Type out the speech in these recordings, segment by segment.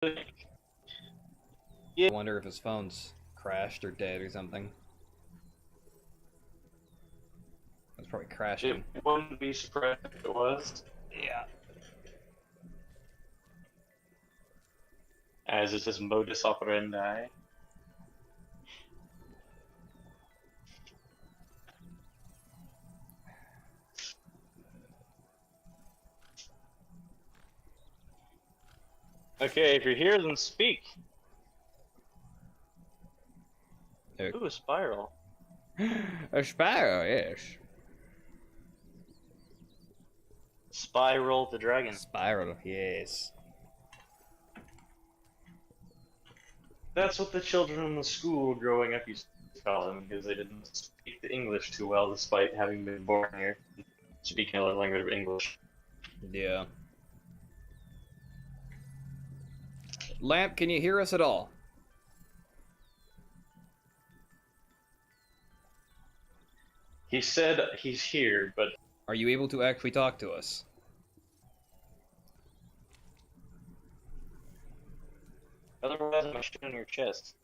Yeah, I wonder if his phone's crashed or dead or something. It's probably crashing. it wouldn't be surprised if it was, Yeah. as it's his modus operandi. Okay, if you're here, then speak. Ooh, a spiral. A sparrow, yes. Spiral the dragon. Spiral, yes. That's what the children in the school growing up used to call him, because they didn't speak the English too well, despite having been born here, speaking a language of English. Yeah. Lamp, can you hear us at all? He said he's here, but Are you able to actually talk to us? otherwise I'm gonna shoot on your chest.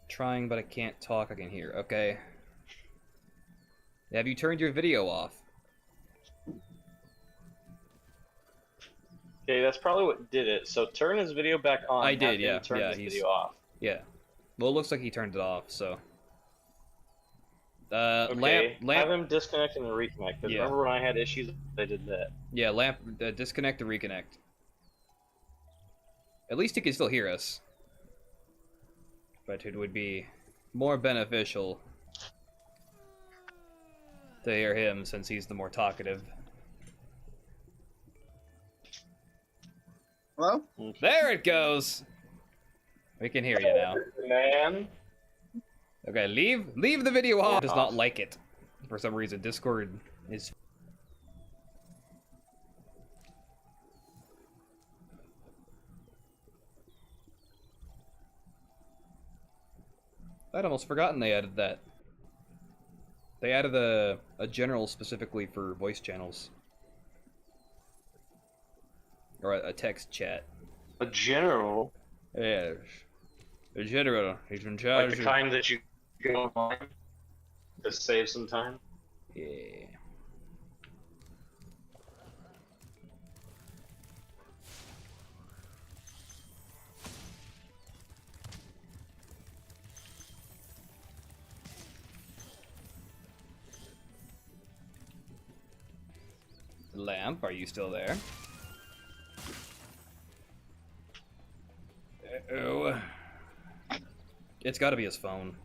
Trying, but I can't talk. I can hear. Okay. Have you turned your video off? Okay, that's probably what did it. So turn his video back on. I have did, him yeah. Turn Yeah, his he's- video off. Yeah. Well, it looks like he turned it off, so. Okay, Lamp. have him disconnect and reconnect. Because Yeah. remember when I had issues, I did that. Yeah, Lamp, disconnect and reconnect. At least he can still hear us. But it would be more beneficial to hear him since he's the more talkative. Hello? There it goes! We can hear you now. Man. Okay, leave the video off. Does not like it. For some reason, Discord is... I'd almost forgotten they added that. They added a general specifically for voice channels. Or a text chat. A general? Yes. A general. He's in Like charge the of... kind that you go online to save some time? Yeah. Lamp, are you still there? Oh. It's gotta be his phone.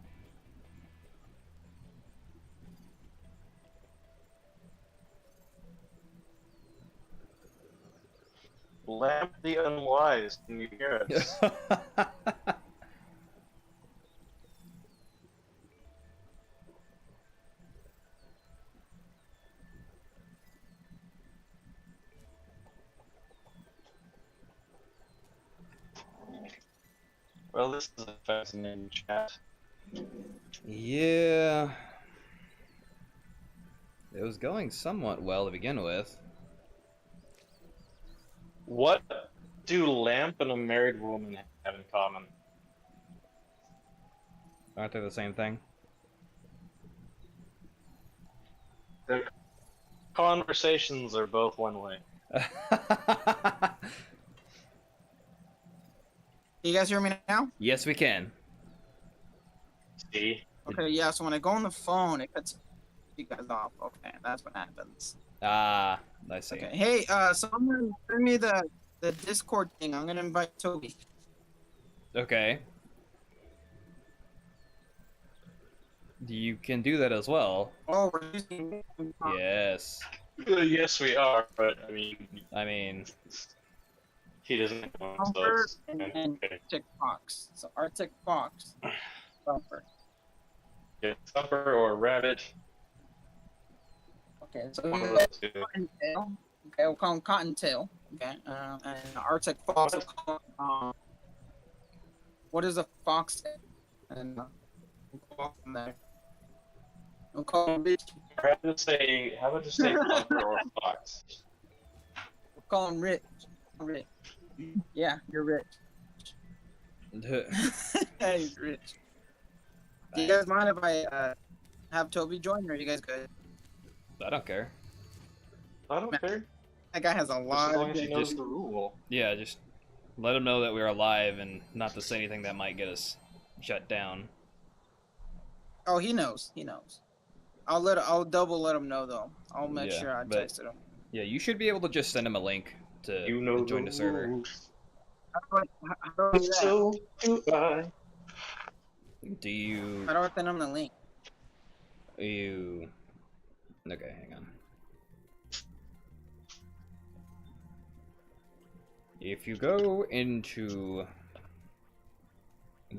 Lamp the unwise, can you hear us? Well, this is a fascinating chat. Yeah. It was going somewhat well to begin with. What do Lamp and a married woman have in common? Aren't they the same thing? Their conversations are both one way. You guys hear me now? Yes, we can. See? Okay, yeah, so when I go on the phone, it cuts you guys off. Okay, that's what happens. Ah, I see. Okay, hey, someone send me the Discord thing. I'm gonna invite Toby. Okay. You can do that as well. Oh, we're using Yes. Yes, we are, but I mean, he doesn't know, so Thumper it's and okay. Arctic Fox. So Arctic Fox. Thumper. Yeah, Thumper or Rabbit. Okay, so One we of got those two. Cottontail. Okay, we'll call him Cottontail. Okay, and Arctic Fox. We'll call him, what does a fox say? And we'll go off from there. We'll call him Rich. How about just say Fluffer or Fox? We'll call him Rich. Rich. Yeah, you're rich. Hey, he's rich. Do you guys mind if I have Toby join, or are you guys good? I don't care. I don't care. That guy has a Just as lot long of as he good. knows the rule. Yeah, just let him know that we're alive and not to say anything that might get us shut down. Oh, he knows. He knows. I'll double let him know though. I'll make Yeah, sure I but- texted him. Yeah, you should be able to just send him a link to You know join the server. rules. How do I do that? So do I. Do you? How do I send him the link? You? Okay, hang on. If you go into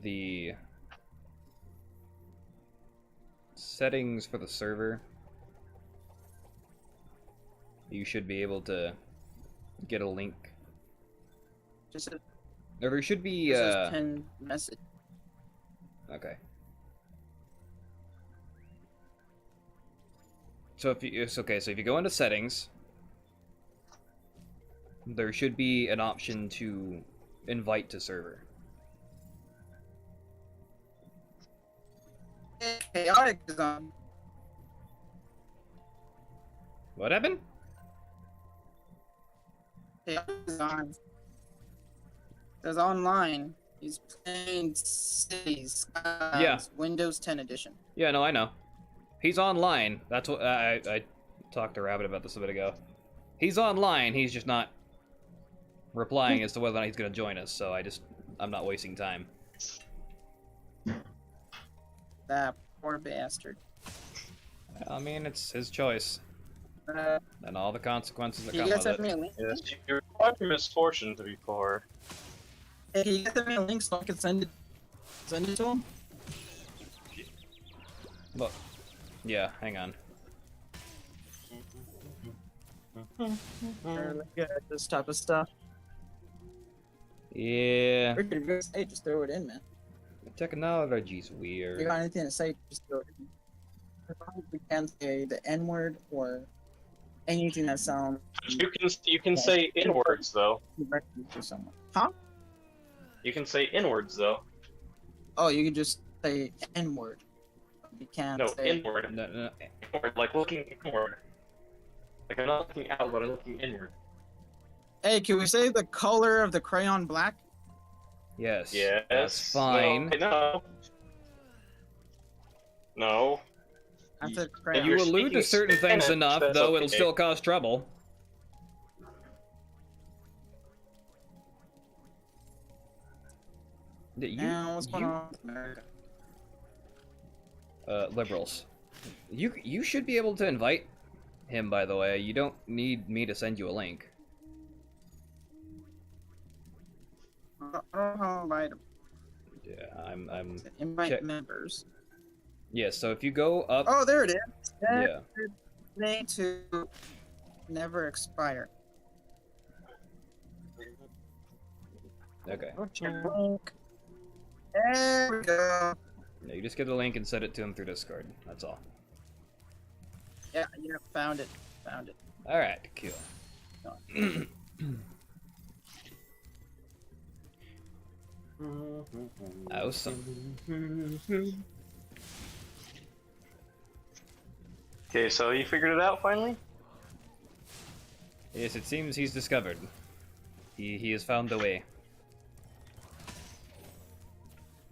the settings for the server, you should be able to get a link. Just a, Or there should be just pin message. okay. So if you it's okay, so if you go into settings, there should be an option to invite to server. Chaotic is on. What happened? Chaotic is on. There's online. He's playing Cities. Yeah. Windows 10 edition. Yeah, no, I know. He's online. That's what I talked to Rabbit about this a bit ago. He's online. He's just not replying as to whether or not he's going to join us. So I'm not wasting time. That poor bastard. I mean, it's his choice and all the consequences that You come guys with send it. me a link? Yes, you're quite a misfortune to be poor. Hey, can you guys send me a link so I can send it to him? Look. Yeah, hang on. This type of stuff. Yeah. We're gonna say just throw it in, man. Technology's If you weird. got anything to say, just throw it in. We can say the N word or anything that sounds You can say inwards though. directly to someone. Huh? You can say inwards though. Oh, you can just say N word. You can't No, say inward. No. Inward, like looking inward. Like I'm not looking out, but I'm looking inward. Hey, can we say the color of the crayon black? Yes. Yes. That's fine. No. No. That's a If crayon. you You're allude to speaking certain things Spanish, enough, that's though, it'll okay. still cause trouble. Now, what's going on with America? Liberals. You should be able to invite him, by the way. You don't need me to send you a link. I don't know how to invite them. Yeah, I'm Invite check- members. yeah, so if you go up Oh, there it is. yeah. Need to never expire. Okay. Link. There we go. Yeah, you just get the link and send it to him through Discord. That's all. Yeah, found it. Found it. Alright, cool. Awesome. Okay, so you figured it out finally? Yes, it seems he's discovered. He has found the way.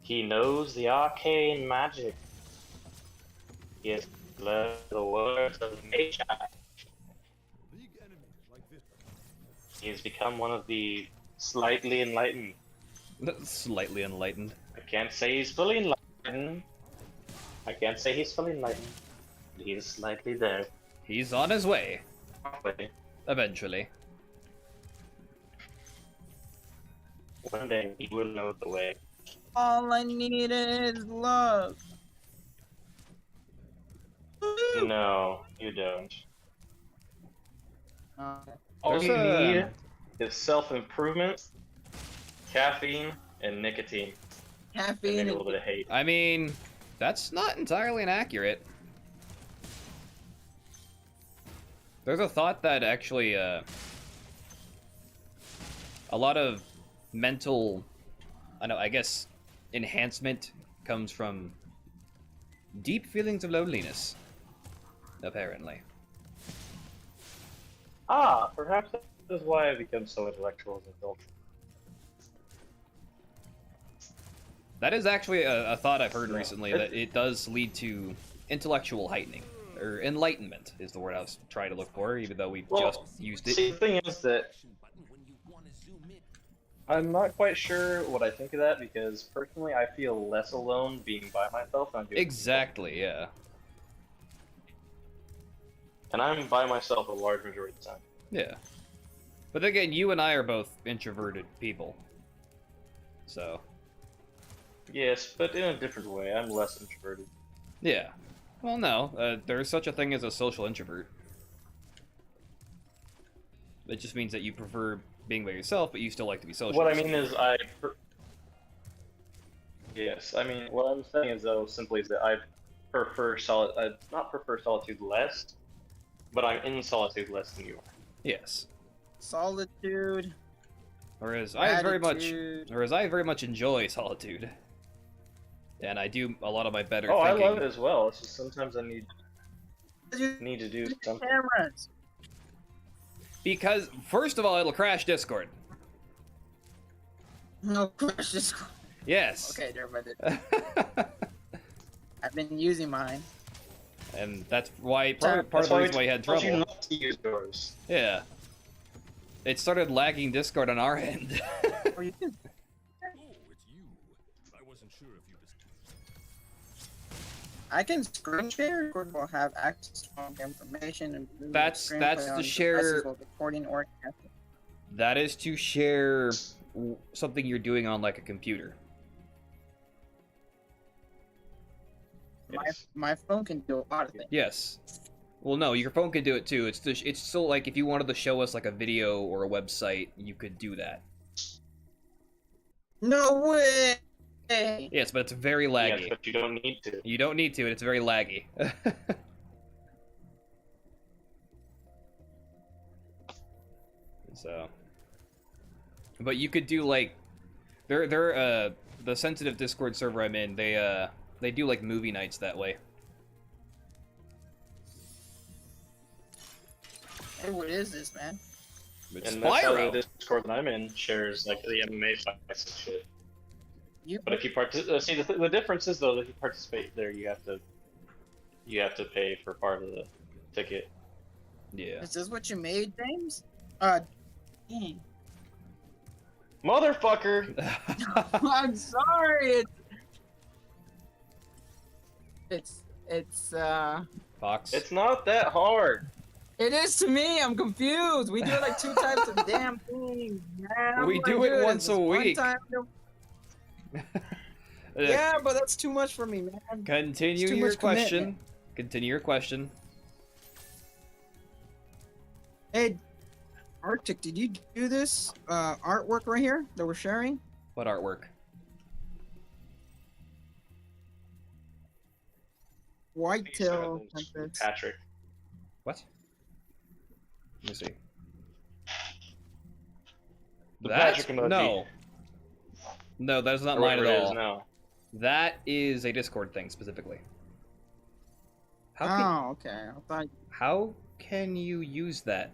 He knows the arcane magic. He has learned the words of nature. He has become one of the slightly enlightened. Slightly enlightened. I can't say he's fully enlightened. I can't say he's fully enlightened. He is slightly there. He's on his way, But eventually. one day he will know the way. All I need is love. No, you don't. Uh, All There's you a- need is self-improvement, caffeine, and nicotine. And caffeine maybe a and little bit of hate. I mean, that's not entirely inaccurate. There's a thought that actually a lot of mental, I guess, enhancement comes from deep feelings of loneliness, apparently. Ah, perhaps that is why I become so intellectual as an adult. That is actually a thought I've heard Yeah. recently, that it does lead to intellectual heightening. Or enlightenment is the word I was trying to look for, even though we just used it. See, the thing is that I'm not quite sure what I think of that, because personally I feel less alone being by myself than I do. Exactly, yeah. And I'm by myself a large majority of the time. Yeah. But again, you and I are both introverted people. So, Yes, but in a different way. I'm less introverted. yeah. Well, no, there's such a thing as a social introvert. It just means that you prefer being by yourself, but you still like to be social. What I mean is Yes, I mean, what I'm saying is, though, simply is that I not prefer solitude less, but I'm in solitude less than you are. Yes. Solitude. Whereas I very Gratitude. much enjoy solitude. And I do a lot of my better Oh, thinking. I love it as well. It's just sometimes I need to do something. Cameras. Because, first of all, it'll crash Discord. No questions. Yes. Okay, never mind. I've been using mine. And that's why part of That's the why reason why you had told you trouble. not to use yours. Yeah. It started lagging Discord on our end. Or you can. Oh, it's you. I wasn't sure if you I can screen share, or will have access to all the information and That's to share- recording or casting. That is to share something you're doing on like a computer. Yes. My phone can do a lot of things. Yes. Well, no, your phone could do it too. It's still like if you wanted to show us like a video or a website, you could do that. No way! Yes, but it's very laggy. Yes, but you don't need to. You don't need to, and it's very laggy. So, but you could do like, they're the sensitive Discord server I'm in. They do like movie nights that way. Hey, what is this, man? It's And that's how Spyro. the Discord that I'm in shares like the MMA fights and shit. You But if you see the difference is though that if you participate there, you have to pay for part of the ticket. Yeah. Is this what you made, James? Dang. Motherfucker! I'm sorry. It's Fox. It's not that hard. it is to me. I'm confused. We do it like 2 times a damn thing, man. We I'm do like, it dude, once a this one week. time- yeah, but that's too much for me, man. It's Continue too your much question. commitment. Continue your question. Hey, Arctic, did you do this artwork right here that we're sharing? What artwork? Whitetail Tempest. Patrick. What? Let me see. The That? Patrick emoji. No. No, that is not Or mine whatever at it is all. now. That is a Discord thing specifically. How can, Oh, okay. I thought how can you use that?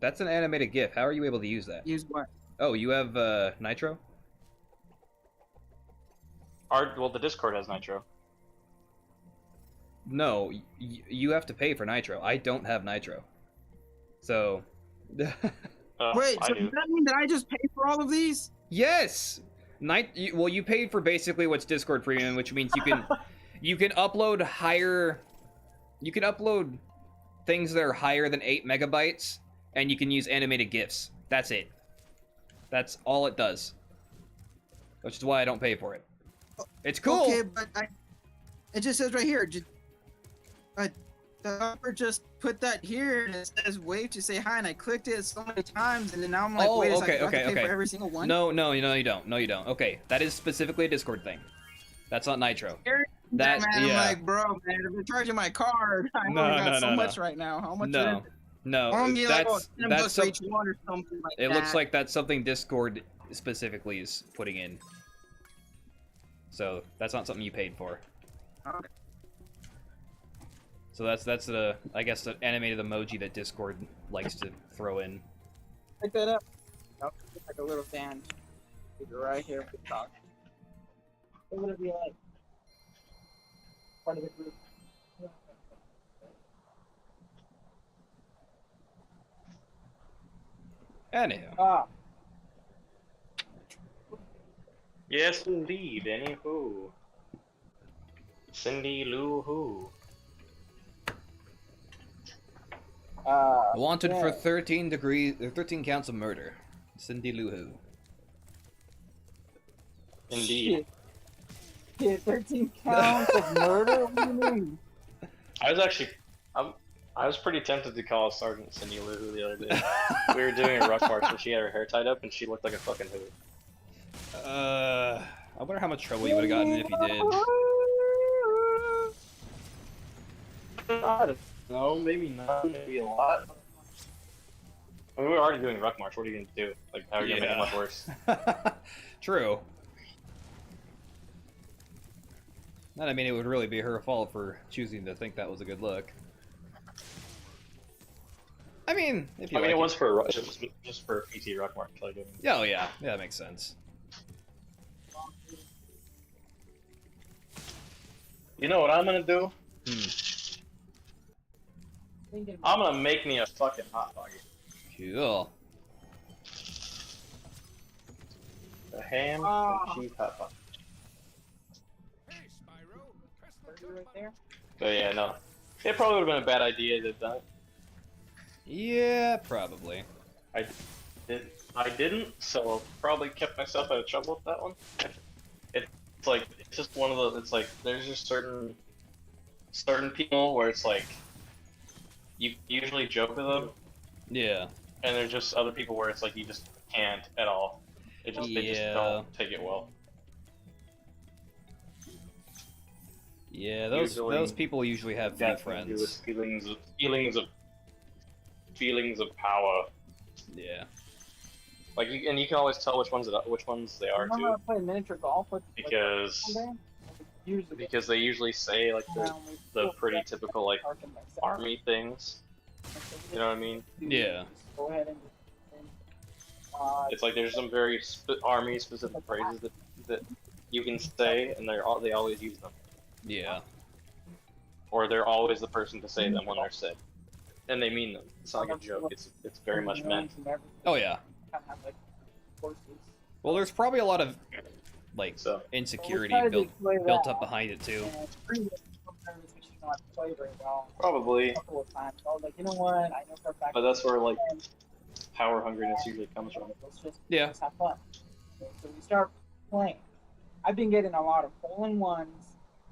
That's an animated GIF. How are you able to use that? use what? Oh, you have Nitro? Well, the Discord has Nitro. No, you have to pay for Nitro. I don't have Nitro. So, Wait, I so do. does that mean that I just pay for all of these? yes. Well, you paid for basically what's Discord Premium, which means you can upload higher. You can upload things that are higher than 8 megabytes, and you can use animated GIFs. That's it. That's all it does. Which is why I don't pay for it. It's cool. Okay, but it just says right here. The developer just put that here and it says wave to say hi, and I clicked it so many times, and then now I'm like, Oh, wait a okay, second, do I have to okay, pay okay. for every single one? No, you don't. No, you don't. Okay, that is specifically a Discord thing. That's not Nitro. That man, I'm yeah. like, bro, man, if you're charging my card, I No, only got no, so no, much no. right now. How much? No, Is it? no. I'm gonna get like, That's 10 that's bucks for some, each one or something like it that. looks like that's something Discord specifically is putting in. So that's not something you paid for. Okay. So that's the I guess the animated emoji that Discord likes to throw in. Pick that up. Nope, it's like a little band. Right here at the top. What would it be like? Part of the group. Anyhow. Ah, Yes, indeed. Anywho. Cindy Lou Who. Wanted yeah. for 13 counts of murder. Cindy Lou Who. Indeed. Shit, 13 counts of murder? What do you mean? I was pretty tempted to call Sergeant Cindy Lou Who the other day. We were doing a ruck march and she had her hair tied up and she looked like a fucking hoot. I wonder how much trouble you would have gotten if you did. I don't know, maybe not, maybe a lot. I mean, we were already doing ruck march. What are you gonna do? Like, how are you gonna make it much worse? True. And I mean, it would really be her fault for choosing to think that was a good look. I mean, if you I mean, like it was for a ruck, just for a PT ruck march. Like, Oh yeah, that makes sense. you know what I'm gonna do? Hmm. I'm gonna make me a fucking hot dog. Cool. A ham Oh. and cheese hot dog. Hey, Spyro. Press the Right there. So yeah, no. It probably would have been a bad idea to have done it. Yeah, probably. I didn't, so probably kept myself out of trouble with that one. It's like, it's just one of those, it's like, there's just certain people where it's like, you usually joke with them, Yeah. and there's just other people where it's like, you just can't at all. They just Yeah. don't take it well. Yeah, those Usually, people usually have few That's what to do with friends. feelings of power. Yeah. Like, and you can always tell which ones they are Remember too, I played miniature golf with because they usually say like the pretty typical like army things. You know what I mean? Yeah. Go ahead and It's like there's some very army specific phrases that you can say, and they always use them, Yeah. or they're always the person to say them when they're said, and they mean them. It's not like a joke. It's very much meant. Oh yeah. Well, there's probably a lot of like So insecurity built up behind it too. probably, A couple of times. I was like, you know what? I know for a fact. but that's where like power hungriness usually comes from. Yeah. Let's have fun. So we start playing. I've been getting a lot of hole-in-ones,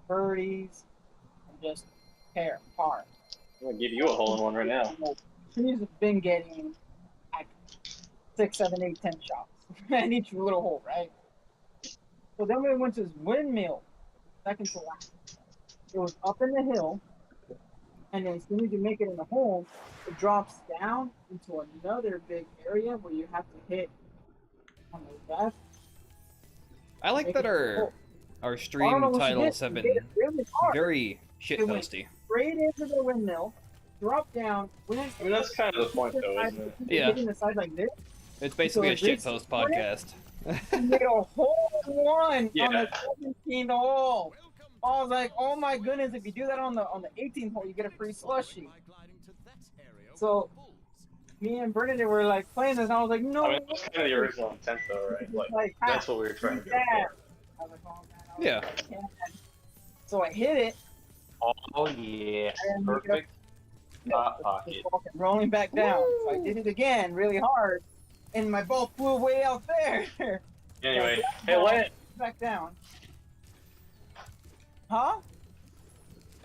birdies, and just par. I'm gonna give you a hole in one right now. She's been getting like 6, 7, 8, 10 shots in each little hole, right? So then we went to this windmill, second to last. It was up in the hill, and then as soon as you make it in the hole, it drops down into another big area where you have to hit on the left. I like that our stream titles have been really hard. very shitposty. Straight into the windmill, drop down. I mean, that's kind of the point, though, isn't it? Yeah. Hitting the side like this. It's basically a So it's shitpost podcast. You made a hole in one Yeah. on the 17th hole. I was like, oh my goodness! If you do that on the 18th hole, you get a free slushie. So me and Bernadette were like playing this, and I was like, no. I mean, that's kind of the original intent, though, right? Like, that's what we were trying to do. I was like, oh, man, I was Yeah. like, I can't. So I hit it. Oh yeah, And perfect. Hot Just pocket. fucking rolling back down. So I did it again, really hard, and my ball flew way out there. Anyway, hey, Lance. Back down. Huh?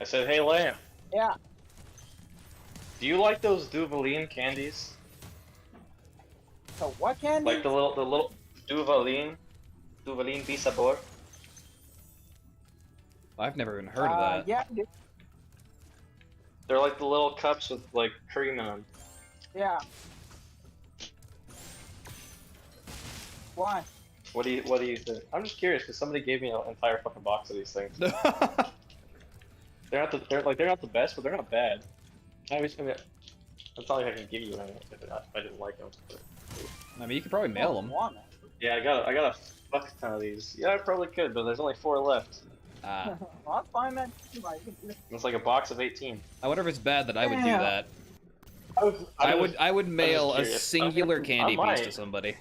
I said, hey, Lamb. Yeah. Do you like those Duvaline candies? So what candy? Like the little Duvaline Bisabor? I've never even heard of that. Yeah, dude. They're like the little cups with like cream in them. Yeah. Why? What do you think? I'm just curious because somebody gave me an entire fucking box of these things. They're not the best, but they're not bad. I mean, that's not like I can give you one if I didn't like them. I mean, you could probably mail them. Want it. Yeah, I got a fuck ton of these. Yeah, I probably could, but there's only 4 left. Ah, Well, that's fine, man. You can do it. It's like a box of 18. I wonder if it's bad that I would do Yeah. that. I I would mail a curious. singular I candy piece might. to somebody.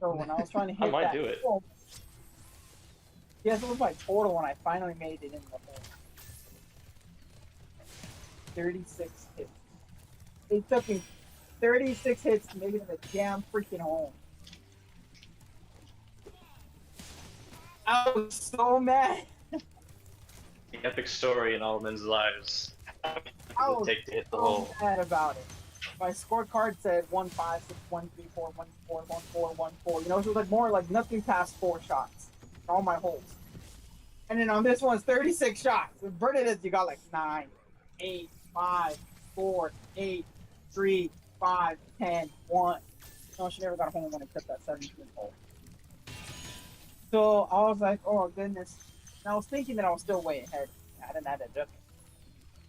So when I was trying to hit I might that do it. hole, guess what was my total when I finally made it in the hole? 36 hits. It took me 36 hits to make it in the damn freaking hole. I was so mad. The epic story in all men's lives. I Does was it take to hit the so hole? mad about it. My scorecard said 1 5 6 1 3 4 1 4 1 4 1 4. You know, so it was like more like nothing past 4 shots. All my holes. And then on this one's 36 shots. With Bernadette, you got like 9, 8, 5, 4, 8, 3, 5, 10, 1. No, she never got a home run except that 17th hole. So I was like, oh goodness. And I was thinking that I was still way ahead. I didn't have to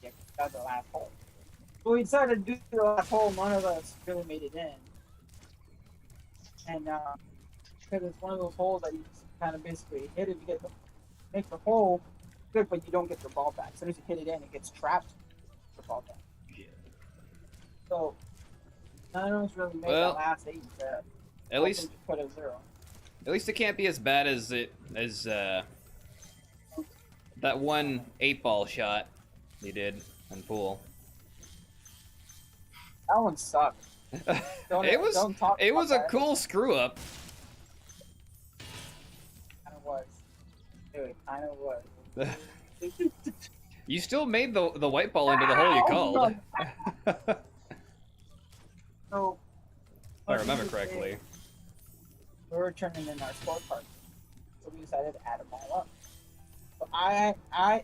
yeah, that's the last hole. So we decided to do the last hole. None of us really made it in. And because it's one of those holes that you just kind of basically hit it, you get the make the hole good, but you don't get your ball back. As soon as you hit it in, it gets trapped. The ball back. So none of us really made Well, that last 8. At least, just put a 0. at least it can't be as bad as that one 8-ball shot you did in pool. That one sucked. Don't talk It about was a that. cool screw up. Kind of was. Dude, it kind of was. You still made the white ball into the hole you called. So, If I remember correctly. we were turning in our scorecard, so we decided to add them all up. So I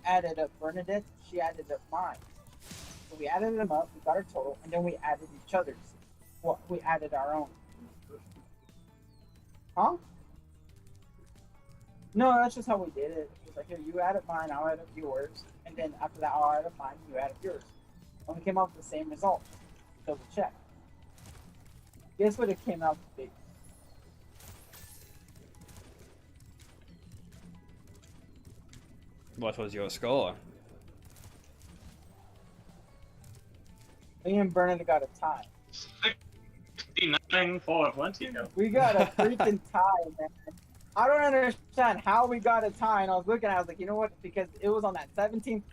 added up Bernadette, she added up mine. So we added them up, we got our total, and then we added each other's. Well, we added our own. Huh? No, that's just how we did it. It was like, here, you add up mine, I'll add up yours, and then after that, I'll add up mine, you add up yours. And we came up with the same result. Double check. Guess what it came out to be? What was your score? Me and Bernadette got a tie. 69 for Valentino. We got a freaking tie, man. I don't understand how we got a tie. And I was looking, I was like, you know what? Because it was on that 17th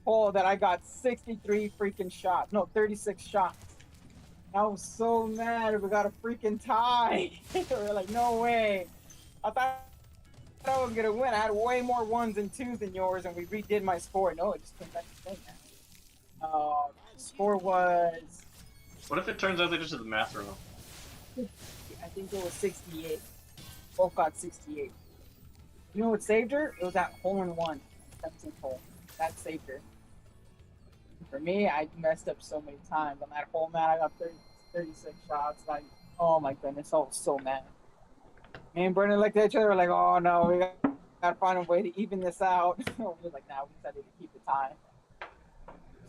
hole that I got 63 freaking shots. No, 36 shots. I was so mad we got a freaking tie. We were like, no way. I thought I was gonna win. I had way more 1s and 2s than yours, and we redid my score. No, it just came back to the same, man. Score was, What if it turns out they just did the math wrong? I think it was 68. Both got 68. You know what saved her? It was that hole in one, 17th hole. That saved her. For me, I messed up so many times. On that hole, man, I got 36 shots. Like, oh my goodness, I was so mad. Me and Brendan looked at each other like, oh no, we gotta find a way to even this out. We were like, nah, we decided to keep the tie.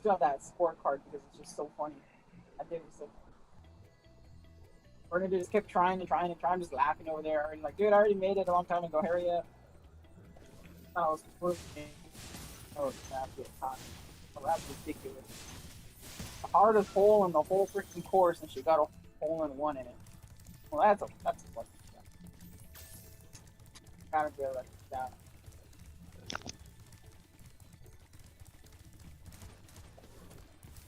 Still have that scorecard because it's just so funny. I think it was so funny. Bernadette just kept trying, just laughing over there. And like, dude, I already made it a long time ago. Hurry up. I was working. Oh, that's good time. Oh, that's ridiculous. The hardest hole in the whole freaking course, and she got a hole in one in it. Well, that's a lucky shot. Gotta be a lucky shot.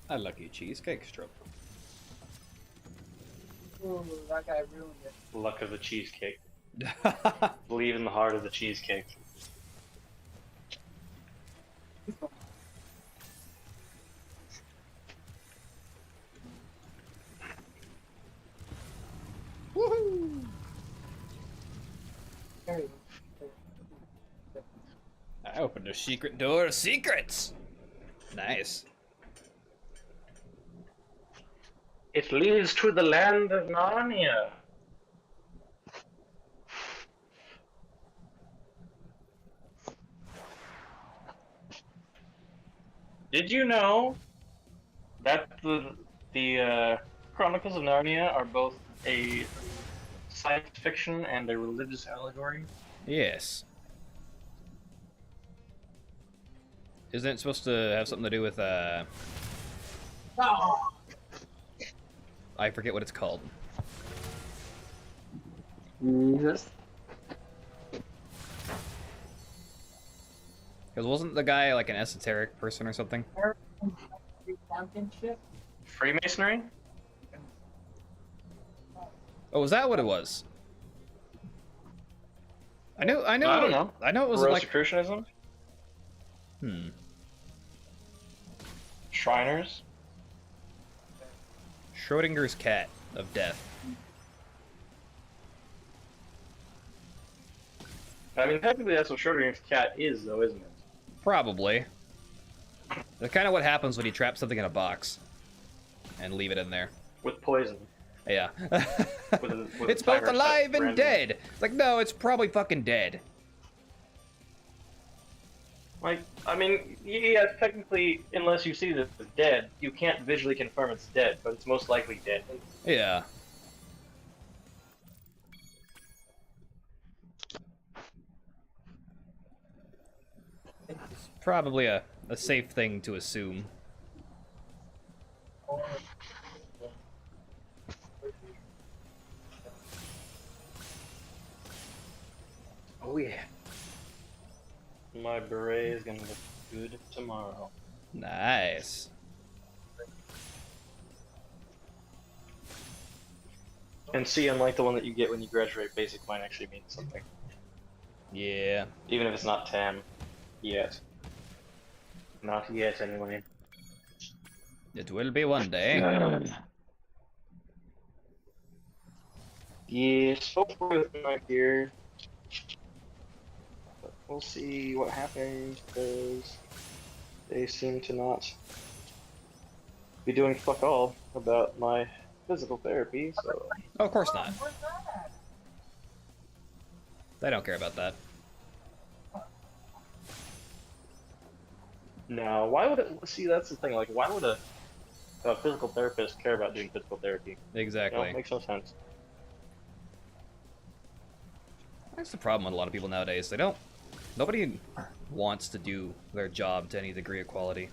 A lucky cheesecake strip. Ooh, that guy ruined it. Luck of the cheesecake. Believe in the heart of the cheesecake. Woohoo! There you go. I opened A secret door of secrets. Nice. It leads to the land of Narnia. Did you know that the Chronicles of Narnia are both a science fiction and a religious allegory? Yes. Isn't it supposed to have something to do with Oh, I forget what it's called. Jesus. Because wasn't the guy like an esoteric person or something? championship. Freemasonry? Oh, was that what it was? I know. I don't know. I know it was like. Rosicrucianism? Shriners? Schrodinger's cat of death. I mean, technically that's what Schrodinger's cat is, though, isn't it? Probably. That's kind of what happens when you trap something in a box and leave it in there. With poison. Yeah. With It's a both timer set alive and randomly. dead. It's like, no, it's probably fucking dead. Like, I mean, yeah, technically, unless you see that it's dead, you can't visually confirm it's dead, but it's most likely dead. Yeah. It's probably a safe thing to assume. Oh yeah. My beret is gonna look good tomorrow. Nice. And see, unlike the one that you get when you graduate basic, mine actually means something. Yeah. Even if it's not TAM. Yet. Not yet, anyway. It will be one day. Yes, hopefully with my gear. But we'll see what happens, because they seem to not be doing fuck all about my physical therapy, so... Oh, of course not. Where's that? They don't care about that. No, why would it... See, that's the thing, like, why would a physical therapist care about doing physical therapy? Exactly. It makes no sense. That's the problem with a lot of people nowadays. They don't. Nobody wants to do their job to any degree of quality.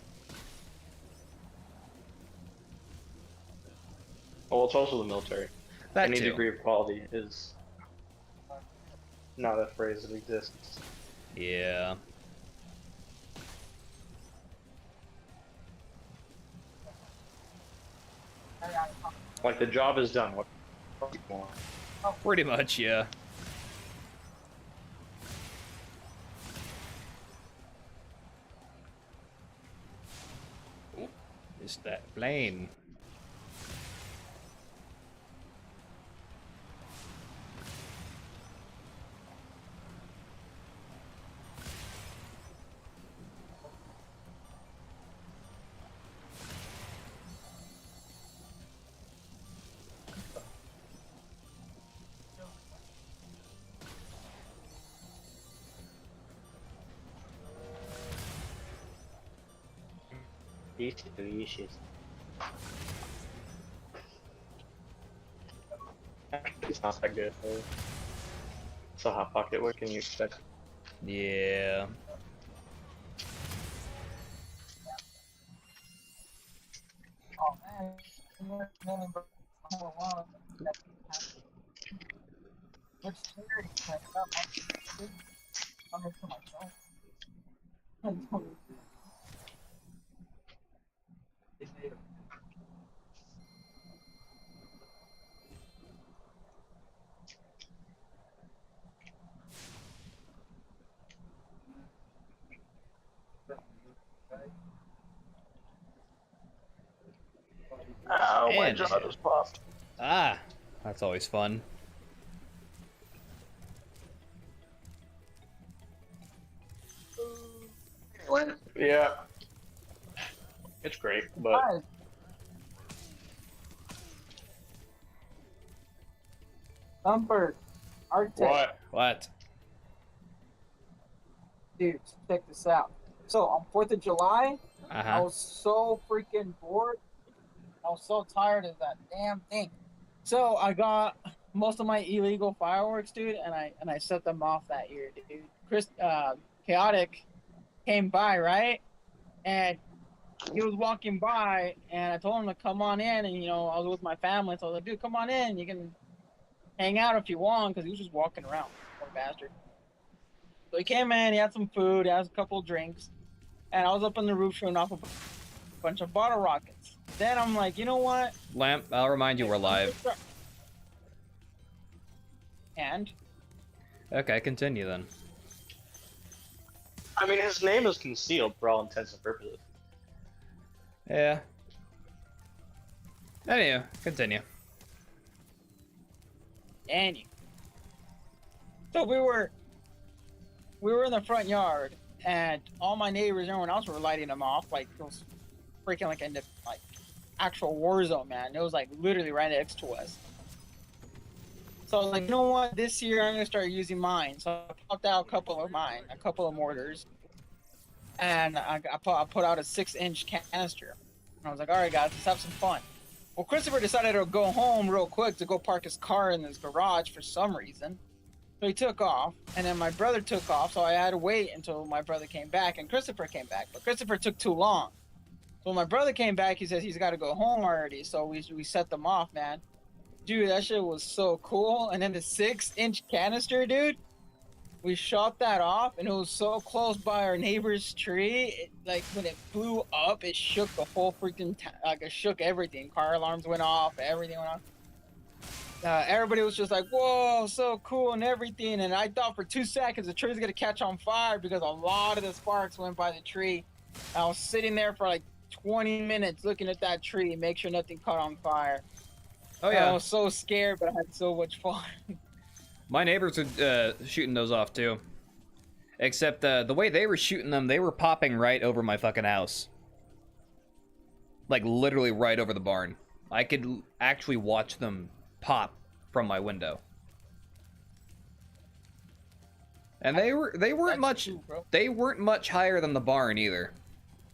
Well, it's also the military. That Any too. degree of quality is not a phrase that exists. Yeah. Like, the job is done. What the fuck do you want? Pretty much, yeah. It's that plane. These delicious. It's not that good. Though. It's a hot pocket. What can you expect? Yeah. Oh man, which charity can I stop? I'm for myself. Ow, my And- jaw just popped. Ah, that's always fun. Yeah. It's great, but Guys. Thumper, Arctic, what? What? dude, check this out. So on 4th of July, I Uh-huh. was so freaking bored. I was so tired of that damn thing. So I got most of my illegal fireworks, dude, and I set them off that year, dude. Chaotic came by, right? And he was walking by, and I told him to come on in, and I was with my family, so I was like, dude, come on in, you can hang out if you want, because he was just walking around, poor bastard. So he came in, he had some food, he had a couple of drinks, and I was up on the roof shooting off a bunch of bottle rockets. Then I'm like, you know what? Lamp, I'll remind you we're live. And Okay, continue then. I mean, his name is concealed for all intents and purposes. Yeah. Anyway, continue. Danny. So we were in the front yard, and all my neighbors and everyone else were lighting them off like it was freaking like in the like actual war zone, man. It was like literally right next to us. So I was like, you know what? This year I'm gonna start using mine. So I popped out a couple of mortars, and I put out a 6-inch canister. And I was like, all right, guys, let's have some fun. Well, Christopher decided to go home real quick to go park his car in his garage for some reason. So he took off, and then my brother took off, so I had to wait until my brother came back, and Christopher came back. But Christopher took too long. So when my brother came back, he says he's got to go home already, so we set them off, man. Dude, that shit was so cool. And then the 6-inch canister, dude, we shot that off, and it was so close by our neighbor's tree. Like, when it blew up, it shook the whole freaking, like, it shook everything. Car alarms went off, everything went off. Everybody was just like, whoa, so cool and everything. And I thought for 2 seconds the tree was going to catch on fire because a lot of the sparks went by the tree. I was sitting there for like 20 minutes looking at that tree, make sure nothing caught on fire. Oh I yeah, was so scared, but I had so much fun. my neighbors were shooting those off too. Except the way they were shooting them, they were popping right over my fucking house. Like literally right over the barn. I could actually watch them pop from my window. And they weren't That's much cool, bro. they weren't much higher than the barn either.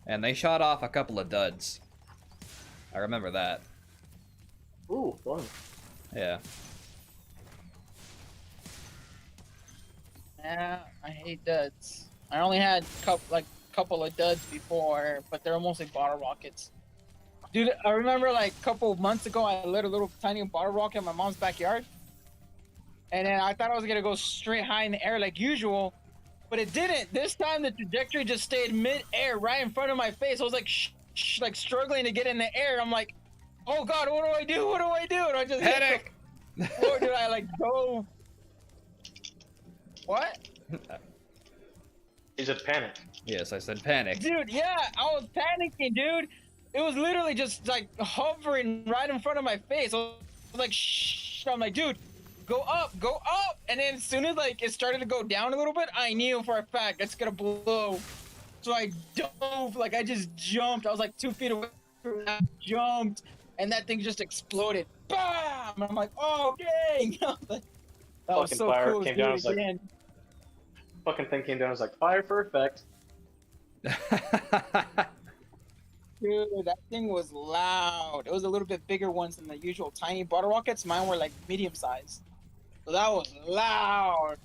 And they shot off a couple of duds. I remember that. Ooh, fun. Yeah. Yeah, I hate duds. I only had couple of duds before, but they're mostly bottle rockets. Dude, I remember like a couple of months ago, I lit a little tiny bottle rocket in my mom's backyard. And then I thought I was gonna go straight high in the air like usual, but it didn't. This time the trajectory just stayed mid-air right in front of my face. I was like, like struggling to get in the air. I'm like, oh God, what do I do? What do I do? And I just Panic! hit the floor, dude. I like go. What? Is it panic? Yes, I said panic. Dude, yeah, I was panicking, dude. It was literally just like hovering right in front of my face. I was like, shh. I'm like, dude, go up. And then as soon as like it started to go down a little bit, I knew for a fact it's gonna blow. So I dove, like I just jumped. I was like 2 feet away from that, jumped, and that thing just exploded. Bam! And I'm like, oh dang! that was Fucking so fire cool. came to do down, it I was like- again. Fucking thing came down. I was like, fire for effect. Dude, that thing was loud. It was a little bit bigger ones than the usual tiny bottle rockets. Mine were like medium sized. So that was loud.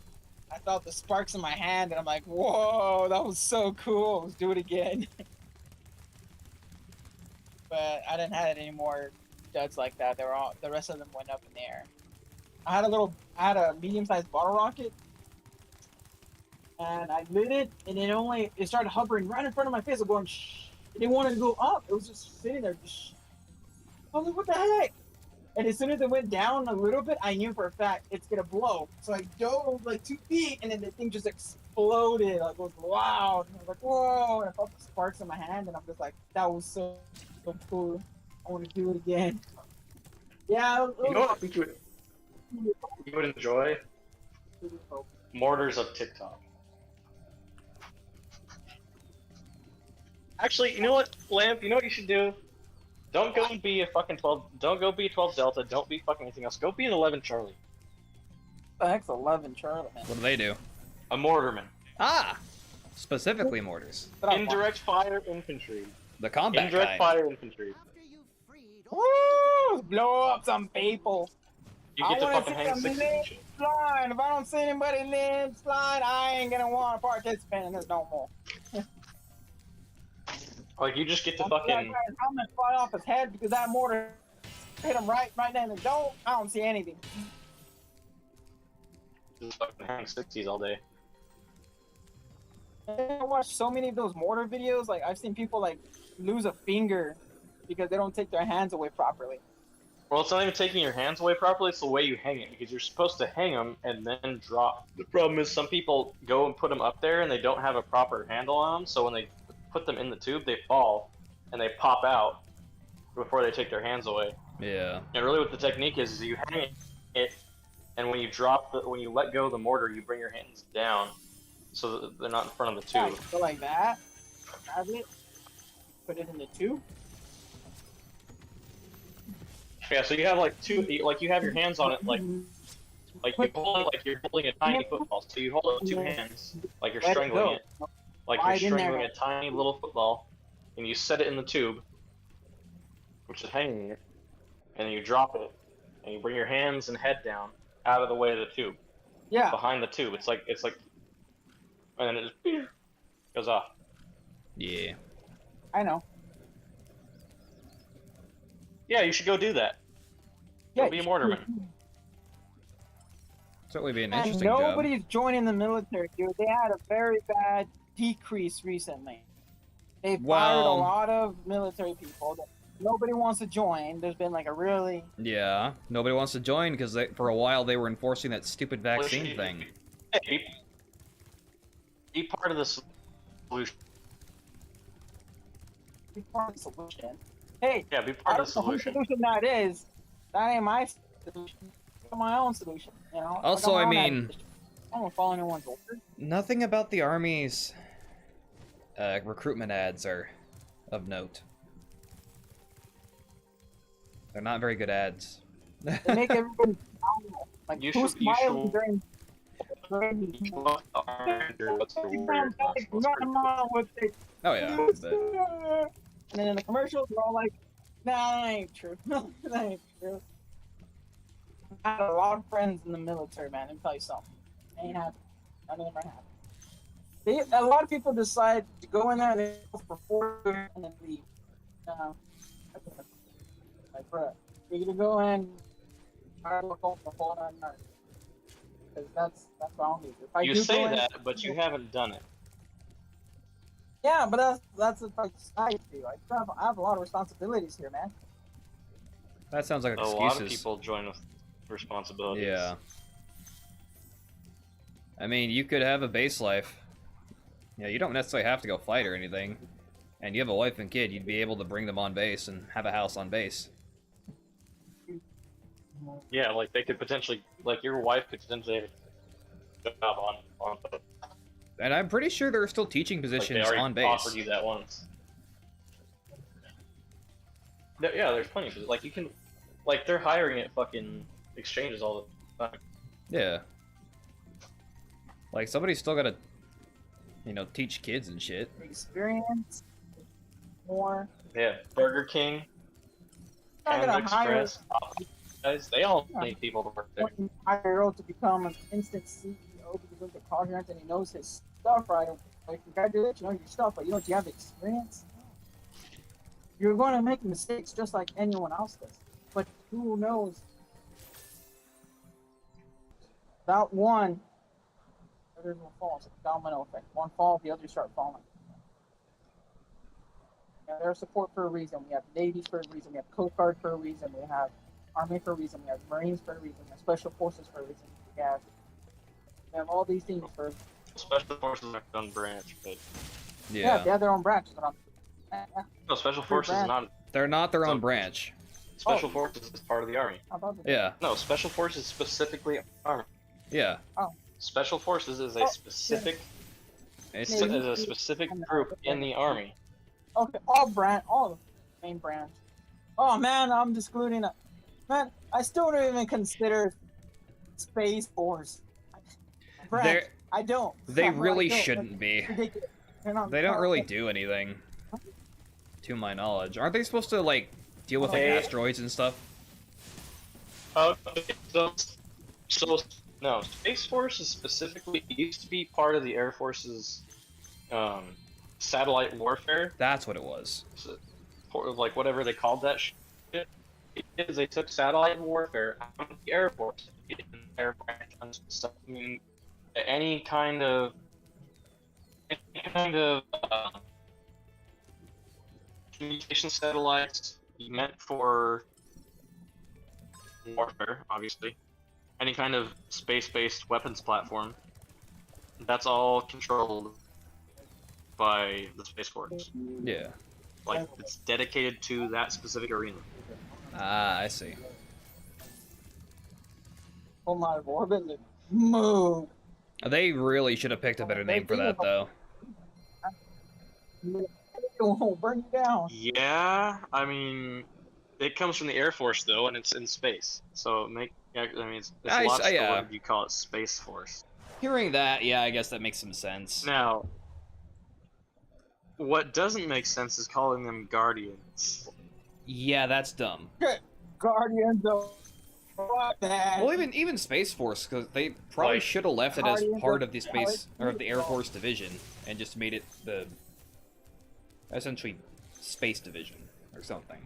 I felt the sparks in my hand and I'm like, whoa, that was so cool. Let's do it again. But I didn't have any more duds like that. They were all, the rest of them went up in the air. I had a medium sized bottle rocket. And I lit it and it started hovering right in front of my face. I'm going, shh. It didn't want to go up. It was just sitting there. I was like, what the heck? And as soon as it went down a little bit, I knew for a fact it's going to blow. So I dove like 2 feet, and then the thing just exploded. Like, it was loud. And I was like, whoa. And I felt the sparks in my hand, and I'm just like, that was so cool. I want to do it again. Yeah. You know what I think you would enjoy? Mortars of TikTok. Actually, you know what, Lamp? You know what you should do? Don't go and be a fucking 12. Don't go be a 12 Delta. Don't be fucking anything else. Go be an 11 Charlie. The heck's 11 Charlie, man. What do they do? A mortarman. Ah! Specifically mortars. But I'm Indirect fire infantry. The combat Indirect kind. fire infantry. Woo! Blow up some people. You I get to wanna fucking see hang them 60 live and shit. flying. If I don't see anybody live flying, I ain't gonna want to participate in this no more. Like, you just get to I'm fucking. gonna fly off his head because that mortar hit him right in the dome. I don't see anything. Just fucking hang 60s all day. I watched so many of those mortar videos. Like I've seen people like lose a finger because they don't take their hands away properly. Well, it's not even taking your hands away properly, it's the way you hang it, because you're supposed to hang them and then drop. The problem is some people go and put them up there and they don't have a proper handle on them, so when they put them in the tube, they fall and they pop out before they take their hands away. Yeah. And really what the technique is you hang it, and when you drop when you let go of the mortar, you bring your hands down so that they're not in front of the Yeah, tube. go like that. Grab it. Put it in the tube. Yeah, so you have like two, like you have your hands on it, like you hold it like you're holding a tiny football. So you hold it with two hands, like you're Let it strangling go. it, like Slide you're in there. strangling a tiny little football, and you set it in the tube, which is hanging here, and then you drop it, and you bring your hands and head down out of the way of the tube, Yeah, behind the tube. It's like, and then it just goes off. Yeah. I know. Yeah, you should go do that. Yeah, Go be a mortarman. Certainly be an And interesting job. nobody's joining the military, dude. They had a very bad decrease recently. They fired Well- a lot of military people. Nobody wants to join. There's been like a really Yeah. Nobody wants to join because for a while they were enforcing that stupid vaccine Well, thing. Hey, be part of the solution. big part of the solution. Hey, Yeah, be I part of don't the know whose solution. solution that is. That ain't my solution. It's my own solution. You know. Also, got I my own mean- ambition. I don't follow anyone's order. Nothing about the Army's recruitment ads are of note. They're not very good ads. They make everybody like You who's should- you smiling should- during. What's the word? Nothing wrong with it. Oh yeah. But And then in the commercials, they're all like, nah, that ain't true. that ain't true. I had a lot of friends in the military, man. Let me tell you something. Ain't happening. None of them are happening. A lot of people decide to go in there and they go for 4 years and then leave. Like, bruh, you're gonna go in, I look home for 4 nights. Because that's what I'll do. If I You do say go in, that, but you haven't done it. yeah, but that's what I decide to do. I have a lot of responsibilities here, man. that sounds like A excuses. lot of people join with responsibilities. Yeah. I mean, you could have a base life. Yeah, you don't necessarily have to go fight or anything. And you have a wife and kid, you'd be able to bring them on base and have a house on base. Yeah, like they could potentially, like your wife could potentially have a job on And I'm pretty sure there are still teaching like positions they already on base. offered you that once. Yeah, there's plenty of it. Like you can, like they're hiring at fucking exchanges all the time. Yeah. Like, somebody's still gotta, teach kids and shit. Experience more. Yeah, Burger King, I'm not Panda gonna hire Express, guys, they all need people to work there. one hire to become an instant CEO because he went to college and he knows his stuff right. Like, congratulations, you know your stuff, but you don't have the experience. You're going to make mistakes just like anyone else does. But who knows? Without one, others will fall. It's a domino effect. One fall, the others start falling. And there's support for a reason. We have Navy for a reason. We have Coast Guard for a reason. We have Army for a reason. We have Marines for a reason. We have Special Forces for a reason. We have all these things for. Special Forces are done branch, but Yeah, Yeah. they have their own branches. But no, Special Forces is not. They're not their own So- branch. Special Forces is part of the Army. how about this? Yeah. No, Special Forces specifically Army. Yeah. Special Forces is a Oh, specific It's Yeah, is a specific group in the Army Okay, all the main brands. Oh man, I'm excluding it. Man, I still don't even consider Space Force. Brand, They're, I don't. they I really don't. shouldn't be. That's ridiculous. They're not- They don't really do anything, to my knowledge. Aren't they supposed to like deal with like Hey. asteroids and stuff? Okay, so no, Space Force is specifically used to be part of the Air Force's satellite warfare. That's what it was. So, like whatever they called that shit. It is they took satellite warfare out of the Air Force, in the Air Branch, and stuff. I mean, any kind of communication satellites meant for warfare, obviously. Any kind of space-based weapons platform. That's all controlled by the Space Force. Yeah. Like, it's dedicated to that specific arena. Ah, I see. Pull out of orbit. Like, move. They really should have picked a better name for that, though. It won't burn you down. Yeah, I mean, it comes from the Air Force though, and it's in space. So I mean, it's logical yeah. if you call it Space Force. Hearing that, yeah, I guess that makes some sense. Now, what doesn't make sense is calling them Guardians. Yeah, that's dumb. Guardians of what that? Well, even Space Force, because they probably Like, should have left it as Guardians part of of the space or of the Air Force division and just made it the essentially space division or something.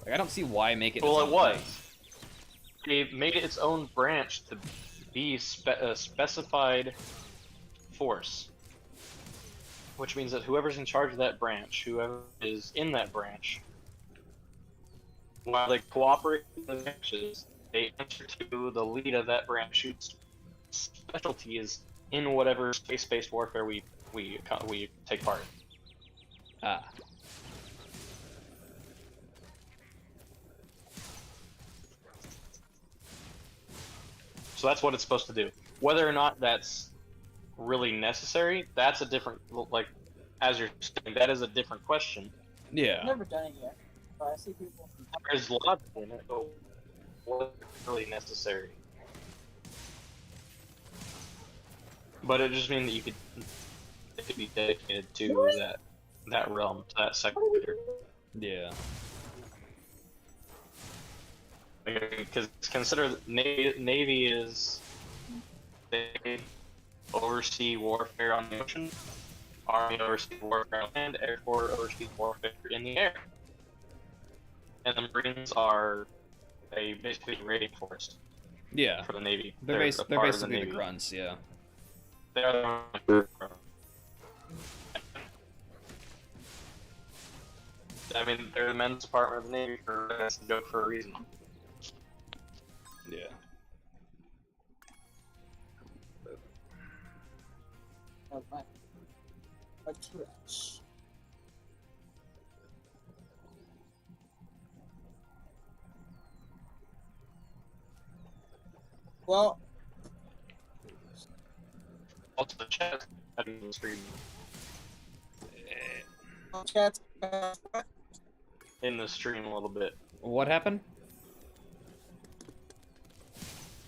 Like, I don't see why make it. Well, its it own was. thing. They made it its own branch to be a specified force, which means that whoever's in charge of that branch, whoever is in that branch, while they cooperate with the branches, they answer to the lead of that branch, whose specialty is in whatever space-based warfare we take part in. Ah, So that's what it's supposed to do. Whether or not that's really necessary, that's a different, like, as you're saying, that is a different question. I've yeah. never done it yet, but I see people. There's logic in it, but what's really necessary? But it just means that it could be dedicated to that realm, to that sector. Yeah. Because consider Navy is they oversee warfare on the ocean, Army oversees warfare on land, Air Force oversees warfare in the air, and the Marines are a basically raiding force Yeah. for the Navy. They're a basically part of the Navy. grunts, yeah. They are the I mean, they're the men's department of the Navy that's a joke for a reason. Yeah. Oh, my. A trash. Well, Also, the chat having the stream chat's in the stream a little bit. What happened?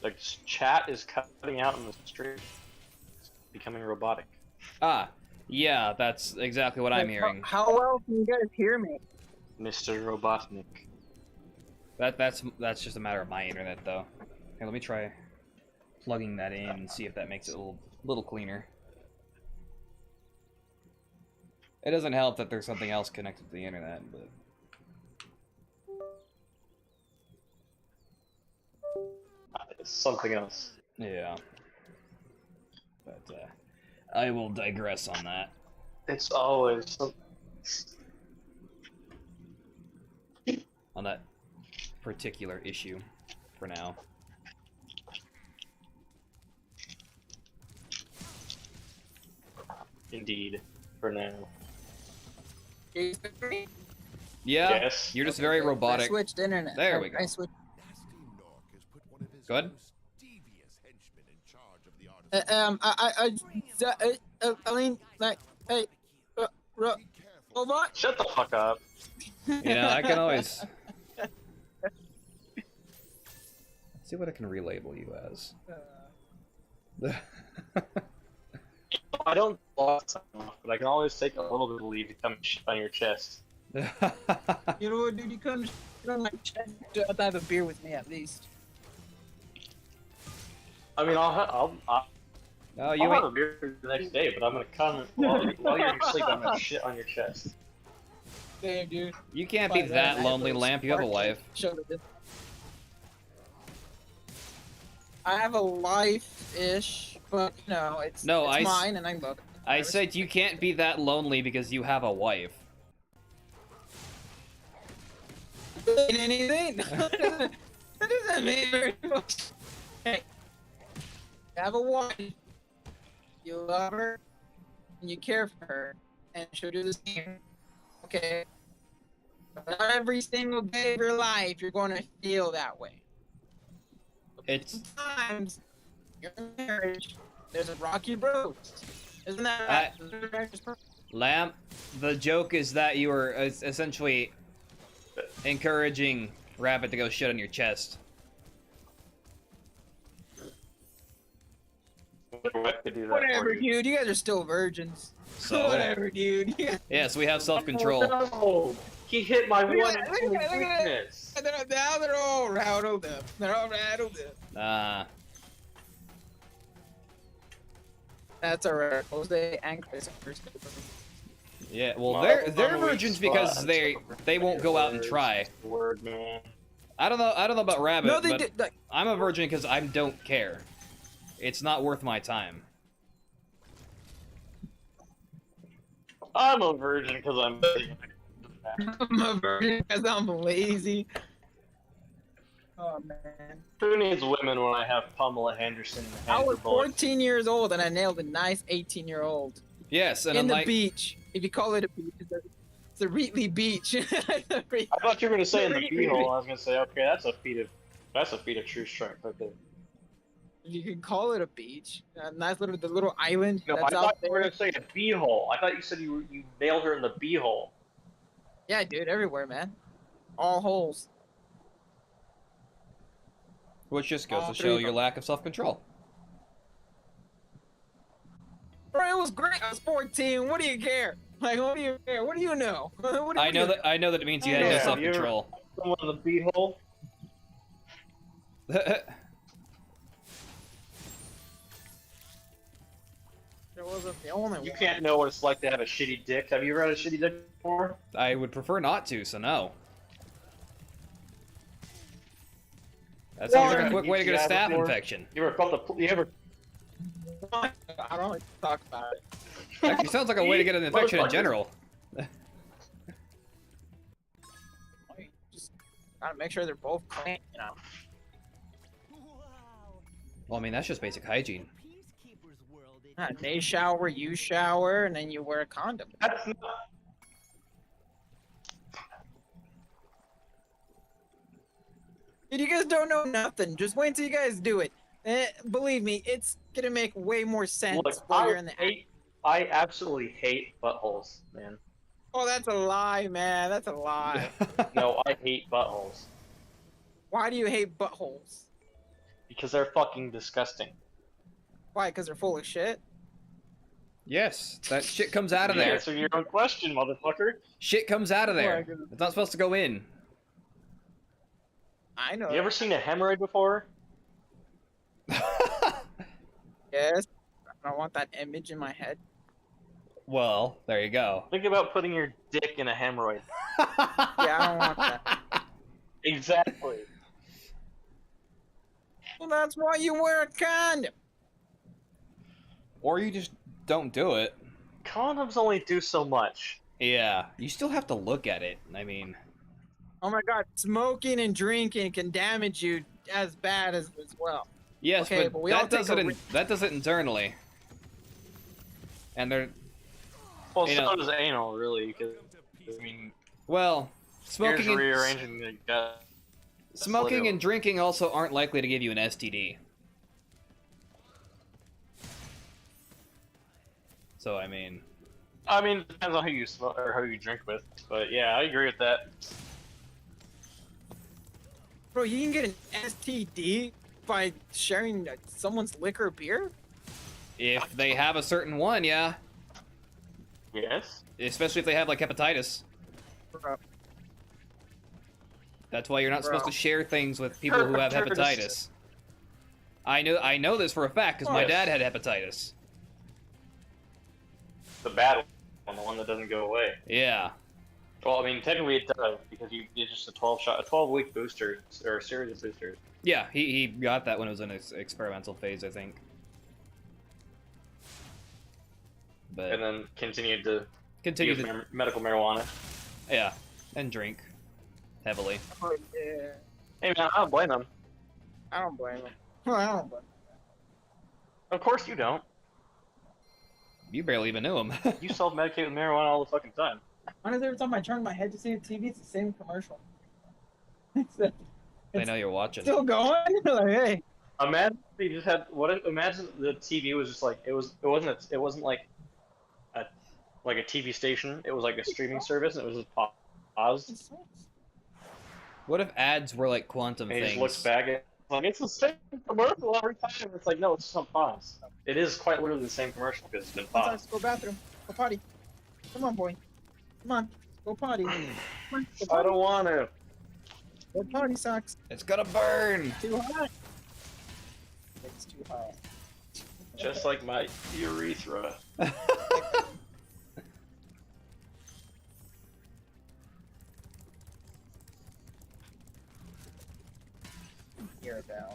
Like, chat is cutting out in the stream. It's becoming robotic. Ah, yeah, that's exactly what I'm hearing. How well can you guys hear me? Mr. Robotnik. That's just a matter of my internet, though. Here, let me try plugging that in and see if that makes it a little cleaner. It doesn't help that there's something else connected to the internet, but It's something else. yeah. But I will digress on that. It's always some... On that particular issue, for now. Indeed, for now. Yeah, Yes. you're just very robotic. I switched internet. There we go. I switched. Nasty Nork has put one of his Go ahead. most devious henchmen in charge of the artifact. I mean, like, hey, Be careful Oh my! Shut the fuck up. You know, I can always see what I can relabel you as. I don't lost enough, but I can always take a little bit of leave to come shit on your chest. You know what, dude? You come on my chest. You have to have a beer with me at least. I mean, I'll Oh, you have a ain't. beer the next day, but I'm gonna come while you're asleep. I'm gonna shit on your chest. Damn, dude. You can't be Fine, that man. lonely, Lamp. You have a wife. I have a life-ish, but you know, it's mine, and I love it. I said you can't be that lonely because you have a wife. Ain't anything. That doesn't mean very much. Hey, you have a wife, you love her, and you care for her, and she'll do the same. Okay. But not every single day of your life you're going to feel that way. It's Sometimes your marriage, there's a rocky road. Isn't that right? Lamp. The joke is that you were essentially encouraging Rabbit to go shit on your chest. Whatever, dude. You guys are still virgins. So Whatever, dude. yes, we have self-control. No, he hit my Look one at and that, only look at that. weakness. Now they're all rattled up. They're all rattled up. That's alright. Jose and Chris are first. Yeah, well, Well, they're I'm a weak virgins spot, because so they won't go out and try. Word, man. I don't know about Rabbit, No, they but did. Like, I'm a virgin because I don't care. It's not worth my time. I'm a virgin because I'm busy. I'm a virgin because I'm lazy. Oh man. Who needs women when I have Pamela Henderson and I Andrew was Bullock? 14 years old and I nailed a nice 18-year-old Yes, and in I'm the like, beach. If you call it a beach, it's a Reetley Beach. I thought you were gonna say in the beehole. I was gonna say, okay, that's a feat of true strength right there. You can call it a beach. A nice the little island No, I that's thought out you were there. gonna say a beehole. I thought you said you nailed her in the beehole. Yeah, dude, everywhere, man. All holes. which just goes all to three show of your them. lack of self-control. Bro, it was great. I was 14. What do you care? Like, what do you care? What do you know? What do I you know that it means you had Yeah, no you're- self-control. Someone in the beehole. It wasn't the only You one. can't know what it's like to have a shitty dick. Have you ever had a shitty dick before? I would prefer not to, so no. That sounds like a quick way to get a staph infection. You ever felt the? You ever? I don't like to talk about it. Actually, sounds like a way to get an infection in Motherfuckers. general. Just gotta make sure they're both clean, you know. Well, I mean, that's just basic hygiene. They shower, you shower, and then you wear a condom. That's not. Dude, you guys don't know nothing. Just wait till you guys do it. Believe me, it's gonna make way more sense Look, while you're in the I absolutely hate buttholes, man. Oh, that's a lie, man. That's a lie. No, I hate buttholes Why do you hate buttholes? because they're fucking disgusting. Why? Because they're full of shit? Yes, that shit comes out of You there. Answer your own question, motherfucker. Shit comes out of there. goodness. It's not supposed to go in. I know. You ever seen a hemorrhoid before? Yes. I don't want that image in my head. Well, there you go. Think about putting your dick in a hemorrhoid. Yeah, I don't want that. Exactly. Well, that's why you wear a condom. Or you just don't do it. Condoms only do so much. Yeah, you still have to look at it. I mean, Oh my god, smoking and drinking can damage you as bad as well. yes, Okay, but we all that does take it. a That does it internally. And they're Well, You so know- does anal, really, because I mean, well, smoking smoking rearranging the gut. smoking and drinking also aren't likely to give you an STD. So I mean, I mean, it depends on who you smoke or who you drink with, but yeah, I agree with that. Bro, you can get an STD by sharing someone's liquor or beer? If they have a certain one, yeah. Yes. Especially if they have like hepatitis. Bro. That's why you're not supposed Bro. to share things with people who have hepatitis. I know this for a fact because my Yes. dad had hepatitis. The bad one, the one that doesn't go away. Yeah. Well, I mean, technically it does because it's just a 12-week booster or a series of boosters. Yeah, he got that when it was in its experimental phase, I think. But And then continued to continue use to medical marijuana. yeah, and drink heavily. Oh, yeah. Hey man, I don't blame them. I don't blame him. I don't blame him. Of course you don't. You barely even knew him. You self-medicate with marijuana all the fucking time. Honestly, every time I turn my head to see the TV, it's the same commercial. It's They know you're watching. still going. Like, hey, Imagine if they just had imagine the TV was just like it wasn't like a TV station. It was like a streaming service, and it was just paused. What if ads were like quantum And he things? just looks back at like it's the same commercial every time. It's like no, it's just on pause. It is quite literally the same commercial because it's been Sometimes paused. go bathroom. Go potty. Come on, boy. Come on. Go potty. Come on. Go I potty. don't want to. Go potty socks. It's gonna burn. Too hot. It's too hot. Just like my urethra. Here about.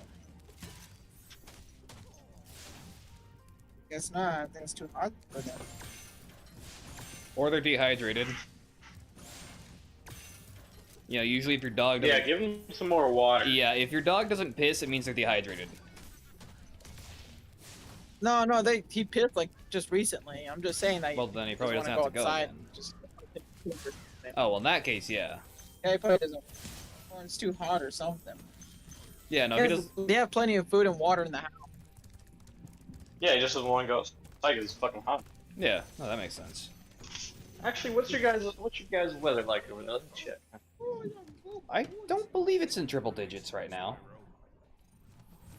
Guess not. I think it's too hot for them. Or they're dehydrated. You know, usually if your dog doesn't... Yeah, give him some more water. Yeah, if your dog doesn't piss, it means they're dehydrated. No, he pissed like just recently. I'm just saying that. Well, then he probably doesn't doesn't have wanna to go outside again. and Just. Oh, well, in that case, yeah. Yeah, he probably doesn't. Or it's too hot or something. Yeah, no, he does... They have plenty of food and water in the house. Yeah, he just doesn't want to go outside because it's fucking hot. Yeah, no, that makes sense. Actually, what's your guys' weather like over there? Let me check. I don't believe it's in triple digits right now.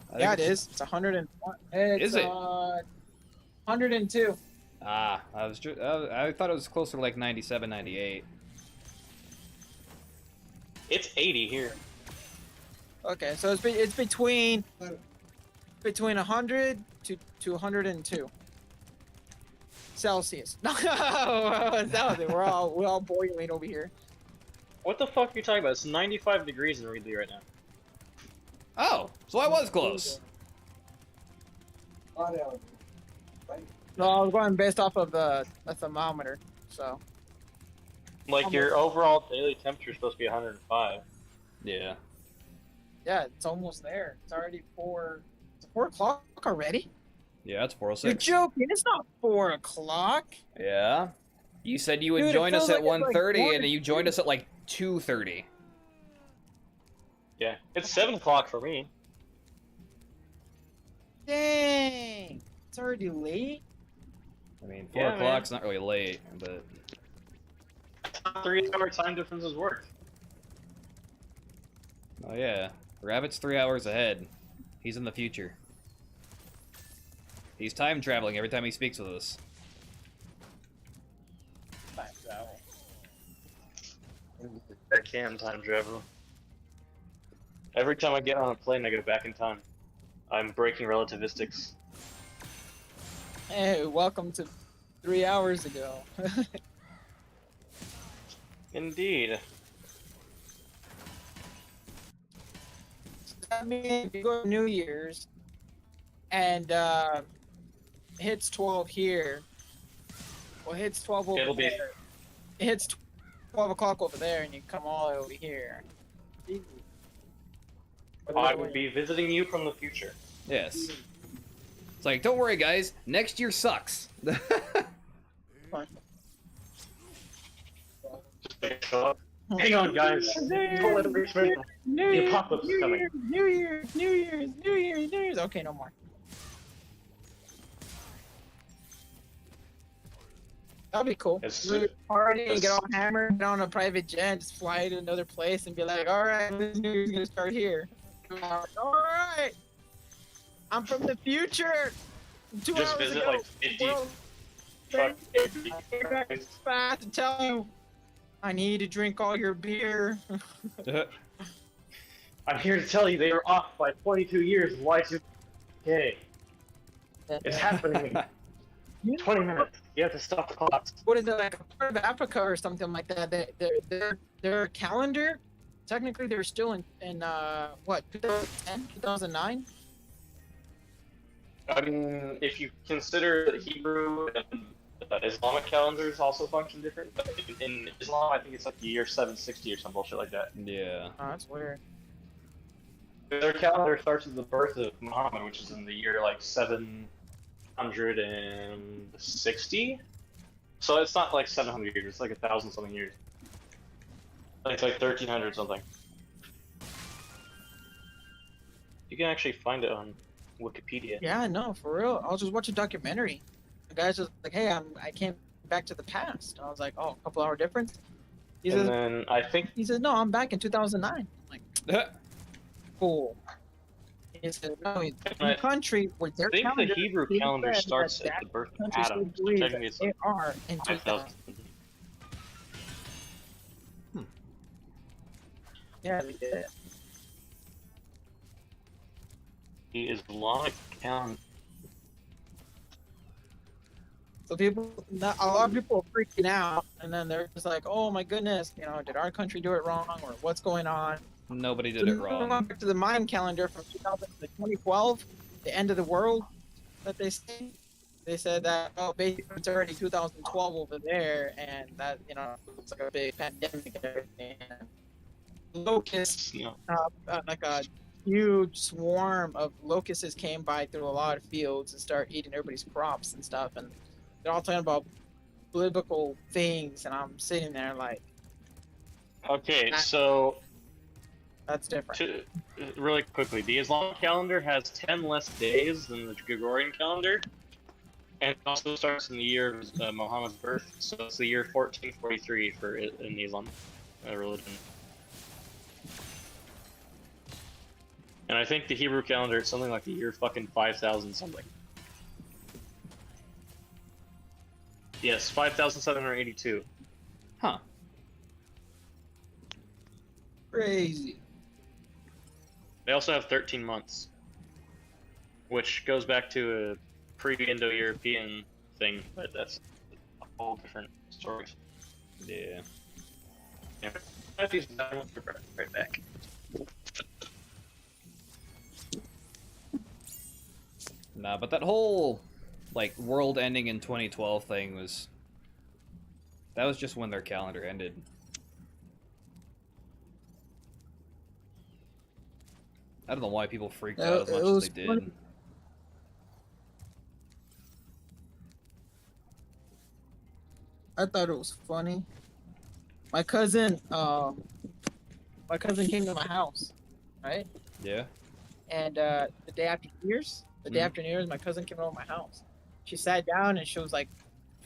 I think Yeah, it it's- is. It's 101. It's, Is it? 102. Ah, I thought it was closer to like 97, 98. It's 80 here. Okay, so it's between 100 to 102 Celsius. No, Celsius. We're all boiling over here. What the fuck are you talking about? It's 95 degrees in Reedley right now. Oh, so I was close. No, I was going based off of the thermometer. So Like your overall daily temperature is supposed to be 105. Yeah. yeah, it's almost there. It's already It's 4 o'clock already. Yeah, it's You're 406. joking? It's not 4 o'clock. Yeah. You said you would Dude, it join us feels at like it's like 1:30, one and or you joined us at like 2:30. Yeah, it's 7 o'clock for me. Dang, it's already late. I mean, 4 Yeah, o'clock's not really late, but 3-hour time differences work. oh yeah, Rabbit's 3 hours ahead. He's in the future. He's time traveling every time he speaks with us. I can time travel. Every time I get on a plane, I go back in time. I'm breaking relativistics. Hey, welcome to 3 hours ago. Indeed. I mean, if you go to New Year's and hits 12 here, well, hits 12 over It'll be- there. It hits 12 o'clock over there, and you come all the way over here. Easy. I would be visiting you from the future. Yes. It's like, don't worry, guys. Next year sucks. Hang on, guys. Don't let it reach me. The apocalypse is coming. New Year's. Okay, no more. That'd be cool. It's- Really party, it's- get all hammered, get on a private jet, just fly to another place, and be like, "All right, this New Year's gonna start here." All right, I'm from the future. 2 Just hours visit ago, like 50 world fuck fast to tell you, I need to drink all your beer. I'm here to tell you they were off by 22 years. Y2K. It's happening in 20 minutes. You have to stop the clocks. What is it, like a part of Africa or something like that? Their calendar, technically they're still in what, 2010, 2009? I mean, if you consider that Hebrew and Islamic calendars also function different, but in Islam, I think it's like the year 760 or some bullshit like that. Yeah. Oh, that's weird. Their calendar starts with the birth of Muhammad, which is in the year like 760. So it's not like 700 years; it's like 1,000 something years. It's like 1,300 something. You can actually find it on Wikipedia. Yeah, no, for real. I was just watching a documentary. The guy's just like, "Hey, I came back to the past." I was like, "Oh, a couple hour difference." He And says, then I think "No, I'm back in 2009." I'm like, cool. He said, "No, in I the country where their I think the calendar Hebrew is calendar said starts that at the birth of country still Adam. So believes technically, that it's they like are in 5,000. 2000. Yeah, they did. The Islamic calendar. So people, a lot of people are freaking out, and then they're just like, "Oh my goodness, did our country do it wrong, or what's going on?" Nobody did it wrong. Back to the Mayan calendar from 2012, the end of the world that they say. They said that, oh, basically it's already 2012 over there, and that it's like a big pandemic and everything. And locusts, You know, like a huge swarm of locusts came by through a lot of fields and start eating everybody's crops and stuff, and they're all talking about biblical things, and I'm sitting there like, okay, so that's different. really quickly, the Islamic calendar has 10 less days than the Gregorian calendar, and it also starts in the year of Muhammad's birth, so it's the year 1443 in Islam religion. And I think the Hebrew calendar is something like the year fucking 5,000 something. Yes, 5,782. Huh. Crazy. They also have 13 months, which goes back to a pre-Indo-European thing, but that's a whole different story. Yeah. Yeah. I think we'll be right back. Nah, but that whole world ending in 2012 thing that was just when their calendar ended. I don't know why people freaked out as much as they did. funny. I thought it was funny. My cousin came to my house, right? Yeah. And the day after New Year's, my cousin came over to my house. She sat down and she was like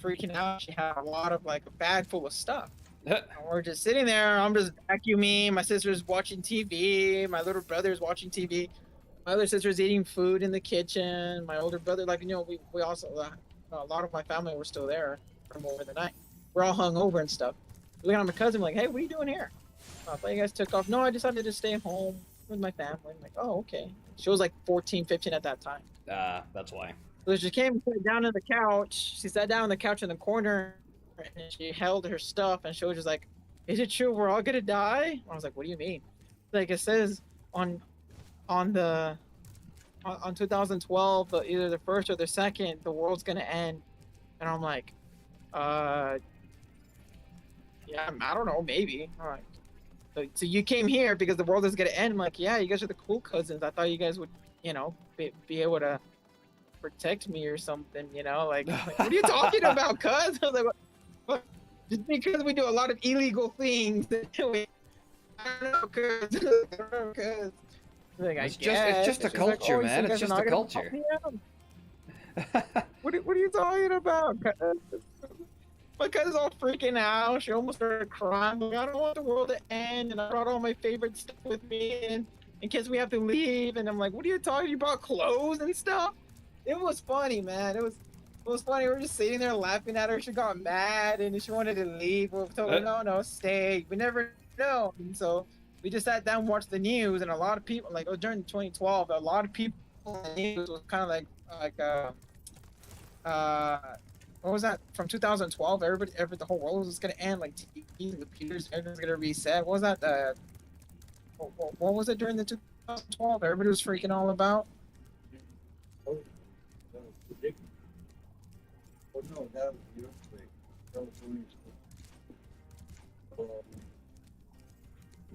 freaking out. She had a lot of a bag full of stuff. And we're just sitting there. I'm just vacuuming. My sister's watching TV. My little brother's watching TV. My other sister's eating food in the kitchen. My older brother, we also, a lot of my family were still there from over the night. We're all hung over and stuff. We got my cousin, like, "Hey, what are you doing here?" I thought you guys took off. No, I decided to stay home with my family. I'm like, "Oh, okay." She was like 14, 15 at that time. That's why. So she came and sat down on the couch. She sat down on the couch in the corner, and she held her stuff, and she was just like, "Is it true we're all gonna die?" I was like, "What do you mean?" Like, it says on 2012, either the first or the second, the world's gonna end, and I'm like, yeah, I don't know, maybe. All right. So you came here because the world is gonna end. I'm like, yeah, you guys are the cool cousins. I thought you guys would, be able to protect me or something, like what are you talking about, cuz? I was like, what? Just because we do a lot of illegal things. I don't know, cuz. I don't know, cuz. Like, It's just a She's like, culture, "Oh, you man. guys It's are just not a gonna culture. help me out?" What are you talking about, cuz? My cousin's all freaking out. She almost started crying. Like, I don't want the world to end, and I brought all my favorite stuff with me, and in case we have to leave. And I'm like, what are you talking? You brought clothes and stuff? It was funny, man. It was funny. We were just sitting there laughing at her. She got mad and she wanted to leave. We told her, no, stay. We never know. And so we just sat down and watched the news, and a lot of people, like during 2012, a lot of people in the news was kind of like what was that from 2012? The whole world was gonna end. Like TVs and computers, everything's gonna reset. What was that? What was it during the 2012? Everybody was freaking all about. Oh, that was ridiculous. Oh no, that was the earthquake. That was the reason.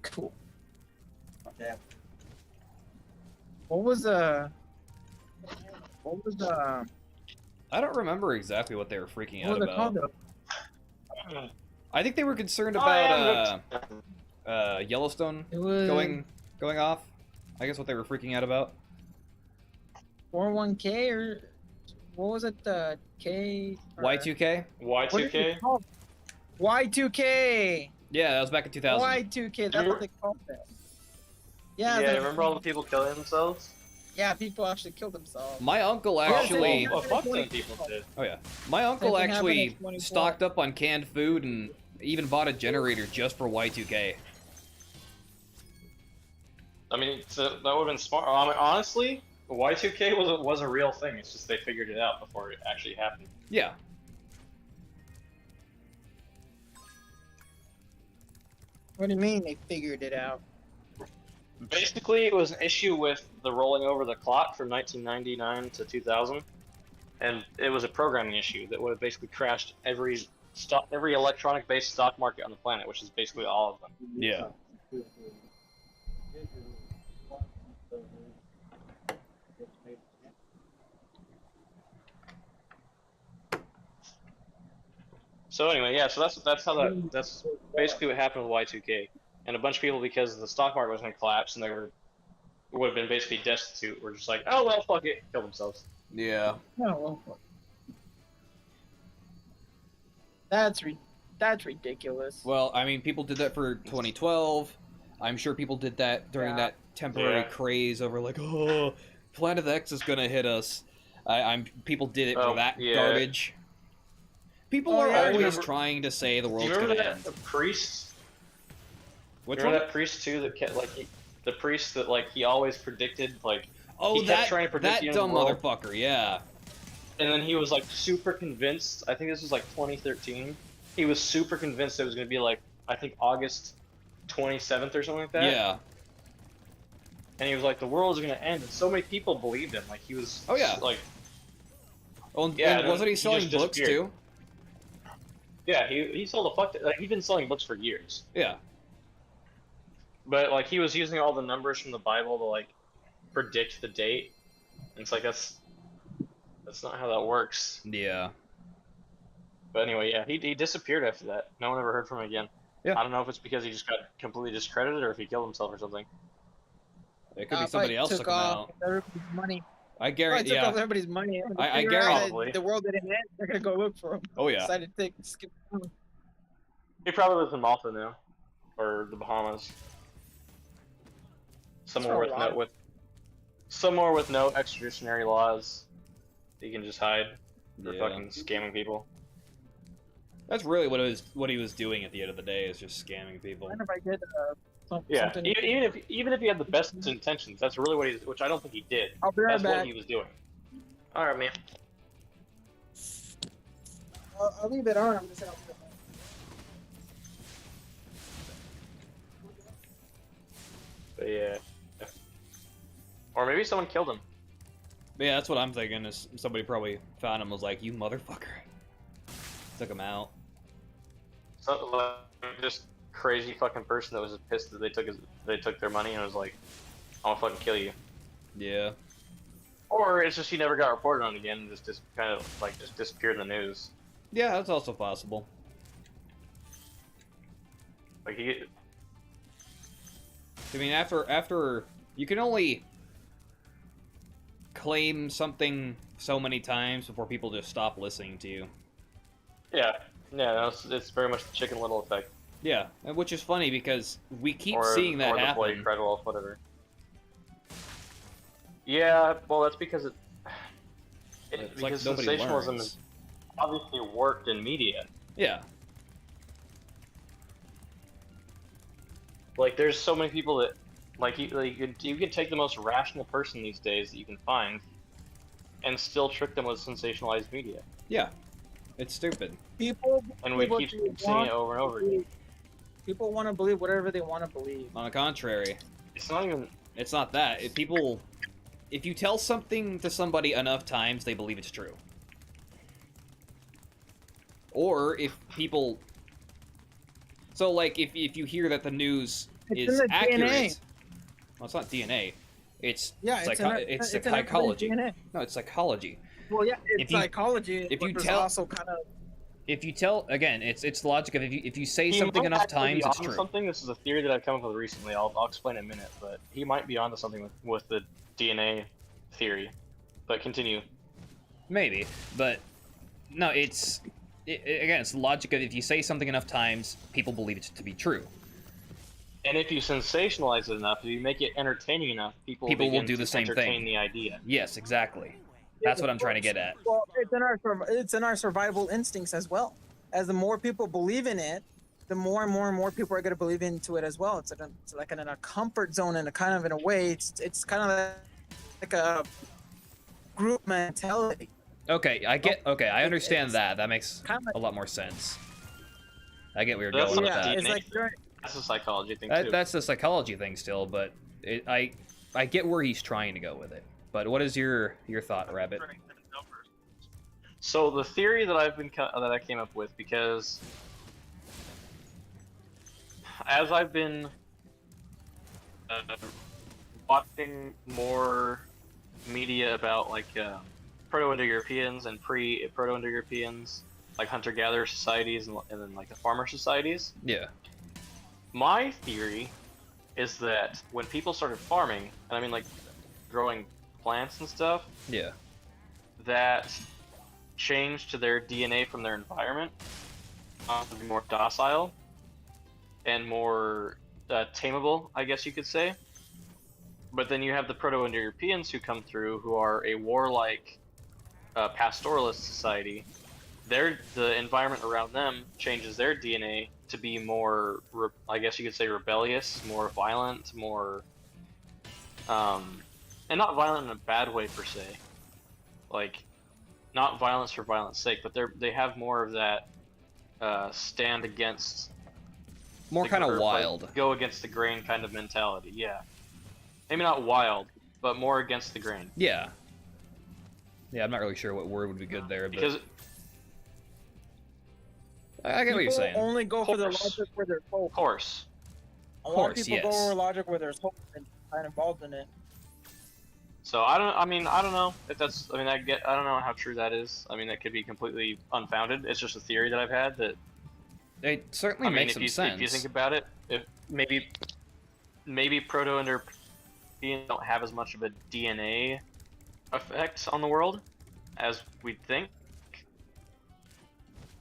Cool. Yeah. What was I don't remember exactly what they were freaking what out was it called about. though? I think they were concerned Oh, about yeah, Yellowstone It was going off. I guess what they were freaking out about. 401k or what was it? K or- Y2K. What is Y2K. it called? Y2K. Yeah, that was back in 2000. Y2K. That's what they called it. Yeah. Yeah, remember all the people killing themselves? Yeah, people actually killed themselves. My uncle Yeah, actually. so- A fuck ton of people did. Oh yeah, my uncle Same thing happened in actually 24. stocked up on canned food and even bought a generator just for Y2K. I mean, so that would have been smart. I mean, honestly, Y2K was a real thing. It's just they figured it out before it actually happened. Yeah. What do you mean they figured it out? Basically, it was an issue with the rolling over the clock from 1999 to 2000, and it was a programming issue that would have basically crashed every electronic-based stock market on the planet, which is basically all of them. Yeah. So anyway, yeah, so that's basically what happened with Y2K, and a bunch of people, because the stock market was going to collapse and would have been basically destitute, were just like, oh well, fuck it, kill themselves. Yeah. No, well, that's ridiculous. Well, I mean, people did that for 2012. I'm sure people did that during that temporary Yeah. craze over like, oh, Planet X is gonna hit us. People did it Oh, for that yeah. garbage. People Oh, are yeah, always remember- trying to say the Do world's you remember gonna that end. the priest? Which Remember one? that priest too that kept the priest that he always predicted Oh, he kept that trying to predict that the end of dumb the world. motherfucker. Yeah. And then he was super convinced. I think this was 2013. He was super convinced it was going to be I think August 27th or something like that. Yeah. And he was like, the world is going to end. And so many people believed him. He was. Oh, yeah. Yeah, Oh, and then wasn't he he selling just books disappeared. too? Yeah, he sold a fuck. He'd been selling books for years. Yeah. But he was using all the numbers from the Bible to predict the date. And it's that's not how that works. Yeah. But anyway, yeah, he disappeared after that. No one ever heard from him again. Yeah. I don't know if it's because he just got completely discredited or if he killed himself or something. It could be Probably somebody else took took him off out. everybody's money. I Probably guarantee. took Yeah. off everybody's money. When they I figure out guarantee- that Probably. the world didn't end. They're gonna go look for him. Oh yeah. Decided to skip. He probably lives in Malta now, or the Bahamas. Somewhere That's where a lot somewhere with no extraditionary laws. You can just hide for Yeah. fucking scamming people. That's really what he was doing at the end of the day is just scamming people. I wonder if I did Yeah, something. even if he had the best intentions, that's really what which I don't think he did. I'll be right That's what back. he was doing. All right, man. I'll leave it on. I'm just gonna. But yeah. Or maybe someone killed him. But yeah, that's what I'm thinking. Is somebody probably found him and was like, "You motherfucker," took him out. So, just crazy fucking person that was just pissed that they took their money and was like, "I'm gonna fucking kill you." Yeah. Or it's just he never got reported on again, and just kind of just disappeared in the news. Yeah, that's also possible. He. I mean, after you can only claim something so many times before people just stop listening to you. Yeah. Yeah, no, it's very much the Chicken Little effect. Yeah, and which is funny because we keep or, seeing that or the Boy happen. Incredible, whatever. Yeah, well, that's because It's like because nobody sensationalism learns. is obviously worked in media. Yeah, Like, there's so many people that, like, you can take the most rational person these days that you can find, and still trick them with sensationalized media. yeah, it's stupid. People, And we believe keep what they seeing want it over and to over again. believe. People want to believe whatever they want to believe. On the contrary, It's not even. it's not that. If you tell something to somebody enough times, they believe it's true. Or if people, so like if you hear that the news It's is in the accurate, DNA. well, it's not DNA. It's Yeah, it's it's in everybody's psychology. DNA. No, it's psychology. Well, yeah, If it's you- psychology. if but you there's tell- also kind of If you tell, again, it's the logic of if you say He something might enough actually be times, it's onto true. Something. This is a theory that I've come up with recently. I'll explain in a minute, but he might be onto something with the DNA theory. But continue. Maybe, but no, again, it's the logic of if you say something enough times, people believe it to be true. And if you sensationalize it enough, if you make it entertaining enough, people People will begin do the to same entertain thing. the idea. Yes, exactly. That's what I'm trying to get at. well, it's in our survival instincts as well. As the more people believe in it, the more and more people are going to believe into it as well. It's like in a comfort zone, and a kind of in a way, it's kind of like a group mentality. Okay, I understand It's that. That makes kind of a lot more sense. I get where you're That's going with what that. it's like That's a psychology thing too. That's a psychology thing still, but I get where he's trying to go with it. But what is your thought, Rabbit? So the theory that I came up with, because as I've been watching more media about like Proto-Indo-Europeans and pre-Proto-Indo-Europeans, like hunter-gatherer societies and then like the farmer societies, Yeah. my theory is that when people started farming, and I mean like growing plants and stuff, Yeah. that changed to their DNA from their environment to be more docile and more tameable, I guess you could say. But then you have the Proto-Indo-Europeans who come through, who are a warlike pastoralist society. The environment around them changes their DNA to be more, I guess you could say, rebellious, more violent, more, and not violent in a bad way per se, like not violence for violence sake, but they have more of that stand against, More kind or, of like, wild. go against the grain kind of mentality. Yeah, maybe not wild, but more against the grain. Yeah. Yeah, I'm not really sure what word would be good there, but Because I get what you're people saying. only go for the Course. logic where there's hope. of course, A lot of Course, people go yes. for logic where there's hope and not involved in it. so I don't know if that's. I don't know how true that is. I mean, that could be completely unfounded. It's just a theory that I've had that. It certainly I mean, makes if some you sense. if you think about it, if maybe Proto-Indo-Europeans don't have as much of a DNA effect on the world as we'd think.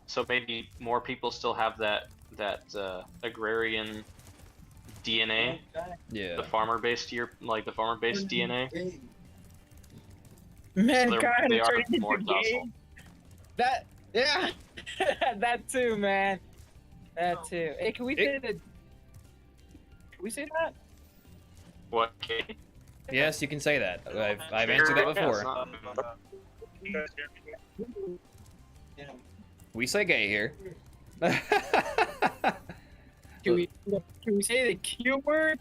So maybe more people still have that agrarian DNA, Yeah. the farmer-based DNA. Hey, Mankind they is are turning more into docile. gay. That yeah, that too, man. That too. Hey, can we say that? Can we say that? What? Okay. Yes, you can say that. I've answered that Yeah, it's before. not- Yeah. We say gay here. Can we say the Q word?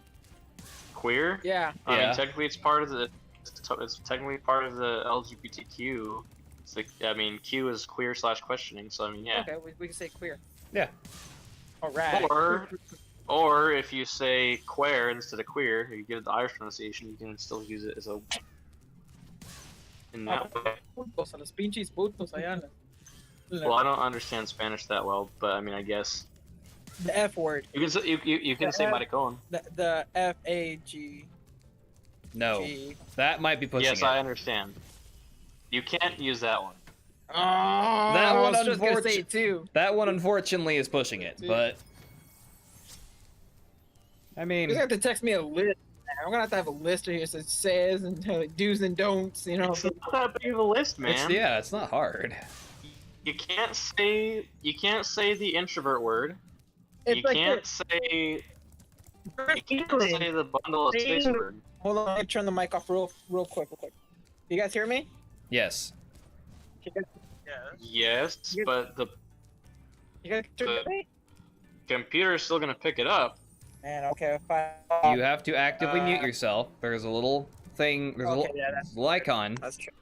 Queer? Yeah. I Yeah. mean, technically, it's technically part of the LGBTQ. It's like, I mean, Q is queer/questioning. So I mean, yeah. Okay, we can say queer. Yeah. All right. Or if you say queer instead of queer, you get the Irish pronunciation. You can still use it as a. In that way. Putos, a los pinches putos allá. Well, I don't understand Spanish that well, but I mean, I guess The F word. you can say you can say maricón. The FAG. No, that might be pushing Yes, it. I understand. You can't use that one. Oh, I one was just gonna say it too. That one, unfortunately, is pushing it, but I You're mean, gonna have to text me a list. Man. I'm gonna have to have a list here that says and do's and don'ts. You know. It's not that big of a list, man. it's not hard. You can't say the introvert word. It's You like can't this. say First you can't English. say the bundle of sticks English. word. Hold on, let me turn the mic off real quick. You guys hear me? Yes. You guys, Yes, You- but the you guys hear me? computer is still gonna pick it up. Man, okay, fine. You have to actively mute yourself. There's a little thing. There's a Okay, little, yeah, that's- little icon. That's true.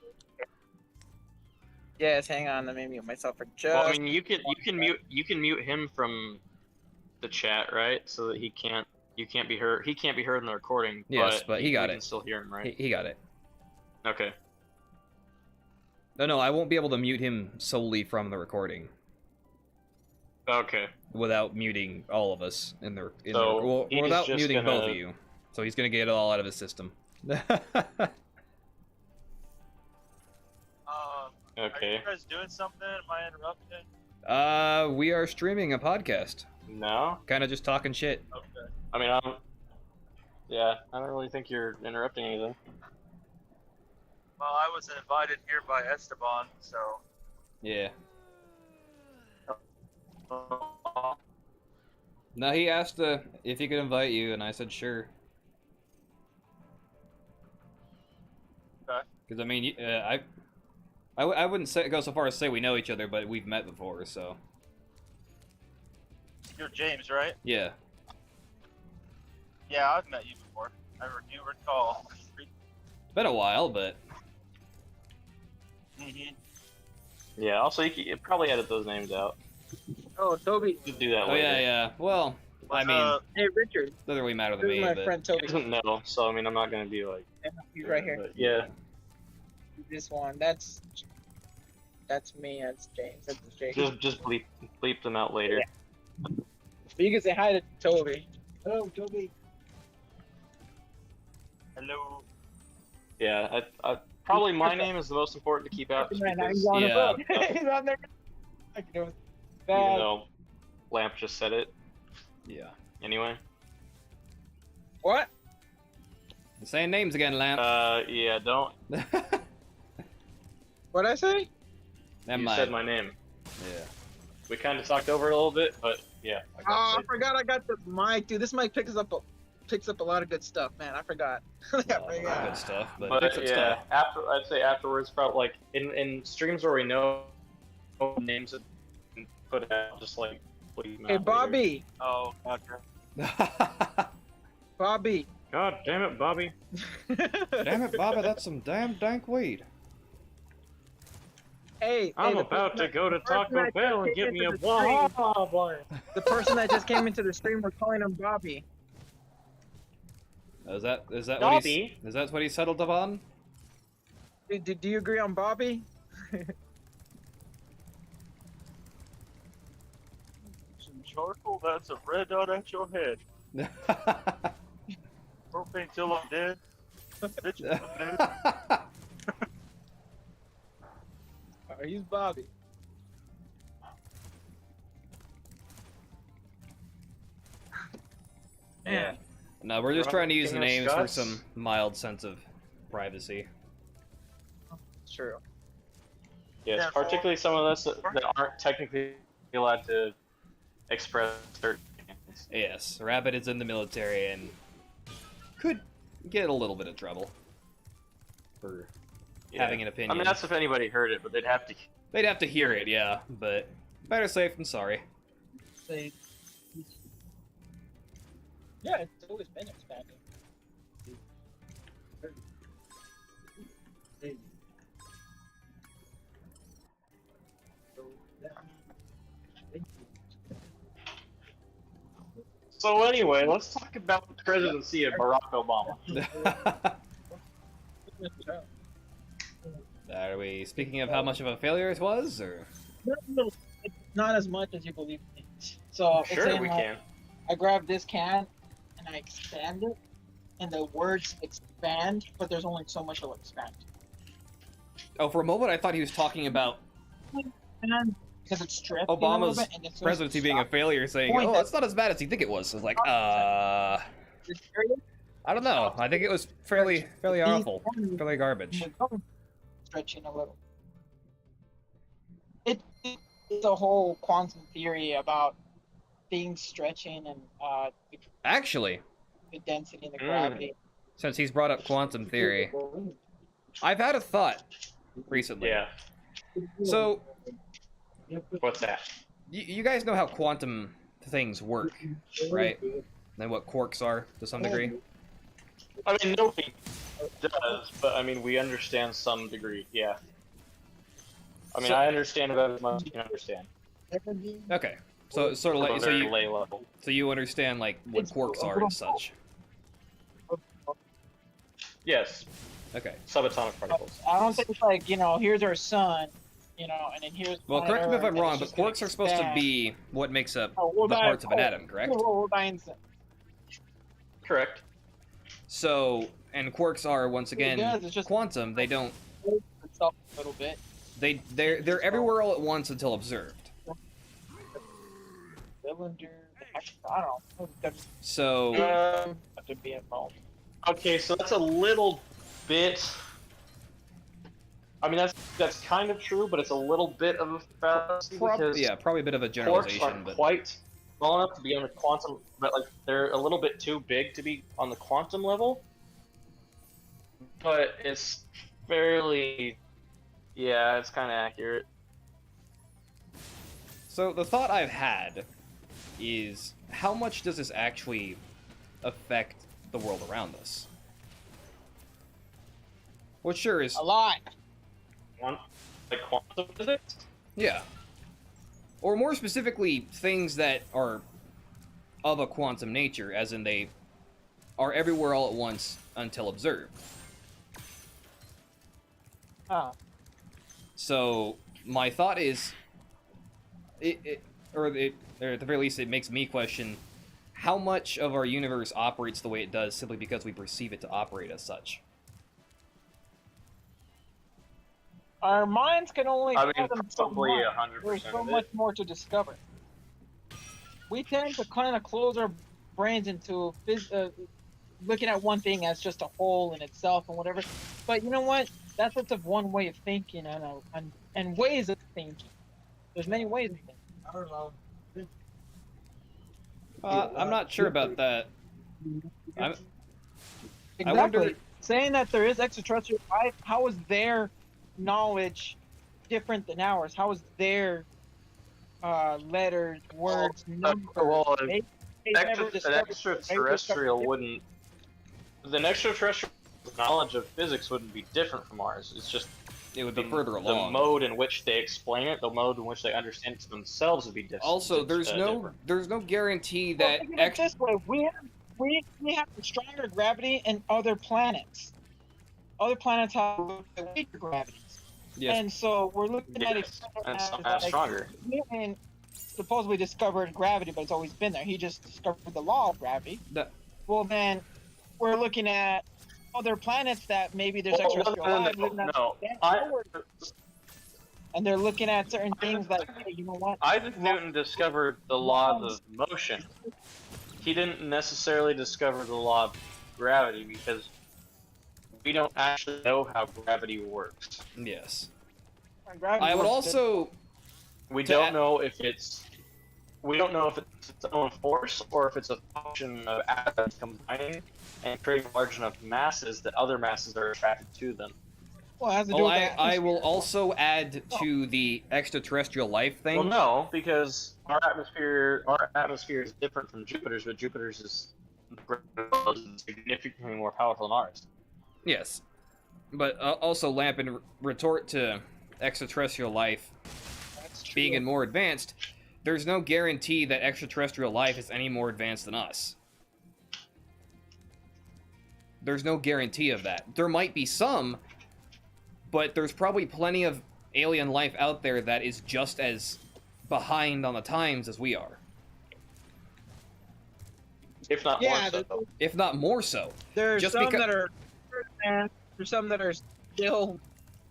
Yes, hang on. Let me mute myself for just. Well, I mean, you can mute him from the chat, right? So that you can't be heard. He can't be heard in the recording. Yes, but he got we it. can still hear him, right? He got it. Okay. No, I won't be able to mute him solely from the recording Okay. without muting all of us So, he's without just muting both gonna- of you. So he's gonna get it all out of his system. Are Okay. you guys doing something? Am I interrupting? We are streaming a podcast. No. Kind of just talking shit. Okay. I mean, I don't really think you're interrupting anything. Well, I was invited here by Esteban, so. Yeah. No, he asked if he could invite you, and I said sure. Okay. Because I mean, I wouldn't go so far as to say we know each other, but we've met before, so You're James, right? yeah. Yeah, I've met you before. I do recall. Been a while, but Mm-hmm. Yeah. Also, you probably edit those names out. Oh, Toby. You do that oh later. yeah. Well, I mean, Hey, Richard. doesn't really matter to This me. is my But friend He Toby. doesn't know, so I mean, I'm not gonna be like. He's right here. But yeah. This one. That's me. That's James. That's Jake. Just bleep them out later. But you can say hi to Toby. Hello, Toby. Hello. Yeah. I probably my name is the most important to keep out. Just Man, because, he's on the Yeah. boat. He's on there. I can do it. even Bad. though Lamp just said it yeah. anyway. What? Saying names again, Lamp. Yeah. Don't. What'd I say? Never You mind. said my name. Yeah. We kind of talked over it a little bit, but yeah. I gotta Oh, I say- forgot I got this mic, dude. This mic picks up a lot of good stuff, man. I forgot. I forgot. Good stuff, but, But picks up yeah, stuff. I'd say afterwards, probably like in streams where we know names that we can put out, just like bleep them Hey, out Bobby. Oh, gotcha. Bobby. later. God damn it, Bobby! Damn it, Bobby, that's some damn dank weed. Hey, I'm the about person to go to the person Taco that Bell and just get came me a into the stream- Wawa. The person that just came into the stream, we're calling him Bobby. Is that what he's, Bobby? is that what he settled upon? Do you agree on Bobby? Some charcoal, that's a red dot at your head. Propane till I'm dead. Bitch, I'm dead. He's Bobby. Yeah. No, we're just trying to use the King of names for Scots? some mild sense of privacy. It's true. Yes, Yeah, particularly some of us that aren't technically allowed to express certain things. Yes, Rabbit is in the military and could get a little bit of trouble for Yeah. having an opinion. I mean, that's if anybody heard it, but they'd have to. They'd have to hear it, yeah, but better safe than sorry. Say. Yeah, it's always been expanding. So anyway, let's talk about the presidency of Barack Obama. Are we speaking of how much of a failure it was, or? No, not as much as you believe. So it's Sure, saying, we can. I grab this can and I expand it, and the words expand, but there's only so much it'll expand. Oh, for a moment I thought he was talking about and because it's stretched a little Obama's bit, and it's presidency being a failure, saying, Point "Oh, that- it's not as bad as you think it was." It's like, I don't know. I think it was fairly awful, fairly garbage. Stretching a little. It's a whole quantum theory about things stretching and Actually, the density and the gravity. since he's brought up quantum theory, I've had a thought recently. Yeah. So, What's that? you guys know how quantum things work, right? And what quarks are to some degree. I mean, nobody does, but I mean, we understand some degree. Yeah. I mean, So- I understand about as much as you can understand. Okay, so it's sort of From a like so very you lay level. understand like what quarks are and such. Yes. Okay. Subatomic particles. I don't think it's like, here's our sun, and then here's. Well, correct me if Earth, I'm and wrong, it's but just gonna quarks are supposed to expand. be what makes up Oh, well, the that- parts of an oh, atom, correct? Well, Einstein Correct. So, and quarks are once again does, it's just- quantum. They don't. itself a little bit. They're everywhere all at once until observed. Cylinder. I don't know. So Have to be involved. Okay, so that's a little bit. I mean, that's kind of true, but it's a little bit of a fallacy because probably a bit of a quarks generalization, aren't but quite small enough to be on the quantum, but like they're a little bit too big to be on the quantum level. But it's fairly, yeah, it's kind of accurate. so the thought I've had is how much does this actually affect the world around us? Well, sure is A lot. Like quantum physics. yeah, or more specifically, things that are of a quantum nature, as in they are everywhere all at once until observed. Huh. So my thought is, or at the very least, it makes me question how much of our universe operates the way it does simply because we perceive it to operate as such. Our minds can only I mean, fathom so probably much. 100% There's so of much it. more to discover. We tend to kind of close our brains into looking at one thing as just a whole in itself and whatever. But you know what? That's just of one way of thinking and ways of thinking. There's many ways of thinking. I don't know. I'm not sure about that. I Exactly. wonder- Saying that there is extraterrestrial life, how is their knowledge different than ours? How is their letters, words, numbers? well, they An never discovered- extraterrestrial wouldn't. An extraterrestrial knowledge of physics wouldn't be different from ours. It's just It would be further along. the mode in which they explain it, the mode in which they understand it to themselves would be different. Also, there's no guarantee that Well, think of it this way: we have stronger gravity in other planets. Other planets have weaker gravities, yes, and so we're looking at it Yes, and as some have like, stronger. Newton supposedly discovered gravity, but it's always been there. He just discovered the law of gravity. That- Well, then we're looking at other planets that maybe there's extraterrestrial life, living at no. that I, lower, and they're looking at certain things like, hey, you know what? Isaac Newton discovered the law of motion. He didn't necessarily discover the law of gravity because we don't actually know how gravity works. yes. Gravity I would works also We To don't add- know if it's its own force or if it's a function of atoms combining and creating large enough masses that other masses are attracted to them. well, it has to do Well, with the I will atmosphere. also add to the extraterrestrial life thing. Well, no, because our atmosphere is different from Jupiter's, but Jupiter's is significantly more powerful than ours. Yes, but also lamp and retort to extraterrestrial life That's true. being more advanced. There's no guarantee that extraterrestrial life is any more advanced than us. There's no guarantee of that. There might be some, but there's probably plenty of alien life out there that is just as behind on the times as we are, If not Yeah, more so. the- if not more so. There's Just some because- that are there's some that are still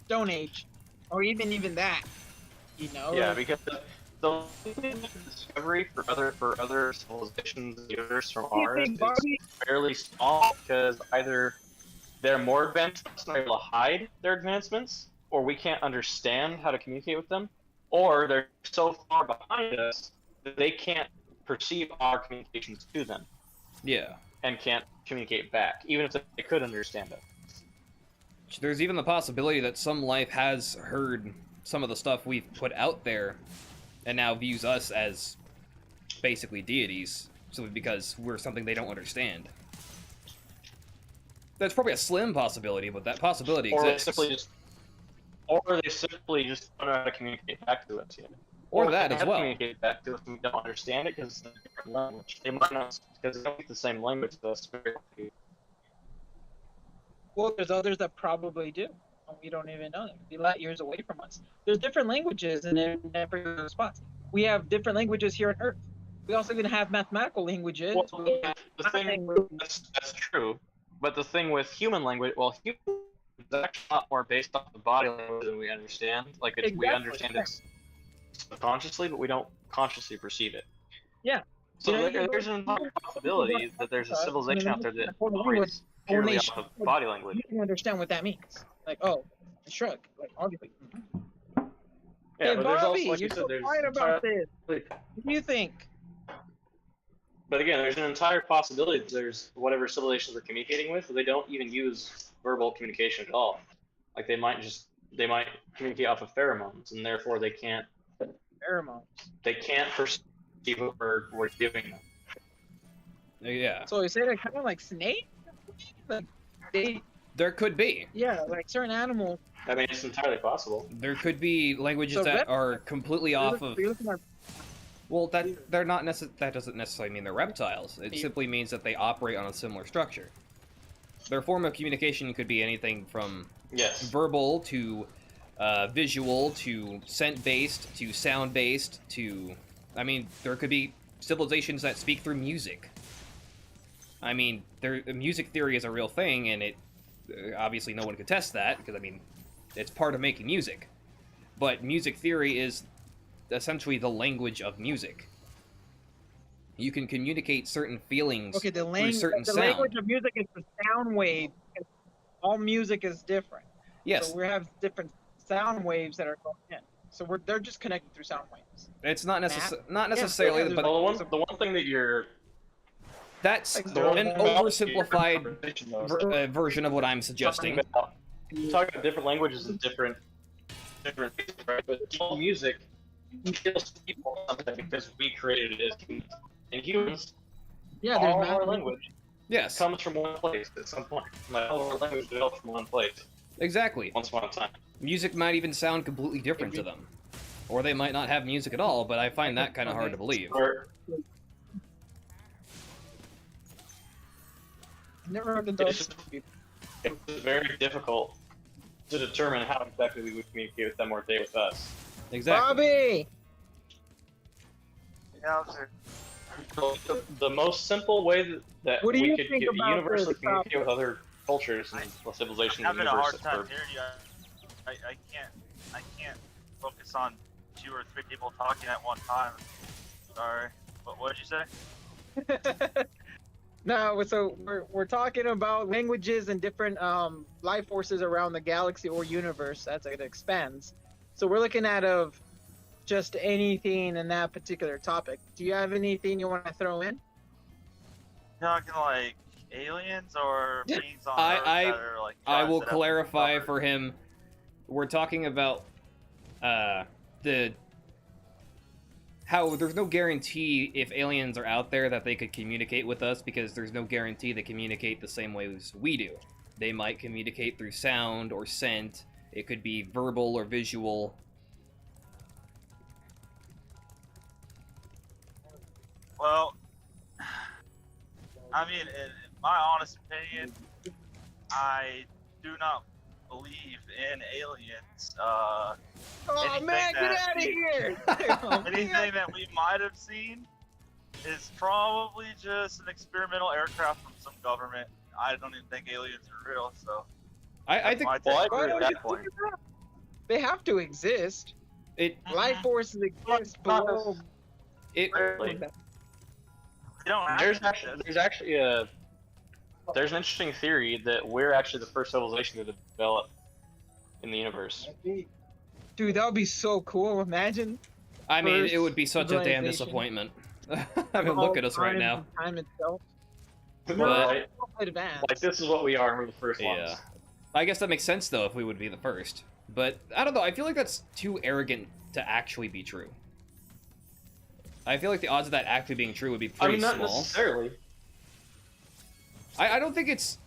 Stone Age, or even that. You know? Yeah, because the discovery for other civilizations in the universe from You ours think is Barbie? fairly small because either they're more advanced and are able to hide their advancements, or we can't understand how to communicate with them, or they're so far behind us that they can't perceive our communications to them Yeah. and can't communicate back, even if they could understand it. There's even the possibility that some life has heard some of the stuff we've put out there and now views us as basically deities, simply because we're something they don't understand. That's probably a slim possibility, but that possibility Or they exists. simply just don't know how to communicate back to us yet. Or if that they as have well. Communicate back to us and we don't understand it because it's a different language. They might not because they don't speak the same language as us. Well, there's others that probably do. And we don't even know them. Be light years away from us. There's different languages in every spot. We have different languages here on Earth. We also even have mathematical languages. Well, the thing that's true, but the thing with human language, well, human is actually a lot more based off the body language than we understand. Like we Exactly, understand yeah. it subconsciously, but we don't consciously perceive it. Yeah. So You know, there's an entire possibility that there's a civilization out there that operates when purely they off of body language. you can understand what that means. Like, oh, a shrug. Like, obviously. Yeah, Hey, but there's Bobby, also, like you you're said, so there's quiet about this. like, What do you think? but again, there's an entire possibility that there's whatever civilizations they're communicating with, they don't even use verbal communication at all. Like they might communicate off of pheromones, and therefore they can't Pheromones. perceive what we're giving them. Yeah. So you say they're kind of like snakes? Like, they, There could be. yeah, like certain animals. I mean, it's entirely possible. There could be languages So that rep- are completely off of. You're looking at Well, that doesn't necessarily mean they're reptiles. It Yeah. simply means that they operate on a similar structure. Their form of communication could be anything from Yes. verbal to visual to scent-based to sound-based to... I mean, there could be civilizations that speak through music. I mean, music theory is a real thing, and it obviously no one could test that, because, I mean, it's part of making music. But music theory is essentially the language of music. You can communicate certain feelings okay, the through certain the sound. language of music is the sound wave. All music is different. Yes, So we have different sound waves that are going in. So they're just connected through sound waves. it's not Yeah, necessarily, there's- but Well, the one thing that you're that's Like, an oversimplified talking version of what I'm suggesting. about different languages and different right? But all music feels people something because we created it as humans. And humans, Yeah, all there's our math. language Yes, comes from one place at some point. Like all our language developed from one place exactly. once upon a time. Music might even sound completely different to them. Or they might not have music at all, but I find that kind of hard to believe. Or Never heard of it's those. just it's very difficult to determine how exactly we would communicate with them or they with us. Exactly. Bobby! Yeah, sir. The most simple way that What do we you could think get about universally this communicate with other cultures and civilizations I'm in the having a universe hard time for hearing you. I can't focus on 2 or 3 people talking at one time. Sorry. What did you say? No, so we're talking about languages and different life forces around the galaxy or universe as it expands. So we're looking at of just anything in that particular topic. Do you have anything you want to throw in? Talking like aliens or beings on I- Earth I- that are like I gods will that have clarify discovered- for him. We're talking about how there's no guarantee if aliens are out there that they could communicate with us, because there's no guarantee they communicate the same way as we do. They might communicate through sound or scent. It could be verbal or visual. Well, I mean, in my honest opinion, I do not believe in aliens. Oh Anything man, get that- out of here! Oh, Anything man. that we might have seen is probably just an experimental aircraft from some government. I don't even think aliens are real, so I that's think my Well, I take. agree Why with don't that you point. think of that? They have to exist. It Life forces exist Not below. it necessarily. They don't have There's to actually exist. there's an interesting theory that we're actually the first civilization to develop in the universe. Dude, that would be so cool. Imagine. I mean, it First would be such a damn civilization. disappointment. I mean, look at us right time now. and Time itself. But- Right? Advanced. Like this is what we are, and we're the first Yeah. ones. I guess that makes sense though if we would be the first. But I don't know. I feel like that's too arrogant to actually be true. I feel like the odds of that actually being true would be I pretty mean, not small. necessarily. I don't think it's.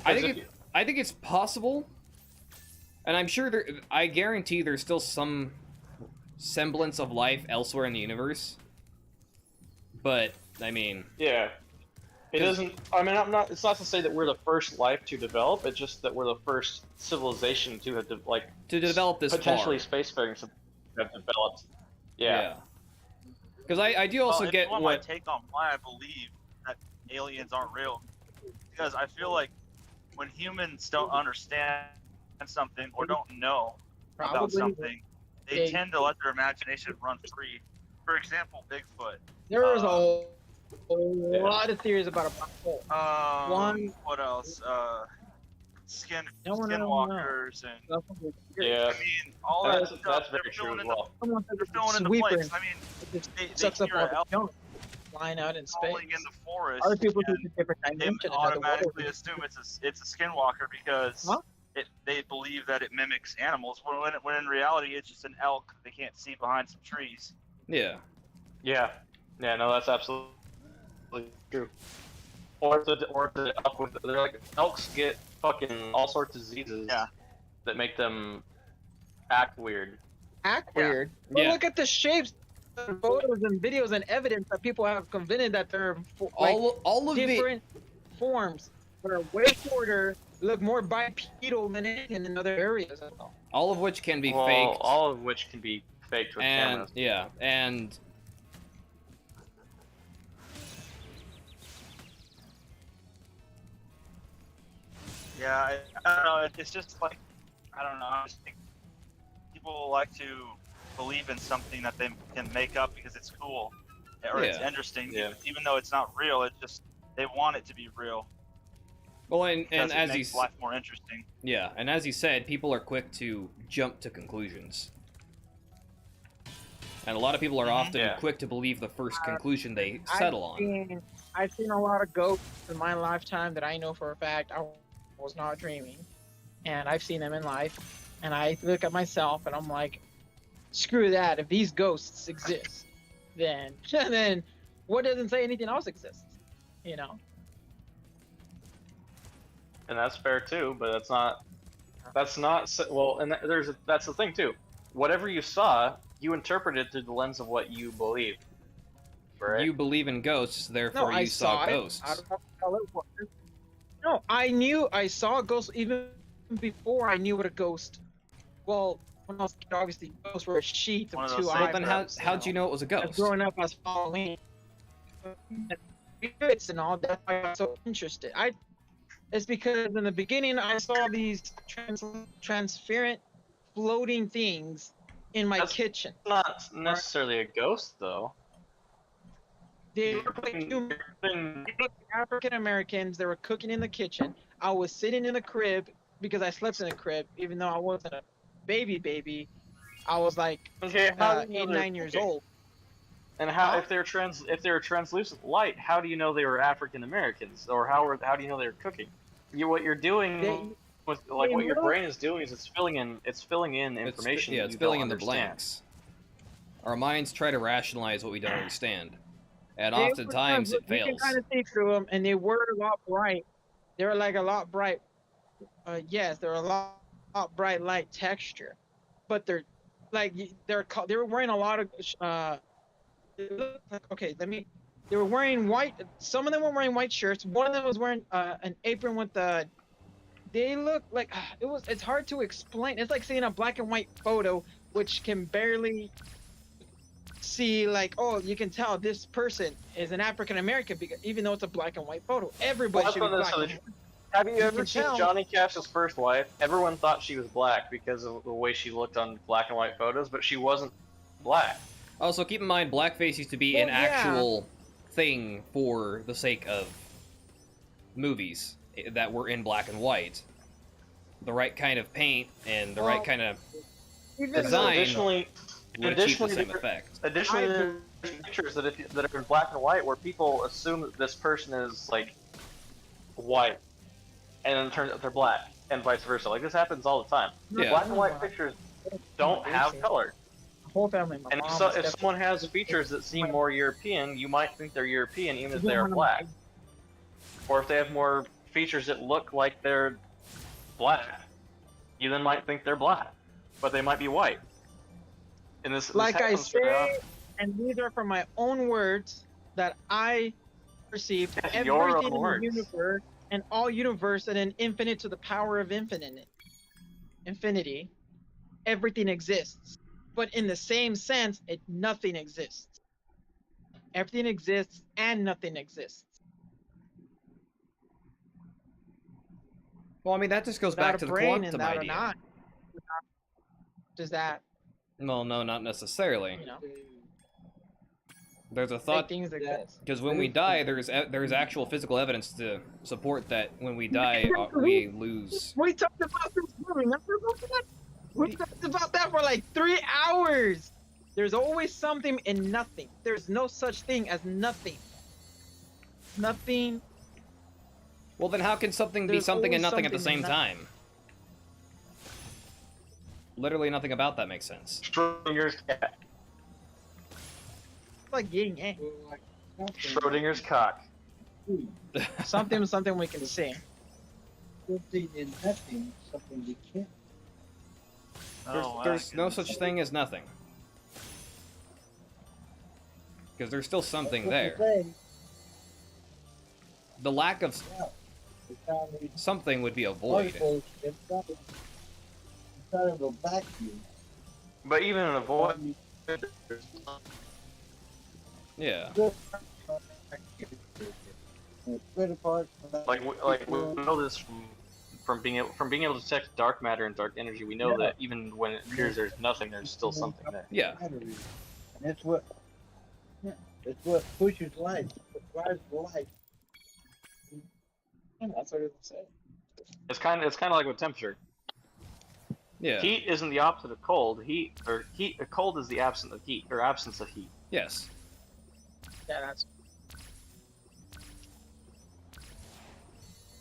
I Because think if I think it's possible, and I'm sure there. I guarantee there's still some semblance of life elsewhere in the universe. But I mean, Yeah. It 'Cause- isn't. I mean, I'm not. It's not to say that we're the first life to develop. It's just that we're the first civilization to have to develop this potentially far, spacefaring have developed. Yeah. Because I do also if get you want what. my take on why I believe that aliens aren't real, because I feel like when humans don't understand something or don't know about Probably something, they they- tend to let their imagination run free. For example, Bigfoot. There's a lot of theories about a black hole. One- What else? No one knows. Skinwalkers and Yeah. I mean all That's, that stuff. that's very they're true filling as in the well. Someone said they're it's filling in the sweeper blanks. and I mean, it just they sucks up hear all an the elk junk flying out in space. falling in the forest. Other people and think it's a different they dimension. another automatically world. assume it's a skinwalker because Huh? they believe that it mimics animals. When in reality it's just an elk they can't see behind some trees. Yeah. Yeah. Yeah. No, that's absolutely true. Or the elk with, they're like elks get fucking all sorts of diseases. Yeah. That make them act weird. Act Yeah. weird. But Yeah. look at the shapes, the photos and videos and evidence that people have convinced that they're like All of the different forms that are way shorter, look more bipedal than anything in other areas. all of which can be Well, faked. all of which can be faked with and cameras. yeah, and Yeah, I don't know. It's just like I don't know. I just think people like to believe in something that they can make up because it's cool or it's Yeah. interesting. Yeah. Even though it's not real, it just they want it to be real well, and because it as makes you life more interesting. yeah, and as you said, people are quick to jump to conclusions, and a lot of people are often Yeah. quick to believe the first conclusion they I've settle on. I've seen a lot of ghosts in my lifetime that I know for a fact I was not dreaming, and I've seen them in life. And I look at myself and I'm like, screw that. If these ghosts exist, then then what doesn't say anything else exists? You know. And that's fair too, but that's not well, and that's the thing too. Whatever you saw, you interpreted through the lens of what you believe. Right? You believe in ghosts, therefore I you saw it. ghosts. I don't know how it works. No, I knew I saw a ghost even before I knew what a ghost. Well, when I was a kid, obviously ghosts were a sheet One of of two those eyes. Well, then how'd you know it was a ghost? Growing up, I was following spirits and all. That's why I got so interested. It's because in the beginning I saw these transparent, floating things in my That's- kitchen. not necessarily a ghost though. They You're were like putting- two you're putting- African Americans. They were cooking in the kitchen. I was sitting in the crib because I slept in the crib, even though I wasn't a baby. I was like Okay, how do you know 8, they're 9 years cooking? old. And how Huh? if they're translucent light, how do you know they were African Americans, or how do you know they were cooking? What you're doing They- with like they what your look- brain is doing is it's filling in It's- information. yeah, it's you filling don't in the understand. blanks. Our minds try to rationalize what we don't understand, and They were oftentimes it You can fails. kind of see through them, and they were a lot bright. They were like a lot bright. Yes, they're a lot bright light texture, but they're like they were wearing a lot of they looked like, okay, they were wearing white. Some of them were wearing white shirts. One of them was wearing an apron with the. They look like it's hard to explain. It's like seeing a black and white photo, which can barely see, like, oh, you can tell this person is an African American because even though it's a black and white photo, everybody Well, should be that's not black. necessarily Have you ever can seen tell. Johnny Cash's first wife? Everyone thought she was black because of the way she looked on black and white photos, but she wasn't black. Also, keep in mind, blackface used to be Well, an yeah. actual thing for the sake of movies that were in black and white. The right kind of paint and the right Well, kind of Even Design. Additionally, would achieve the additionally, same effect. additionally, I there's pictures that are in black and white where people assume that this person is like white, and then it turns out they're black, and vice versa. Like this happens all the time. Yeah. Black and white pictures don't have color. The whole family. My And mom if, is if definitely- someone has features that seem more European, you might think they're European even if they are black. Or if they have more features that look like they're black, you then might think they're black, but they might be white. And this Like I happens very say, often. and these are from my own words that I perceive Yes, your own everything in words. the universe and all universe and an infinite to the power of infinity, everything exists. But in the same sense, nothing exists. Everything exists and nothing exists. Well, I mean, that just goes back Without to a the brain and quantum without a idea. not. Does that, Well, no, not necessarily. you know, There's a make thought things exist? because when we die, there's actual physical evidence to support that when we die, we lose. We talked about this. Remember about that? We talked about that for like 3 hours. There's always something in nothing. There's no such thing as nothing. Nothing. Well, then how can something be There's something and always nothing at the something same in time? Literally nothing about that makes sense. Schrodinger's cat. It's like yin yang. Well, like something, Schrodinger's cock. Something we can see. something in nothing, something we can't. There's no such thing as nothing. Because there's still something there. The lack of something would be a void. Inside of a vacuum. But even in a void, Yeah. like we know this from being able to detect dark matter and dark energy. We know that even when it appears there's nothing, there's still something there. Yeah. And it's what pushes life, what drives the life. That's what it would say. It's kind of like with temperature. Yeah. Heat isn't the opposite of cold. Cold is the absence of heat or absence of heat. Yes. Yeah, that's.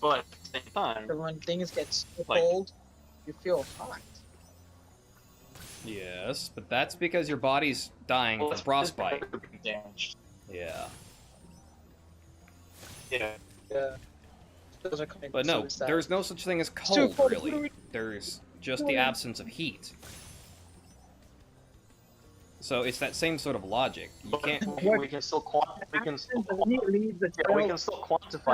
But at the same time, But when things get so Like- cold, you feel hot. Yes, but that's because your body's dying well, from frostbite. damaged. Yeah. Yeah. Yeah. Those are coming But no, suicide. there's no such thing as too cold, cold. really. There's just the absence of heat. So it's that same sort of logic. You But can't. we can still quantify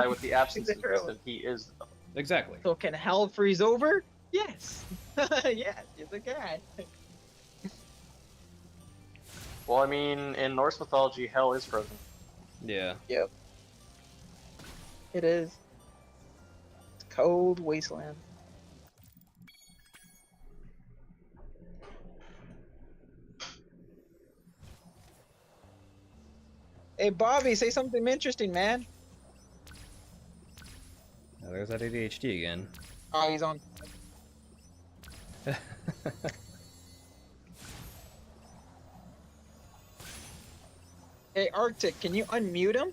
what the absence of heat is. Exactly. So can hell freeze over? Yes. Yes, it can. Well, I mean, in Norse mythology, hell is frozen. Yeah. It is. It's a cold wasteland. Hey Bobby, say something interesting, man. Now, there's that ADHD again. Oh, he's on. Hey Arctic, can you unmute him?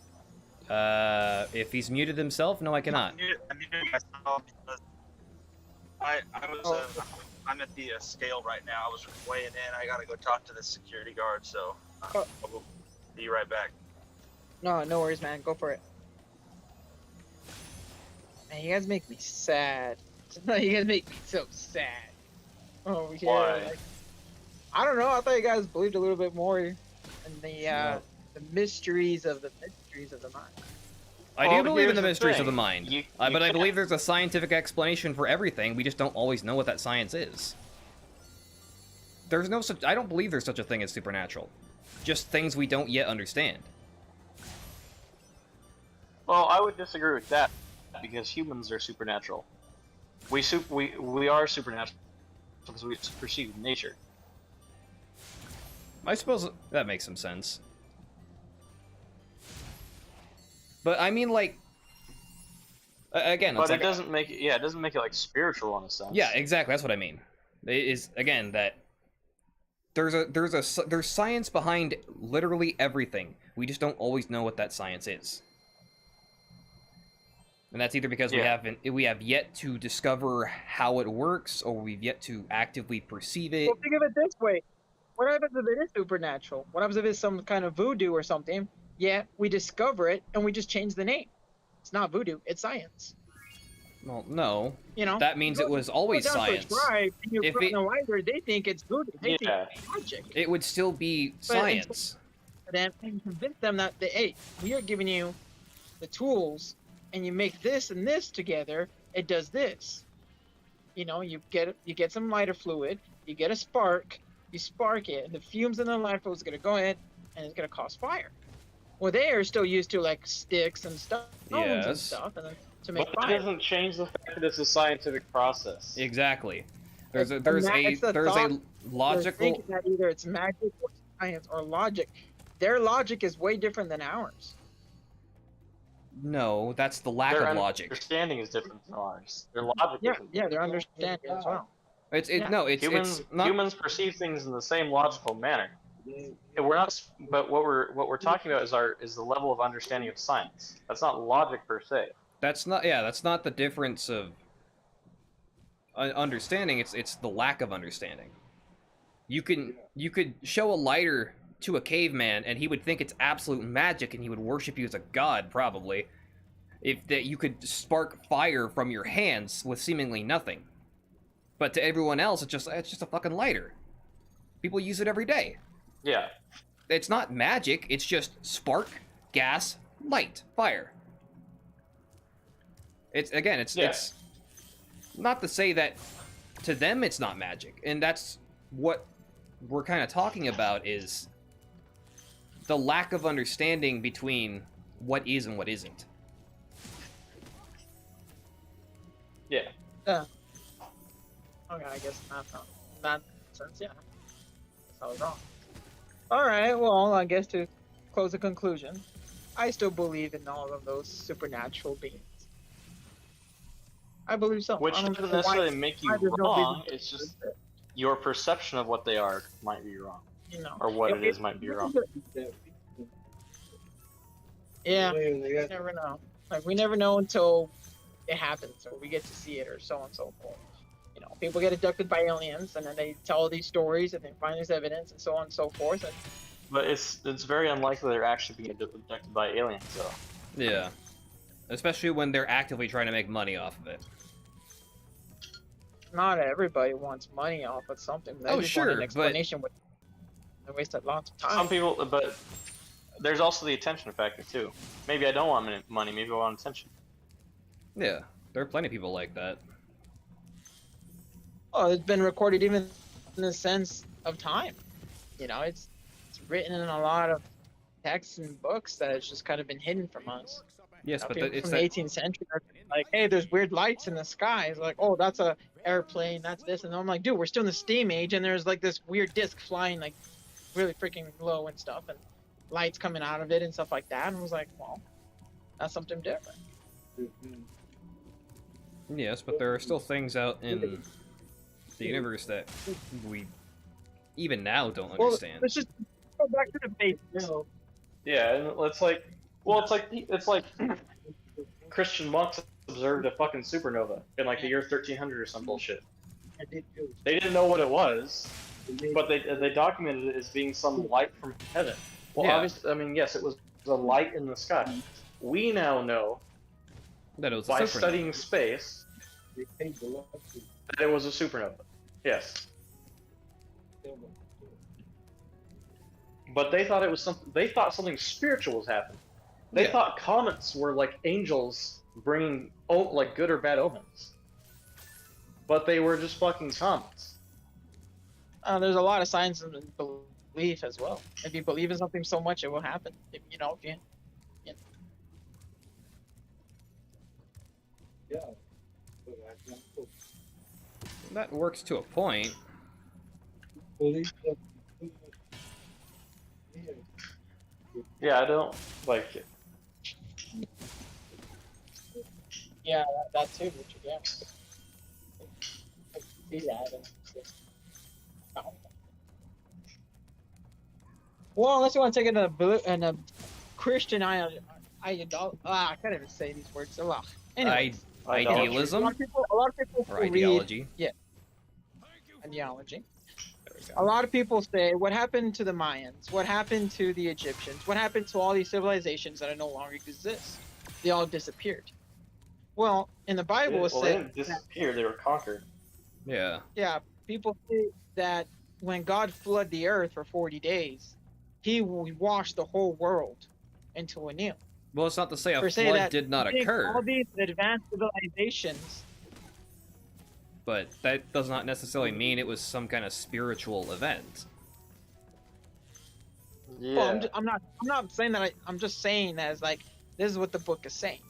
If he's muted himself, no, I cannot. I'm muting myself because I'm at the scale right now. I was weighing in. I gotta go talk to the security guard, so Oh. I will be right back. No, no worries, man. Go for it. Man, you guys make me sad. You guys make me so sad. Oh yeah. Why? Like, I don't know. I thought you guys believed a little bit more in the mysteries of the mind. I Well, do believe in here's the the mysteries of thing. the mind. You But I can't- believe there's a scientific explanation for everything. We just don't always know what that science is. There's no such. I don't believe there's such a thing as supernatural. Just things we don't yet understand. Well, I would disagree with that because humans are supernatural. We are supernatural because we perceive nature. I suppose that makes some sense. But I mean, like, again, But it's it like, doesn't make it. Yeah, it doesn't make it like spiritual in a sense. yeah, exactly. That's what I mean. It is again that there's science behind literally everything. We just don't always know what that science is. And that's either because Yeah. we have yet to discover how it works, or we've yet to actively perceive it. Well, think of it this way: what happens if it is supernatural? What happens if it's some kind of voodoo or something? Yeah, we discover it and we just change the name. It's not voodoo; it's science. Well, no, You know, that means it was always Go down to a science. tribe, and you're If from it- the library, they think it's voodoo. They Yeah. think it's magic. It would still be science. Then and convince them that hey, we are giving you the tools, and you make this and this together, it does this. You know, you get some lighter fluid, you get a spark, you spark it, and the fumes in the lighter fluid is gonna go in, and it's gonna cause fire. Well, they are still used to like sticks and stones and Yes. stuff, and then to make But that fire. doesn't change the fact that it's a scientific process. Exactly. There's a It's there's the a thought- there's a They're logical. thinking that either it's magic or science or logic. Their logic is way different than ours. No, that's the lack Their of logic. understanding is different from ours. Their logic Yeah, isn't. yeah, their understanding as well. It's Yeah. no, it's Humans not. humans perceive things in the same logical manner. And we're not. But what we're talking about is the level of understanding of science. That's not logic per se. That's not. Yeah, that's not the difference of understanding. It's the lack of understanding. You could show a lighter to a caveman and he would think it's absolute magic and he would worship you as a god probably. If that you could spark fire from your hands with seemingly nothing. But to everyone else it's just a fucking lighter. People use it every day. Yeah. It's not magic, it's just spark, gas, light, fire. It's again, it's Yeah. it's not to say that to them it's not magic, and that's what we're kind of talking about is the lack of understanding between what is and what isn't. Yeah. Okay, I guess not that sense, yeah. I was wrong. Alright, well, I guess to close the conclusion, I still believe in all of those supernatural beings. I believe so. Which I don't doesn't know why- necessarily make you why there's no wrong. reason It's to just believe your perception of what they are might be wrong, it, you know. or what If it is might be wrong. Yeah, you never know. Like, we never know until it happens, or we get to see it, or so on and so forth. You know, people get abducted by aliens, and then they tell these stories, and they find this evidence, and so on and so forth. And But it's very unlikely they're actually being abducted by aliens, though. Yeah. Especially when they're actively trying to make money off of it. not everybody wants money off of something. They Oh, just sure, want an but- explanation. They wasted lots of time. Some people, but there's also the attention factor too. Maybe I don't want money. Maybe I want attention. Yeah. There are plenty of people like that. Oh, it's been recorded even in the sense of time. You know, it's written in a lot of texts and books that has just kind of been hidden from us. Yes, You know, but people it's from the that 18th century are like, hey, there's weird lights in the sky. It's like, oh, that's a airplane, that's this, and I'm like, dude, we're still in the steam age, and there's like this weird disc flying like really freaking low and stuff, and lights coming out of it and stuff like that. And I was like, well, that's something different. Yes, but there are still things out in the universe that we even now don't understand. Well, let's just go back to the basics. Yeah, and it's like, well, it's like Christian monks observed a fucking supernova in like the year 1300 or some bullshit. They didn't know what it was, but they documented it as being some light from heaven. Well, Yeah. obviously, I mean, yes, it was a light in the sky. We now know That it was a by supernova. studying space that it was a supernova. Yes, but they thought it was something. They thought something spiritual was happening. They Yeah. thought comets were like angels bringing like good or bad omens. But they were just fucking comets. There's a lot of science and belief as well. If you believe in something so much, it will happen. If you Yeah. But I don't know. That works to a point. Police have- Yeah, I don't like it. Yeah, that too, Richard. Yeah. I see that. And it's just, well, unless you want to take it in a Christian ideology. I can't even say these words. So well. Anyway, Idealism a lot of people or read ideology? ideology. There we A go. lot of people say, what happened to the Mayans? What happened to the Egyptians? What happened to all these civilizations that no longer exist? They all disappeared. Well, in the Bible, it Well, they says, didn't disappear. They were conquered. Yeah. yeah, people say that when God flooded the earth for 40 days, he washed the whole world into a Nile. Well, it's not to say a For say flood that did not think occur, all these advanced civilizations, but that does not necessarily mean it was some kind of spiritual event. Yeah. well, I'm not saying that. I'm just saying that as like this is what the book is saying,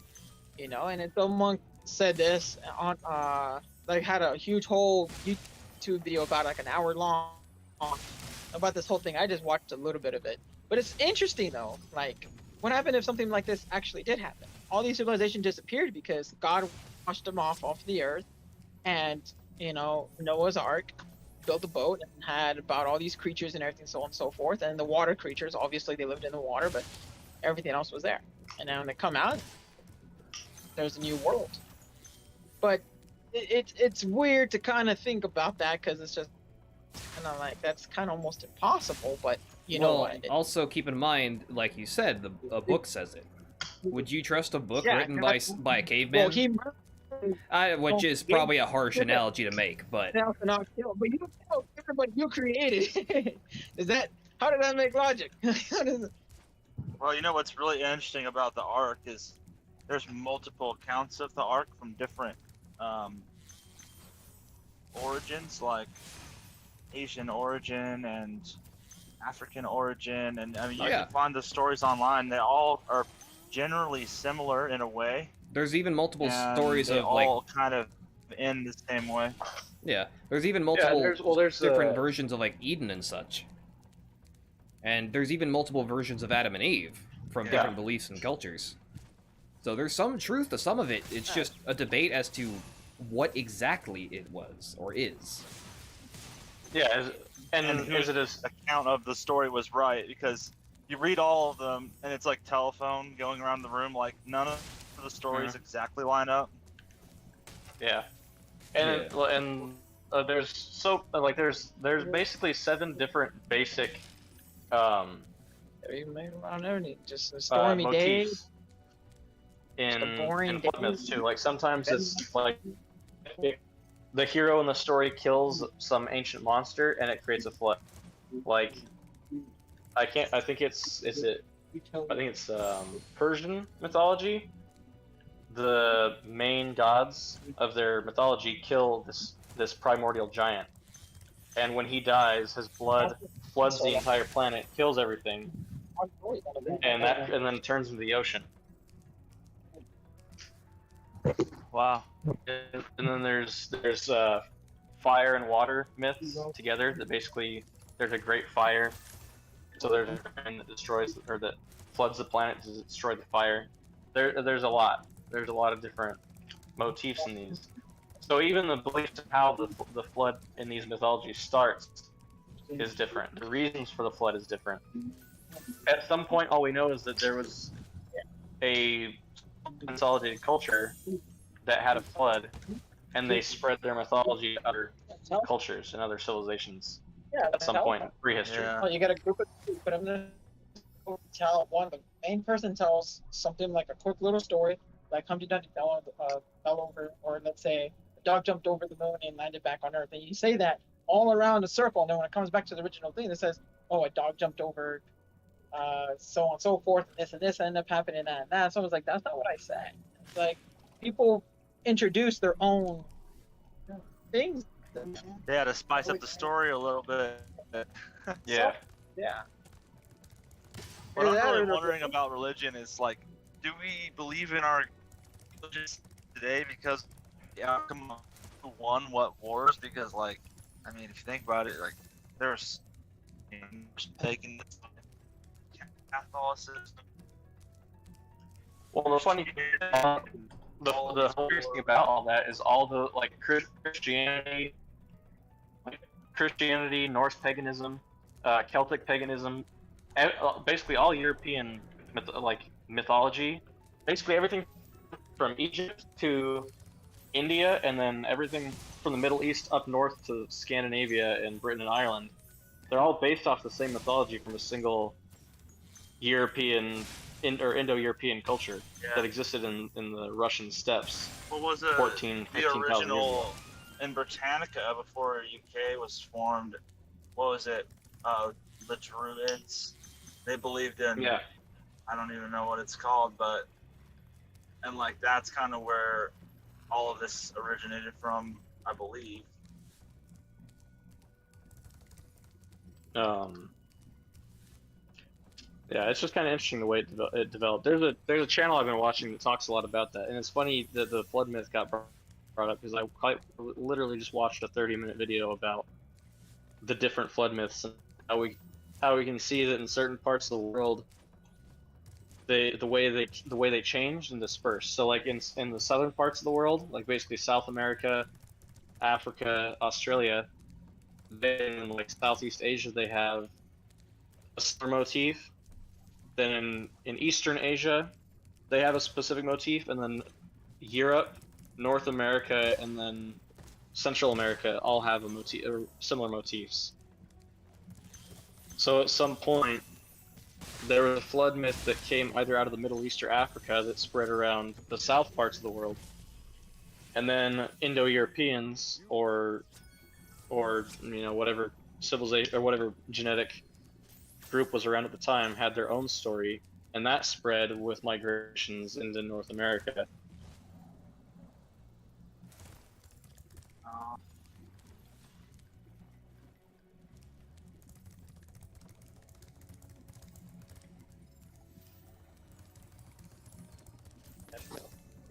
you know. And if someone said this on like had a huge whole YouTube video about like an hour long about this whole thing. I just watched a little bit of it, but it's interesting though. Like, what happened if something like this actually did happen? All these civilizations disappeared because God washed them off the earth, and you know Noah's Ark built a boat and had about all these creatures and everything, so on and so forth. And the water creatures, obviously, they lived in the water, but everything else was there. And now when they come out, there's a new world. But it's weird to kind of think about that because it's just kind of like that's kind of almost impossible. But you know Well, what? also keep in mind, like you said, a book says it. Would you trust a book Yeah, written by a caveman? Well, he Which is yeah. probably a harsh analogy to make, but now to not kill, but you don't kill everybody you created. Is that how did that make logic? How does it? Well, you know what's really interesting about the Ark is there's multiple accounts of the Ark from different origins, like Asian origin and African origin, and I mean you yeah. can find the stories online. They all are generally similar in a way. there's even multiple and stories they of like, all kind of end the same way. yeah, there's even multiple there's different versions of like Eden and such. And there's even multiple versions of Adam and Eve from Yeah. different beliefs and cultures. So there's some truth to some of it. It's just a debate as to what exactly it was or is. Yeah, and whose is it as account of the story was right, because you read all of them and it's like telephone going around the room, like none of the stories exactly line up. yeah, and there's basically 7 different basic You made around everything. Just a stormy day. motifs in boring flood day. myths too. Like sometimes it's like the hero in the story kills some ancient monster and it creates a flood. Like I think it's Persian mythology. The main gods of their mythology kill this primordial giant, and when he dies, his blood floods the entire planet, kills everything, and then turns into the ocean. Wow. And then there's fire and water myths together. That basically there's a great fire, so there's a rain that destroys or that floods the planet to destroy the fire. There's a lot. There's a lot of different motifs in these. So even the belief of how the flood in these mythologies starts is different. The reasons for the flood is different. At some point, all we know is that there was a consolidated culture that had a flood, and they spread their mythology to other cultures and other civilizations Yeah, at some point in prehistory. Yeah. Well, you got a group of people, but I'm gonna tell one. The main person tells something like a quick little story, like Humpty Dumpty fell over, or let's say a dog jumped over the moon and landed back on Earth. And you say that all around a circle, and then when it comes back to the original thing, it says, "Oh, a dog jumped over," so on and so forth, and this ended up happening, that and that. So I was like, "That's not what I said." It's like people introduce their own things. They had to spice up the story a little bit. Yeah. Yeah. What Either that I'm or really they're- wondering about religion is like, do we believe in our religious today because the outcome of who won what wars. Because, like, I mean, if you think about it, like, there's taking Catholicism. Well, the funny the hilarious thing about all that is all the like Christianity, Norse paganism, Celtic paganism, basically all European mythology, basically everything from Egypt to India, and then everything from the Middle East up north to Scandinavia and Britain and Ireland. They're all based off the same mythology from a single European or Indo-European culture that existed in the Russian steppes. What was it? 14, 15,000 the years ago. original in Britannica before UK was formed? What was it? The Druids. They believed in. Yeah. I don't even know what it's called, but and like that's kind of where all of this originated from, I believe. Yeah, it's just kind of interesting the way it developed. There's a channel I've been watching that talks a lot about that, and it's funny that the flood myth got brought up because I literally just watched a 30-minute video about the different flood myths and how we can see that in certain parts of the world the way they changed and dispersed. So like in the southern parts of the world, like basically South America, Africa, Australia, then in like Southeast Asia they have a similar motif. Then in Eastern Asia, they have a specific motif, and then Europe, North America, and then Central America all have a motif or similar motifs. So at some point, there was a flood myth that came either out of the Middle East or Africa that spread around the south parts of the world, and then Indo-Europeans or whatever civilization or whatever genetic group was around at the time had their own story, and that spread with migrations into North America.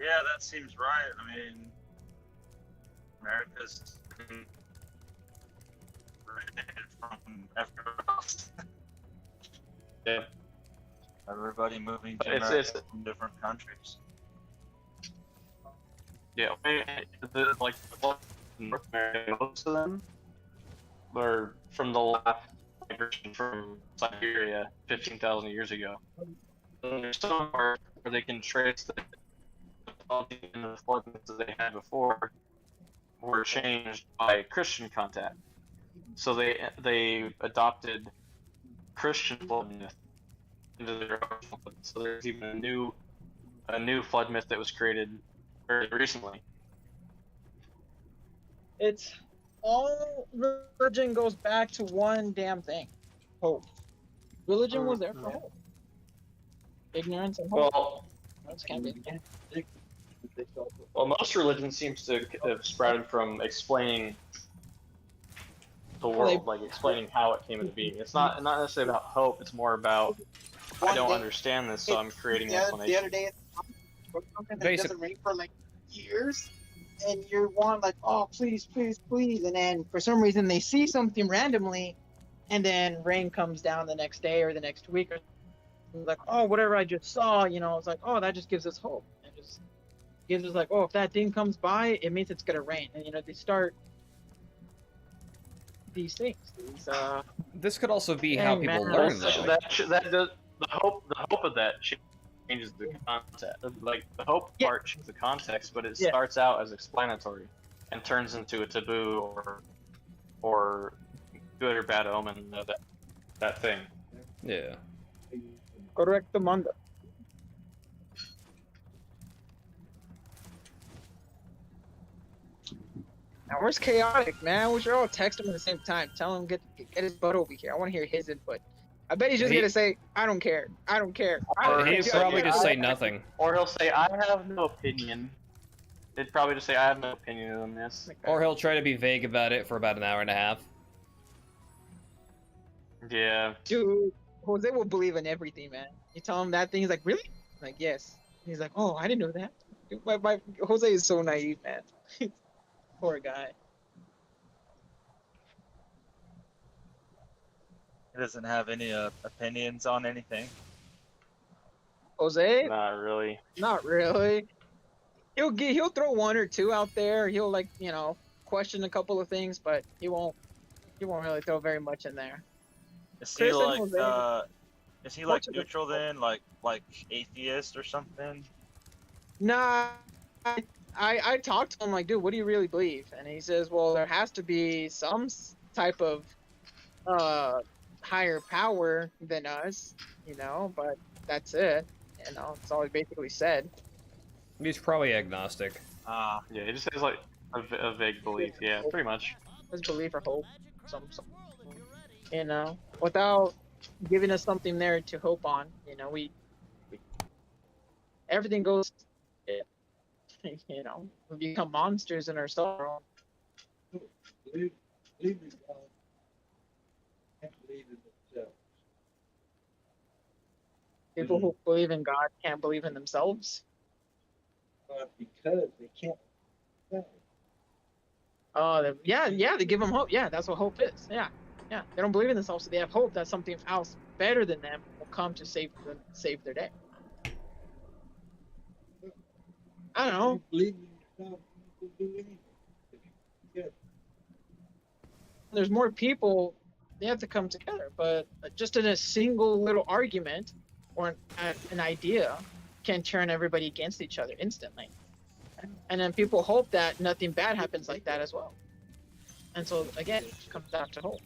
Yeah, that seems right. I mean, America's originated from everywhere else. Yeah. Everybody moving to It's- America from different countries. Yeah, like North America, most of them are from the last migration from Siberia 15,000 years ago. And there's some where they can trace the mythology and the flood myths that they had before were changed by Christian contact. So they adopted Christian flood myth into their own flood. So there's even a new flood myth that was created very recently. It's all religion goes back to one damn thing: hope. Religion was there for Yeah. hope. Ignorance and hope. Well, Those can't be. most religion seems to have sprouted from explaining the world, like explaining how it came into being. It's not necessarily about hope. It's more about I don't understand this, so I'm creating an The explanation. other day, something that Basic- doesn't rain for like years, and you want like, oh please, please, please, and then for some reason they see something randomly, and then rain comes down the next day or the next week, or like, oh whatever I just saw, it's like, oh that just gives us hope. It just gives us like, oh if that thing comes by, it means it's gonna rain, and they start these things. This could also be how Dang, people man. learn, Well, though. that does, the hope of that changes the context. Like the hope Yeah. part changes the context, but it Yeah. starts out as explanatory and turns into a taboo or good or bad omen of that thing. Yeah. Correct the manga. Now where's Chaotic, man? We should all text him at the same time. Tell him get his butt over here. I want to hear his input. I bet he's just He- gonna say, "I don't care. I don't care." I don't He'd care." probably just I- say nothing. Or he'll say, "I have no opinion." They'd probably just say, "I have no opinion on this." Or he'll try to be vague about it for about an hour and a half. Yeah. Dude, Jose will believe in everything, man. You tell him that thing, he's like, "Really?" Like, yes. He's like, "Oh, I didn't know that." My Jose is so naive, man. Poor guy. He doesn't have any opinions on anything. Jose, Not really. not really. He'll throw one or two out there. He'll like question a couple of things, but he won't really throw very much in there. Is Chris he and like Jose- is he like Much of the- neutral then, like atheist or something? Nah, I talked to him like, dude, what do you really believe? And he says, well, there has to be some type of higher power than us, but that's it. That's all he basically said. He's probably agnostic. Ah, Yeah, it just has like a vague belief. Yeah, pretty much. His belief or hope, some without giving us something there to hope on. We everything goes, we become monsters in ourselves. Believe in God. Can't believe in themselves. People who believe in God can't believe in themselves. Because they can't. Oh, yeah, they give them hope. Yeah, that's what hope is. Yeah. They don't believe in themselves, so they have hope that something else better than them will come to save their day. I don't know. Believe in yourself. You can do anything. Yeah. There's more people. They have to come together, but just in a single little argument or an idea can turn everybody against each other instantly. And then people hope that nothing bad happens like that as well. And so again, it comes down to hope.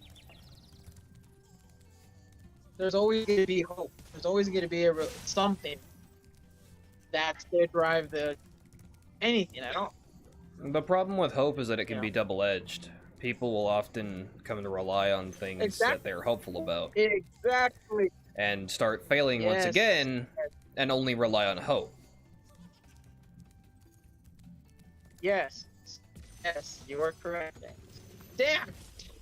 There's always going to be hope. There's always going to be something that's going to drive anything at all. The problem with hope is that it can Yeah. be double-edged. People will often come to rely on things that Exactly. they're hopeful about Exactly. and start failing once Yes. again and only rely on hope. Yes, you are correct. Damn.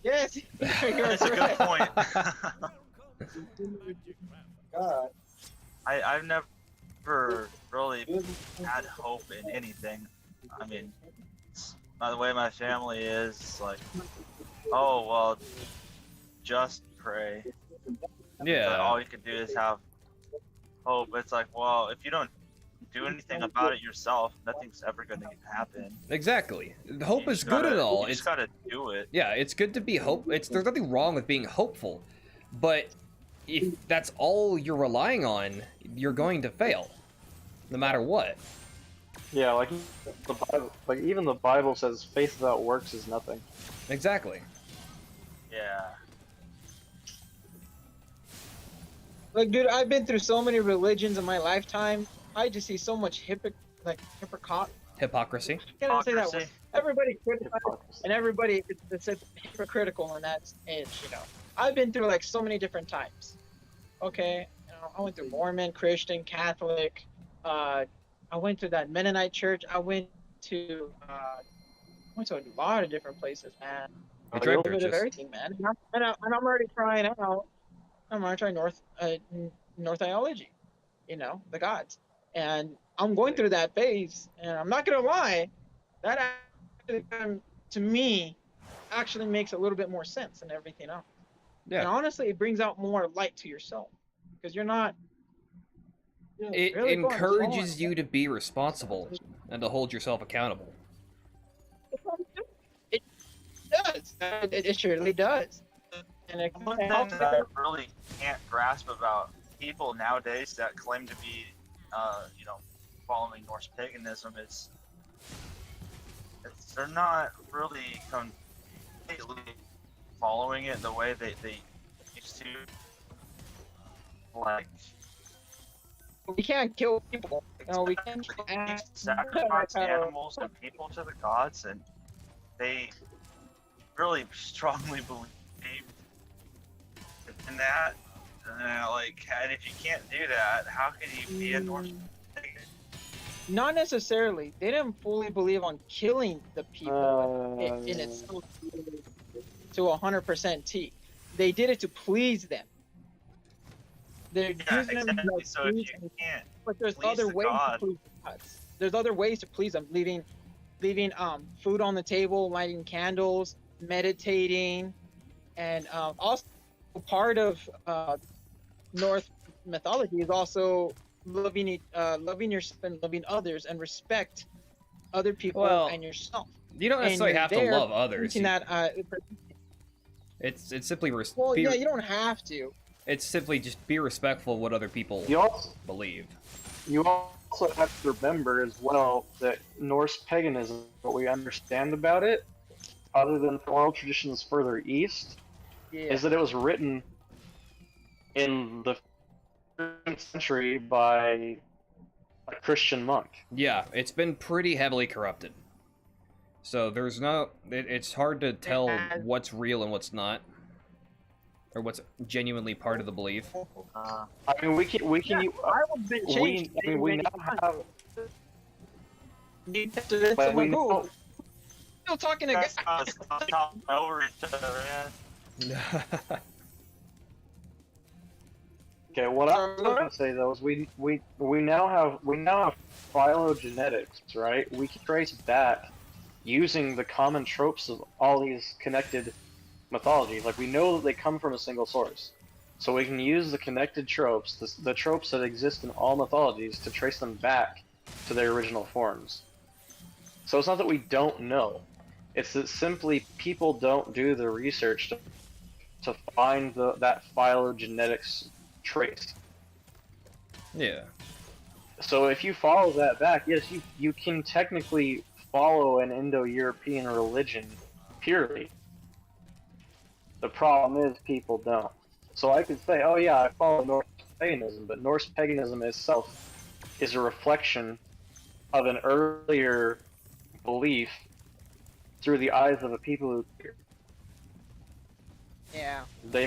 Yes, you are that's a good correct. point. God. I've never really doesn't- had hope in anything. I mean, by the way my family is, like, oh well, just pray. But Yeah, all you can do is have hope. It's like, well, if you don't do anything about it yourself, nothing's ever going to happen. exactly. Hope You is just good gotta- and all. You It's just gotta do it. yeah, it's good to be there's nothing wrong with being hopeful, but if that's all you're relying on, you're going to fail, no matter what. Yeah, like the Bible, like even the Bible says faith without works is nothing. Exactly. Yeah. Like, dude, I've been through so many religions in my lifetime. I just see so much hypocrite. Hypocrisy. Can I say that word? Hypocrisy. Everybody criticizes Hypocrisy. and everybody it's hypocritical, and that's it. I've been through like so many different types. Okay, I went through Mormon, Christian, Catholic. I went to that Mennonite church. I went to a lot of different places, man. You A tried little bit of churches. everything, man. And I'm already trying out. I'm already trying North Theology, the gods, and I'm going through that phase. And I'm not gonna lie, that actually, to me, actually makes a little bit more sense than everything else. And Yeah. honestly, it brings out more light to yourself because you're not. It really encourages fun. you to be responsible and to hold yourself accountable. It does. It surely does. And it One helps thing that I really can't grasp about people nowadays that claim to be, following Norse paganism is they're not really completely following it the way they used to. Like, we can't kill people. We can't they kill used to sacrifice animals and people to the gods, and they really strongly believe in that. And if you can't do that, how can you be a Norse pagan? Not necessarily. They didn't fully believe on killing the people in Uh, itself to 100% T. They did it to please them. They're Yeah, using them exactly. to So if please you them, can't, but there's please other the ways god. to please the gods. there's other ways to please them, leaving food on the table, lighting candles, meditating, and also part of Norse mythology is also loving yourself and loving others and respect other people Well, and yourself. You don't And necessarily you're have to there love others. teaching that, It's simply well, yeah, you don't have to. it's simply just be respectful of what other people You also believe. have to remember as well that Norse paganism, what we understand about it, other than the oral traditions further east, Yeah. is that it was written in the 15th century by a Christian monk. Yeah, it's been pretty heavily corrupted. So there's no it's hard to tell what's real and what's not. Or what's genuinely part of the belief. I mean, we can Bible's been changed. we now have, It's but we someone who know, still talking to Guys, talking over each other, man. okay. What I was going to say though is we now have phylogenetics, right? We can trace back using the common tropes of all these connected mythologies. Like we know that they come from a single source, so we can use the connected tropes, the tropes that exist in all mythologies, to trace them back to their original forms. So it's not that we don't know; it's that simply people don't do the research to find that phylogenetics trace. Yeah. So if you follow that back, yes, you can technically follow an Indo-European religion purely. The problem is people don't. So I could say, oh yeah, I follow Norse paganism, but Norse paganism itself is a reflection of an earlier belief through the eyes of a people who Yeah. they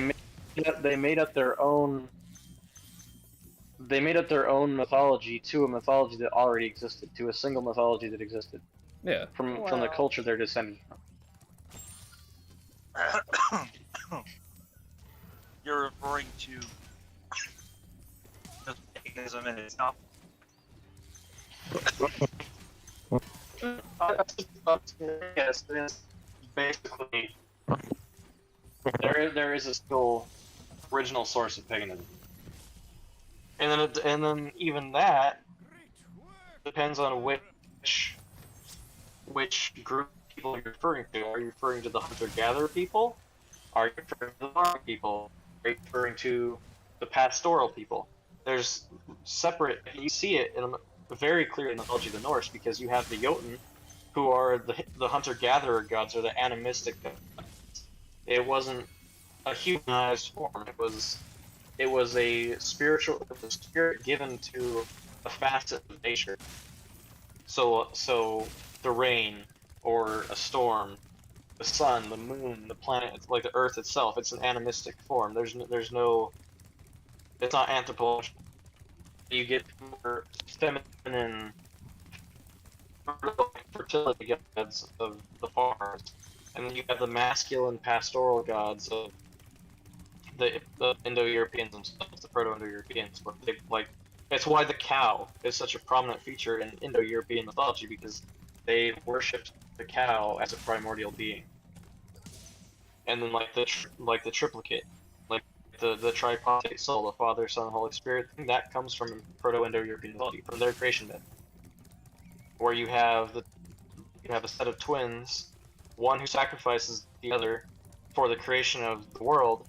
made up their own mythology to a mythology that already existed, to a single mythology that existed Yeah. from the Wow. culture they're descended from. You're referring to the paganism in itself. Yes, it is basically there is a still original source of paganism, and then even that depends on which group of people you're referring to. Are you referring to the hunter-gatherer people? Are you referring to the farming people? Are you referring to the pastoral people? There's separate. You see it very clear in the mythology of the Norse, because you have the Jotun, who are the hunter-gatherer gods, or the animistic gods. It wasn't a humanized form. It was a spiritual, spirit given to a facet of nature. So the rain, or a storm, the sun, the moon, the planet, like the earth itself, it's an animistic form. There's no it's not anthropological. You get more feminine fertility gods of the farmers, and then you have the masculine pastoral gods of the Indo-Europeans themselves, the Proto-Indo-Europeans. Where they it's why the cow is such a prominent feature in Indo-European mythology, because they worshipped the cow as a primordial being. And then like the triplicate, like the tripartite soul, the Father, Son, Holy Spirit, that comes from Proto-Indo-European mythology, from their creation myth, where you have a set of twins, one who sacrifices the other for the creation of the world,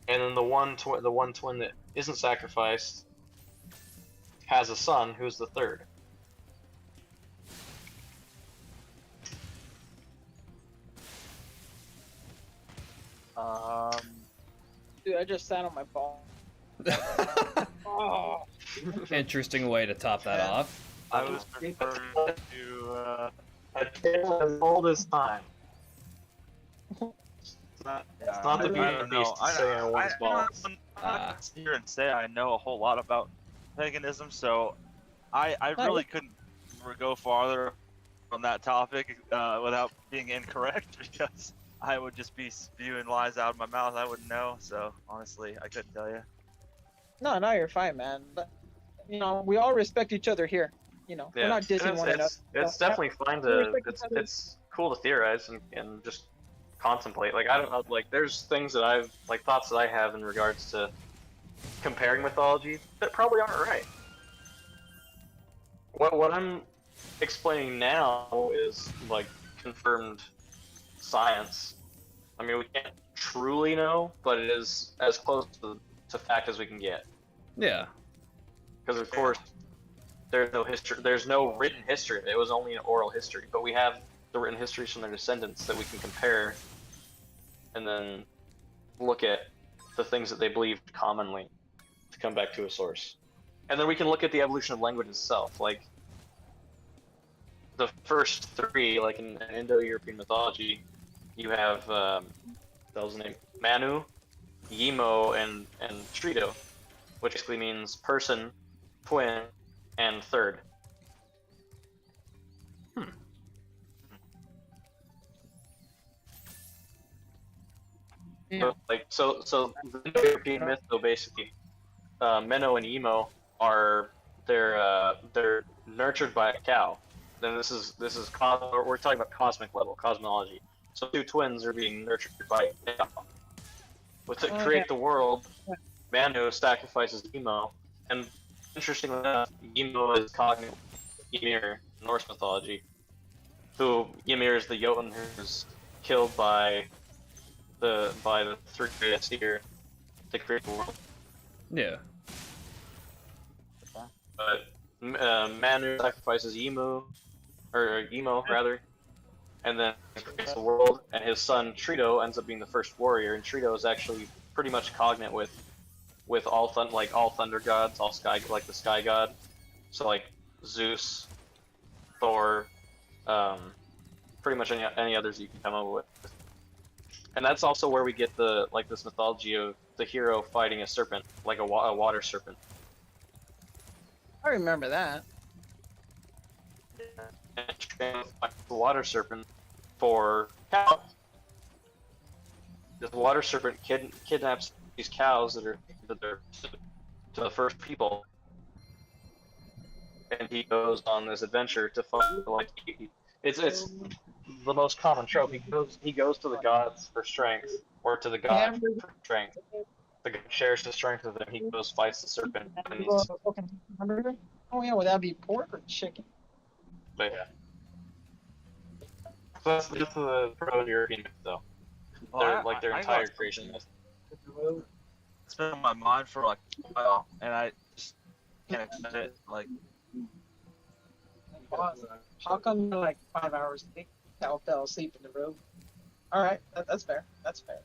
and then the one twin that isn't sacrificed has a son who's the third. Dude, I just sat on my ball. Oh. Interesting way to top that off. I was referring to A tale as old as time. It's not the beauty I of don't the beast know. to say on one's balls. I'm not sit here and say I know a whole lot about paganism, so I really couldn't go farther on that topic without being incorrect, because I would just be spewing lies out of my mouth. I wouldn't know, so honestly, I couldn't tell you. No, you're fine, man. But we all respect each other here. You know, Yeah, we're not dissing it's, one another. it's So, definitely fine we to respect it's each other. it's cool to theorize and just contemplate. Like I don't know, like there's things that I've like thoughts that I have in regards to comparing mythology that probably aren't right. What I'm explaining now is like confirmed science. I mean, we can't truly know, but it is as close to fact as we can get. Yeah. Because of course, there's no history. There's no written history. It was only an oral history. But we have the written histories from their descendants that we can compare, and then look at the things that they believed commonly to come back to a source. And then we can look at the evolution of language itself. Like the first three, like in Indo-European mythology, you have that was the name Manu, Yimo, and Trito, which basically means person, twin, and third. Yeah. So the Indo-European myth, though, basically, Menno and Emo are they're nurtured by a cow. Then this is we're talking about cosmic level cosmology. So two twins are being nurtured by a cow. But to create the world, Manu sacrifices Emo, and interestingly enough, Emo is cognate Ymir in Norse mythology. Who Ymir is the Jotun who's killed by the three Aesir to create the world. Yeah. But Manu sacrifices Emo rather, and then creates the world. And his son Trito ends up being the first warrior. And Trito is actually pretty much cognate with all thunder gods, all sky like the sky god. So like Zeus, Thor, pretty much any others you can come up with. And that's also where we get the this mythology of the hero fighting a serpent, like a water serpent. I remember that. And the water serpent for cows. This water serpent kidnaps these cows that are to the first people, and he goes on this adventure to find it's the most common trope. He goes to the gods for strength, or to the god for strength. The god shares the strength with him. He goes fights the serpent. And he's, Hamburger? Oh yeah, would that be pork or chicken? but yeah. So that's the pro-European myth, though. Their entire creation myth. It's been on my mind for like a while, and I just can't accept it. Like, How come you're like 5 hours late? I fell asleep in the room. Alright, that's fair. That's fair.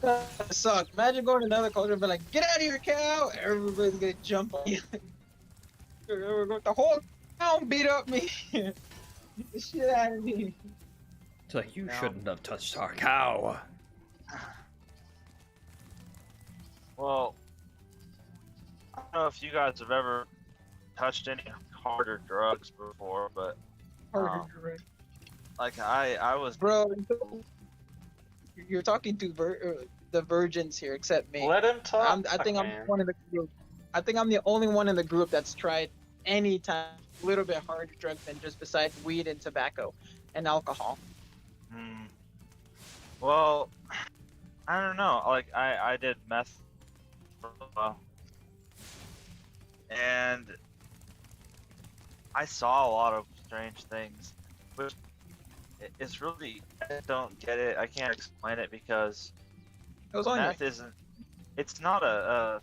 That sucks. Imagine going to another culture and be like, get out of here, cow! Everybody's gonna jump on you. The whole town beat up me. Get the shit out of me. It's like, you shouldn't have touched our cow. well, I don't know if you guys have ever touched any harder drugs before, but like I was. Bro, you're talking to the virgins here, except me. Let him talk. I think I'm man. one of the group. I think I'm the only one in the group that's tried any time a little bit harder drugs than just besides weed and tobacco and alcohol. Well, I don't know. Like I did meth for a while, and I saw a lot of strange things, which it's really I don't get it. I can't explain it because It was on meth isn't. It's not a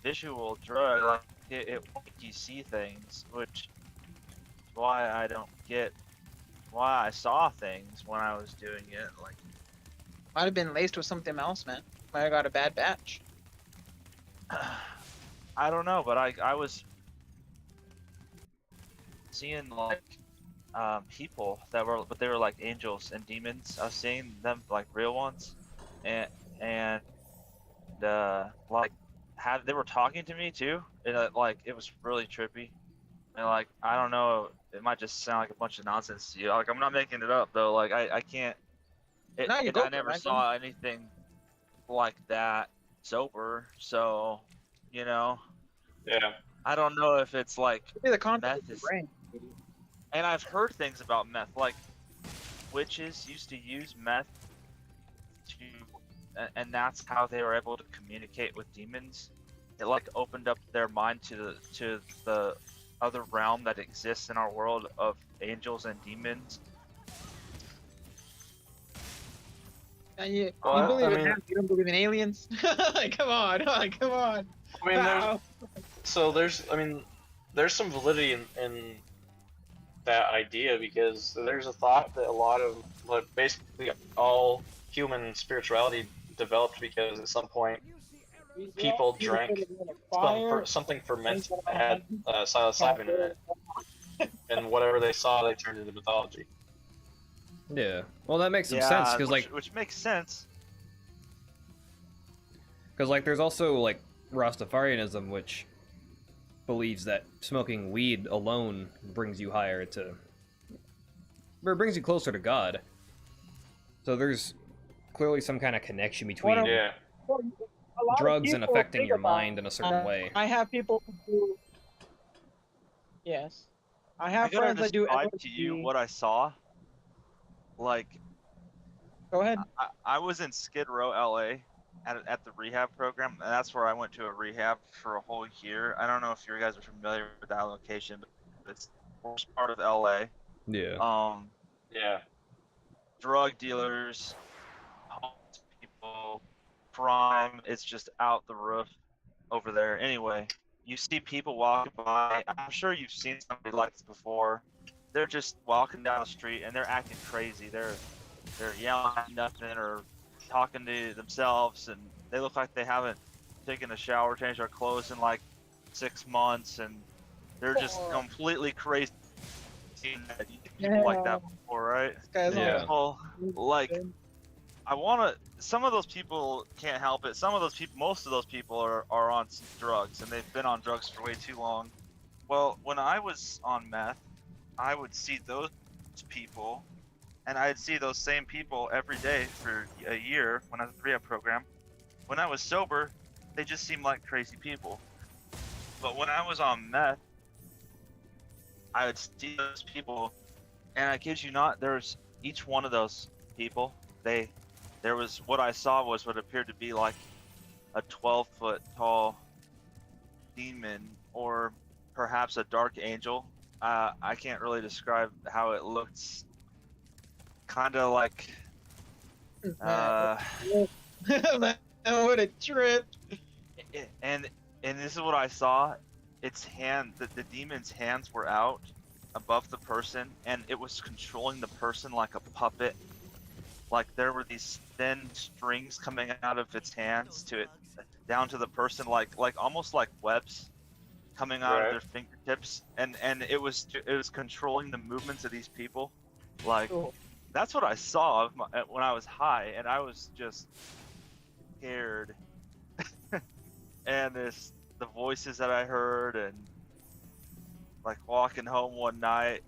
visual drug. Like it will make you see things, which is why I don't get why I saw things when I was doing it. Like Might have been laced with something else, man. Might have got a bad batch. I don't know, but I was seeing like people that were, but they were like angels and demons. I was seeing them like real ones, and like they were talking to me too, and like it was really trippy. And like I don't know, it might just sound like a bunch of nonsense to you. Like I'm not making it up though. Like I can't. I never saw anything like that sober. So, You know, Yeah. I don't know if it's like Could be the concept of meth your is, brain. and I've heard things about meth, like witches used to use meth to, and that's how they were able to communicate with demons. It like opened up their mind to the other realm that exists in our world of angels and demons. And you Well, believe I in mean- that? You don't believe in aliens? Like, come on, come on. I mean, there's Wow. so there's I mean, there's some validity in that idea because there's a thought that a lot of like basically all human spirituality developed because at some point people drank something fermented that had psilocybin in it, and whatever they saw they turned into mythology. Yeah. Well, that makes some sense because which makes sense. there's also like Rastafarianism, which believes that smoking weed alone brings you higher or it brings you closer to God. So there's clearly some kind of connection between Yeah. Well, a lot of drugs and people affecting think your about- mind in a certain way. I have people who do. Yes. I I have gotta friends that do describe to you LSD. what I saw. Like, Go ahead. I was in Skid Row, LA, at the rehab program, and that's where I went to a rehab for a whole year. I don't know if you guys are familiar with that location, but it's the worst part of LA. Yeah. Yeah. Drug dealers, homeless people, crime. It's just out the roof over there. Anyway, you see people walking by. I'm sure you've seen somebody like this before. They're just walking down the street and they're acting crazy. They're yelling at nothing or talking to themselves, and they look like they haven't taken a shower, changed their clothes in like 6 months, and they're just Oh. completely crazy. Seen that people like that before, right? This guy's Yeah. Well, like, I want to. Some of those people can't help it. Some of those people, most of those people are on drugs, and they've been on drugs for way too long. Well, when I was on meth, I would see those people, and I'd see those same people every day for a year when I was in the rehab program. When I was sober, they just seemed like crazy people. But when I was on meth, I would see those people, and I kid you not, there's each one of those people. There was what I saw was what appeared to be like a 12-foot tall demon, or perhaps a dark angel. I can't really describe how it looked. Kind of like, What a trip. and this is what I saw. Its hand, the demon's hands were out above the person, and it was controlling the person like a puppet. Like there were these thin strings coming out of its hands to it, down to the person, like almost like webs coming out of their fingertips, and it was controlling the movements of these people. Like, Cool. that's what I saw when I was high, and I was just scared. And the voices that I heard, and like walking home one night,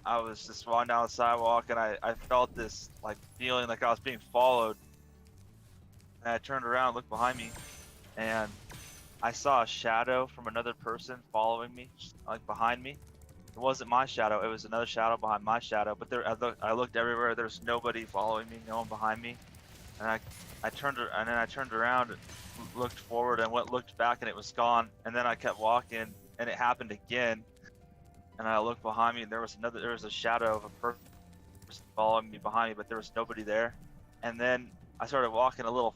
I was just walking down the sidewalk, and I felt this like feeling like I was being followed. And I turned around, looked behind me, and I saw a shadow from another person following me, like behind me. It wasn't my shadow; it was another shadow behind my shadow. But I looked everywhere. There was nobody following me, no one behind me. And I turned around, and looked forward, and looked back, and it was gone. And then I kept walking, and it happened again. And I looked behind me, and there was a shadow of a person following me behind me, but there was nobody there. And then I started walking a little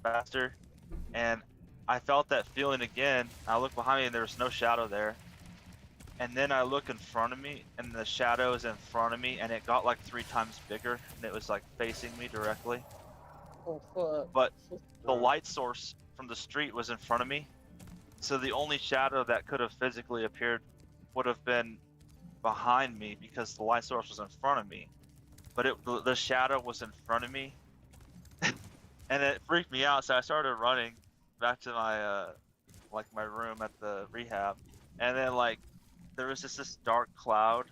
faster, and I felt that feeling again. I looked behind me, and there was no shadow there. And then I look in front of me, and the shadow is in front of me, and it got like 3 times bigger, and it was like facing me directly. Oh, fuck. But the light source from the street was in front of me, so the only shadow that could have physically appeared would have been behind me, because the light source was in front of me. But the shadow was in front of me, and it freaked me out. So I started running back to my room at the rehab, and then like there was just this dark cloud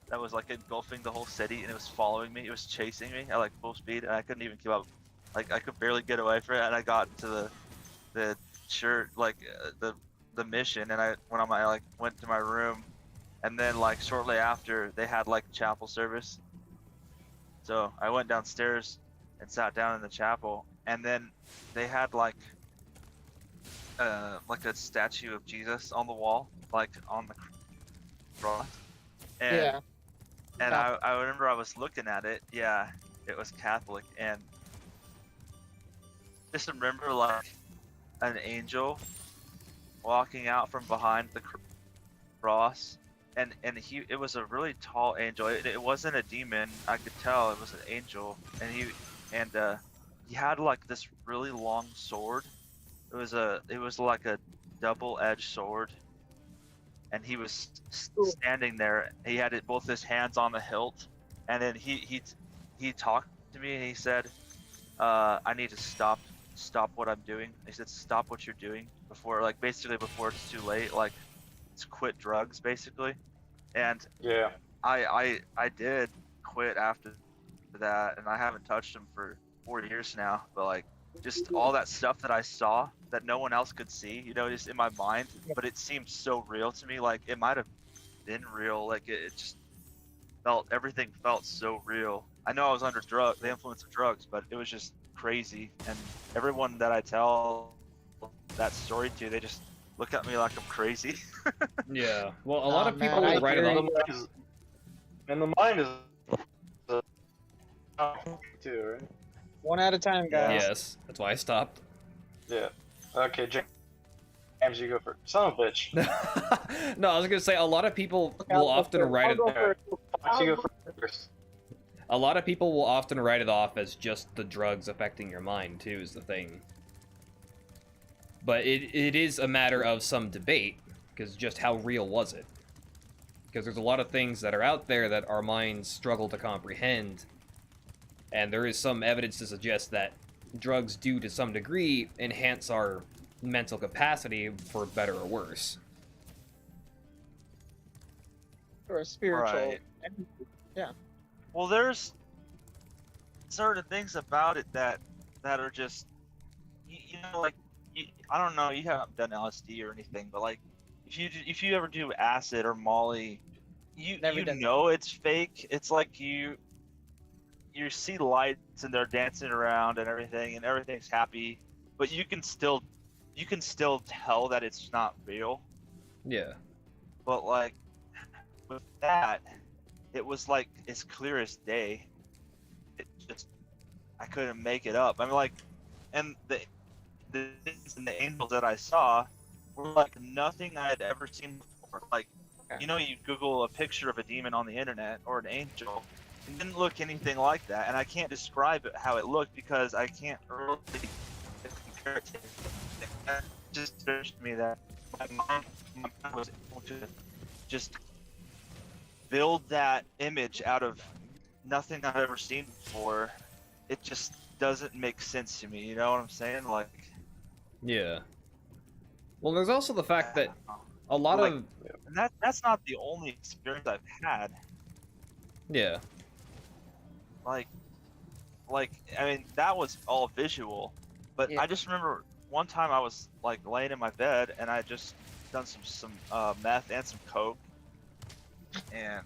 that was like engulfing the whole city, and it was following me. It was chasing me at like full speed, and I couldn't even keep up. Like I could barely get away from it, and I got into the sure like the mission, and I went on my went to my room, and then like shortly after they had like chapel service. So I went downstairs and sat down in the chapel, and then they had like a statue of Jesus on the wall, like on the cross. And Yeah. and I remember I was looking at it. Yeah, it was Catholic, and just remember like an angel walking out from behind the cross, and it was a really tall angel. It wasn't a demon. I could tell it was an angel, and he had like this really long sword. It was like a double-edged sword, and he was standing there. He had both his hands on the hilt, and then he talked to me, and he said, "I need to stop what I'm doing." He said, "Stop what you're doing before it's too late. Like, to quit drugs, basically." And Yeah. I did quit after that, and I haven't touched them for 4 years now. But like, just all that stuff that I saw that no one else could see, just in my mind, but it seemed so real to me. Like, it might have been real. Like, it just everything felt so real. I know I was under the influence of drugs, but it was just crazy. And everyone that I tell that story to, they just look at me like I'm crazy. Yeah. Well, a lot of man, people I will write it hear off. you. And the mind is too, right? One at a time, guys. Yes, that's why I stopped. Yeah. Okay, James, you go first. Son of a bitch. No, I was gonna say a lot of people Okay, I'll will go often first. write I'll it. go first. Fox, you go first. A lot of people will often write it off as just the drugs affecting your mind too, is the thing. But it is a matter of some debate, because just how real was it? Because there's a lot of things that are out there that our minds struggle to comprehend, and there is some evidence to suggest that drugs do, to some degree, enhance our mental capacity for better or worse. Or a spiritual. Right. Yeah. Well, there's certain things about it that are just, like, I don't know, you haven't done LSD or anything, but like, if you ever do acid or Molly, Never done know it's fake. It's like you see lights and they're dancing around and everything's happy, but you can still tell that it's not real. Yeah. But like, with that, it was like as clear as day. It just, I couldn't make it up. I mean, like, and the angels that I saw were like nothing I had ever seen before. Like, you Google a picture of a demon on the internet or an angel, it didn't look anything like that, and I can't describe how it looked because I can't really compare it to anything. That just suggests to me that my mind was able to just build that image out of nothing I've ever seen before. It just doesn't make sense to me. You know what I'm saying? Like, Yeah. Well, there's also the fact that a lot Like- of... and that's not the only experience I've had. Yeah. Like, I mean, that was all visual, but Yeah. I just remember one time I was like laying in my bed and I just done some meth and some coke, and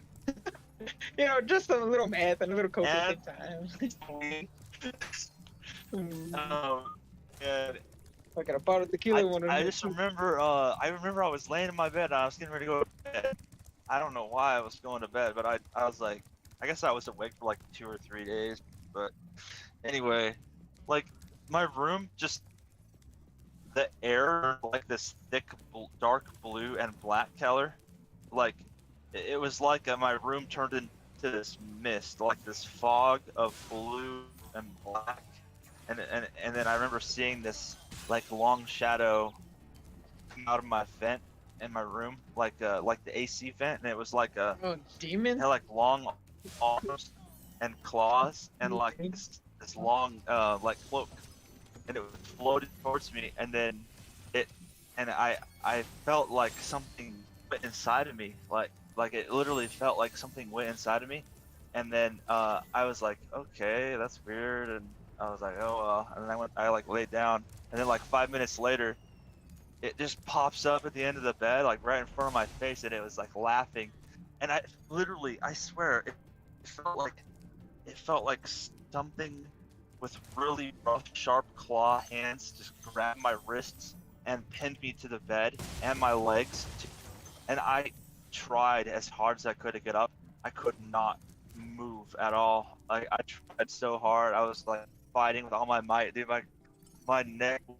Just a little math and a little coke And- at the same time. and Like a bottle of tequila one. I just remember I was laying in my bed and I was getting ready to go to bed. I don't know why I was going to bed, but I was like, I guess I was awake for like 2 or 3 days. But anyway, like, my room, just the air, like this thick dark blue and black color, like it was like my room turned into this mist, like this fog of blue and black, and then I remember seeing this like long shadow come out of my vent in my room, like the AC vent, and it was like a Oh, demon? it had like long arms and claws and like this long like cloak, and it floated towards me, and then I felt like something went inside of me, like it literally felt like something went inside of me, and then I was like, okay, that's weird, and I was like, oh well, and then I like laid down, and then like 5 minutes later, it just pops up at the end of the bed, like right in front of my face, and it was like laughing. And I literally, I swear, it felt like something with really rough, sharp claw hands just grabbed my wrists and pinned me to the bed and my legs. And I tried as hard as I could to get up. I could not move at all. I tried so hard. I was like fighting with all my might. Dude, my neck was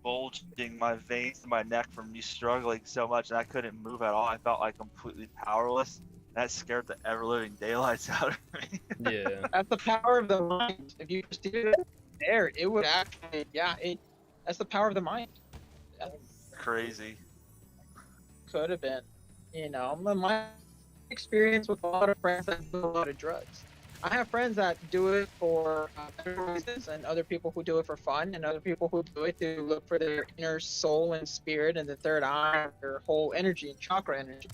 bulging, my veins in my neck from me struggling so much, and I couldn't move at all. I felt like completely powerless. That scared the ever-living daylights out of me. Yeah. That's the power of the mind. If you perceive it there, it would actually, that's the power of the mind. That Crazy. could have been, my experience with a lot of friends that do a lot of drugs. I have friends that do it for better reasons, and other people who do it for fun, and other people who do it to look for their inner soul and spirit and the third eye, their whole energy and chakra energy.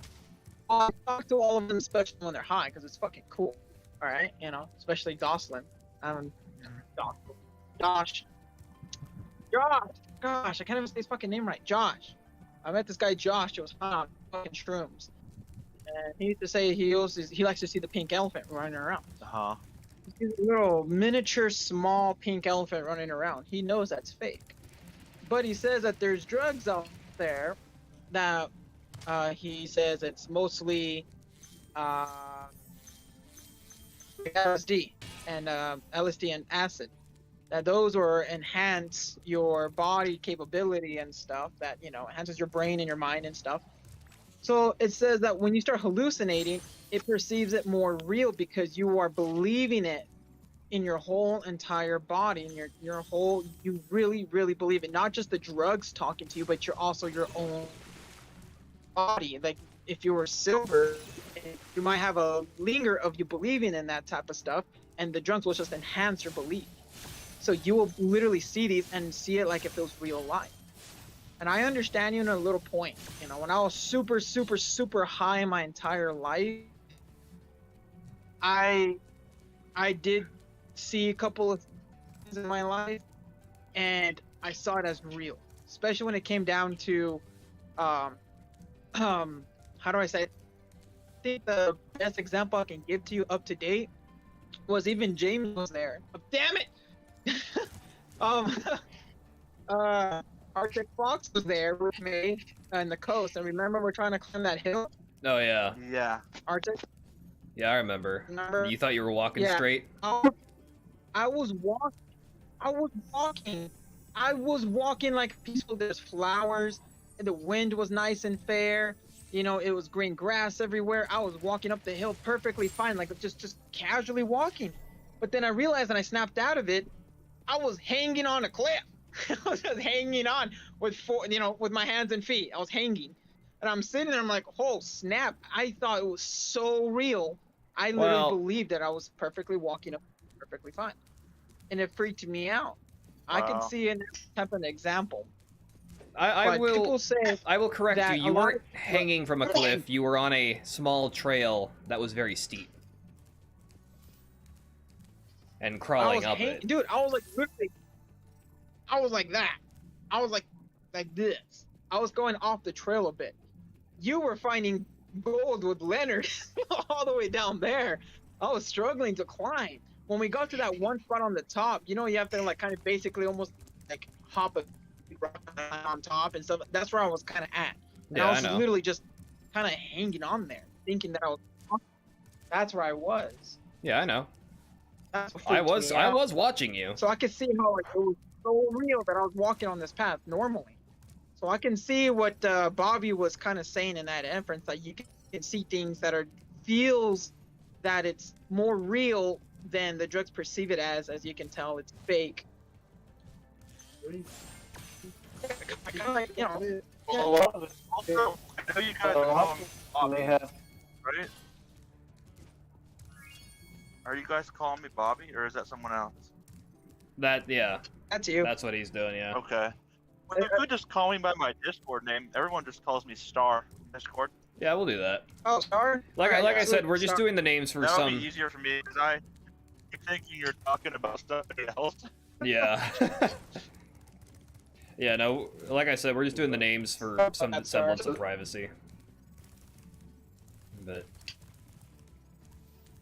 I talk to all of them, especially when they're high, because it's fucking cool. All right, especially Jocelyn. Josh. Gosh, I can't even say his fucking name right. Josh. I met this guy Josh. It was fun on fucking shrooms. And he used to say he likes to see the pink elephant running around. Uh-huh. He sees a little miniature, small pink elephant running around. He knows that's fake. But he says that there's drugs out there that he says it's mostly LSD and acid. That those will enhance your body capability and stuff. That enhances your brain and your mind and stuff. So it says that when you start hallucinating, it perceives it more real because you are believing it in your whole entire body, and you really, really believe it. Not just the drugs talking to you, but you're also your own body. Like if you were sober, you might have a linger of you believing in that type of stuff, and the drugs will just enhance your belief. So you will literally see these and see it like if it was real life. And I understand you in a little point. When I was super, super, super high my entire life, I did see a couple of things in my life, and I saw it as real. Especially when it came down to, how do I say it? I think the best example I can give to you up to date was even James was there. Oh, damn it! Arctic Fox was there with me on the coast, and remember we're trying to climb that hill? Oh yeah. Yeah. Arctic? Yeah, I remember. You thought you were walking Yeah. straight? I was walking like peaceful. There's flowers, and the wind was nice and fair. It was green grass everywhere. I was walking up the hill perfectly fine, like just casually walking. But then I realized, and I snapped out of it, I was hanging on a cliff. I was just hanging on with with my hands and feet. I was hanging, and I'm sitting there. I'm like, oh snap! I thought it was so real. I literally believed that I was perfectly walking up, perfectly fine, and it freaked me out. I can Wow. see an type of example. I But people will. say I will correct that you. a You lot weren't hanging from a cliff. You were on a small trail that was very steep, and I crawling was up it. dude. I was like literally. I was like that. I was like this. I was going off the trail a bit. You were finding gold with Leonard all the way down there. I was struggling to climb. When we got to that one spot on the top, you have to like kind of basically almost like hop on top and stuff. That's where I was kind of at. And Yeah, I I was know. literally just kind of hanging on there, thinking that I was. That's where I was. Yeah, I know. That's what I freaked was. me I out. was watching you. So I could see how it was so real that I was walking on this path normally. So I can see what Bobby was kind of saying in that inference, that you can see things that feels that it's more real than the drugs perceive it as you can tell it's fake. Like, A lot of it. Also, I know you guys A are lot calling of Bobby, they have. right? Are you guys calling me Bobby, or is that someone else? Yeah. that's you. That's what he's doing. Yeah. Okay. Well, you could just call me by my Discord name. Everyone just calls me Star in Discord. Yeah, we'll do that. Oh, sorry. Like Alright, I said, sweet. we're just Sorry. doing the names for That'll some. be easier for me because I keep thinking you're talking about somebody else. Yeah. Yeah, no, like I said, we're just doing the names for some That's semblance sorry. of privacy. But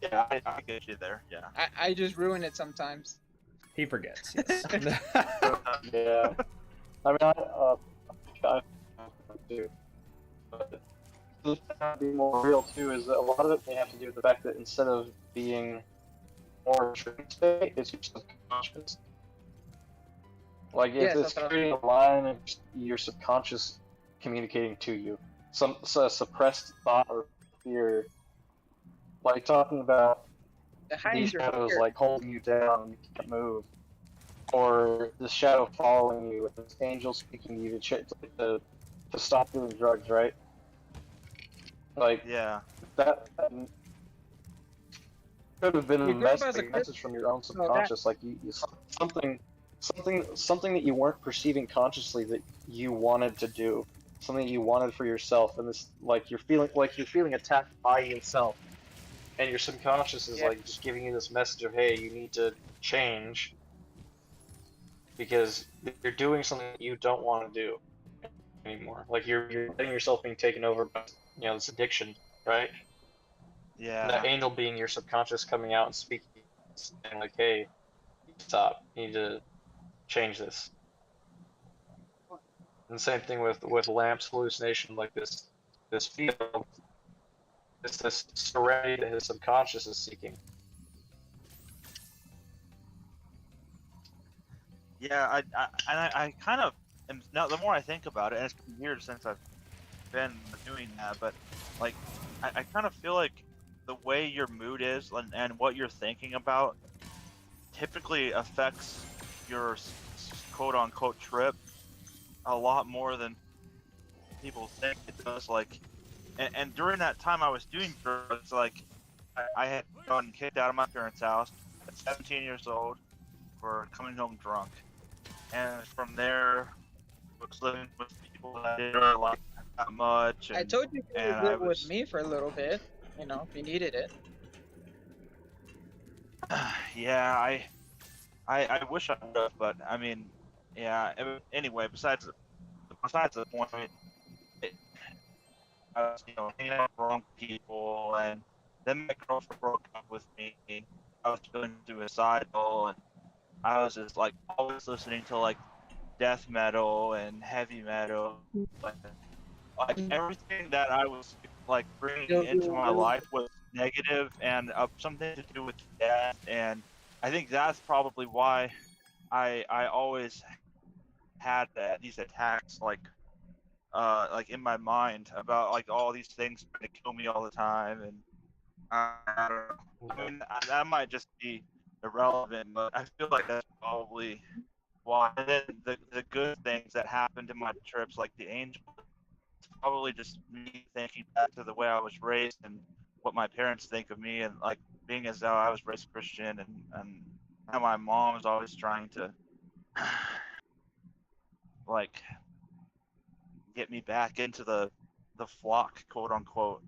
Yeah, I get you there. Yeah. I just ruin it sometimes. he forgets. Yes. Yeah. I mean, I do. But the thing to be more real too is that a lot of it may have to do with the fact that instead of being more dream state, it's your subconscious. Like Yes, it's that's what I was creating a line of your subconscious communicating to you. Some suppressed thought or fear, like talking about The these hide your shadows fear. like holding you down, you can't move, or the shadow following you, with this angel speaking to you to stop doing drugs, right? Like Yeah. that could have been a You grew up as a message from your own that- subconscious, like something that you weren't perceiving consciously that you wanted to do, something you wanted for yourself, and this like you're feeling attacked by yourself, and your subconscious is Yeah. like just giving you this message of, hey, you need to change because you're doing something that you don't want to do anymore. Like you're letting yourself being taken over by this addiction, right? And that Yeah. angel being your subconscious coming out and speaking, saying like, hey, stop, you need to change this. And the same thing with Lamp's hallucination, like this field, it's this serenity that his subconscious is seeking. Yeah, I kind of am now. The more I think about it, and it's been years since I've been doing that, but like, I kind of feel like the way your mood is and what you're thinking about typically affects your quote unquote trip a lot more than people think it does. Like, and during that time I was doing drugs, like, I had gotten kicked out of my parents' house at 17 years old for coming home drunk. And from there, was living with people that I didn't like that much. And, I told you to and live with me for a little bit. You know, if you needed it. Yeah, I wish I would have, but I mean, yeah. Anyway, besides the point, I was, hanging out with wrong people, and then my girlfriend broke up with me. I was feeling suicidal, and I was just like always listening to like death metal and heavy metal, like everything that I was like bringing into my life was negative and something to do with death, and I think that's probably why I always had these attacks like in my mind about like all these things trying to kill me all the time, and I don't know. I mean, that might just be irrelevant, but I feel like that's probably why. And then the good things that happened in my trips, like the angel, it's probably just me thinking back to the way I was raised and what my parents think of me, and like being as though I was raised Christian, and how my mom was always trying to like get me back into the flock, quote unquote.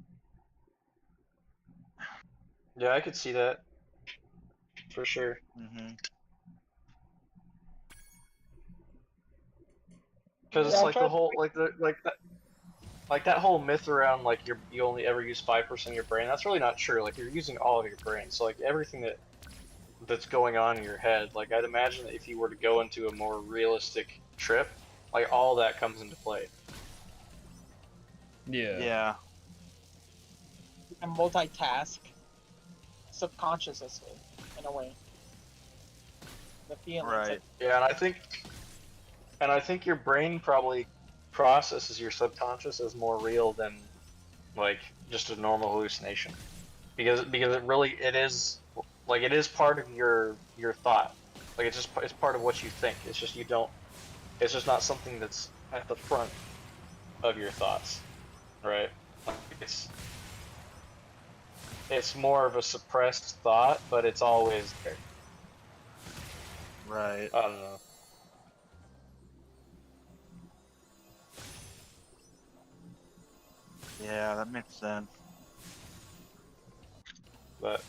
Yeah, I could see that for sure. Hmm. Because Yeah, it's I like the tried- whole like that whole myth around like you only ever use 5% of your brain. That's really not true. Like you're using all of your brain. So like everything that's going on in your head. Like I'd imagine that if you were to go into a more realistic trip, like all that comes into play. Yeah. Yeah. You can multitask subconsciously, in a way. The feelings. Right. Yeah, and I think your brain probably processes your subconscious as more real than like just a normal hallucination. Because it is like it is part of your thought. Like it's part of what you think. It's just it's just not something that's at the front of your thoughts. Right? Like it's more of a suppressed thought, but it's always there. Right. I don't know. Yeah, that makes sense. But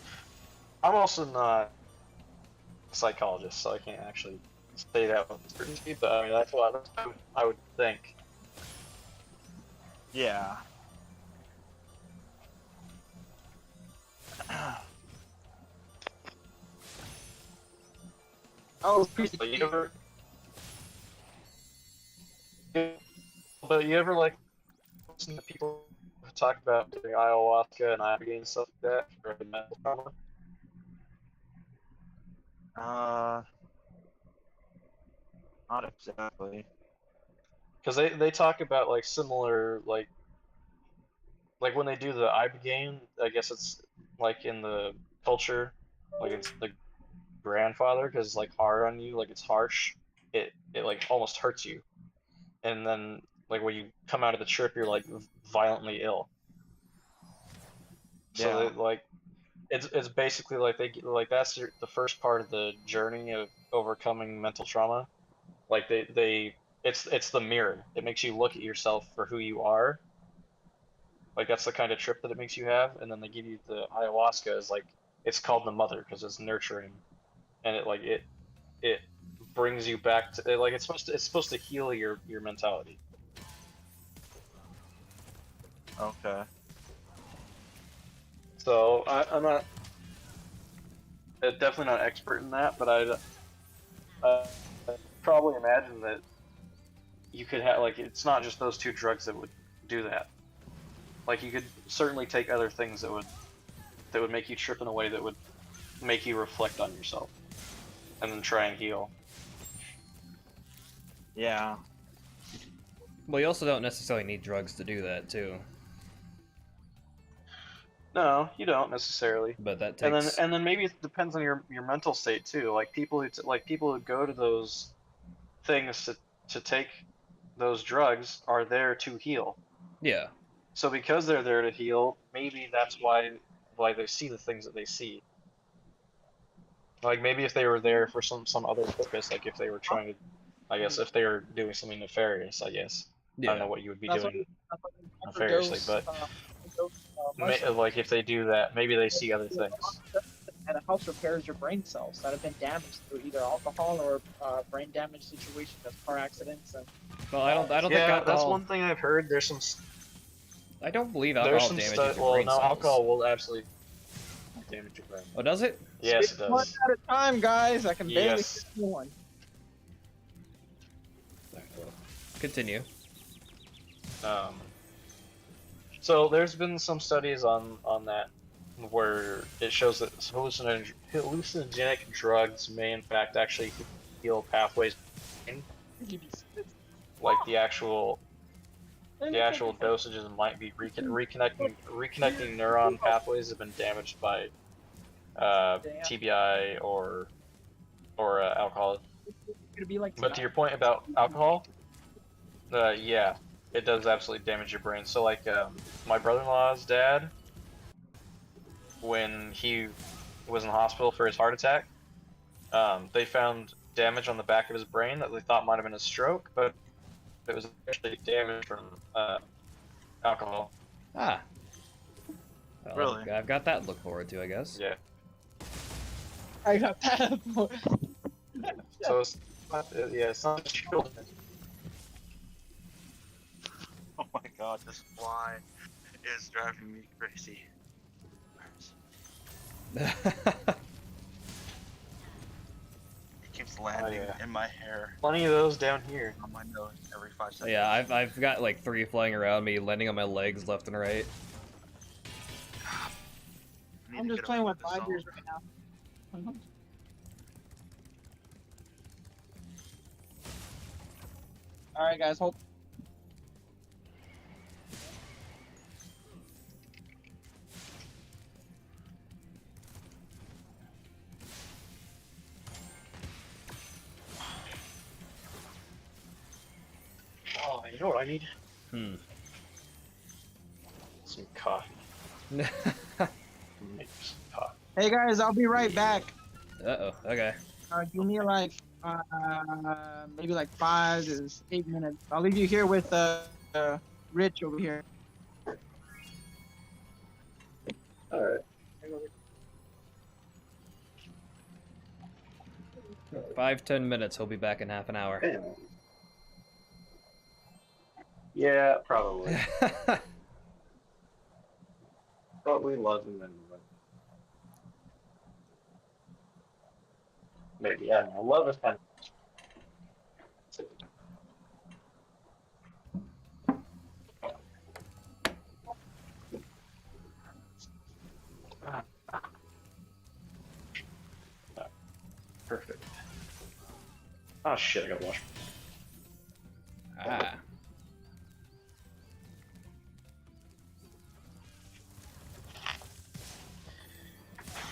I'm also not a psychologist, so I can't actually say that with certainty, but I mean that's what I would think. Yeah. Oh, But you ever like listen to people talk about doing ayahuasca and ibogaine and stuff like that for the mental trauma? Not exactly. Because they talk about like similar like when they do the ibogaine, I guess it's like in the culture, like it's the grandfather because it's like hard on you, like it's harsh. It like almost hurts you, and then like when you come out of the trip, you're like violently ill. So Yeah. like it's basically like like that's the first part of the journey of overcoming mental trauma. Like it's the mirror. It makes you look at yourself for who you are. Like that's the kind of trip that it makes you have, and then they give you the ayahuasca is like it's called the mother because it's nurturing, and it brings you back to like it's supposed to heal your mentality. Okay. So I'm not definitely not expert in that, but I'd probably imagine that you could have like it's not just those two drugs that would do that. Like you could certainly take other things that would make you trip in a way that would make you reflect on yourself, and then try and heal. Yeah. Well, you also don't necessarily need drugs to do that too. No, you don't necessarily. But that And takes. then maybe it depends on your mental state too. Like people who go to those things to take those drugs are there to heal. Yeah. So because they're there to heal, maybe that's why they see the things that they see. Like maybe if they were there for some other purpose, like if they were trying to, I guess if they were doing something nefarious, I guess. I don't Yeah. know what you would be that's doing what nefariously, overdose, but mushroom. like if they do that, maybe they see other things. And it helps repairs your brain cells that have been damaged through either alcohol or brain damage situations, as car accidents. And Well, I don't think Yeah, alcohol. that's one thing I've heard. I don't believe There's alcohol some damages stuff. your Well, brain no, cells. alcohol will absolutely damage your brain. Oh, does it? Yes, it one does. at a time, guys. I can barely Yes. get one. Continue. So there's been some studies on that where it shows that hallucinogenic drugs may in fact actually heal pathways, like the actual dosages might be reconnecting neuron pathways have been damaged by TBI or alcohol. Gonna be like But to your point about alcohol, yeah, it does absolutely damage your brain. So like my brother-in-law's dad, when he was in the hospital for his heart attack, they found damage on the back of his brain that they thought might have been a stroke, but it was actually damage from alcohol. Ah. Well, Really? I've got that to look forward to, I guess. Yeah. I got that. So it's not, it's not just children. Oh my god, this fly is driving me crazy. It keeps landing yeah. in my hair Plenty of those down here. on my nose every 5 seconds. Yeah, I've got like 3 flying around me, landing on my legs left and right. I need I'm to just get playing away with this 5 zone. years right now. All right, guys, hold. Oh, you know what I need? Hmm. Some coffee. Make some coffee. Hey guys, I'll be right back. Uh-oh, okay. Give me like maybe like 5 to 8 minutes. I'll leave you here with Rich over here. Alright. 5-10 minutes. He'll be back in half an hour. Yeah, probably. But we love him anyway. Maybe, I don't know. Love is kind of... Perfect. Oh shit, I gotta wash. Ah.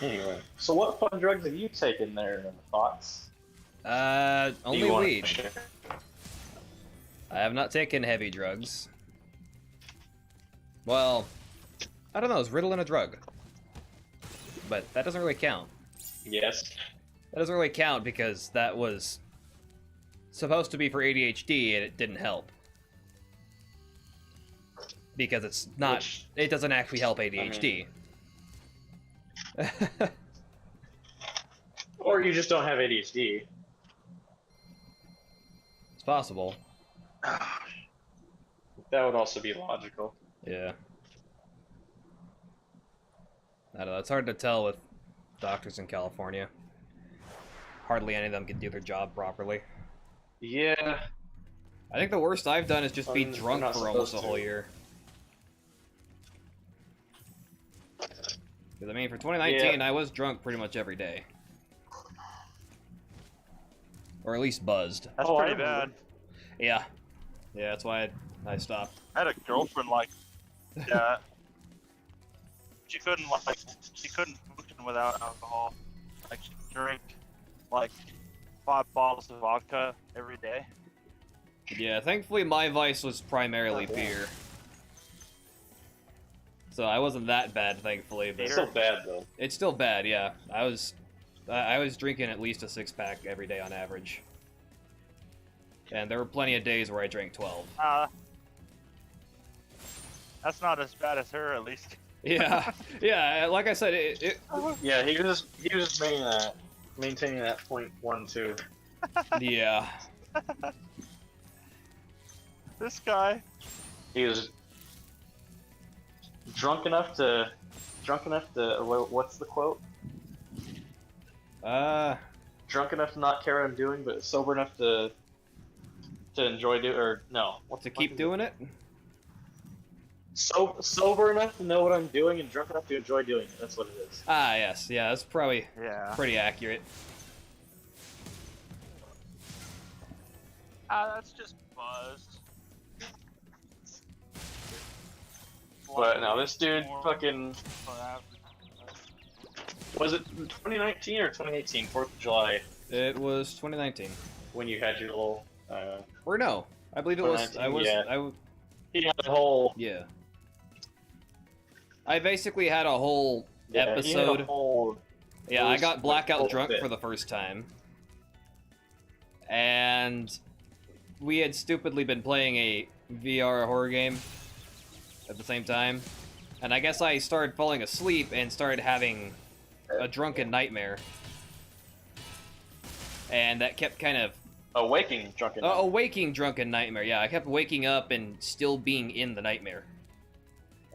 Anyway, so what fun drugs have you taken there, Fox? Do Only you wanna weed. share? I have not taken heavy drugs. Well, I don't know, is Ritalin a drug? But that doesn't really count. Yes. That doesn't really count because that was supposed to be for ADHD and it didn't help. Because it's not, Which- it doesn't actually help ADHD. Or you just don't have ADHD. It's possible. That would also be logical. Yeah. I don't know, it's hard to tell with doctors in California. Hardly any of them can do their job properly. Yeah. I think the worst I've done is just be They're drunk not for almost a supposed whole to. year. Because, I mean, for 2019, I was drunk pretty much every day. Or at least buzzed. That's Oh, I pretty bad. remember. Yeah. Yeah, that's why I stopped. I had a girlfriend like that. She couldn't function without alcohol. Like she drank like 5 bottles of vodka every day. Yeah, thankfully my vice was primarily beer. So I wasn't that bad, thankfully, but It's still bad though. it's still bad, yeah. I was drinking at least a 6-pack every day on average. And there were plenty of days where I drank 12. That's not as bad as her, at least. Yeah, yeah, like I said, Yeah, he was just maintaining that 0.12. yeah. This guy. He was drunk enough to what's the quote? Drunk enough to not care what I'm doing, but sober enough to enjoy To keep doing it? sober enough to know what I'm doing and drunk enough to enjoy doing it. That's what it is. Ah, yes, yeah, that's probably Yeah. pretty accurate. That's just buzzed. But no, this dude fucking was it 2019 or 2018 4th of July It was 2019. when you had your little Or no, I believe it was. 2019, yeah. I he had a whole yeah. I basically had a whole he had a episode. whole Yeah, I got It was blackout a drunk bit. for the first time. And we had stupidly been playing a VR horror game at the same time. And I guess I started falling asleep and started having a drunken nightmare. And that kept kind of a waking drunken. a waking drunken nightmare. Yeah, I kept waking up and still being in the nightmare.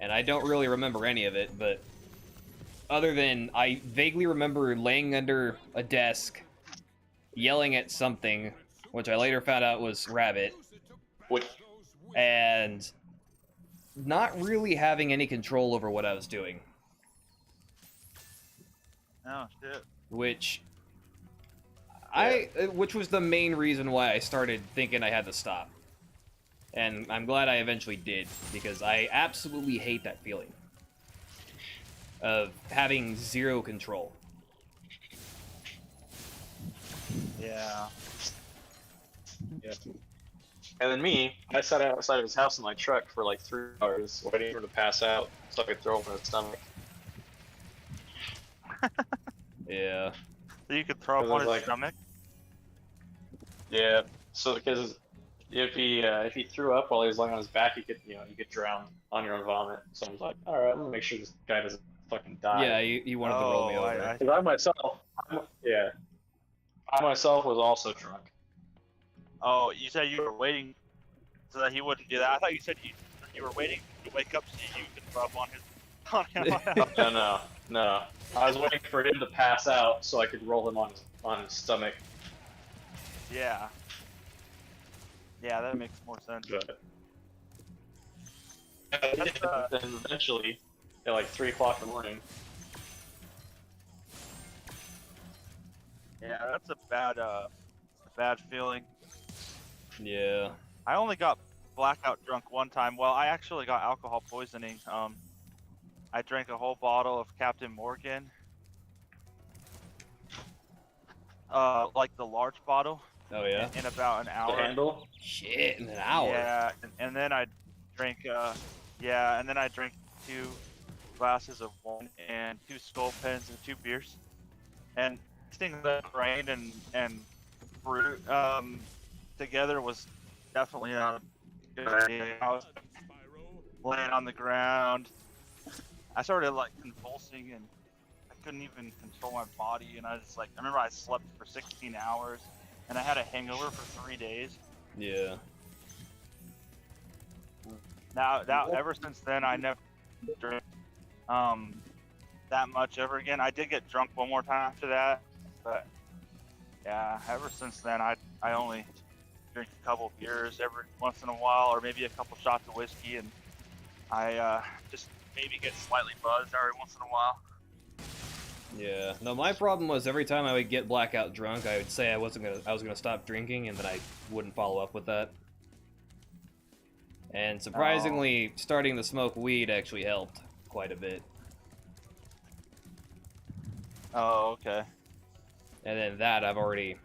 And I don't really remember any of it, but other than I vaguely remember laying under a desk, yelling at something, which I later found out was Rabbit, Which, and not really having any control over what I was doing, Oh shit. which which was the main reason why I started thinking I had to stop. And I'm glad I eventually did, because I absolutely hate that feeling of having zero control. Yeah. yeah. And then me, I sat outside of his house in my truck for like 3 hours, waiting for him to pass out so I could throw him in his stomach. Yeah. So you could throw up It on was his like- stomach. Yeah. So because if he threw up while he was lying on his back, you could drown on your own vomit. So I was like, all right, I'm gonna make sure this guy doesn't fucking die. Yeah, you wanted to roll me Oh, over. Because I myself, I myself was also drunk. Oh, you said you were waiting so that he wouldn't do that. I thought you said you were waiting to wake up so you could rub on his on him. No. I was waiting for him to pass out so I could roll him on his stomach. Yeah. Yeah, that makes more sense. But That's, then eventually, at like 3 o'clock in the morning, Yeah, that's a bad feeling. Yeah. I only got blackout drunk one time. Well, I actually got alcohol poisoning. I drank a whole bottle of Captain Morgan. Like the large bottle. Oh yeah. In about an the hour. handle. Shit, in an hour. Yeah, and then I drank. And then I drank 2 glasses of wine and 2 skull pens and 2 beers. And mixing the grain and fruit together was definitely not a good idea. I was laying on the ground. I started like convulsing and I couldn't even control my body. And I remember I slept for 16 hours and I had a hangover for 3 days. Yeah. Now, ever since then, I never drank that much ever again. I did get drunk one more time after that, but yeah, ever since then, I only drink a couple beers every once in a while, or maybe a couple shots of whiskey, and I just maybe get slightly buzzed every once in a while. Yeah. No, my problem was every time I would get blackout drunk, I would say I was gonna stop drinking, and then I wouldn't follow up with that. And surprisingly, starting to smoke weed actually helped quite a bit. Oh, okay. And then that I've already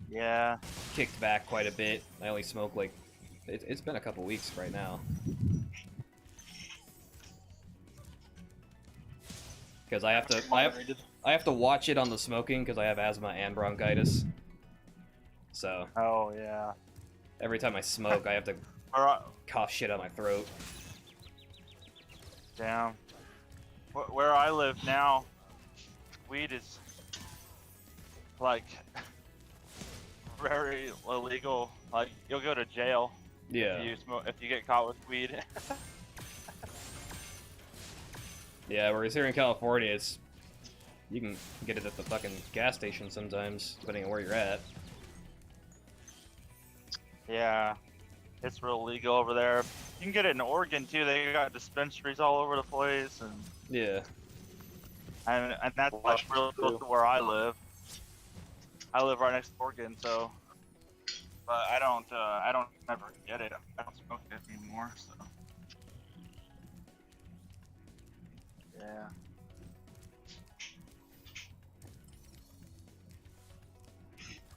Yeah. kicked back quite a bit. I only smoke like it's been a couple weeks right now. Because I have to watch it on the smoking because I have asthma and bronchitis. So Oh, yeah. every time I smoke, I have to cough shit out my throat. Damn. Where I live now, weed is like very illegal. Like you'll go to jail Yeah. if you get caught with weed. Yeah, whereas here in California, you can get it at the fucking gas station sometimes, depending on where you're at. Yeah, it's real legal over there. You can get it in Oregon too. They got dispensaries all over the place, Yeah. and that's like real close to where I live. I live right next to Oregon, so. But I don't ever get it. I don't smoke it anymore, so. Yeah.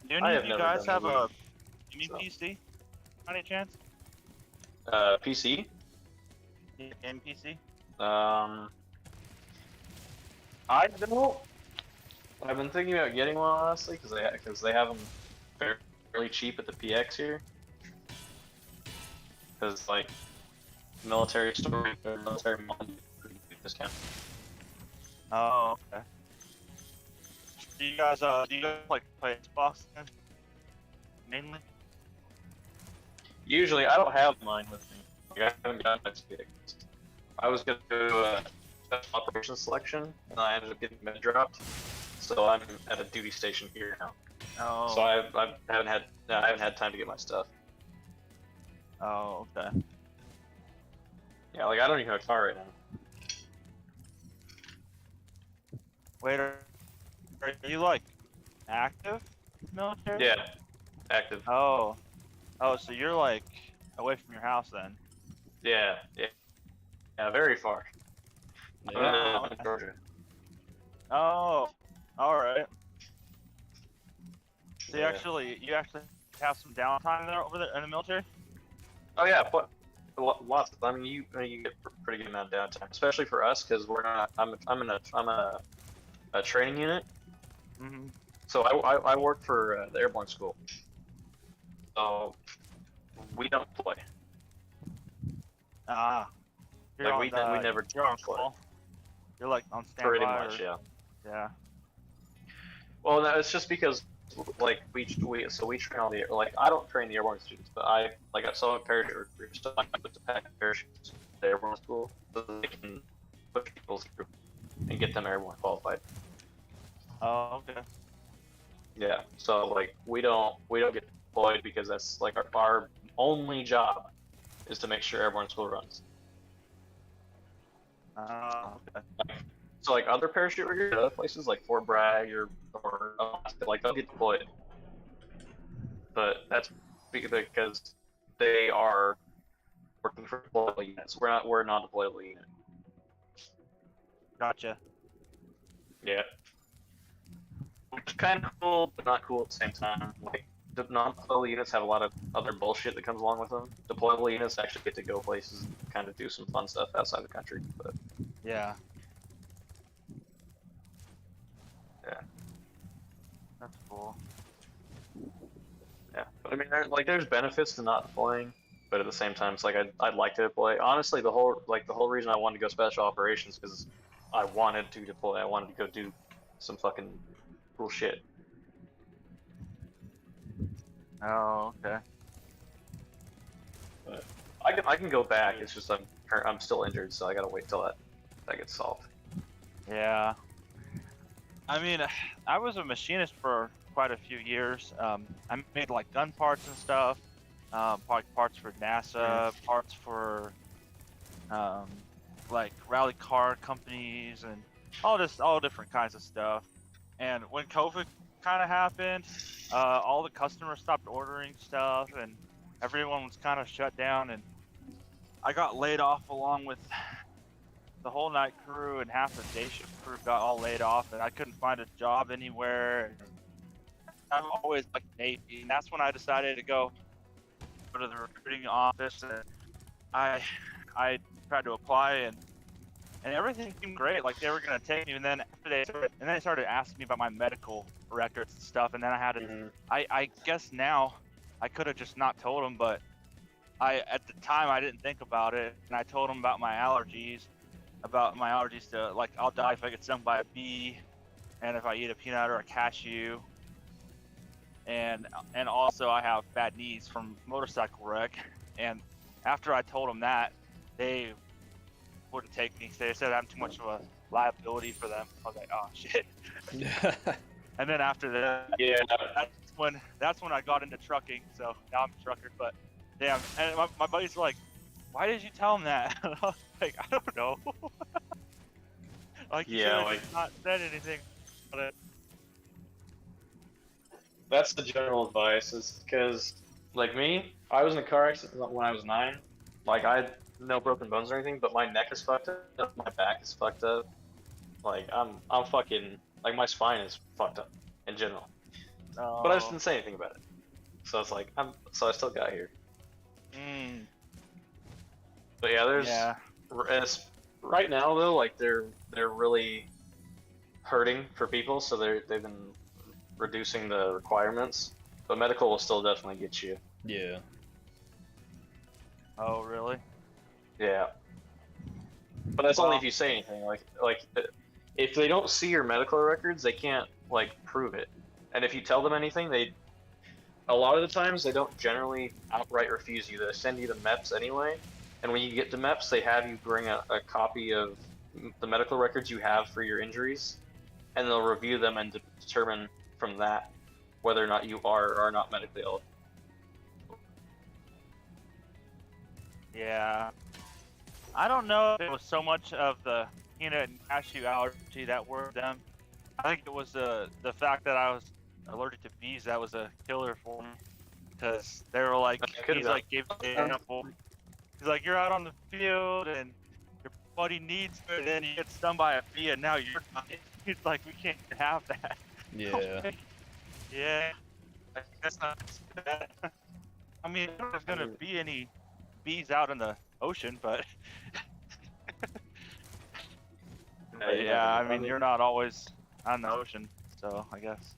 Do any of you never guys done have the a weed, gaming so. PC? By any chance? PC. Game PC? I don't. I've been thinking about getting one honestly, because they have them fairly cheap at the PX here. Because like military store or military mall, pretty good discount. Oh, okay. Do you guys like play Xbox then? Mainly? Usually, I don't have mine with me. Like, I haven't gotten my PX. I was gonna do special operations selection, and I ended up getting med dropped. So I'm at a duty station here now. Oh. So I haven't had time to get my stuff. Oh, okay. Yeah, like I don't even have a car right now. Wait, are you like active military? Yeah, active. Oh, so you're like away from your house then? Yeah, very far. Yeah. I'm in Georgia. Oh, all right. So Yeah. you actually have some downtime there over there in the military? Oh yeah, but lots. I mean, you get pretty good amount of downtime, especially for us because we're not. I'm a training unit, Mm-hmm. so I work for the airborne school. So we don't play. Ah. Like, we never You're on play. call. You're like on standby. Pretty much, or- yeah. Yeah. Well, no, it's just because like we train all the like I don't train the airborne students, but I like some of parachute recruiters, so I put the pack parachutes to the airborne school so that they can push people through and get them airborne qualified. Oh, okay. Yeah, so like we don't get deployed because that's like our only job is to make sure airborne school runs. Okay. So like other parachute recruiters, other places like Fort Bragg or like they'll get deployed, but that's because they are working for deployable units. We're not deployable unit. Gotcha. Yeah. Which is kind of cool, but not cool at the same time. Like, the non-deployable units have a lot of other bullshit that comes along with them. Deployable units actually get to go places and kind of do some fun stuff outside the country. But Yeah. yeah, That's cool. yeah. But I mean, there's benefits to not deploying, but at the same time, it's like I'd like to deploy. Honestly, the whole reason I wanted to go special operations because I wanted to deploy. I wanted to go do some fucking cool shit. Oh, okay. I can go back. It's just I'm still injured, so I gotta wait till that gets solved. Yeah. I mean, I was a machinist for quite a few years. I made like gun parts and stuff, parts for NASA, parts for like rally car companies and all different kinds of stuff. And when COVID kind of happened, all the customers stopped ordering stuff and everyone was kind of shut down, and I got laid off along with the whole night crew, and half the day shift crew got all laid off, and I couldn't find a job anywhere. I've always liked Navy, and that's when I decided to go to the recruiting office, and I tried to apply, and everything seemed great. Like they were gonna take me, and then after they started asking me about my medical records and stuff, and then I had to. I guess now I could have just not told them, but at the time I didn't think about it, and I told them about my allergies to, like, I'll die if I get stung by a bee, and if I eat a peanut or a cashew, and also I have bad knees from motorcycle wreck. And after I told them that, they wouldn't take me. They said I'm too much of a liability for them. I was like, oh shit. And then after that, Yeah. that's when I got into trucking. So now I'm a trucker. But damn, and my buddies were like, "Why did you tell them that?" And I was like, "I don't know." Like, you Yeah, should've like- just not said anything about it. That's the general advice, is because, like me, I was in a car accident when I was 9. Like, I had no broken bones or anything, but my neck is fucked up, my back is fucked up. Like, I'm fucking, like, my spine is fucked up in general. But I just didn't say anything about it. So it's like, so I still got here. But yeah, there's, right now though, like, they're really hurting for people, so they've been reducing the requirements, but medical will still definitely get you. Yeah. Oh, really? Yeah. But that's only Well- if you say anything. Like if they don't see your medical records, they can't like prove it. And if you tell them anything, a lot of the times they don't generally outright refuse you. They send you the MEPS anyway. And when you get to MEPS, they have you bring a copy of the medical records you have for your injuries, and they'll review them and determine from that whether or not you are or are not medically ill. Yeah. I don't know if it was so much of the peanut and cashew allergy that worried them. I think it was the fact that I was allergic to bees that was a killer for me. Because they were like, That could've he's been. like, gave me an example. He's like, you're out on the field and your buddy needs it, and then you get stung by a bee and now you're dying. He's like, we can't have that. Yeah. Yeah. I think that's not bad. I mean, there's gonna be any bees out in the ocean, but yeah, I mean, you're not always on the ocean, so I guess.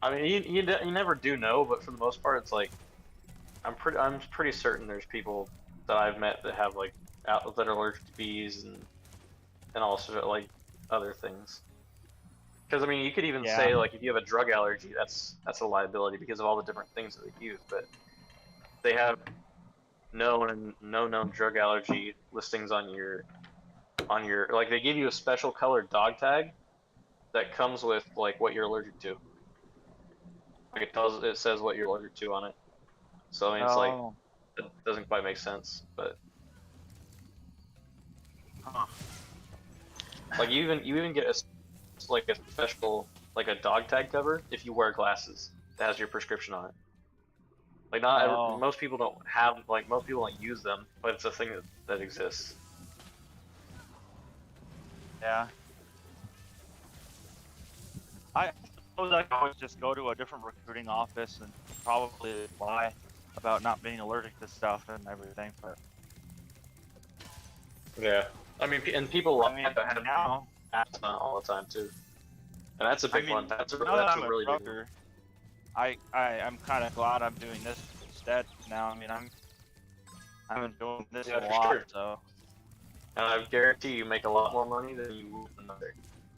I mean, you never do know, but for the most part, it's like I'm pretty certain there's people that I've met that have like that are allergic to bees and also like other things. Because I mean, you could even Yeah. say like if you have a drug allergy, that's a liability because of all the different things that they use. But they have no known drug allergy listings on your like they give you a special colored dog tag that comes with like what you're allergic to. Like it says what you're allergic to on it. So I mean, it's like Oh. it doesn't quite make sense, but Huh. like you even get like a special like a dog tag cover if you wear glasses that has your prescription on it. Like Oh. most people don't have most people don't use them, but it's a thing that exists. Yeah. I suppose I could always just go to a different recruiting office and probably lie about not being allergic to stuff and everything, but Yeah. I mean, and people I mean, have now, asthma all the time too, and that's a I big mean, one. That's now that I'm a a really big one. trucker, I'm kind of glad I'm doing this instead now. I mean, I'm enjoying this Yeah, a for lot, sure. so. And I guarantee you make a lot more money than you would in another.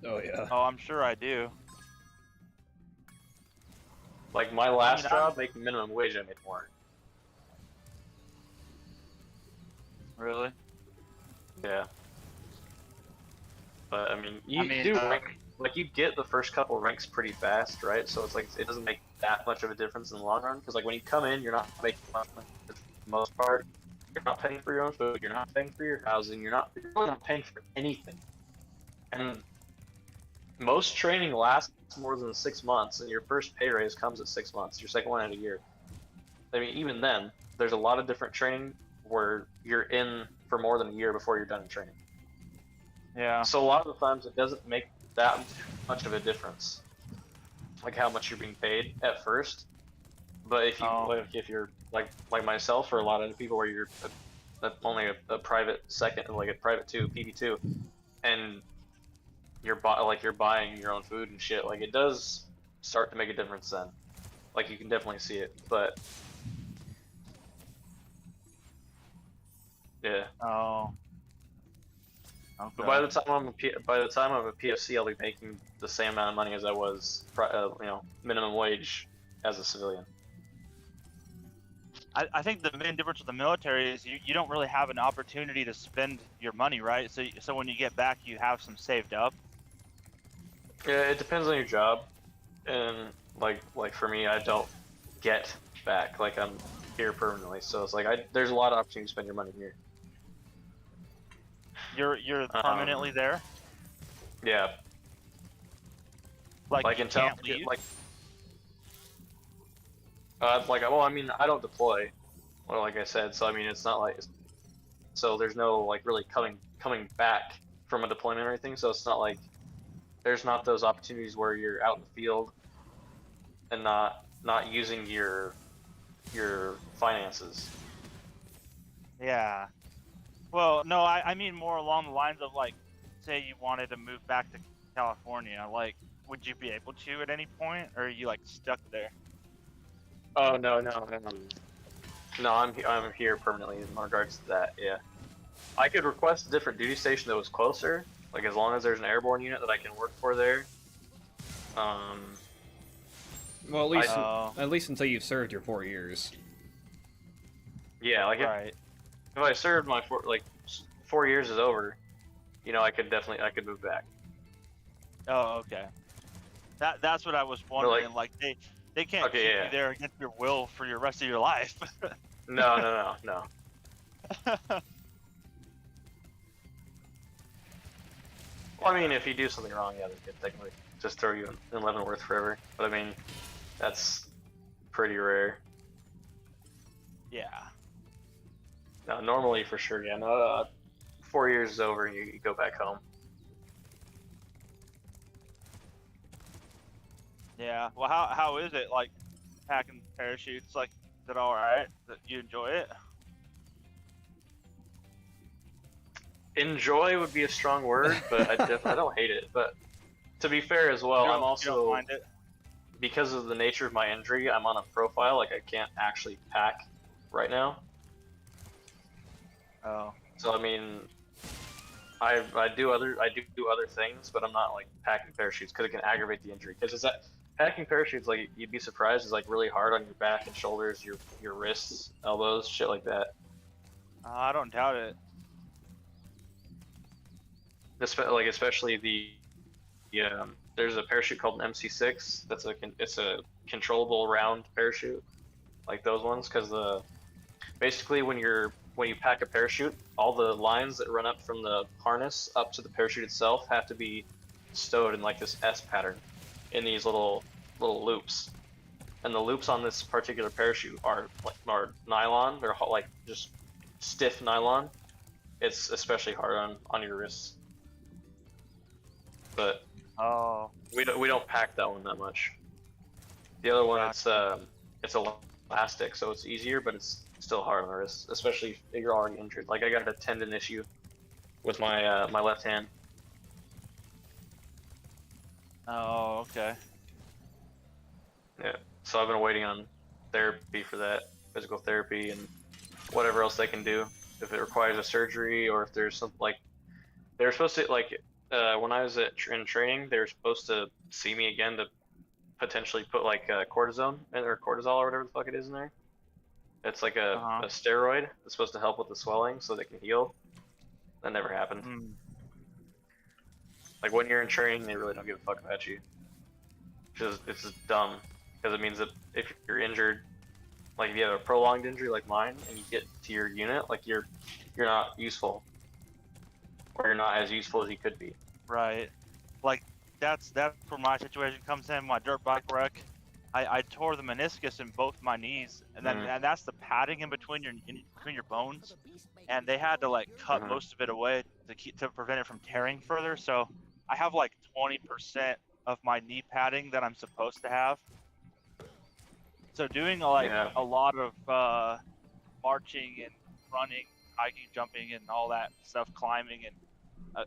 Oh yeah. Oh, I'm sure I do. Like my last I'm- job, making minimum wage, I made more. Really? Yeah. But I mean, you I mean, do rank, like you get the first couple ranks pretty fast, right? So it's like it doesn't make that much of a difference in the long run because like when you come in, you're not making much money for the most part. You're not paying for your own food. You're not paying for your housing. You're really not paying for anything. And most training lasts more than 6 months, and your first pay raise comes at 6 months. Your second one at a year. I mean, even then, there's a lot of different training where you're in for more than a year before you're done in training. Yeah. So a lot of the times it doesn't make that much of a difference, like how much you're being paid at first. But if you if you're like myself or a lot of people where you're only a private second, like a private two, PV2, and you're buying your own food and shit, like it does start to make a difference then. Like you can definitely see it, but yeah. Oh. Okay. But by the time I'm a PFC, I'll be making the same amount of money as I was, minimum wage as a civilian. I think the main difference with the military is you don't really have an opportunity to spend your money, right? So when you get back, you have some saved up. Yeah, it depends on your job, and like for me, I don't get back. Like I'm here permanently, so it's like there's a lot of opportunity to spend your money here. You're permanently there. Yeah. Like you until can't leave. well, I mean, I don't deploy. Well, like I said, so I mean, it's not like so there's no like really coming back from a deployment or anything. So it's not like there's not those opportunities where you're out in the field and not using your finances. Yeah. Well, no, I mean more along the lines of like, say you wanted to move back to California, like, would you be able to at any point, or are you like stuck there? Oh no, I'm here permanently in regards to that. Yeah, I could request a different duty station that was closer, like as long as there's an airborne unit that I can work for there. Well, Oh. at least until you've served your 4 years. Yeah, like Right. if I served my 4 years is over, I could move back. Oh, okay. That's what I was wondering. Like they can't keep you there against your will for your rest of your life. No. Well, I mean, if you do something wrong, yeah, they could technically just throw you in Leavenworth forever. But I mean, that's pretty rare. Yeah. No, normally for sure, yeah. No, 4 years is over and you go back home. Yeah. Well, how is it like packing parachutes? Like, is it all right? You enjoy it? Enjoy would be a strong word, but I don't hate it. But to be fair as well, You I'm don't also, mind it? because of the nature of my injury, I'm on a profile, like I can't actually pack right now. Oh. So I mean, I do other things, but I'm not like packing parachutes because it can aggravate the injury. Because is that packing parachutes, like you'd be surprised, is like really hard on your back and shoulders, your wrists, elbows, shit like that. I don't doubt it. Especially there's a parachute called an MC6. It's a controllable round parachute, like those ones, because basically when you pack a parachute, all the lines that run up from the harness up to the parachute itself have to be stowed in like this S pattern, in these little loops, and the loops on this particular parachute are nylon. They're like just stiff nylon. It's especially hard on your wrists. But Oh, we don't pack that one that much. The other one, it's elastic, so it's easier, but it's still hard on the wrist, especially if you're already injured. Like I got a tendon issue with my my left hand. oh, okay. Yeah, so I've been waiting on therapy for that, physical therapy, and whatever else they can do. If it requires a surgery, or if there's something like they were supposed to when I was in training, they were supposed to see me again to potentially put like cortisone or cortisol or whatever the fuck it is in there. It's like a steroid that's supposed to help with the swelling so they can heal. That never happened. Mm. Like when you're in training, they really don't give a fuck about you. It's just dumb, because it means that if you're injured, like if you have a prolonged injury like mine, and you get to your unit, like you're not useful, or you're not as useful as you could be. Right. Like that's where my situation comes in. My dirt bike wreck, I tore the meniscus in both my knees, and then and that's the padding in between your bones, and they had to like cut most of it away to prevent it from tearing further. So I have like 20% of my knee padding that I'm supposed to have. So doing like a lot of marching and running, hiking, jumping, and all that stuff, climbing, and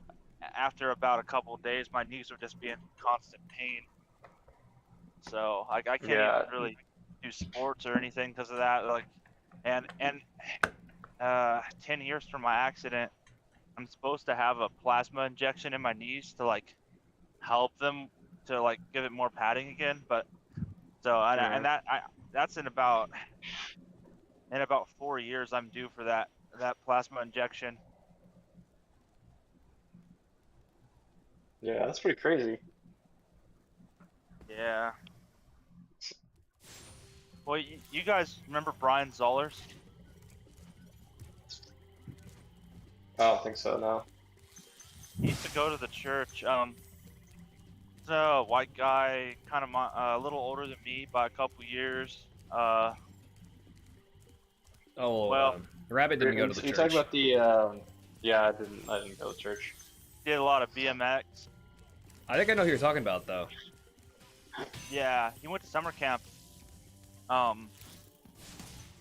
after about a couple of days, my knees would just be in constant pain. So I can't even really do sports or anything because of that. Like, and 10 years from my accident, I'm supposed to have a plasma injection in my knees to like help them to like give it more padding again. But so that's in about 4 years I'm due for that plasma injection. Yeah, that's pretty crazy. Yeah. Well, you guys remember Brian Zollers? I don't think so, no. He used to go to the church. He's a white guy, kind of a little older than me by a couple years. Rabbit didn't go to the church. You talking about the? Yeah, I didn't go to church. Did a lot of BMX. I think I know who you're talking about, though. Yeah, he went to summer camp.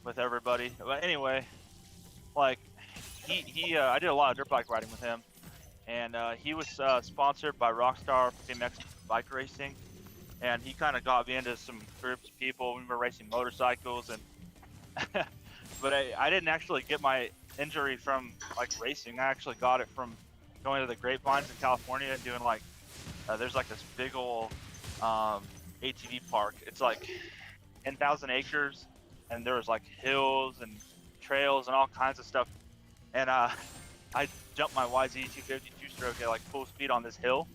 With everybody. But anyway, like I did a lot of dirt bike riding with him, and he was sponsored by Rockstar BMX bike racing, and he kind of got me into some groups of people. We were racing motorcycles, and but I didn't actually get my injury from like racing. I actually got it from going to the Grapevines in California and doing like there's like this big old ATV park. It's like 10,000 acres, and there was like hills and trails and all kinds of stuff. And I jumped my YZ 250 two-stroke at like full speed on this hill,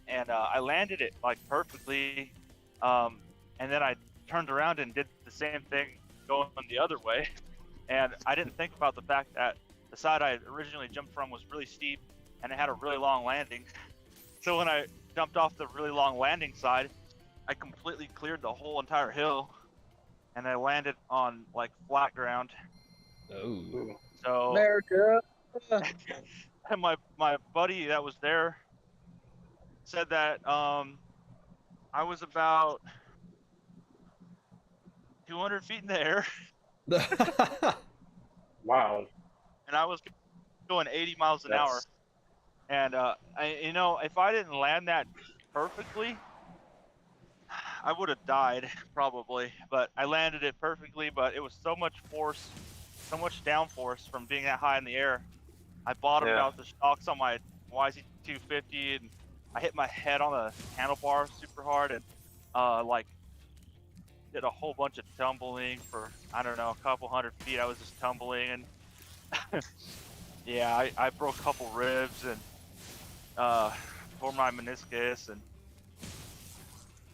and I landed it like perfectly. And then I turned around and did the same thing going the other way. And I didn't think about the fact that the side I originally jumped from was really steep, and it had a really long landing. So when I jumped off the really long landing side, I completely cleared the whole entire hill, and I landed on like flat ground. Oh. So America. and my buddy that was there said that I was about 200 feet in the air. Wow. And I was going 80 miles an hour. And if I didn't land that perfectly, I would have died probably. But I landed it perfectly. But it was so much force, so much downforce from being that high in the air. I bottomed Yeah. out the shocks on my YZ250, and I hit my head on the handlebar super hard, and like did a whole bunch of tumbling for, I don't know, a couple 100 feet. I was just tumbling, and yeah, I broke a couple ribs and tore my meniscus and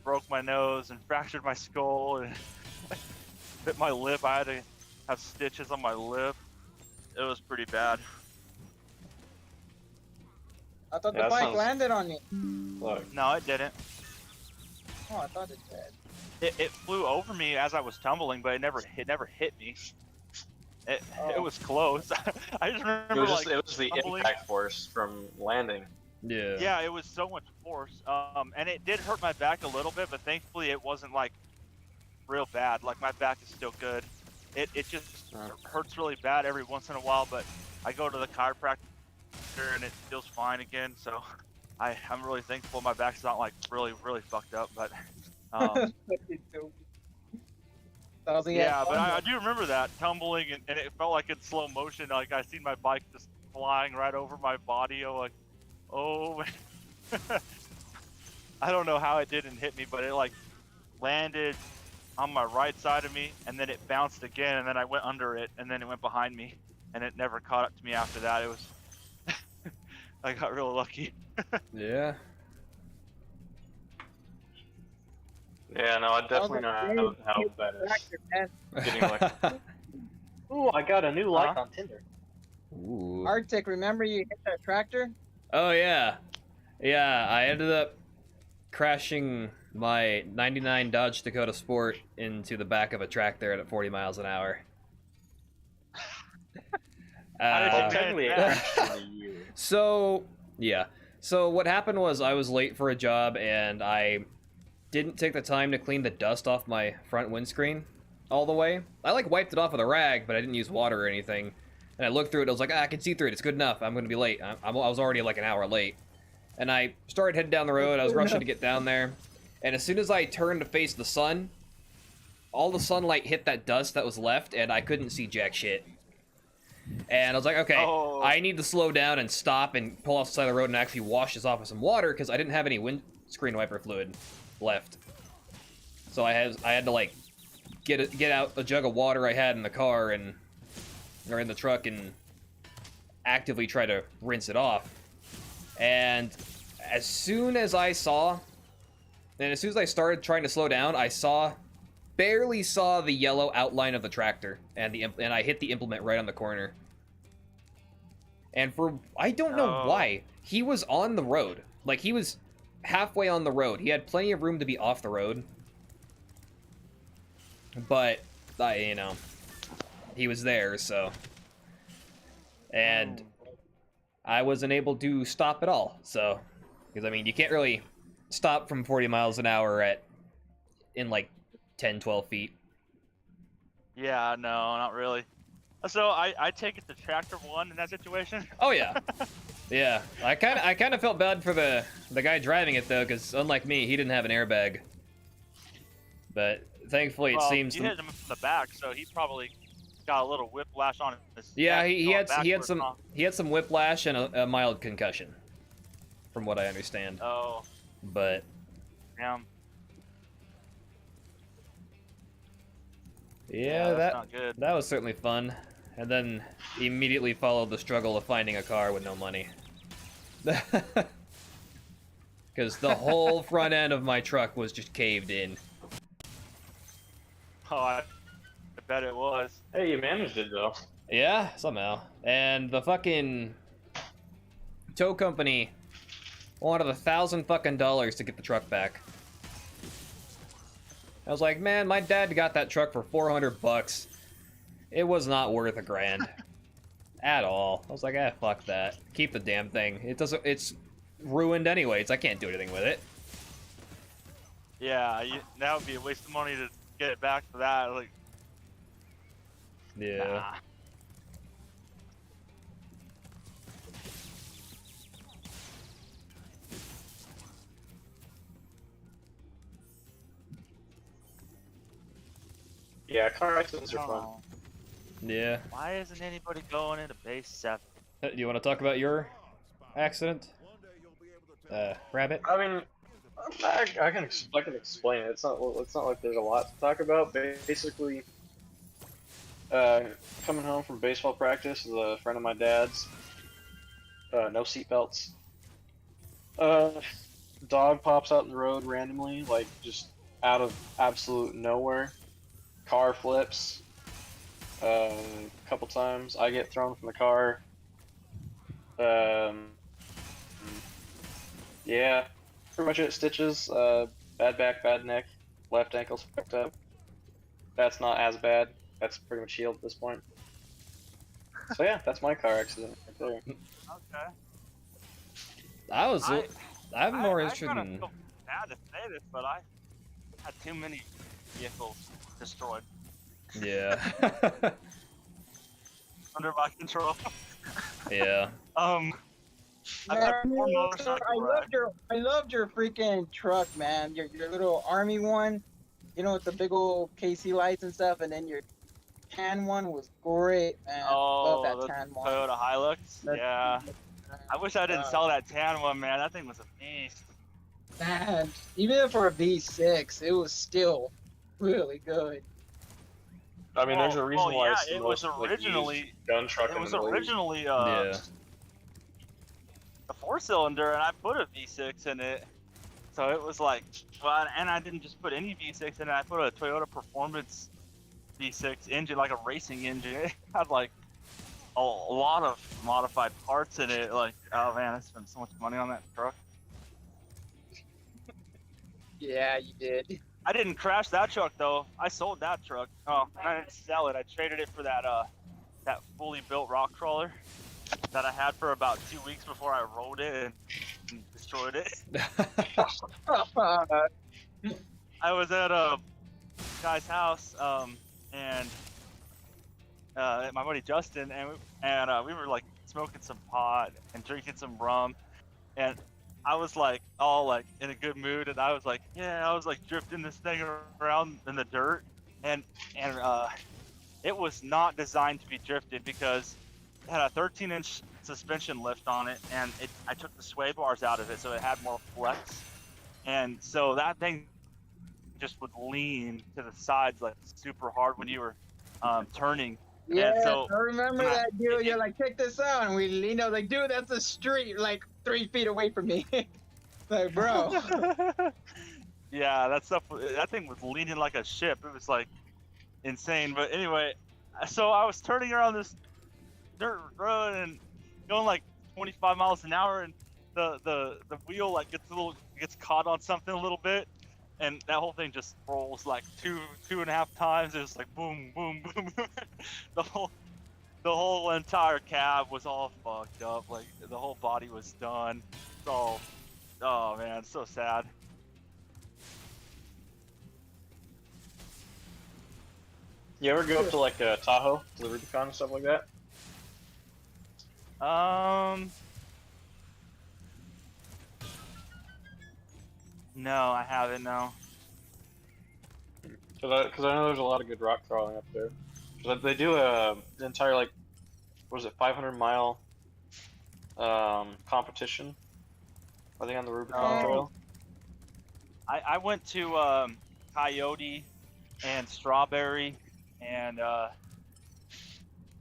broke my nose and fractured my skull and bit my lip. I had to have stitches on my lip. It was pretty bad. I thought Yeah, the that bike sounds- landed on you. Look, No, it didn't. Oh, I thought it did. It flew over me as I was tumbling, but it never hit me. It Oh. was close. I just it remember was like just it was the tumbling. impact force from landing. Yeah. Yeah, it was so much force. And it did hurt my back a little bit, but thankfully it wasn't like real bad. Like my back is still good. It just hurts really bad every once in a while, but I go to the chiropractor and it feels fine again. So I'm really thankful my back's not like really fucked up, but yeah, but I do remember that tumbling and it felt like in slow motion. Like I seen my bike just flying right over my body. I'm like, oh man. I don't know how it didn't hit me, but it like landed on my right side of me, and then it bounced again, and then I went under it, and then it went behind me, and it never caught up to me after that. It was I got real lucky. Yeah. Yeah, no, I definitely know how that is. Getting like, ooh, I got a new like on Tinder. Ooh. Arctic, remember you hit that tractor? Oh yeah, yeah. I ended up crashing my '99 Dodge Dakota Sport into the back of a tractor at 40 miles an hour. Well, technically, it crashed into you. So yeah. So what happened was I was late for a job and I didn't take the time to clean the dust off my front windscreen all the way. I like wiped it off with a rag, but I didn't use water or anything. And I looked through it. I was like, I can see through it. It's good enough. I'm going to be late. I was already like an hour late. And I started heading down the road. I was rushing to get down there. And as soon as I turned to face the sun, all the sunlight hit that dust that was left, and I couldn't see jack shit. And I was like, okay, I need to slow down and stop and pull off the side of the road and actually wash this off with some water because I didn't have any windscreen wiper fluid left. So I had to like get out a jug of water I had in the car or in the truck and actively try to rinse it off. And as soon as I started trying to slow down, I barely saw the yellow outline of the tractor, and I hit the implement right on the corner. And I don't know why, he was on the road. Like, he was halfway on the road. He had plenty of room to be off the road. But, he was there, so. And I wasn't able to stop at all, so. Because, I mean, you can't really stop from 40 miles an hour in like 10, 12 feet. Yeah, no, not really. So I take it the tractor won in that situation. Oh yeah, yeah. I kind of felt bad for the guy driving it though, because unlike me, he didn't have an airbag. But thankfully, it seems. You hit him from the back, so he probably got a little whiplash on his. Yeah, he had backwards, some whiplash and a mild concussion, from what I understand. Oh. But. Damn. Yeah, that's not good. That was certainly fun. And then immediately followed the struggle of finding a car with no money. Because the whole front end of my truck was just caved in. Oh, I bet it was. Hey, you managed it though. Yeah, somehow. And the fucking tow company wanted $1,000 to get the truck back. I was like, man, my dad got that truck for $400. It was not worth $1,000 at all. I was like, fuck that. Keep the damn thing. It's ruined anyways. I can't do anything with it. Yeah, that would be a waste of money to get it back for that. Like, yeah. Nah. Yeah, car accidents are fun. Oh, Yeah. why isn't anybody going into base 7? Do you want to talk about your accident, Rabbit? I mean, I can explain it. It's not like there's a lot to talk about. Basically, coming home from baseball practice with a friend of my dad's. No seatbelts. Dog pops out in the road randomly, like just out of absolute nowhere. Car flips. A couple times. I get thrown from the car. Yeah, pretty much it. Stitches. Bad back, bad neck. Left ankle's fucked up. That's not as bad. That's pretty much healed at this point. So yeah, that's my car accident right there. Okay. I'm more interested I in. feel bad to say this, but I had too many vehicles destroyed Yeah. under my control. Yeah. I've had Man, 4 motorcycle wrecks. I loved your freaking truck, man. Your little army one, you know, with the big old KC lights and stuff, and then your tan one was great, man. Oh, Love the that tan one. Toyota Hilux? That's- Yeah. I wish I didn't sell that tan one, man. That thing was a beast. Man, even for a V6, it was still really good. I mean, there's a reason why yeah, it's the it was most, originally used gun truck it in was the Middle East. originally Yeah. a 4-cylinder, and I put a V6 in it. So it was like, well, and I didn't just put any V6 in it. I put a Toyota Performance V6 engine, like a racing engine. It had like a lot of modified parts in it. Like, oh man, I spent so much money on that truck. Yeah, you did. I didn't crash that truck though. I sold that truck. Oh, I didn't sell it. I traded it for that that fully built rock crawler that I had for about 2 weeks before I rode it and destroyed it. I was at a guy's house, and my buddy Justin, and we were like smoking some pot and drinking some rum, and I was like all like in a good mood, and I was like, yeah, I was like drifting this thing around in the dirt, and it was not designed to be drifted because it had a 13-inch suspension lift on it, and I took the sway bars out of it, so it had more flex, and so that thing just would lean to the sides like super hard when you were turning. Yeah, And so I remember when I- that, dude. You're like, check this out, and we leaned out like, dude, that's a street like 3 feet away from me. Like, bro. Yeah, that thing was leaning like a ship. It was like insane. But anyway, so I was turning around this dirt road and going like 25 miles an hour, and the wheel like gets caught on something a little bit, and that whole thing just rolls like two and a half times. It was like boom, boom, boom. the whole entire cab was all fucked up. Like the whole body was done. It's all, oh man, so sad. You ever go up to like Tahoe, to the Rubicon and stuff like that? No, I haven't. No. Because I know there's a lot of good rock crawling up there. 'Cause they do an entire like, what is it, 500-mile competition. I think on the Rubicon Oh. Trail. I went to Coyote and Strawberry and a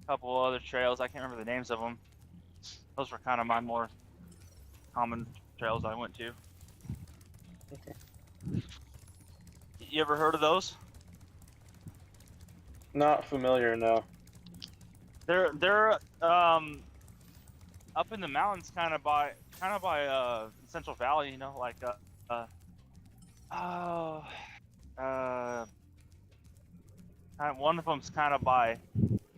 couple other trails. I can't remember the names of them. Those were kind of my more common trails I went to. You ever heard of those? Not familiar, no. They're up in the mountains, kind of by Central Valley. You know, like one of them's kind of by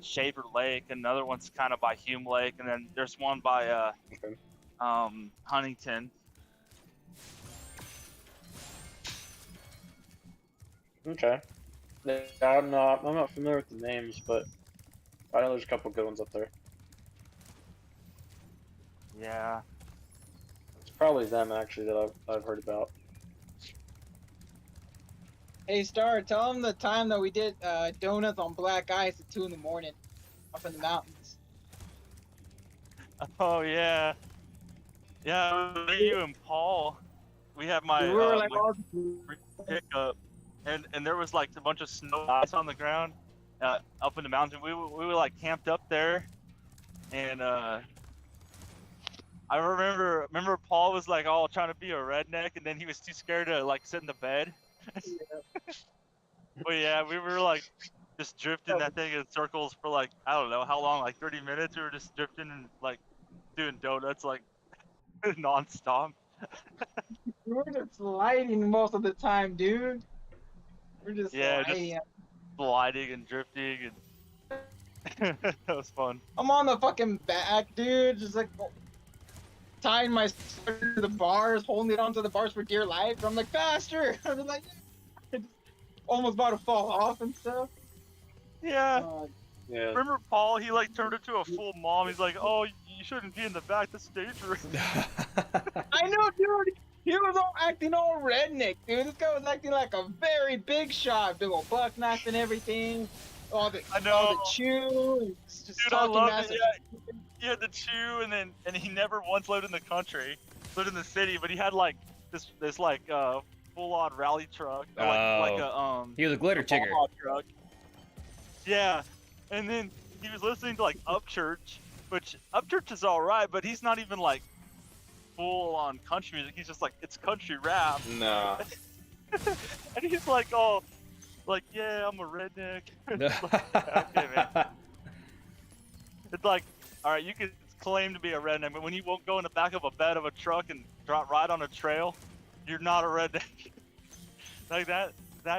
Shaver Lake, another one's kind of by Hume Lake, and then there's one by Okay. Huntington. Okay. Yeah, I'm not familiar with the names, but I know there's a couple good ones up there. Yeah. It's probably them actually that I've heard about. Hey, Star, tell them the time that we did donuts on black ice at 2 in the morning up in the mountains. Oh yeah. Yeah, it was me, you and Paul. We had my, we were like my all pickup, and there was like a bunch of snow ice on the ground, up in the mountain. We were like camped up there, and I remember Paul was like all trying to be a redneck, and then he was too scared to like sit in the bed. But yeah, we were like just drifting that thing in circles for like I don't know how long, like 30 minutes. We were just drifting and like doing donuts like nonstop. we were just sliding most of the time, dude. We're just Yeah, sliding. just sliding and drifting, and that was fun. I'm on the fucking back, dude, just like tying my sweater to the bars, holding it onto the bars for dear life. I'm like, faster! I was like, just almost about to fall off and stuff. Yeah. Yeah. Remember Paul? He like turned into a full mom. He's like, "Oh, you shouldn't be in the back. That's dangerous." I know, dude. He was all acting all redneck, dude. This guy was acting like a very big shot, big old buck knife and everything. All the chew, and just Dude, I talking love massive. it. Yeah, he had the chew, and he never once lived in the country, lived in the city, but he had like this like full on rally truck, or, like a He was a glitter a chigger. Baja truck. Yeah, and then he was listening to like Upchurch, which Upchurch is all right, but he's not even like full on country music. He's just like it's country rap, Nah. and he's like, "Oh, like yeah, I'm a redneck." It's like, okay, man. It's like, all right, you can claim to be a redneck, but when you won't go in the back of a bed of a truck and ride on a trail, you're not a redneck. Like that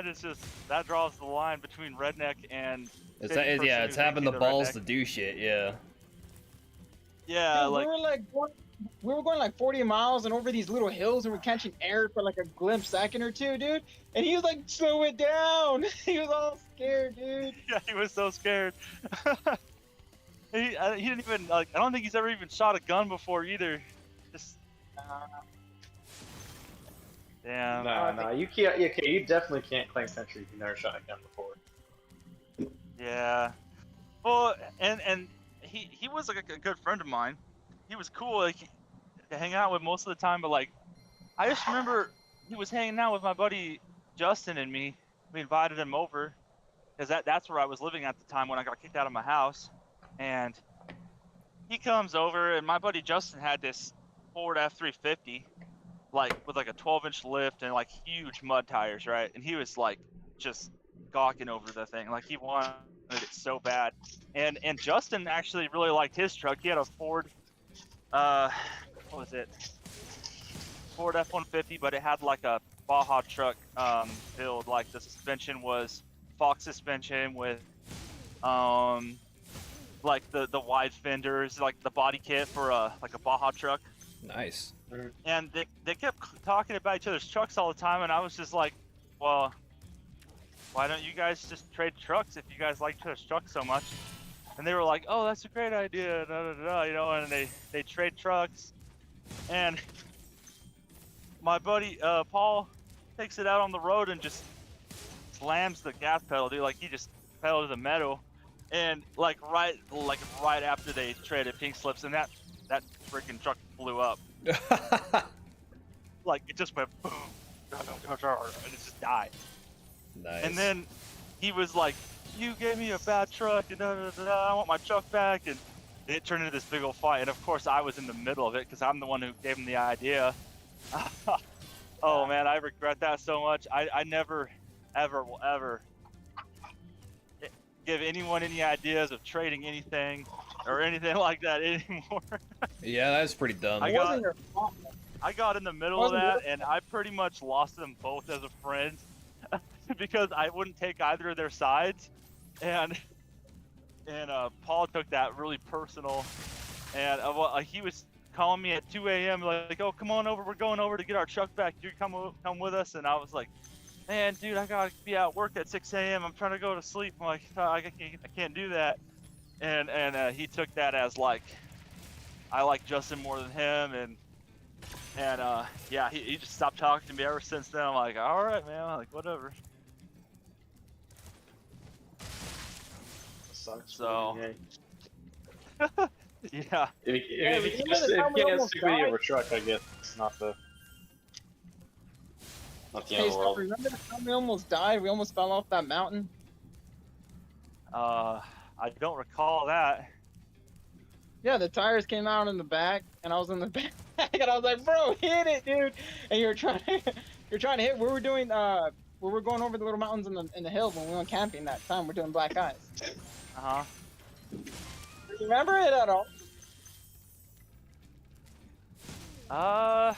is just that draws the line between redneck and It's city person yeah, it's who's having the actually balls redneck. to do shit. Yeah. Yeah, Dude, like we were going like 40 miles and over these little hills, and we're catching air for like a glimpse second or two, dude. And he was like, slow it down. He was all scared, dude. yeah, he was so scared. He didn't even like. I don't think he's ever even shot a gun before either. Just damn. Nah, you can't. You definitely can't claim country if you never shot a gun before. Yeah. Well, and he was like a good friend of mine. He was cool, like to hang out with most of the time. But like, I just remember he was hanging out with my buddy Justin and me. We invited him over because that's where I was living at the time when I got kicked out of my house. And he comes over, and my buddy Justin had this Ford F350, like with like a 12-inch lift and like huge mud tires, right? And he was like just gawking over the thing, like he wanted it so bad. And Justin actually really liked his truck. He had a Ford, what was it? Ford F-150, but it had like a Baja truck build. Like the suspension was Fox suspension with like the wide fenders, like the body kit for a Baja truck. Nice. And they kept talking about each other's trucks all the time, and I was just like, well, why don't you guys just trade trucks if you guys like each other's trucks so much? And they were like, oh, that's a great idea, da, da, da, you know, and they trade trucks. And my buddy Paul takes it out on the road and just slams the gas pedal, dude. Like he just pedaled to the metal. And like right after they traded pink slips, and that freaking truck blew up. Like it just went boom, and it just died. Nice. And then he was like, "You gave me a bad truck, and I want my truck back." And it turned into this big old fight. And of course, I was in the middle of it because I'm the one who gave him the idea. Oh man, I regret that so much. I never, ever will ever give anyone any ideas of trading anything or anything like that anymore. Yeah, that's pretty dumb. I It got- wasn't your fault. I got in the middle of that, and I pretty much lost them both as a friend because I wouldn't take either of their sides, and Paul took that really personal, and he was calling me at 2 a.m. like, "Oh, come on over, we're going over to get our truck back. You come with us," and I was like, "Man, dude, I gotta be at work at 6 a.m. I'm trying to go to sleep." I'm like, I can't do that, and he took that as like, I like Justin more than him, and yeah, he just stopped talking to me ever since then. I'm like, all right, man, I'm like, whatever. Sucks. So- Yeah. Yeah. If Yeah, you remember can't, the time we if you can't almost stick with you died? over truck, I guess it's not the end Hey, of the Steph, world. remember the time we almost died? We almost fell off that mountain. I don't recall that. Yeah, the tires came out in the back, and I was in the back, and I was like, "Bro, hit it, dude!" And you're trying, you're trying to hit. We were doing, we were going over the little mountains in the hills when we went camping that time. We're doing black ice. Uh Remember it at all? huh.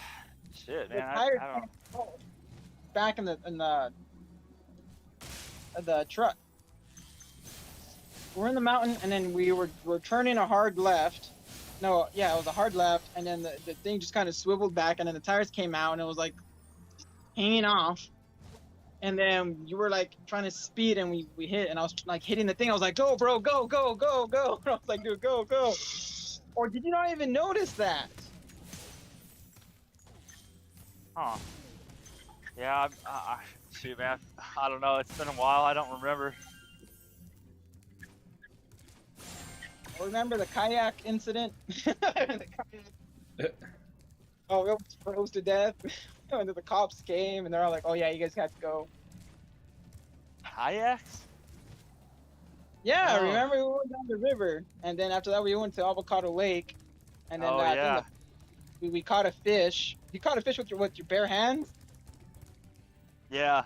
Shit, The man. tires I don't. came out back in the truck. We're in the mountain, and then we're turning a hard left. No, yeah, it was a hard left, and then the thing just kind of swiveled back, and then the tires came out, and it was like hanging off. And then you were like trying to speed, and we hit, and I was like hitting the thing. I was like, "Go, bro, go, go, go, go!" And I was like, "Dude, go, go!" Or did you not even notice that? Huh. Yeah. Shoot, man. I don't know. It's been a while. I don't remember. Remember the kayak incident? The kayak- Oh, we almost froze to death. And then the cops came, and they're all like, "Oh yeah, you guys have to go." Kayaks? Yeah, Oh. remember we went down the river, and then after that we went to Avocado Lake, and then Oh, I think yeah. we caught a fish. You caught a fish with your bare hands. Yeah.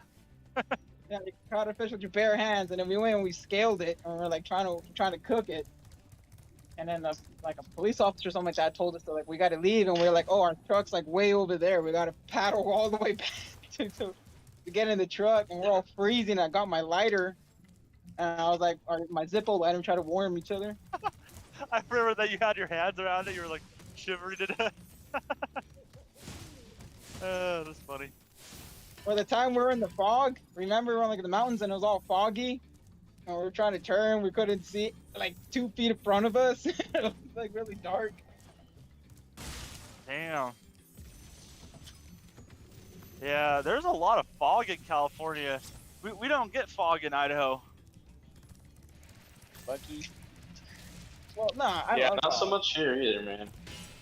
Yeah, you caught a fish with your bare hands, and then we went and we scaled it, and we are like trying to cook it. And then like a police officer or something like that told us that like we got to leave, and we are like, "Oh, our truck's like way over there. We got to paddle all the way back to get in the truck," and we're all freezing. I got my lighter, and I was like, or my Zippo lighter, and try to warm each other. I remember that you had your hands around it. You were like shivering to death. That's funny. Or the time we were in the fog, remember we were on like in the mountains and it was all foggy, and we were trying to turn, we couldn't see like 2 feet in front of us. It was like really dark. Damn. Yeah, there's a lot of fog in California. We don't get fog in Idaho. Lucky. Well, nah, I Yeah, love not so fog. much here either, man.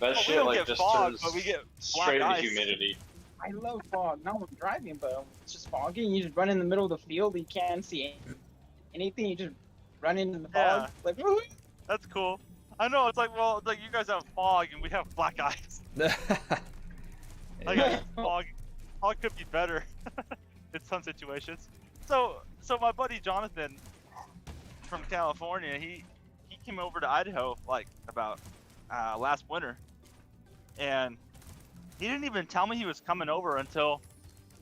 That Well, we shit don't like get just fog, turns but we get straight black into ice. humidity. I love fog. Not when I'm driving, but it's just foggy, and you just run in the middle of the field. You can't see anything. You just run into the Yeah. fog. Like, woo. That's cool. I know. It's like, well, it's like you guys have fog and we have black ice. Like Yeah. fog could be better in some situations. So my buddy Jonathan from California, he came over to Idaho like about last winter, and he didn't even tell me he was coming over until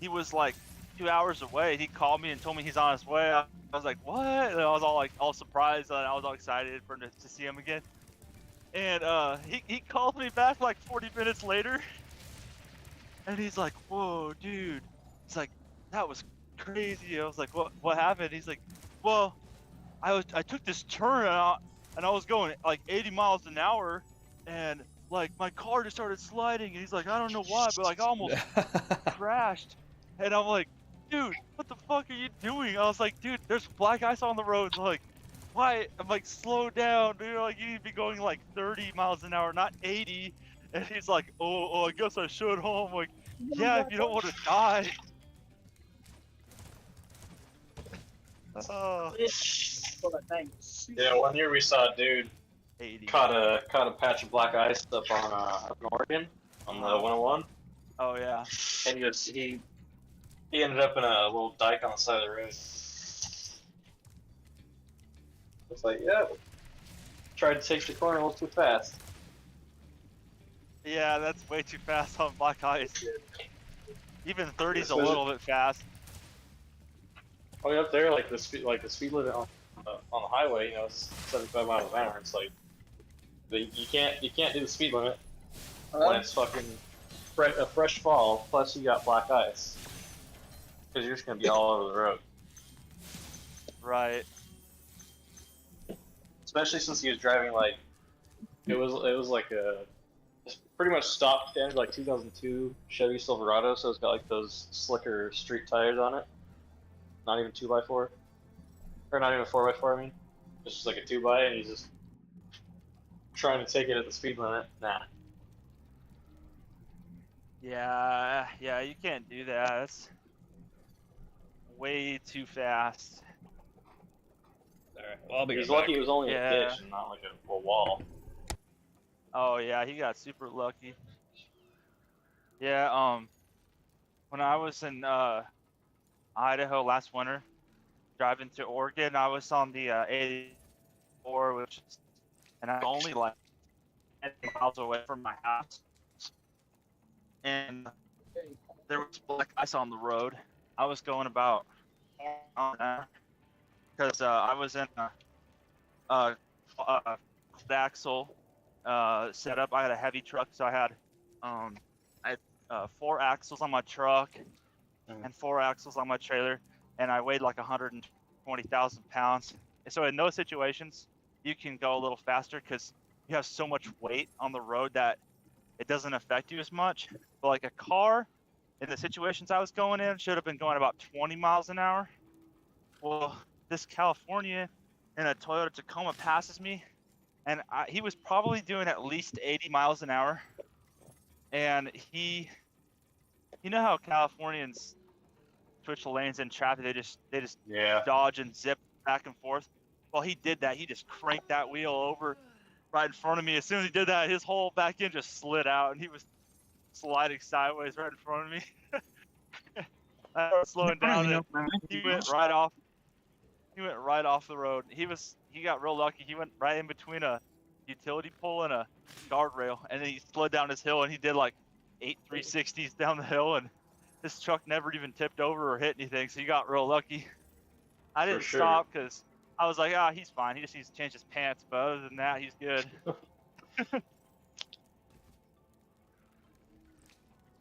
he was like 2 hours away. He called me and told me he's on his way. I was like, what? And I was all surprised, and I was all excited for him to see him again. And he called me back like 40 minutes later, and he's like, whoa, dude. He's like, that was crazy. I was like, what happened? He's like, well, I took this turn and I was going like 80 miles an hour, and like my car just started sliding, and he's like, I don't know why, but like I almost crashed. And I'm like, dude, what the fuck are you doing? I was like, dude, there's black ice on the road. Like, why? I'm like, slow down, dude. Like, you need to be going like 30 miles an hour, not 80. And he's like, oh, I guess I should. I'm like, yeah, if you don't want to die. Oh, Yeah, one year we saw a dude 80. caught a patch of black ice up in Oregon on the 101, Oh yeah. and he ended up in a little dike on the side of the road. It's like, yeah, tried to take the corner a little too fast. Yeah, that's way too fast on black ice. Even 30's a little bit fast. Oh, yeah, up there, like the speed limit on the highway, it's 75 miles an hour. It's like you can't do the speed limit when it's fucking a fresh fall. Plus, you got black ice because you're just gonna be all over the road. Right. Especially since he was driving like it was like it's pretty much stock standard like 2002 Chevy Silverado, so it's got like those slicker street tires on it. Not even 2x4, or not even 4x4. I mean, it's just like a 2x, and he's just trying to take it at the speed limit. Nah. Yeah, you can't do that. That's way too fast. Alright, well, I'll be He's right lucky back. it was only Yeah. a ditch and not like a wall. Oh yeah, he got super lucky. Yeah, when I was in Idaho last winter, driving to Oregon, I was on the 84, which is, and I'm only like 10 miles away from my house, and there was black ice on the road. I was going about because I was in a axle setup. I had a heavy truck, so I had 4 axles on my truck and 4 axles on my trailer, and I weighed like 120,000 pounds. And so in those situations, you can go a little faster because you have so much weight on the road that it doesn't affect you as much. But like a car, in the situations I was going in, should have been going about 20 miles an hour. Well, this California in a Toyota Tacoma passes me, and he was probably doing at least 80 miles an hour. And you know how Californians switch lanes in traffic, they just Yeah. dodge and zip back and forth. Well, he did that. He just cranked that wheel over right in front of me. As soon as he did that, his whole back end just slid out, and he was sliding sideways right in front of me. I started slowing down, and he went right off. He went right off the road. He got real lucky. He went right in between a utility pole and a guardrail, and then he slid down his hill, and he did like 8 360s down the hill, and his truck never even tipped over or hit anything, so he got real lucky. I didn't sure. stop because I was like, he's fine. He just needs to change his pants, but other than that, he's good.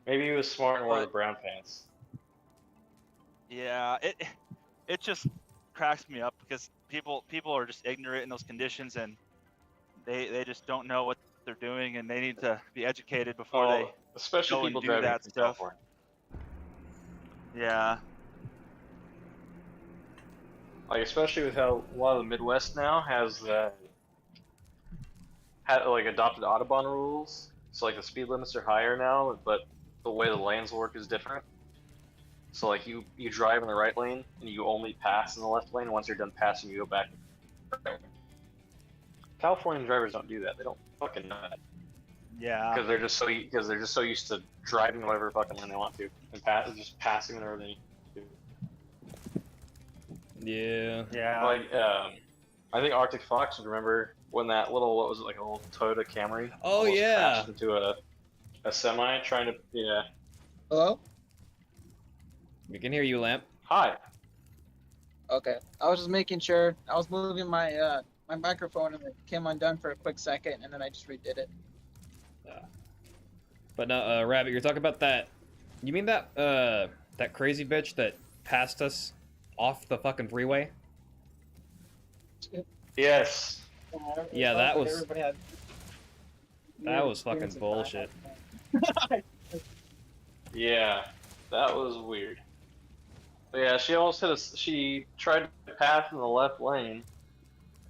Maybe he was smart and wore the brown pants. Yeah, it just cracks me up because people are just ignorant in those conditions, and they just don't know what they're doing, and they need to be educated before they especially go and people do driving that from stuff. California. Yeah. Like especially with how a lot of the Midwest now has had like adopted Autobahn rules. So like the speed limits are higher now, but the way the lanes work is different. So like you drive in the right lane and you only pass in the left lane. Once you're done passing, you go back. California drivers don't do that. They don't fucking know that Yeah. because they're just so used to driving whatever fucking lane they want to and just passing whenever they need to. Yeah. Yeah. Like I think Arctic Fox would remember when that little what was it, like a little Toyota Camry? Oh, almost yeah. crashed into a semi trying to Hello? We can hear you, Lamp. Hi. Okay. I was just making sure. I was moving my my microphone and it came undone for a quick second, and then I just redid it. But no, Rabbit, you're talking about that. You mean that that crazy bitch that passed us off the fucking freeway? Yes. Yeah, that was- Everybody had That was experience fucking with that. bullshit. Yeah, that was weird. But yeah, she almost hit us. She tried to pass in the left lane,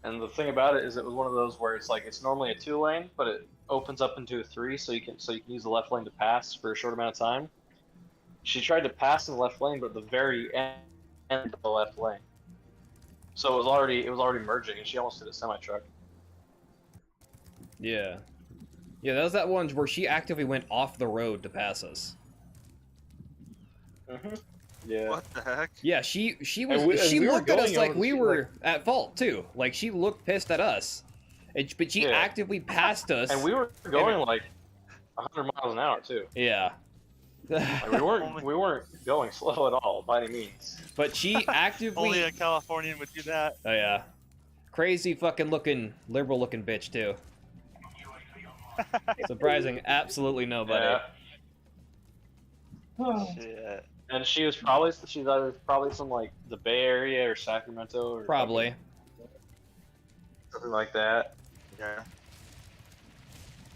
and the thing about it is it was one of those where it's like it's normally a 2-lane, but it opens up into a 3, so you can use the left lane to pass for a short amount of time. She tried to pass in the left lane, but at the very end of the left lane, so it was already merging, and she almost hit a semi truck. Yeah. Yeah, that was that one where she actively went off the road to pass us. Yeah. What the heck? Yeah, she And we she were looked at us going like over the we speed, were at fault too. Like she looked pissed at us, but she Yeah. actively passed us. And we were going like 100 miles an hour too. Yeah. Like, we weren't going slow at all by any means. But she actively. Only a Californian would do that. Oh yeah. Crazy fucking looking, liberal looking bitch too. Surprising absolutely nobody. Yeah. Oh, Shit. And she's either from like the Bay Area or Sacramento or Probably. something like that. Yeah.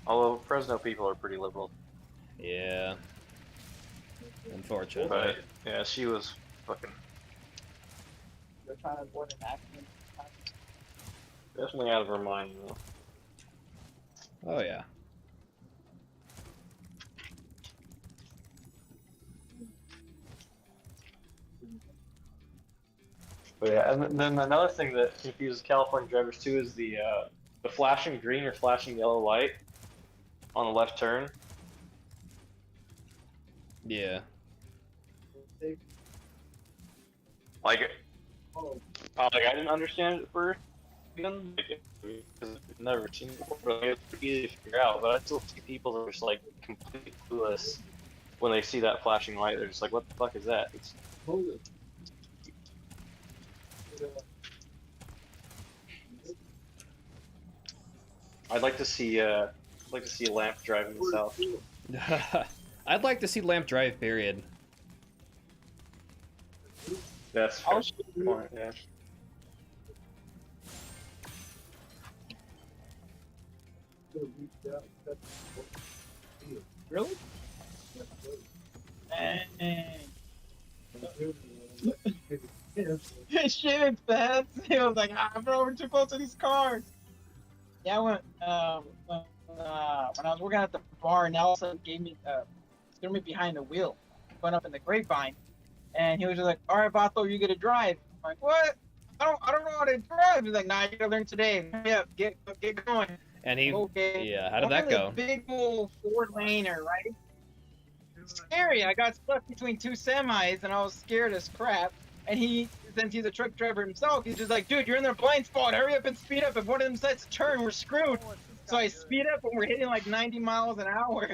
Although Fresno people are pretty liberal. Yeah. Unfortunately. But yeah, she was fucking they're trying to avoid an accident. definitely out of her mind though. Oh yeah. But yeah, and then another thing that confuses California drivers too is the flashing green or flashing yellow light on the left turn. Yeah. Like, Oh, like I didn't understand it at first, even because I've never seen it before. But it's pretty easy to figure out. But I still see people that are just like completely clueless when they see that flashing light. They're just like, "What the fuck is that?" It's, hold it. I'd like to see a lamp driving this out. I'd like to see Lamp drive, period. That's I'll fair show you. point, yeah. Really? Shit, it's bad. He was like, I'm over too close to these cars. Yeah, I went, when I was working at the bar, Nelson gave me, threw me behind the wheel, went up in the grapevine, and he was just like, all right, Vato, you gotta drive. I'm like, what? I don't know how to drive. He's like, nah, you gotta learn today. Yeah, get going. And he, Okay. yeah, how did that I'm in go? this big old four-laner, right? Scary. I got stuck between two semis, and I was scared as crap. And he, since he's a truck driver himself, he's just like, dude, you're in their blind spot. Hurry up and speed up. If one of them decides to turn, we're screwed. So I speed up, and we're hitting like 90 miles an hour.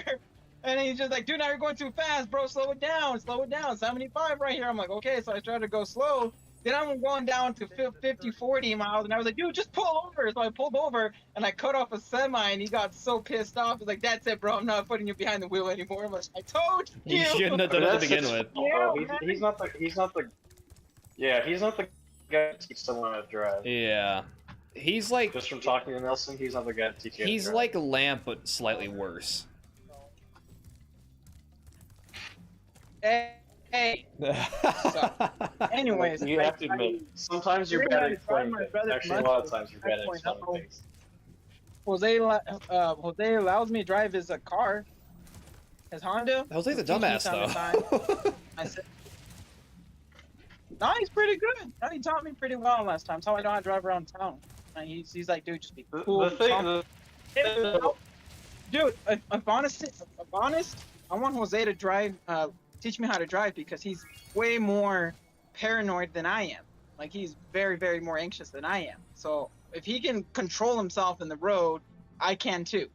And he's just like, dude, now you're going too fast, bro. Slow it down. 75 right here. I'm like, okay. So I started to go slow. Then I'm going down to 50, 40 miles, and I was like, dude, just pull over. So I pulled over, and I cut off a semi, and he got so pissed off. He's like, that's it, bro. I'm not putting you behind the wheel anymore. I'm like, I told you. You shouldn't have done it to That's begin his with. fault, Yeah, though. man. He's not the guy to teach someone how to drive. Yeah. He's like, Just from talking to Nelson, he's not the guy to teach you how to he's drive. like Lamp, but slightly worse. Hey. Anyways, You have to admit, sometimes you're bad at explaining my things. brother's Actually, a lot of times you're bad at explaining things. Jose allows me to drive his car, his Honda. Jose's a Teach me dumbass, sometime. though. I said, no, he's pretty good. No, he taught me pretty well last time. That's how I know how to drive around town. And he's like, dude, just be cool. The thing, calm. Dude, if honest, I want Jose to drive, teach me how to drive because he's way more paranoid than I am. Like he's very, very more anxious than I am. So if he can control himself in the road, I can too.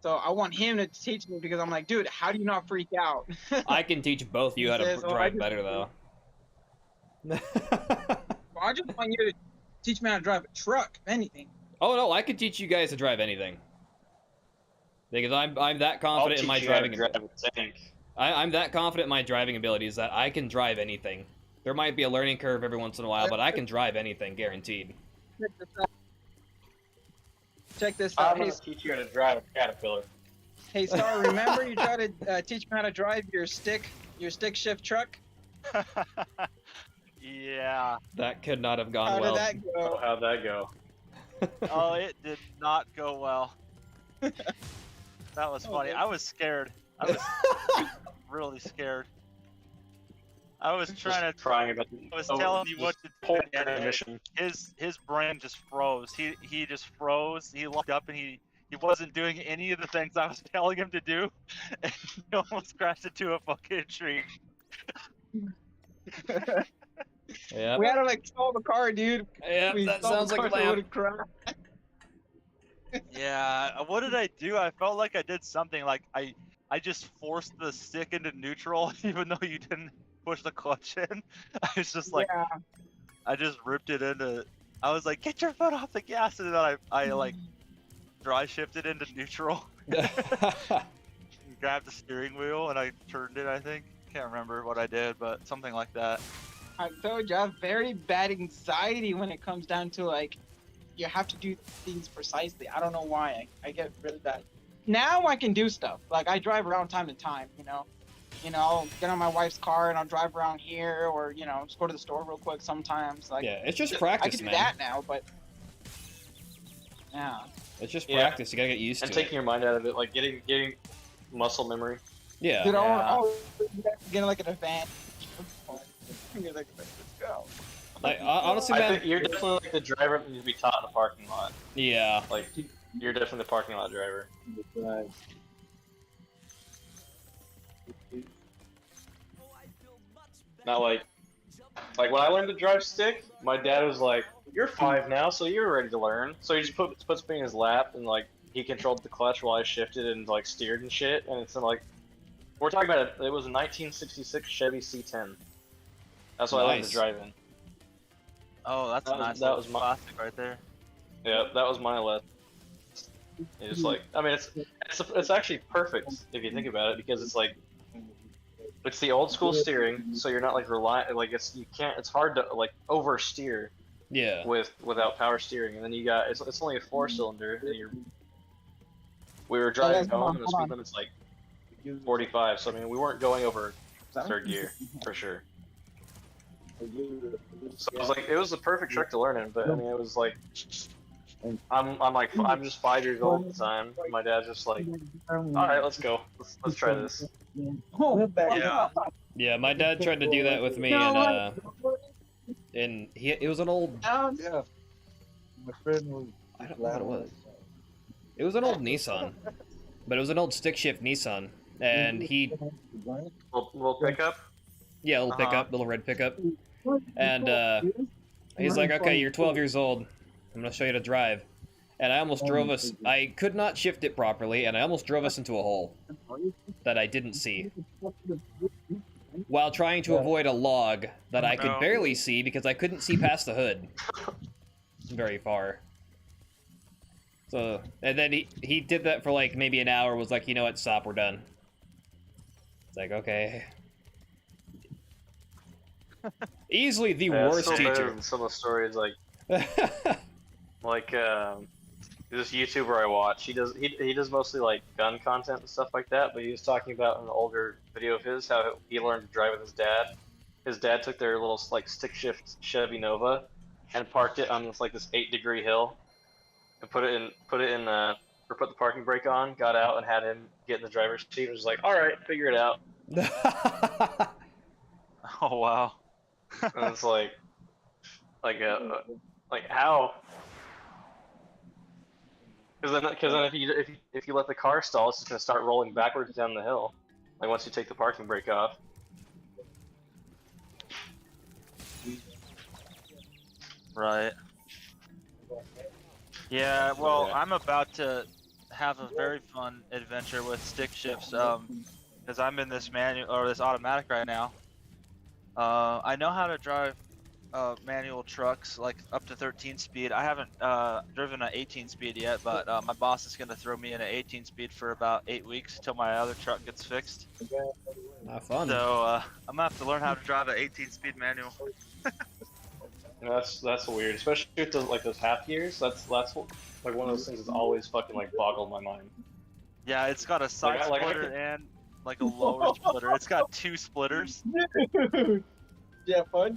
So I want him to teach me because I'm like, dude, how do you not freak out? I can teach both you how to Says, "Oh, I drive just- better, though. Well, I just want you to teach me how to drive a truck, if anything. Oh no, I could teach you guys to drive anything. Because I'm that I'll confident teach in my you how to driving. drive a tank. I'm that confident in my driving abilities that I can drive anything. There might be a learning curve every once in a while, but I can drive anything, guaranteed. Check this I'm out. gonna teach you how to drive a Caterpillar. Hey, Star, remember you tried to teach me how to drive your stick shift truck? Yeah. That could not have gone How well. did that Oh, go? how'd that go? Oh, it did not go well. That was funny. I was scared. I was really scared. I was trying to. Trying about I was telling you what to do. Pull and the mission. His brain just froze. He just froze. He looked up and he wasn't doing any of the things I was telling him to do, and he almost crashed into a fucking tree. Yeah. We had to like stall the car, dude. Yeah, We that stalled sounds the like a car so it lamp. wouldn't crash. Yeah. What did I do? I felt like I did something. Like I just forced the stick into neutral, even though you didn't push the clutch in. I was just like, Yeah. I just ripped it into. I was like, get your foot off the gas, and then I like dry shifted into neutral, grabbed the steering wheel, and I turned it. I think can't remember what I did, but something like that. I told you I have very bad anxiety when it comes down to like you have to do things precisely. I don't know why. I get really bad. Now I can do stuff. Like I drive around time to time, you know. I'll get on my wife's car and I'll drive around here or, just go to the store real quick sometimes. Like Yeah, it's just I practice, can do man. that now, but yeah. It's just Yeah. practice. You gotta get used And to taking your mind out of it, like getting muscle memory. it. Yeah. Dude, Yeah. getting like an advantage. You're like, let's go. Like, honestly, I man. think you're definitely like the driver that needs to be taught in the parking lot. Yeah. Like, you're definitely the parking lot driver. Right. Not like when I learned to drive stick, my dad was like, "You're 5 now, so you're ready to learn." So he just puts me in his lap and like he controlled the clutch while I shifted and like steered and shit. And it's like we're talking about it was a 1966 Chevy C10. That's what I learned to Nice. drive in. Oh, that's That a was- nice that little was my- classic right there. Yeah, that was my lesson. It's like, I mean, it's actually perfect if you think about it because it's like it's the old school steering, so you're not like like it's hard to like oversteer Yeah. without power steering, and then you got it's only a 4-cylinder, and we were driving home, and the speed limit's like 45, so I mean we weren't going over third gear for sure. So it was like it was the perfect trick to learn in, but I mean it was like I'm just 5 years old at the time. My dad's just like, all right, let's go, let's try this. Yeah. Yeah. My dad tried to do that with me, and it was an old. Yeah. My friend was. I don't know what it was. It was an old Nissan, but it was an old stick shift Nissan, and he We'll pick up. yeah, little pickup, little red pickup, and he's like, okay, you're 12 years old. I'm gonna show you how to drive. And I almost drove us. I could not shift it properly, and I almost drove us into a hole that I didn't see, while trying to avoid a log that I could No. barely see because I couldn't see past the hood very far. So, and then he did that for like maybe an hour. Was like, you know what, stop, we're done. It's like, okay. Easily the Yeah, it's worst still better teacher. than some of the stories like this YouTuber I watch. He does mostly like gun content and stuff like that. But he was talking about in an older video of his how he learned to drive with his dad. His dad took their little like stick shift Chevy Nova and parked it on this 8-degree hill and put it in or put the parking brake on. Got out and had him get in the driver's seat. And was like, all right, figure it out. Oh wow. And it's like how? Because then if you let the car stall, it's just gonna start rolling backwards down the hill. Like once you take the parking brake off. Right. Yeah, well, Yeah. I'm about to have a very fun adventure with stick shifts, because I'm in this manual or this automatic right now. I know how to drive manual trucks like up to 13 speed. I haven't driven an 18 speed yet, but my boss is gonna throw me in an 18 speed for about 8 weeks till my other truck gets fixed. Not fun. So I'm gonna have to learn how to drive an 18 speed manual. And that's weird, especially with those half gears. That's like one of those things that's always fucking boggled my mind. Yeah, it's got a side I splitter could- and like a lower splitter. It's got 2 splitters. Yeah, fun.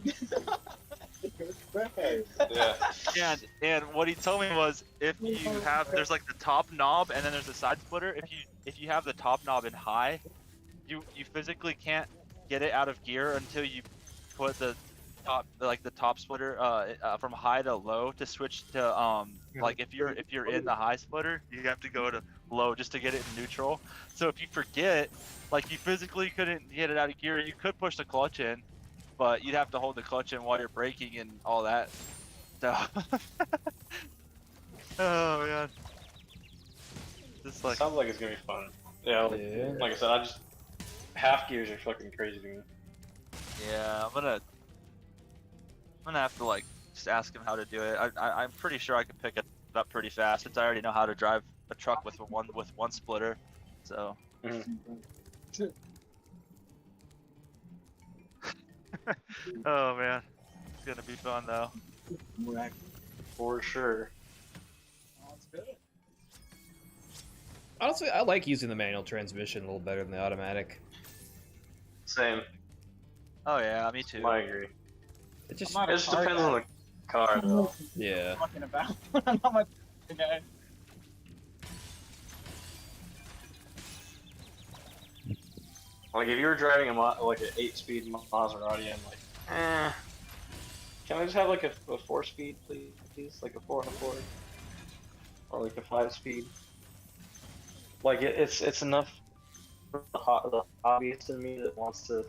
Yeah. And what he told me was if you have there's like the top knob and then there's a side splitter. If you have the top knob in high, you physically can't get it out of gear until you put the top splitter from high to low to switch to like if you're in the high splitter, you have to go to low just to get it in neutral. So if you forget, like you physically couldn't get it out of gear, you could push the clutch in, but you'd have to hold the clutch in while you're braking and all that stuff. Oh man. Just like Sounds like it's gonna be fun. Yeah. Like I said, half gears are fucking crazy to me. yeah, I'm gonna have to like just ask him how to do it. I'm pretty sure I can pick it up pretty fast since I already know how to drive a truck with one splitter. So oh man, it's gonna be fun though. For sure. Honestly, I like using the manual transmission a little better than the automatic. Same. Oh yeah, me too. I agree. It just I'm It just depends on the car though. yeah. Talking about. I'm not much. Okay. Like if you were driving like an 8-speed Maserati, I'm like, can I just have like a 4-speed, please? Like a 4 and a 4, or like a 5-speed. Like it's enough for the hobbyist in me that wants to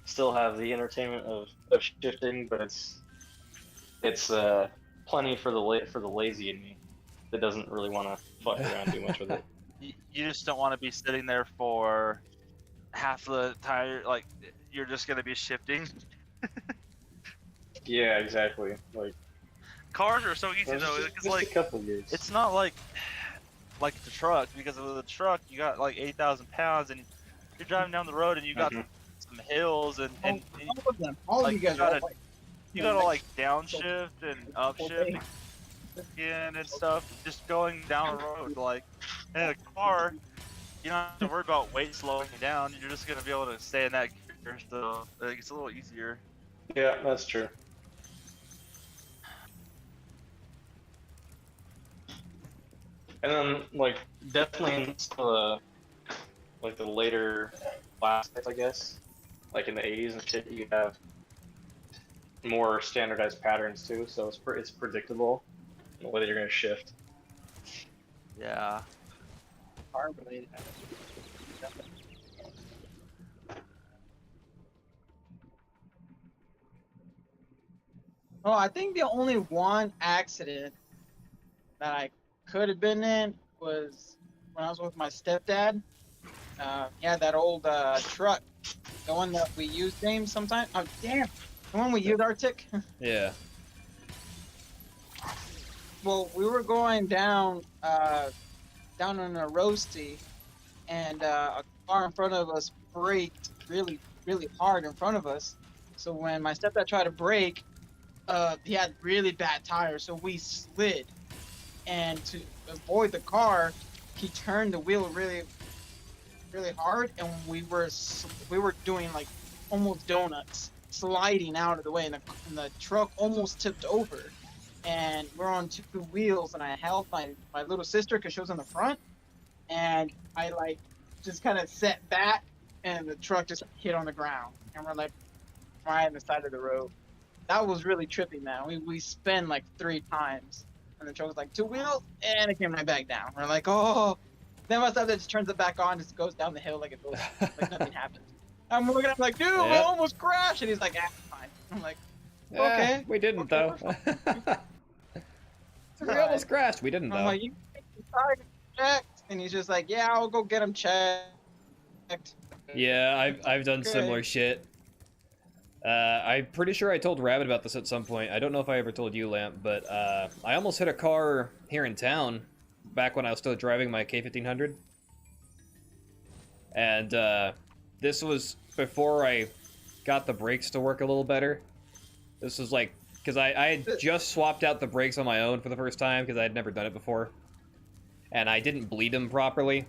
still have the entertainment of shifting, but it's plenty for the lazy in me that doesn't really want to fuck around too much with it. You just don't want to be sitting there for half the tire. Like you're just gonna be shifting. Yeah, exactly. Like Cars are so easy though. It's just like a couple years. it's not like the truck, because of the truck you got like 8,000 pounds and you're driving down the road and you got some hills and all of them, all like, of you guys are like, you gotta like downshift and upshift again and stuff, just going down the road. Like in a car, you don't have to worry about weight slowing you down. You're just gonna be able to stay in that gear, so like, it's a little easier. Yeah, that's true. And then, like, definitely in like the later classics, I guess, like in the 80s and shit, you have more standardized patterns too, so it's predictable in the way that you're gonna shift. Yeah. car related. Oh, I think the only one accident that I could have been in was when I was with my stepdad. He had that old truck, the one that we use, James, sometimes. Oh, damn. The one we use, Arctic. Yeah. Well, we were going down on a roasty, and a car in front of us braked really, really hard in front of us. So when my stepdad tried to brake, he had really bad tires, so we slid. And to avoid the car, he turned the wheel really, really hard, and we were doing like almost donuts, sliding out of the way, and the truck almost tipped over. And we're on 2 wheels, and I held my little sister because she was in the front, and I like just kind of set back, and the truck just hit on the ground, and we're like right on the side of the road. That was really trippy, man. We spun like 3 times, and the truck was like 2 wheels, and it came right back down. We're like, oh. Then my stepdad just turns it back on, just goes down the hill like like nothing happened. I'm looking at him like, dude, we Yep. almost crashed, and he's like, ah, fine. I'm like, Yeah, okay. we didn't okay, though. We almost crashed. We didn't I'm though. like, you get the tire checked, and he's just like, yeah, I'll go get him checked. Yeah, I've done Okay. similar shit. I'm pretty sure I told Rabbit about this at some point. I don't know if I ever told you, Lamp, but I almost hit a car here in town back when I was still driving my K1500. And this was before I got the brakes to work a little better. This was like, because I had just swapped out the brakes on my own for the first time because I had never done it before. And I didn't bleed them properly.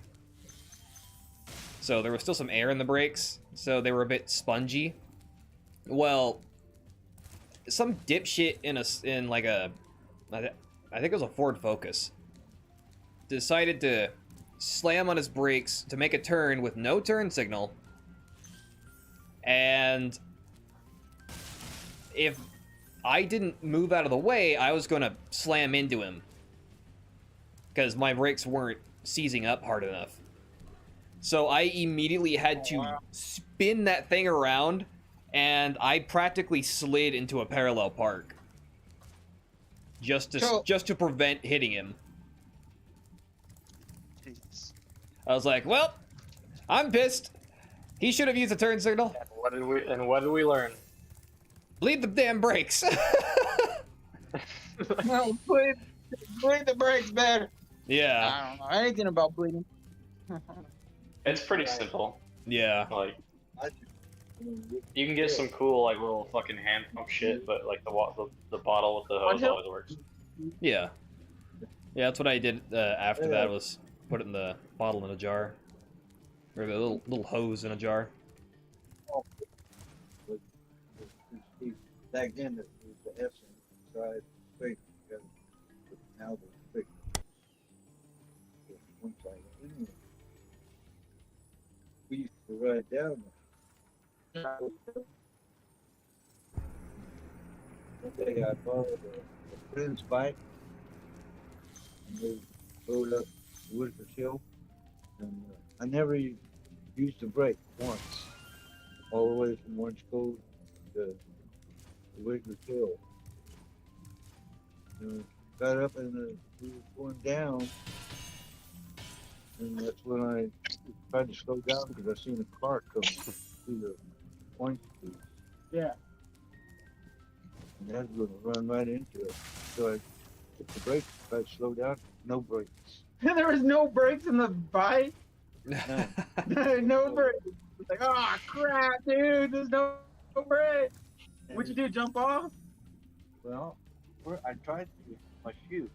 So there was still some air in the brakes, so they were a bit spongy. Well, some dipshit in I think it was a Ford Focus, decided to slam on his brakes to make a turn with no turn signal. And if I didn't move out of the way, I was gonna slam into him because my brakes weren't seizing up hard enough. So I immediately had to spin that thing around, and I practically slid into a parallel park just to prevent hitting him. Jeez. I was like, well, I'm pissed. He should have used a turn signal. What did we learn? Bleed the damn brakes. No, bleed the brakes better. Yeah. I don't know anything about bleeding. It's pretty simple. Yeah. Like I just, you can get some cool like little fucking hand pump shit, but like the bottle with the hose What? always works. Yeah. Yeah, that's what I did after that, was put it in the bottle in a jar. Or the little hose in a jar. back then it was the S side quick, but now the quick. One side. We used to ride down there. One day I borrowed a friend's bike, and they rode up Woodford Hill, and I never used the brake once, all the way from Orange Cove to Woodford Hill. Got up and we were going down, and that's when I tried to slow down because I seen a car coming through the point street. Yeah. And I was going to run right into it. So I hit the brakes, tried to slow down, no brakes. There was no brakes in the bike. No. No brakes. It's like, oh crap, dude. There's no brakes. What'd you do? Jump off? Well, I tried to get my shoes.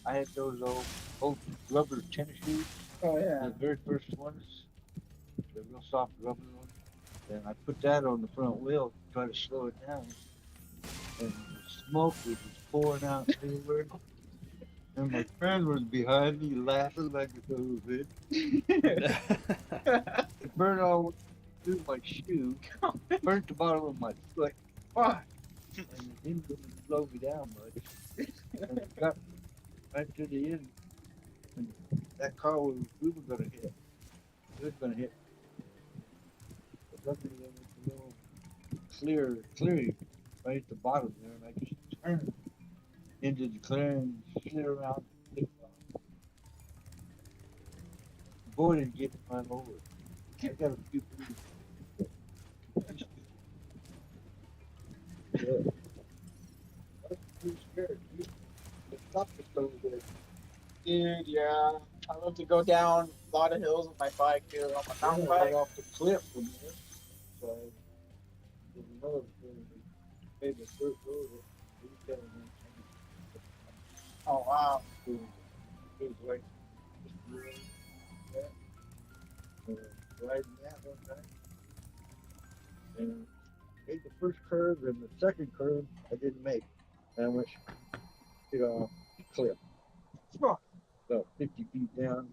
I had those old rubber tennis shoes. Oh yeah. The very first ones, the real soft rubber ones. And I put that on the front wheel, try to slow it down. And the smoke was just pouring out everywhere. And my friend was behind me laughing like a stupid. It burned all through my shoe, burnt the bottom of my foot, Fuck. and it didn't really slow me down much. And it got right to the end. And that car we were gonna hit. It was gonna hit. But luckily there was a little clearing right at the bottom there, and I just turned into the clearing, slid around, and boy didn't get run over. I got a few yeah. I was too scared. The stuff was so good. Dude, yeah. I love to go down a lot of hills with my bike, dude, on my mountain bike. Off the cliff from there. So there's another thing. Made the first road. He was telling me. Oh, wow. It was like just really, riding that one time. And made the first curve, and the second curve I didn't make. And I went straight off the cliff. About 50 feet down.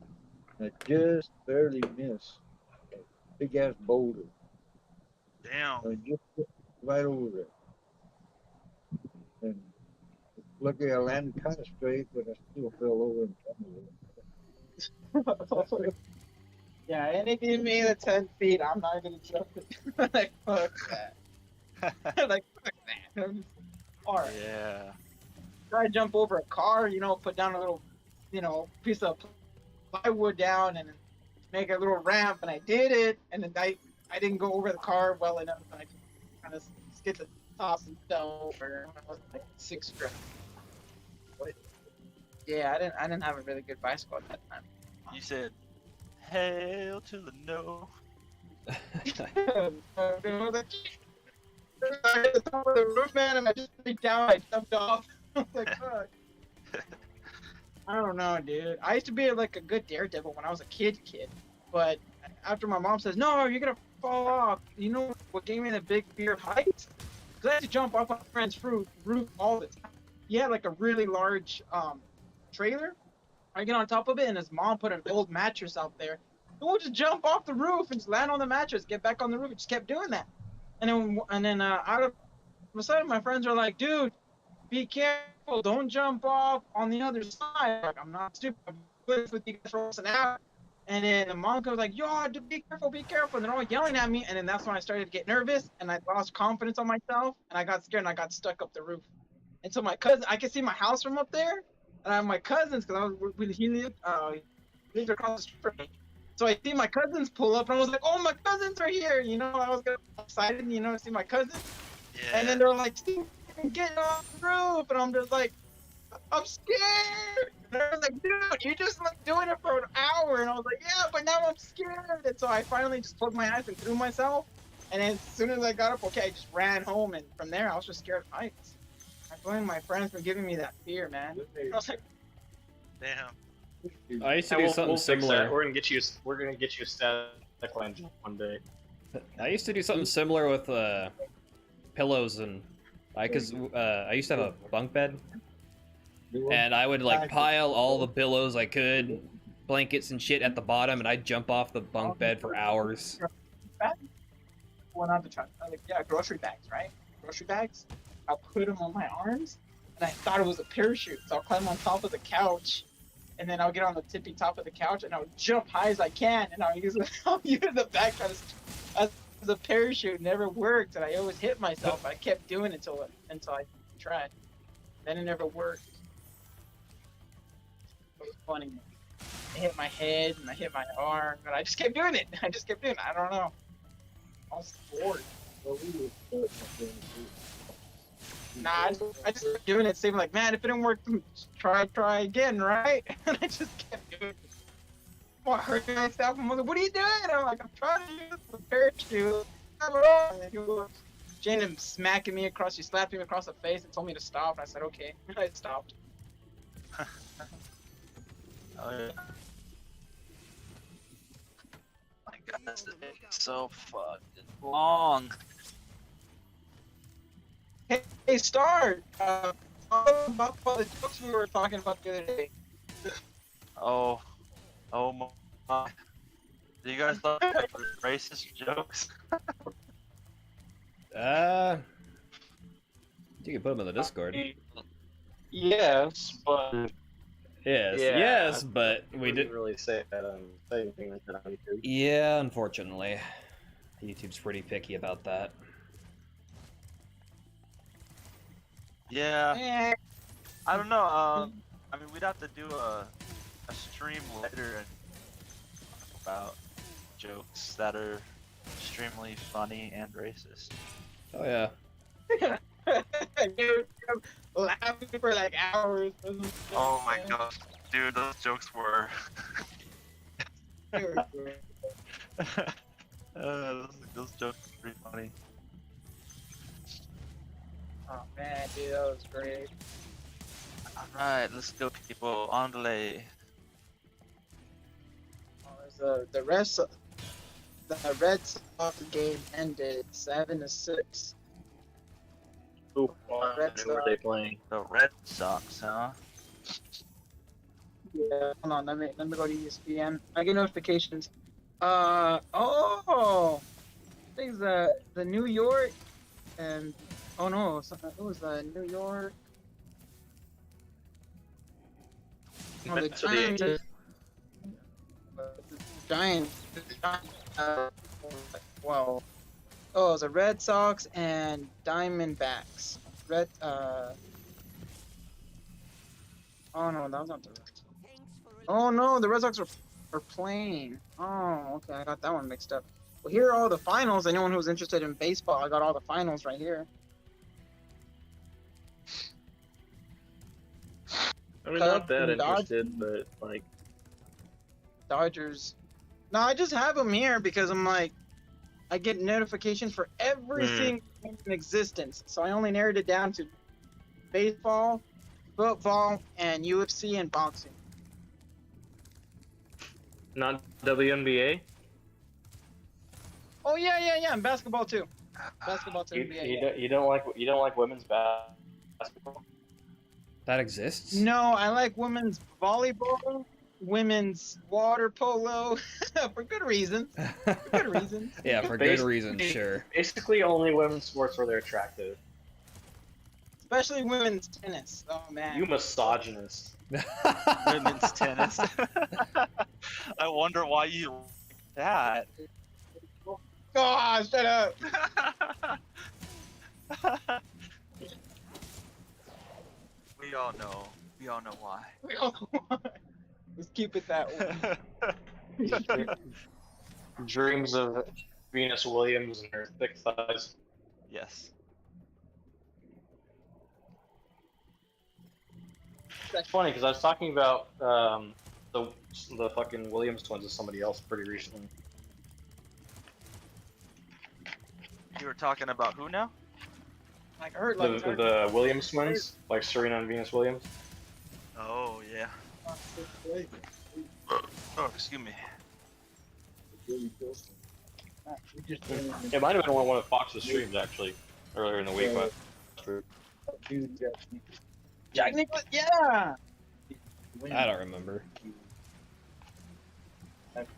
And I just barely missed a big ass boulder. Damn. I just went right over there. And luckily I landed kind of straight, but I still fell over and tumbled. Yeah, anything me that's 10 feet, I'm not gonna jump it. Like, fuck that. Like, fuck that. I'm just- Alright. Yeah. Try to jump over a car, you know, put down a little, you know, piece of plywood down and make a little ramp, and I did it, and then I didn't go over the car well enough, and I just kind of skid the top and fell over when I was like 6th grade. But, yeah, I didn't have a really good bicycle at that time. You said, "Hail to the no." I was like, I hit the top of the roof, man, and I just freaked out. I jumped off. I was like, fuck. I don't know, dude. I used to be like a good daredevil when I was a kid, but after my mom says, "No, you're gonna fall off," you know what gave me the big fear of heights? Because I had to jump off my friend's roof all the time. He had like a really large trailer. I get on top of it, and his mom put an old mattress out there. And we'll just jump off the roof and just land on the mattress, get back on the roof, and just kept doing that. And then out of a sudden, my friends are like, "Dude, be careful! Don't jump off on the other side." Like, I'm not stupid. I'm with you guys for an hour. And then the mom goes like, "Yo, dude, be careful, be careful!" And they're all yelling at me. And then that's when I started to get nervous, and I lost confidence on myself, and I got scared, and I got stuck up the roof. And so my cousin, I could see my house from up there, and I have my cousins because he lived across the street from me. So I see my cousins pull up, and I was like, "Oh, my cousins are here!" You know, I was excited, you know, to see my cousins. Yeah. And then they're like, "Steve, get off the roof," and I'm just like, "I'm scared." And I was like, "Dude, you just like doing it for an hour," and I was like, "Yeah, but now I'm scared." And so I finally just closed my eyes and threw myself. And then as soon as I got up, okay, I just ran home, and from there I was just scared of heights. I blame my friends for giving me that fear, man. I was like, Damn. I used to And do we'll something fix that. similar. We're gonna get you a static line jump one day. I used to do something similar with pillows and I used to have a bunk bed, and I would like pile all the pillows I could blankets and shit at the bottom, and I'd jump off the bunk bed for hours. Well, not the truck. Yeah, grocery bags, right? Grocery bags. I'll put them on my arms, and I thought it was a parachute. So I'll climb on top of the couch, and then I'll get on the tippy top of the couch, and I'll jump high as I can, and I'll use the back as a parachute. It never worked, and I always hit myself. I kept doing it until I tried. Then it never worked. It was funny. I hit my head and I hit my arm, and I just kept doing it. I don't know. I was bored. Well, we were starting up there too. Nah, I just kept doing it. Saying like, man, if it didn't work, try again, right? And I just kept doing it. Well, I hurt myself. I'm like, what are you doing? I'm like, I'm trying to use the parachute. And he was Jane smacking me across. She slapped me across the face and told me to stop. And I said, okay. And I stopped. Oh yeah. My goodness, this is so fucking long. Hey, Star. About the jokes we were talking about the other day. Oh my. Do you guys love racist jokes? You can put them in the Discord. Yes, but Yes, yeah, yes, but we wouldn't did. really say that say anything like that on YouTube. Yeah, unfortunately, YouTube's pretty picky about that. Yeah, Eh, I don't know. I mean, we'd have to do a stream later and talk about jokes that are extremely funny and racist. Oh yeah. Dude, I'm laughing for like hours. Oh my gosh, dude, those jokes were. Those jokes were pretty funny. Oh man, dude, that was great. Alright, let's go, people. On delay. The rest of the Red Sox game ended 7-6. Who Red were they playing? The Red Sox, huh? Yeah, hold on, let me go to ESPN. I get notifications. Oh, I think the New York and oh no, it was New York. No, the So Giants. the- Giants. Well, oh, it was the Red Sox and Diamondbacks. Oh no, that was not the Red Sox. Oh no, the Red Sox are playing. Oh, okay, I got that one mixed up. Well, here are all the finals. Anyone who's interested in baseball, I got all the finals right here. I mean, not that Cubs and interested, but like, Dodgers. No, I just have them here because I'm like, I get notifications for every single game in existence. So I only narrowed it down to baseball, football, and UFC and boxing. not WNBA. Oh yeah, and basketball too. Basketball too. You don't like women's basketball? That exists? No, I like women's volleyball, women's water polo, for good reasons. For good reasons. Yeah, for good reason, sure. Basically, only women's sports where they're attractive. Especially women's tennis. Oh man. You misogynist. Women's tennis. I wonder why you like that. God, shut up. We all know. We all know why. Let's keep it that way. Dreams of Venus Williams and her thick thighs. Yes. It's funny because I was talking about the fucking Williams twins with somebody else pretty recently. You were talking about who now? Like I heard The Williams twins, like Serena and Venus Williams. Oh yeah. Oh, excuse me. It might have been one of Fox's streams actually earlier in the week. But Jack Nicklaus, yeah. I don't remember.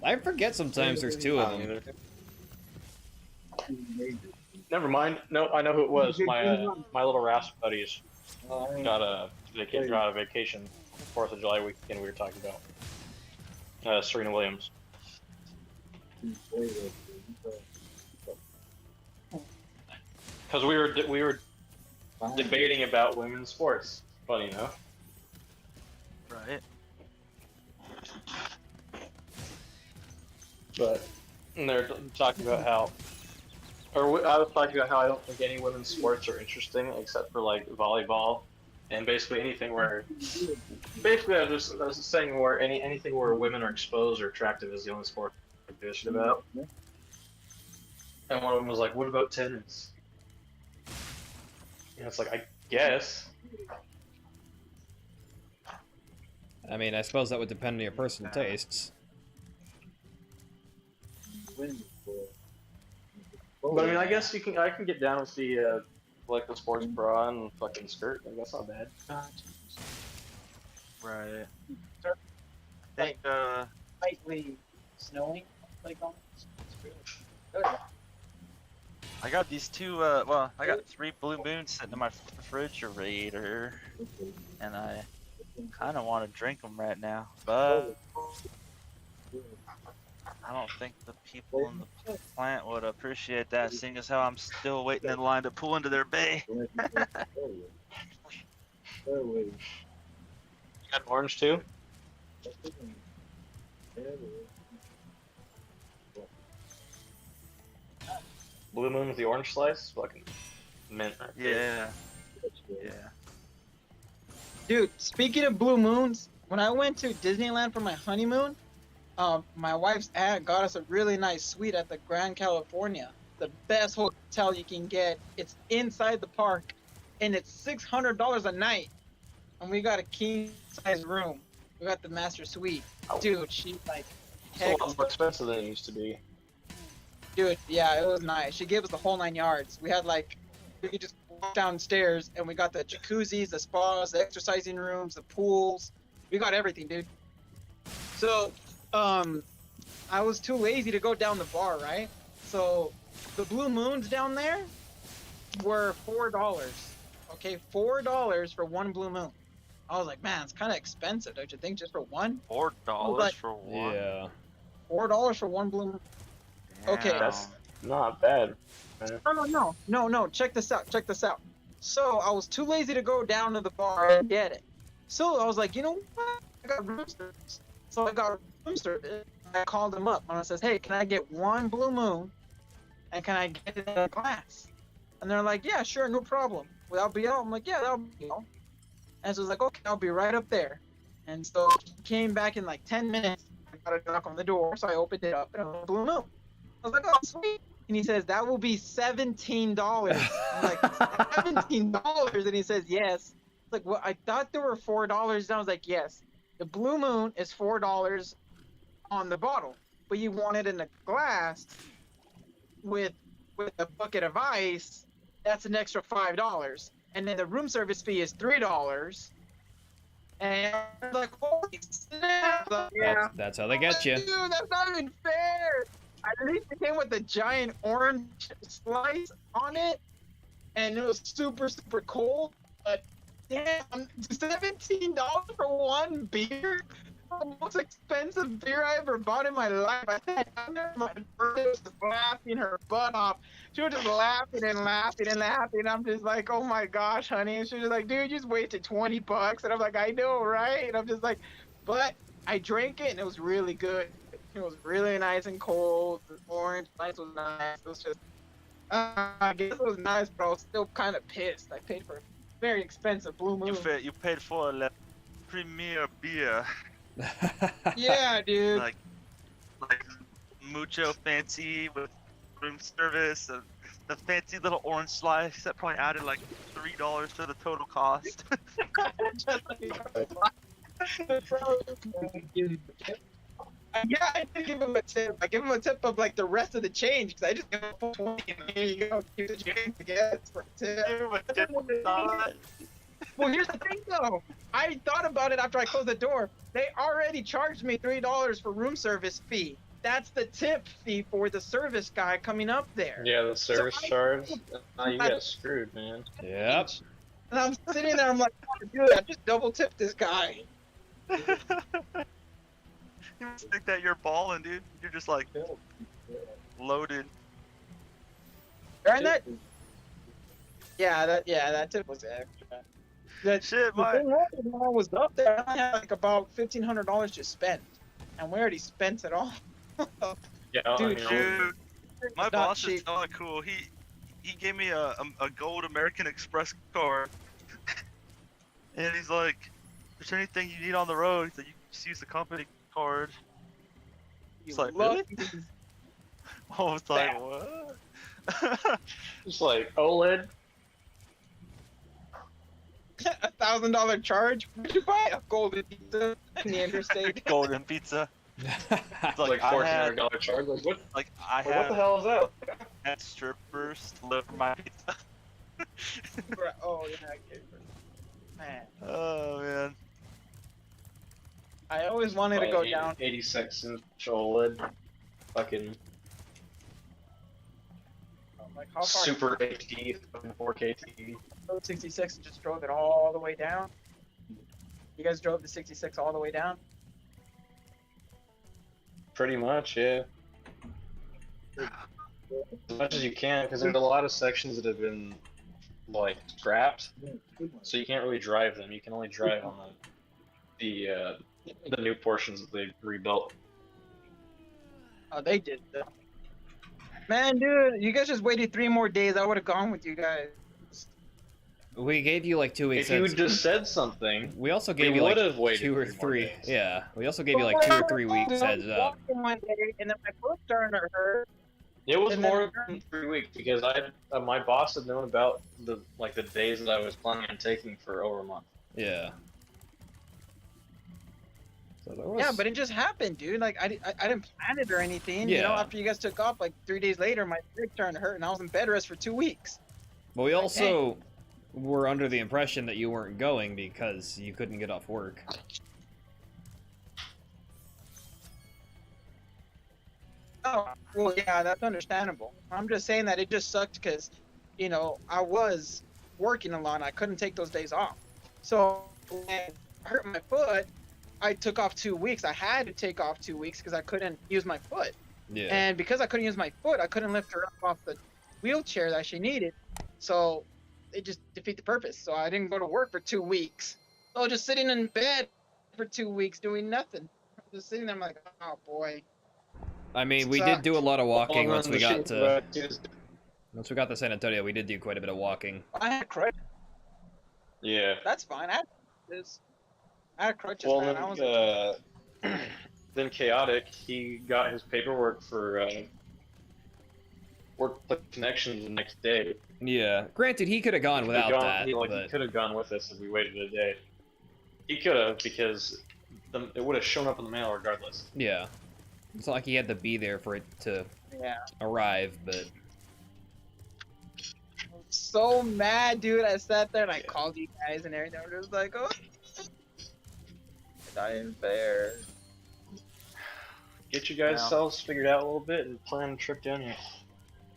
I forget sometimes there's two of them. Either. Never mind. No, I know who it was. My little Rasp buddies got a vacation. 4th of July weekend we were talking about. Serena Williams. Because we were debating about women's sports. Funny enough. Right. But they're talking about how, I was talking about how I don't think any women's sports are interesting except for like volleyball, and basically anything where, I was saying where anything where women are exposed or attractive is the only sport I'm passionate about. And one of them was like, "What about tennis?" And it's like, I guess. I mean, I suppose that would depend on your personal tastes. But I mean, I guess I can get down with the like the sports bra and fucking skirt. Like, that's not bad. Right. Sir? I think, Slightly snowing, like on. I got these two, I got 3 Blue Moons sitting in my refrigerator, and I kind of want to drink them right now, but I don't think the people in the plant would appreciate that, seeing as how I'm still waiting in line to pull into their bay. You got orange too? Blue Moon with the orange slice? Fucking mint right there. Yeah. Dude, speaking of blue moons, when I went to Disneyland for my honeymoon, my wife's aunt got us a really nice suite at the Grand California. The best hotel you can get. It's inside the park, and it's $600 a night. And we got a king size room. We got the master suite. Dude, she's like, It's a lot more expensive than it used to be. dude, yeah, it was nice. She gave us the whole 9 yards. We had like, we could just walk downstairs, and we got the jacuzzis, the spas, the exercising rooms, the pools. We got everything, dude. So, I was too lazy to go down the bar, right? So, the Blue Moons down there were $4. Okay, $4 for 1 Blue Moon. I was like, man, it's kind of expensive, don't you think, just for one? $4 like- for one. Yeah. $4 for 1 Blue Moon. Okay. Damn. That's not bad. No, check this out. So, I was too lazy to go down to the bar and get it. So, I was like, you know what? I got room service. So, I got room service. I called them up and I says, hey, can I get 1 Blue Moon? And can I get it in a glass? And they're like, yeah, sure, no problem. Will that be all? I'm like, yeah, that'll be all. And so I was like, okay, I'll be right up there. And so he came back in like 10 minutes. I got a knock on the door, so I opened it up and it was a Blue Moon. I was like, oh, sweet. And he says, that will be $17. I'm like, $17? And he says, yes. It's like, well, I thought there were $4. And I was like, yes. The Blue Moon is $4 on the bottle, but you want it in a glass with a bucket of ice. That's an extra $5. And then the room service fee is $3. And I'm like, holy snap! Like, yeah. That's how they get you. Dude, that's not even fair. At least it came with a giant orange slice on it, and it was super, super cold. But damn, $17 for 1 beer? The most expensive beer I ever bought in my life. I remember my birthday was just laughing her butt off. She was just laughing and laughing and laughing. I'm just like, oh my gosh, honey. And she was like, dude, you just wasted $20. And I'm like, I know, right? And I'm just like, but I drank it and it was really good. It was really nice and cold. The orange slice was nice. It was just, I guess it was nice, but I was still kind of pissed. I paid for a very expensive Blue Moon. You paid for a premier beer. Yeah, dude. like mucho fancy with room service and the fancy little orange slice that probably added like $3 to the total cost. Yeah, I did give him a tip. I give him a tip of like the rest of the change because I just give him 20 and here you go. Keep the change, I guess, for a tip. Well, here's the thing though. I thought about it after I closed the door. They already charged me $3 for room service fee. That's the tip fee for the service guy coming up there. Yeah, the service I- charge. Now you got screwed, man. Yep. And I'm sitting there, I'm like, oh, dude, I just double tipped this guy. You must think that you're balling, dude. You're just like loaded. And that, that tip was extra. Shit, The my thing was, when I was up there, I had like about $1,500 to spend, and we already spent it all. Yeah, Dude, I mean, dude, my Not boss is cheap. hella cool. He gave me a gold American Express card, and he's like, "If there's anything you need on the road, he's like, you can just use the company card." It's like, really? I was like, Bam. what? just like OLED. $1,000 charge? Where'd you buy a golden pizza in the interstate? Golden pizza. Like Like I had, $1,400 charge. Like what? like I What the had, hell is that? had strippers deliver my pizza. Oh, yeah, I get it. Man, Oh man. I always wanted to go down. 86-inch OLED. Fucking Like, how far? super HD, fucking 4K TV. Road 66 and just drove it all the way down. You guys drove the 66 all the way down? Pretty much, yeah. As much as you can, because there's a lot of sections that have been like scrapped, so you can't really drive them. You can only drive on the new portions that they rebuilt. Oh, they did. Man, dude, you guys just waited 3 more days. I would have gone with you guys. We gave you like 2 weeks. If you heads- just said something, we also we gave you would like have waited 2 or 3 more 3. days. Yeah, we also gave you like 2 or 3 weeks heads up. One day, and then my foot started to hurt. It was And then- more than 3 weeks because my boss had known about the days that I was planning on taking for over a month. Yeah. So there was... Yeah, but it just happened, dude. Like, I didn't plan it or anything. You know, Yeah. after you guys took off, like 3 days later, my leg started to hurt, and I was in bed rest for 2 weeks. But we also were under the impression that you weren't going because you couldn't get off work. Oh, well, yeah, that's understandable. I'm just saying that it just sucked because, you know, I was working a lot and I couldn't take those days off. So when I hurt my foot, I took off 2 weeks. I had to take off 2 weeks because I couldn't use my foot. Yeah. And because I couldn't use my foot, I couldn't lift her up off the wheelchair that she needed. So it just defeat the purpose. So I didn't go to work for 2 weeks. So I was just sitting in bed for 2 weeks doing nothing. Just sitting there, I'm like, oh boy. I mean, we did do a lot of walking Well, once then we the got shit to about Tuesday- once we got to San Antonio. We did do quite a bit of walking. I had crutches. Yeah. That's fine. I had crutches, Well, man. then, I was then Chaotic, he got his paperwork for workplace connections the next day. Yeah. Granted, he could have gone without that, He but could have gone with us if we waited a day. He could have because it would have shown up in the mail regardless. yeah. It's not like he had to be there for it to yeah. arrive, but So mad, dude. I sat there and I called you guys and everything. I was just like, oh, not even fair. Get you guys Yeah. selves figured out a little bit and plan a trip down here.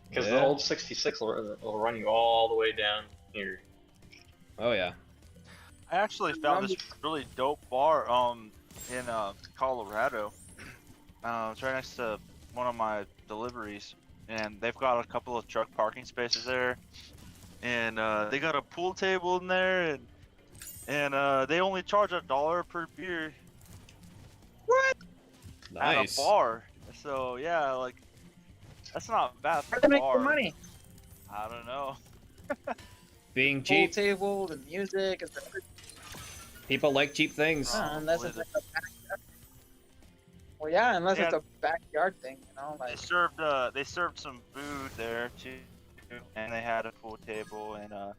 Because the Yeah. old 66 will run you all the way down here. oh yeah. I actually found this really dope bar in Colorado. It's right next to one of my deliveries, and they've got a couple of truck parking spaces there, and they got a pool table in there, and they only charge $1 per beer What? Nice. at a bar. So yeah, like that's not bad for How to a make bar. the money? I don't know. Being Pool cheap, table, the music, and people like cheap things. unless it's like a backyard. Well, yeah, unless it's Yeah. a backyard thing, you know, They like. served some food there too, and they had a pool table and I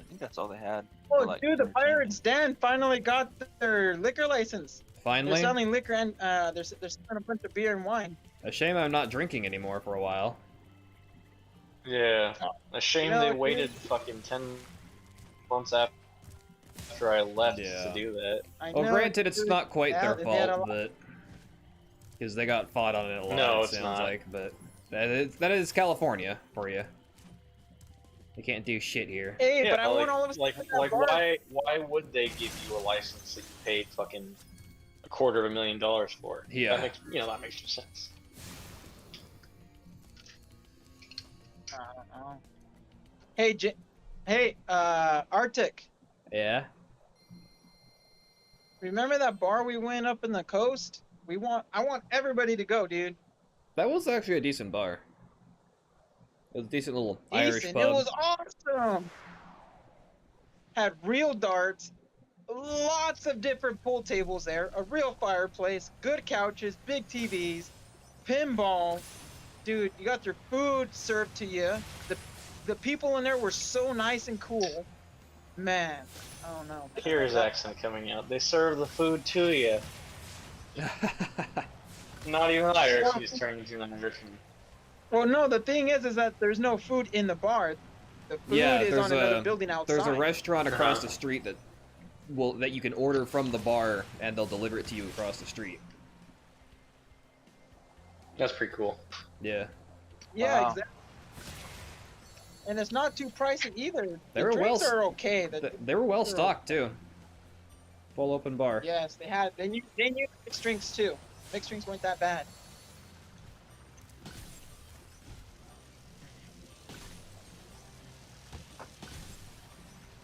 think that's all they had. Oh, for, like, dude, the entertainment. Pirates Den finally got their liquor license. They're Finally. selling liquor and they're selling a bunch of beer and wine. A shame I'm not drinking anymore for a while. Yeah. A shame You know, they dude. waited fucking 10 months after I left Yeah. to do that. I Well, know, granted, it's dude. not quite Yeah, their they did a fault, lot. but because they got fought on it a lot. No, it it's sounds not. like, but that is California for you. You can't do shit here. Hey, but I like, want all of us like, to that like bar. why would they give you a license that you paid fucking $250,000 for? Yeah. That makes no sense. I don't know. Hey, Arctic. Yeah. Remember that bar we went up in the coast? I want everybody to go, dude. That was actually a decent bar. It was a decent little Irish Decent. pub. It was awesome. Had real darts, lots of different pool tables there, a real fireplace, good couches, big TVs, pinball. Dude, you got your food served to you. The people in there were so nice and cool. Man, I don't know. Here's accent coming out. They serve the food to you. Not even Irish. He's turned into an Irishman. Well, no, the thing is that there's no food in the bar. The food Yeah, is there's on another a- building outside. There's a restaurant across Uh-huh. the street that you can order from the bar, and they'll deliver it to you across the street. That's pretty cool. Yeah. Yeah, Wow. exactly. And it's not too pricey either. They The were drinks well- are okay. They were well stocked too. Full open bar. Yes, they had. They knew mixed drinks too. Mixed drinks weren't that bad.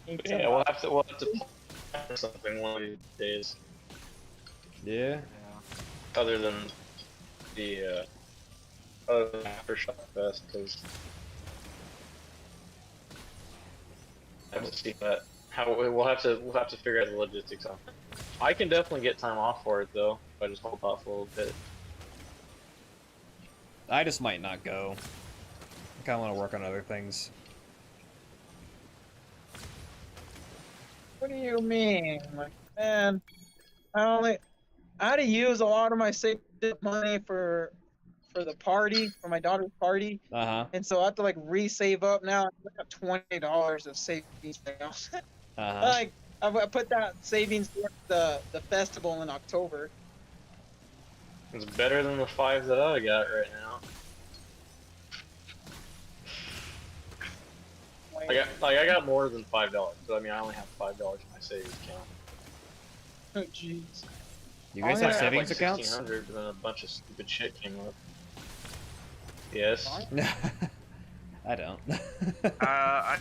Yeah, we'll have to plan something one of these days, Yeah. other than the Aftershock Fest, because I have to see that. We'll have to figure out the logistics on it. I can definitely get time off for it though, if I just hold off a little bit. I just might not go. I kind of want to work on other things. What do you mean? Like, man, I had to use a lot of my saved money for the party, for my daughter's party, Uh huh. and so I have to like re-save up now. I got $20 of savings now. Uh huh. Like I put that savings towards the festival in October. It's better than the 5 that I got right now. I got more than $5. So I mean, I only have $5 in my savings account. Oh jeez. You guys Oh, have yeah, savings like accounts? 1,600, but then a bunch of stupid shit came up. Yes. I don't. I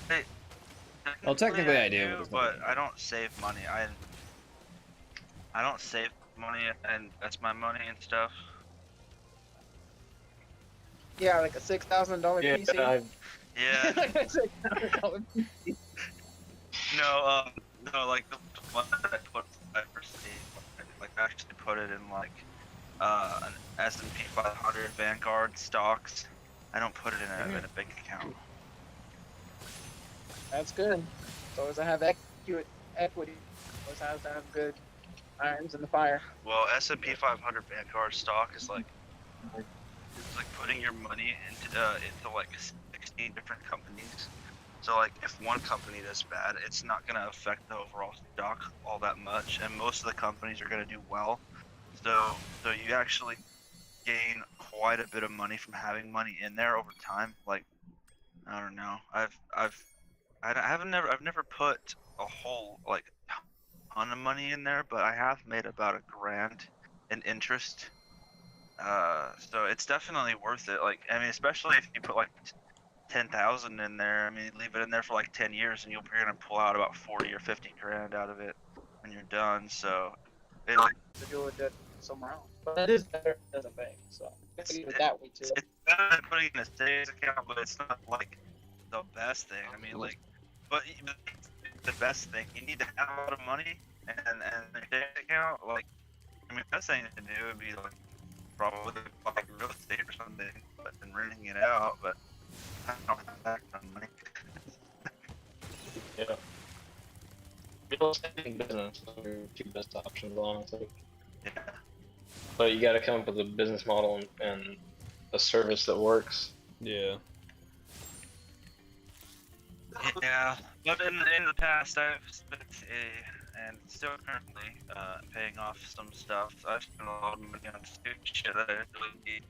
Well, technically I do, but do, it's but not- I don't save money. I don't save money and invest my money and stuff. Yeah, like a $6,000 Yeah, PC. Yeah. Like a $6,000 PC. No, like the one that I put I actually put it in like an S&P 500 Vanguard stocks. I don't put it in a big account. That's good. So as I have equity, always has to have good irons in the fire. Well, S&P 500 Vanguard stock is like it's like putting your money into like 16 different companies. So like if one company does bad, it's not gonna affect the overall stock all that much, and most of the companies are gonna do well. So you actually gain quite a bit of money from having money in there over time. Like I don't know, I've never put a whole like ton of money in there, but I have made about $1,000 in interest. So it's definitely worth it. Like I mean, especially if you put like 10,000 in there. I mean, leave it in there for like 10 years, and you're gonna pull out about 40 or 50 grand out of it when you're done. So it like To do it somewhere else. But it is better as a bank, so gotta do it that way too. it's better than putting it in a savings account, but it's not like the best thing. I mean, like, but the best thing, you need to have a lot of money and a savings account. Like, I mean, the best thing to do would be like probably like real estate or something, but then renting it out. But I don't have that kind of money. Yeah. Real estate and business are your two best options, honestly. Yeah. But you gotta come up with a business model and a service that works. Yeah. Yeah, but in the past I've spent and still currently paying off some stuff. I've spent a lot of money on stupid shit that I didn't really need.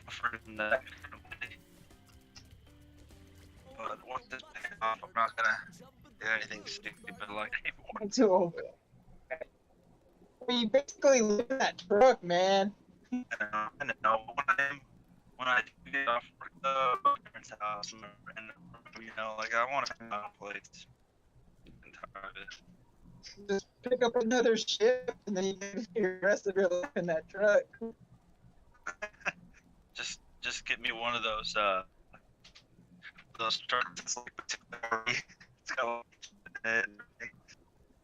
For that company. But once it's paid off, I'm not gonna do anything stupid like anymore. I'm too old. Well, you basically live in that truck, man. I know when I do get off my parents' house and you know, like I want to have my own place entirely. Just pick up another shift and then you can do the rest of your life in that truck. Just get me one of those trucks that's like it's got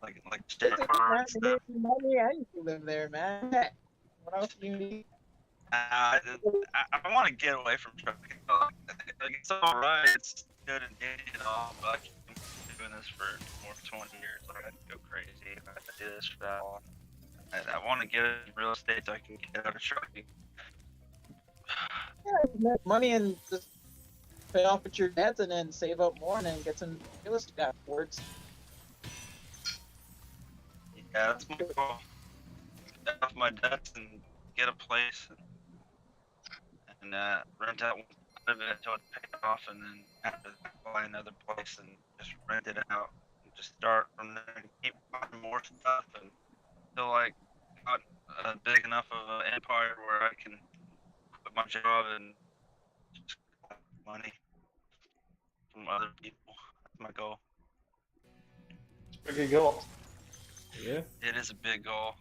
like It's shit a good car time and to stuff. make money. I used to live there, man. What else do you need? I want to get away from trucking. Like, it's alright, it's good and dandy and all, but I keep doing this for more than 20 years. Like, I'd go crazy if I had to do this for that long. I want to get into real estate so I can get out of trucking. Yeah, you make money and just pay off with your debts and then save up more and then get some real estate afterwards. Yeah, that's my goal. Pay off my debts and get a place and rent out one of it until it's paid off, and then have to buy another place and just rent it out and just start from there and keep buying more stuff until I got big enough of an empire where I can quit my job and just collect money from other people. That's my goal. Pretty good goal. Yeah. It is a big goal.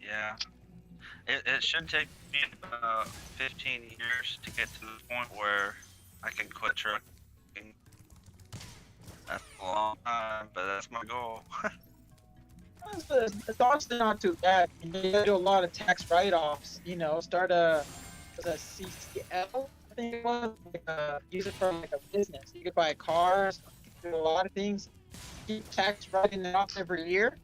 Yeah. It should take me about 15 years to get to the point where I can quit trucking. That's a long time, but that's my goal. It's honestly not too bad. You do a lot of tax write-offs. You know, start was a CCL, I think it was. Like, use it for like a business. You could buy cars, do a lot of things. Keep tax writing it off every year,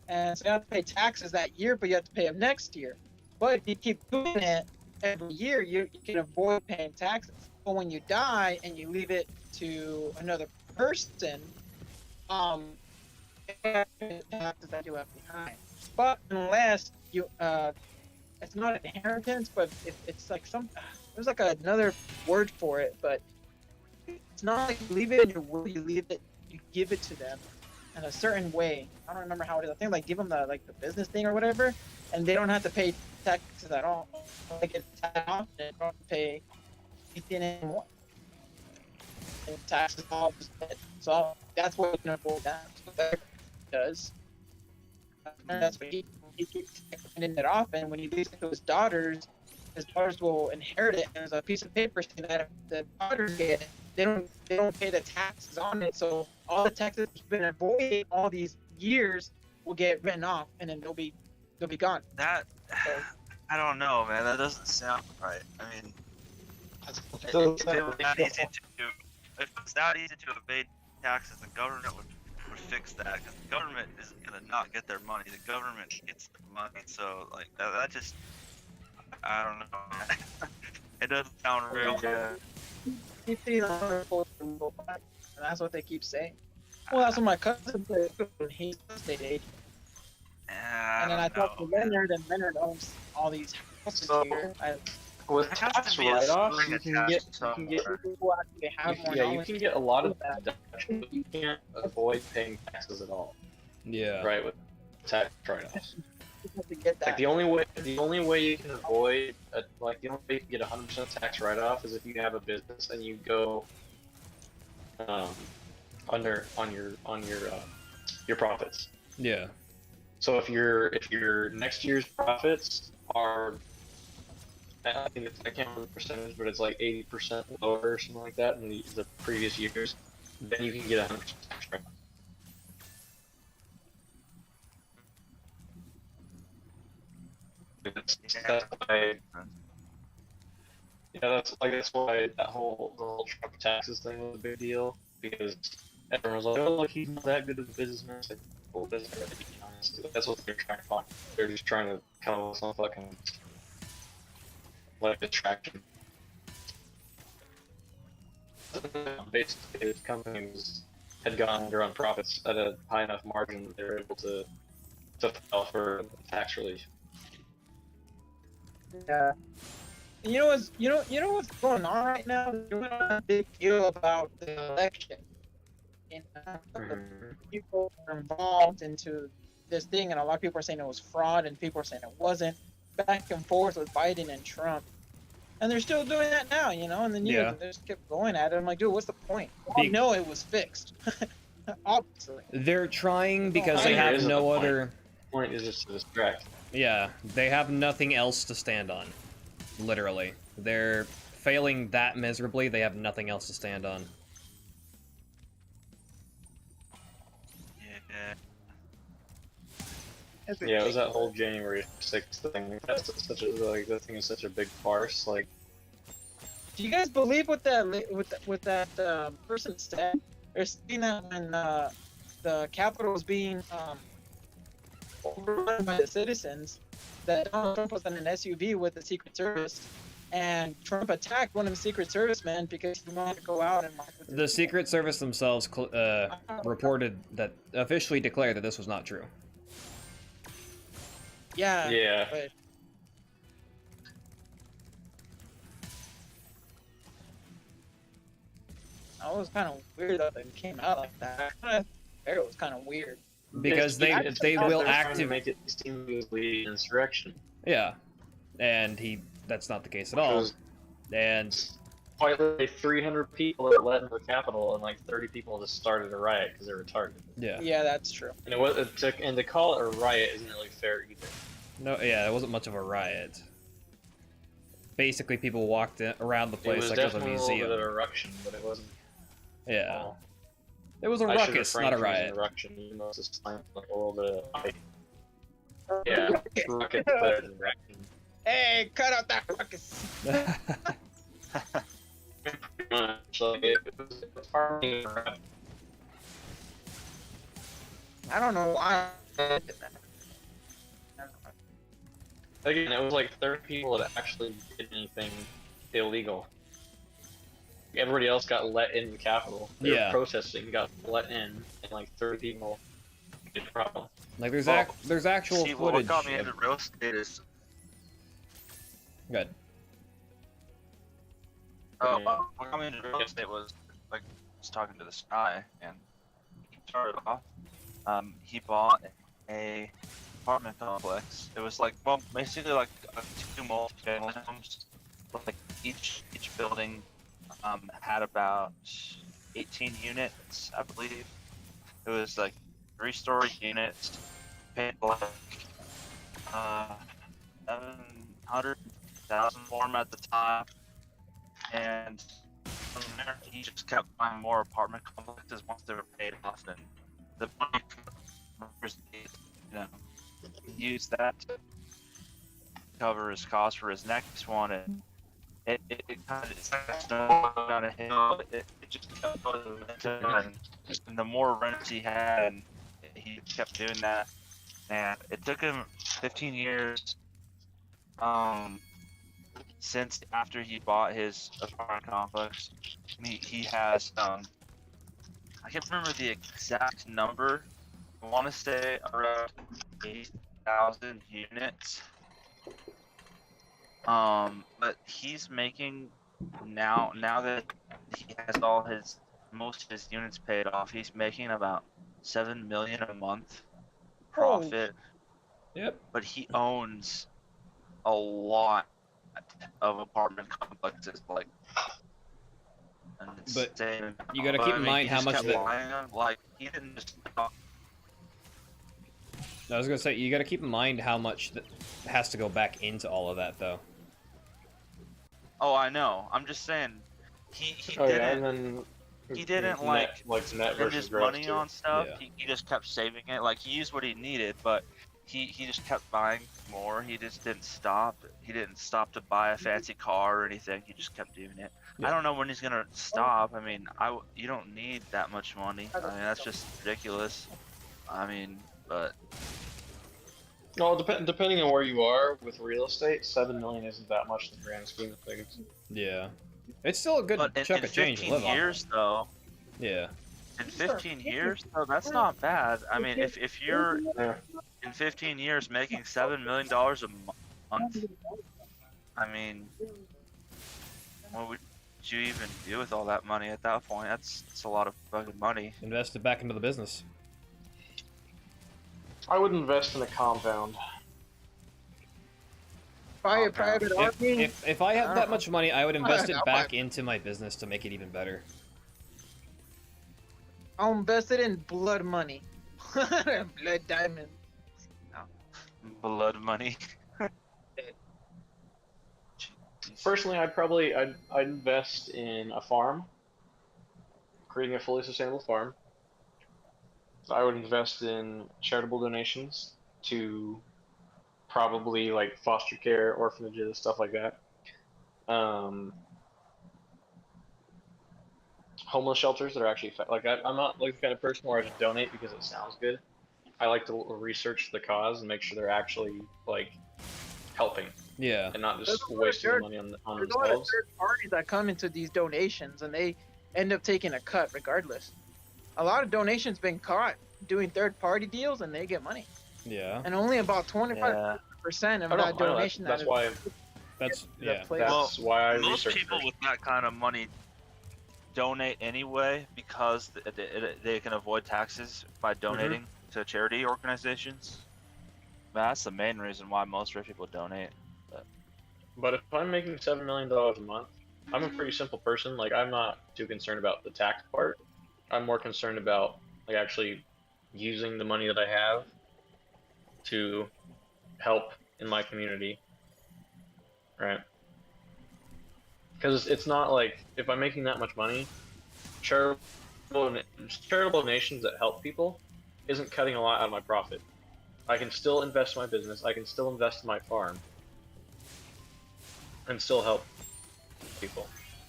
and so you have to pay taxes that year, but you have to pay them next year. But if you keep doing it every year, you can avoid paying taxes. But when you die and you leave it to another person, taxes that you left behind. But unless you, it's not an inheritance, but it's like there's like another word for it, but it's not like you leave it in your will, you give it to them in a certain way. I don't remember how it is. I think like give them the business thing or whatever, and they don't have to pay taxes at all. They get taxed off and they don't have to pay anything anymore. And taxes off, so that's what you can avoid that. So that does. And that's what he keeps handing it off, and when he leaves it to his daughters will inherit it. And there's a piece of paper saying that if the daughters get it, they don't pay the taxes on it. So all the taxes you've been avoiding all these years will get written off, and then they'll be gone. That I don't know, man. That doesn't sound right. I mean, if it was that easy to evade taxes, the government would fix that, because the government isn't gonna not get their money. The government gets the money, so like that just, I don't know. It doesn't sound real good. Keep seeing other folks and that's what they keep saying. Well, that's what my cousin said when he's a state agent. Yeah, And then I talked to Leonard, and Leonard owns all these houses So- here. With There has tax to be a write-offs, spring you can attached get somewhere. People actually have one. yeah, you can get a lot of deductions, but you can't avoid paying taxes at all, Yeah. right? With tax write-offs. You have to get that. Like the only way you can avoid the only way you can get 100% tax write-off is if you have a business and you go on your profits. Yeah. So if your next year's profits are, I think I can't remember the percentage, but it's like 80% lower or something like that than the previous years, then you can get 100% tax write-off. That's why. Yeah, that's why the whole Trump taxes thing was a big deal, because everyone was like, "Oh, look, he's not that good of a businessman." It's like, well, that's not to be honest. That's what they're trying to find. They're just trying to come up with some fucking like attraction. Basically, the company had gone under on profits at a high enough margin that they were able to file for tax relief. Yeah. You know what's going on right now? There's really not a big deal about the election. And people are involved into this thing, and a lot of people are saying it was fraud, and people are saying it wasn't. Back and forth with Biden and Trump, and they're still doing that now. You know, in the news, Yeah. and they just kept going at it. I'm like, dude, what's the point? Be- No, it was fixed. Obviously. They're trying because I they mean, there have isn't no a point. other. The point is just to distract. Yeah, they have nothing else to stand on. Literally. They're failing that miserably, they have nothing else to stand on. Yeah. It's Yeah, it was that ridiculous. whole January 6th thing. That's such a that thing is such a big farce. Like, Do you guys believe what that person said? They're saying that when the Capitol was being overrun by the citizens, that Donald Trump was in an SUV with the Secret Service, and Trump attacked one of the Secret Service men because he wanted to go out and march with The Secret Service themselves reported that, officially declared that this was not true. Yeah. yeah, But that was kind of weird that it came out like that. I heard it was kind of weird. Because they It's they because will they're trying to activate. make it seem it was leading insurrection. Yeah, and that's not the case at Which all. was And quite literally 300 people that led into the Capitol, and like 30 people just started a riot because they were retarded. yeah, Yeah, that's true. And to call it a riot isn't really fair either. no, yeah, it wasn't much of a riot. Basically, people walked around the It place was like it was a definitely a little bit of museum. eruption, but it wasn't. Yeah, Well, it was a I should ruckus, refrain not a from using riot. Eruption, even though it's just like a little bit of hype. Yeah, ruckus is better than eruption. Hey, cut out that ruckus. Pretty much, like, it was hardly an eruption. I don't know why. Again, it was like 30 people that actually did anything illegal. Everybody else got let in the Capitol. They Yeah. were protesting, got let in, and like 30 people did problem. Like there's Well, there's actual See, what footage. got me into real estate is Good. Oh, Yeah. what got me into real estate was like just talking to this guy, and he started off. He bought a apartment complex. It was like, well, basically like two multi-family homes. Like each building had about 18 units, I believe. It was like 3-story units, paid like 700,000 for them at the time. And from there, he just kept buying more apartment complexes once they were paid off, and the money, you know, he used that to cover his costs for his next one, and it kind of, it's like a snowball down a hill. It just kept going, and the more rents he had, and he kept doing that, and it took him 15 years. Since after he bought his apartment complex, he has I can't remember the exact number. I want to say around 8,000 units. But he's making now that he has most of his units paid off, he's making about $7 million a month profit. Yep. But he owns a lot of apartment complexes, like. An But insane you gotta amount. keep I in mean, mind he how just much kept the- buying them, like he didn't just. I was gonna say you gotta keep in mind how much that has to go back into all of that, though. Oh, I know. I'm just saying, he Oh yeah, didn't. and then he didn't, net, like, net Spend versus his gross money too. on stuff. Yeah. He just kept saving it. Like he used what he needed, but he just kept buying more. He just didn't stop. He didn't stop to buy a fancy car or anything. He just kept doing it. Yeah. I don't know when he's gonna stop. I mean, you don't need that much money. I mean, that's just ridiculous. I mean, but No, depending on where you are with real estate, 7 million isn't that much in the grand scheme of things. Yeah. It's still a good But in chunk of change to 15 live years, though, Yeah. in 15 years, though, that's not bad. I mean, if you're Yeah. in 15 years making $7 million a month, I mean, what would you even do with all that money at that point? That's a lot of fucking money. Invest it back into the business. I would invest in a compound. Buy a Okay. private army. If I had that much money, I would invest it I'll back buy- into my business to make it even better. I'll invest it in blood money. Blood diamond. Blood money. Personally, I'd invest in a farm, creating a fully sustainable farm. I would invest in charitable donations to probably like foster care, orphanages, stuff like that. Homeless shelters that are actually like I'm not like the kind of person where I just donate because it sounds good. I like to research the cause and make sure they're actually like helping Yeah. and not There's just a lot of wasting the dirt- money on There's a lot of themselves. third parties that come into these donations and they end up taking a cut regardless. A lot of donations been caught doing third party deals and they get money. Yeah. And only about 25% Yeah. of I know, that donation that's that why That's that yeah. plays- that's why I Most research people first. with that kind of money donate anyway because they can avoid taxes by donating to charity organizations. That's the main reason why most rich people donate. But if I'm making $7 million a month, I'm a pretty simple person. Like I'm not too concerned about the tax part. I'm more concerned about like actually using the money that I have to help in my community, right? Because it's not like if I'm making that much money, charitable donations that help people isn't cutting a lot out of my profit. I can still invest in my business. I can still invest in my farm, and still help people.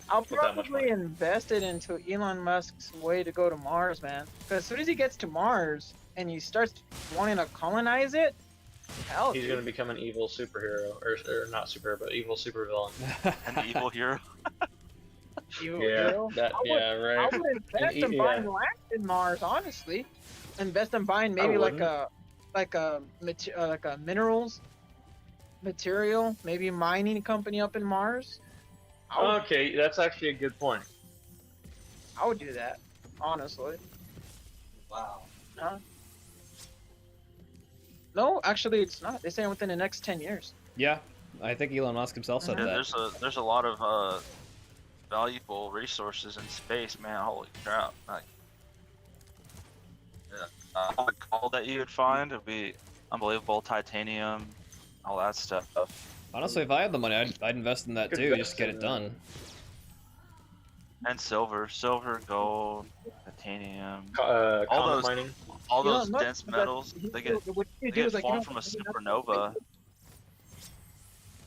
I'll with that much probably money. invest it into Elon Musk's way to go to Mars, man. Because as soon as he gets to Mars and he starts wanting to colonize it, hell, He's dude. gonna become an evil superhero, or not superhero, but evil supervillain. An evil hero. You Yeah, know? that. I would- Yeah, I right. would invest in yeah. buying land in Mars, honestly. Invest in buying maybe like a minerals material, maybe a mining company up in Mars. Okay, that's actually a good point. I would do that, honestly. Wow. No, actually, it's not. They say within the next 10 years. Yeah. I think Elon Musk himself said Yeah, that. there's a lot of valuable resources in space, man. Holy crap! Like, all the gold that you would find would be unbelievable. Titanium, all that stuff. Honestly, if I had the money, I'd invest in that Good too, just to get it investment. done. And silver, gold, titanium, All All comet those- mining. all Elon those Musk dense said that metals. he- They get what you they do get is, like, you formed know, from a you have to- supernova.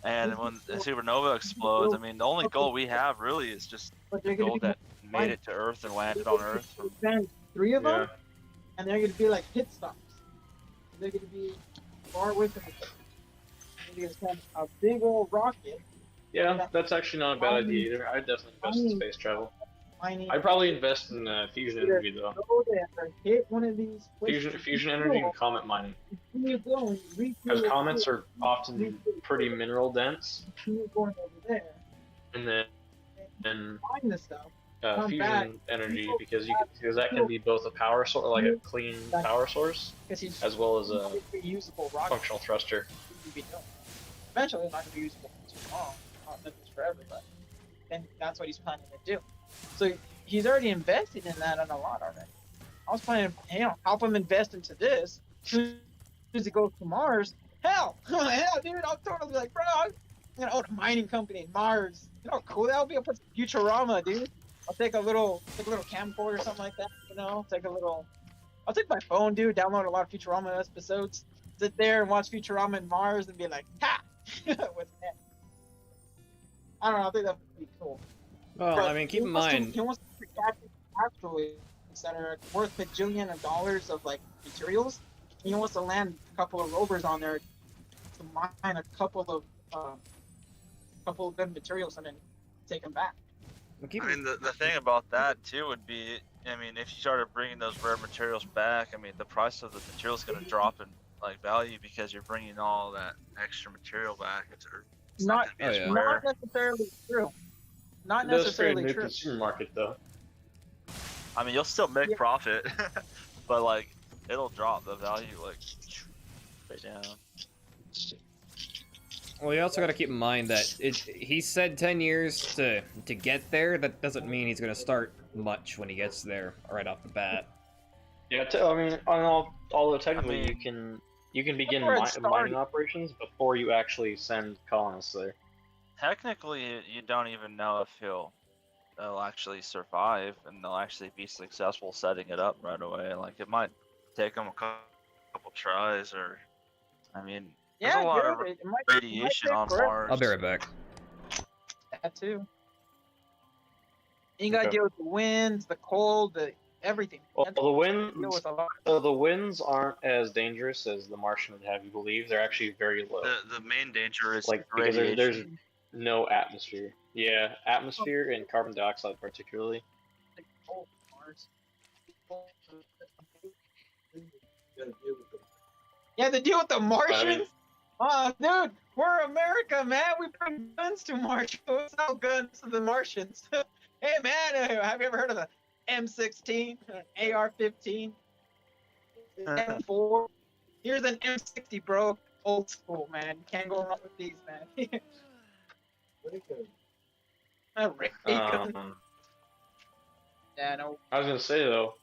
And when a supernova explodes, I mean, the only gold we have really is just But they're gonna gold be that made it to Earth and landed on Earth. send 3 of them, Yeah. and they're gonna be like pit stops. They're gonna be far away from each other. They're gonna send a big old rocket Yeah, that's actually not a bad idea either. I'd definitely invest in space travel. mining. I'd probably invest in fusion energy though. Go there, hit one of these. Fusion energy and comet mining. Continue going, refuel Because it, comets are often pretty mineral dense, continue going over there, and then find the stuff. Come back. fusion energy because because that can be both a power source, like a clean power source, Because he's as well as a reusable rocket. functional thruster. Eventually, it's not going to be usable for too long, not that it's forever, but then that's what he's planning to do. So he's already invested in that on a lot already. I was planning to, help him invest into this. As soon as he goes to Mars, hell, dude, I'll totally be like, bro, I'm gonna own a mining company in Mars. You know how cool that would be? I'll put Futurama, dude. I'll take a little camcorder or something like that. I'll take my phone, dude. Download a lot of Futurama episodes. Sit there and watch Futurama in Mars and be like, ha! With that. I don't know. I think that would be cool. Well, But I mean, keep he in wants to- mind, he wants to capture asteroids that are worth $1 bajillion of like materials. He wants to land a couple of rovers on there to mine a couple of good materials and then take them back. Well, keep I mean, the thing about that too would be, I mean, if you started bringing those rare materials back, I mean, the price of the material is going to drop in like value because you're bringing all that extra material back. It's Not, not going to be Oh, as yeah. rare. not necessarily true. Not It does create a necessarily new true. consumer market, though. I mean, you'll still make Yeah. profit, but like it'll drop the value like right down. Well, you also got to keep in mind that he said 10 years to get there. That doesn't mean he's going to start much when he gets there right off the bat. Yeah, I mean, although technically mean- you can begin where it started. mining operations before you actually send colonists there. Technically, you don't even know if they'll actually survive and they'll actually be successful setting it up right away. Like it might take them a couple tries, or I mean, there's Yeah, a lot of it might radiation take on forever. Mars. I'll be right back. that too. You gotta Okay. deal with the winds, the cold, the everything. Well, You have the to deal winds, with a lot. so the winds aren't as dangerous as the Martian would have you believe. They're actually very low. The main danger is Like, because radiation. there's no atmosphere. Yeah, atmosphere and carbon dioxide particularly. Cold Mars. Gotta deal with them. Yeah, to deal with the I Martians. mean, Oh, dude, we're America, man. We bring guns to Mars. We sell guns to the Martians. Hey, man, have you ever heard of the M16, AR-15, M4? Here's an M60, bro. Old school, man. Can't go wrong with these, man. What is it? A ray gun. um, Yeah, no. I was gonna say though,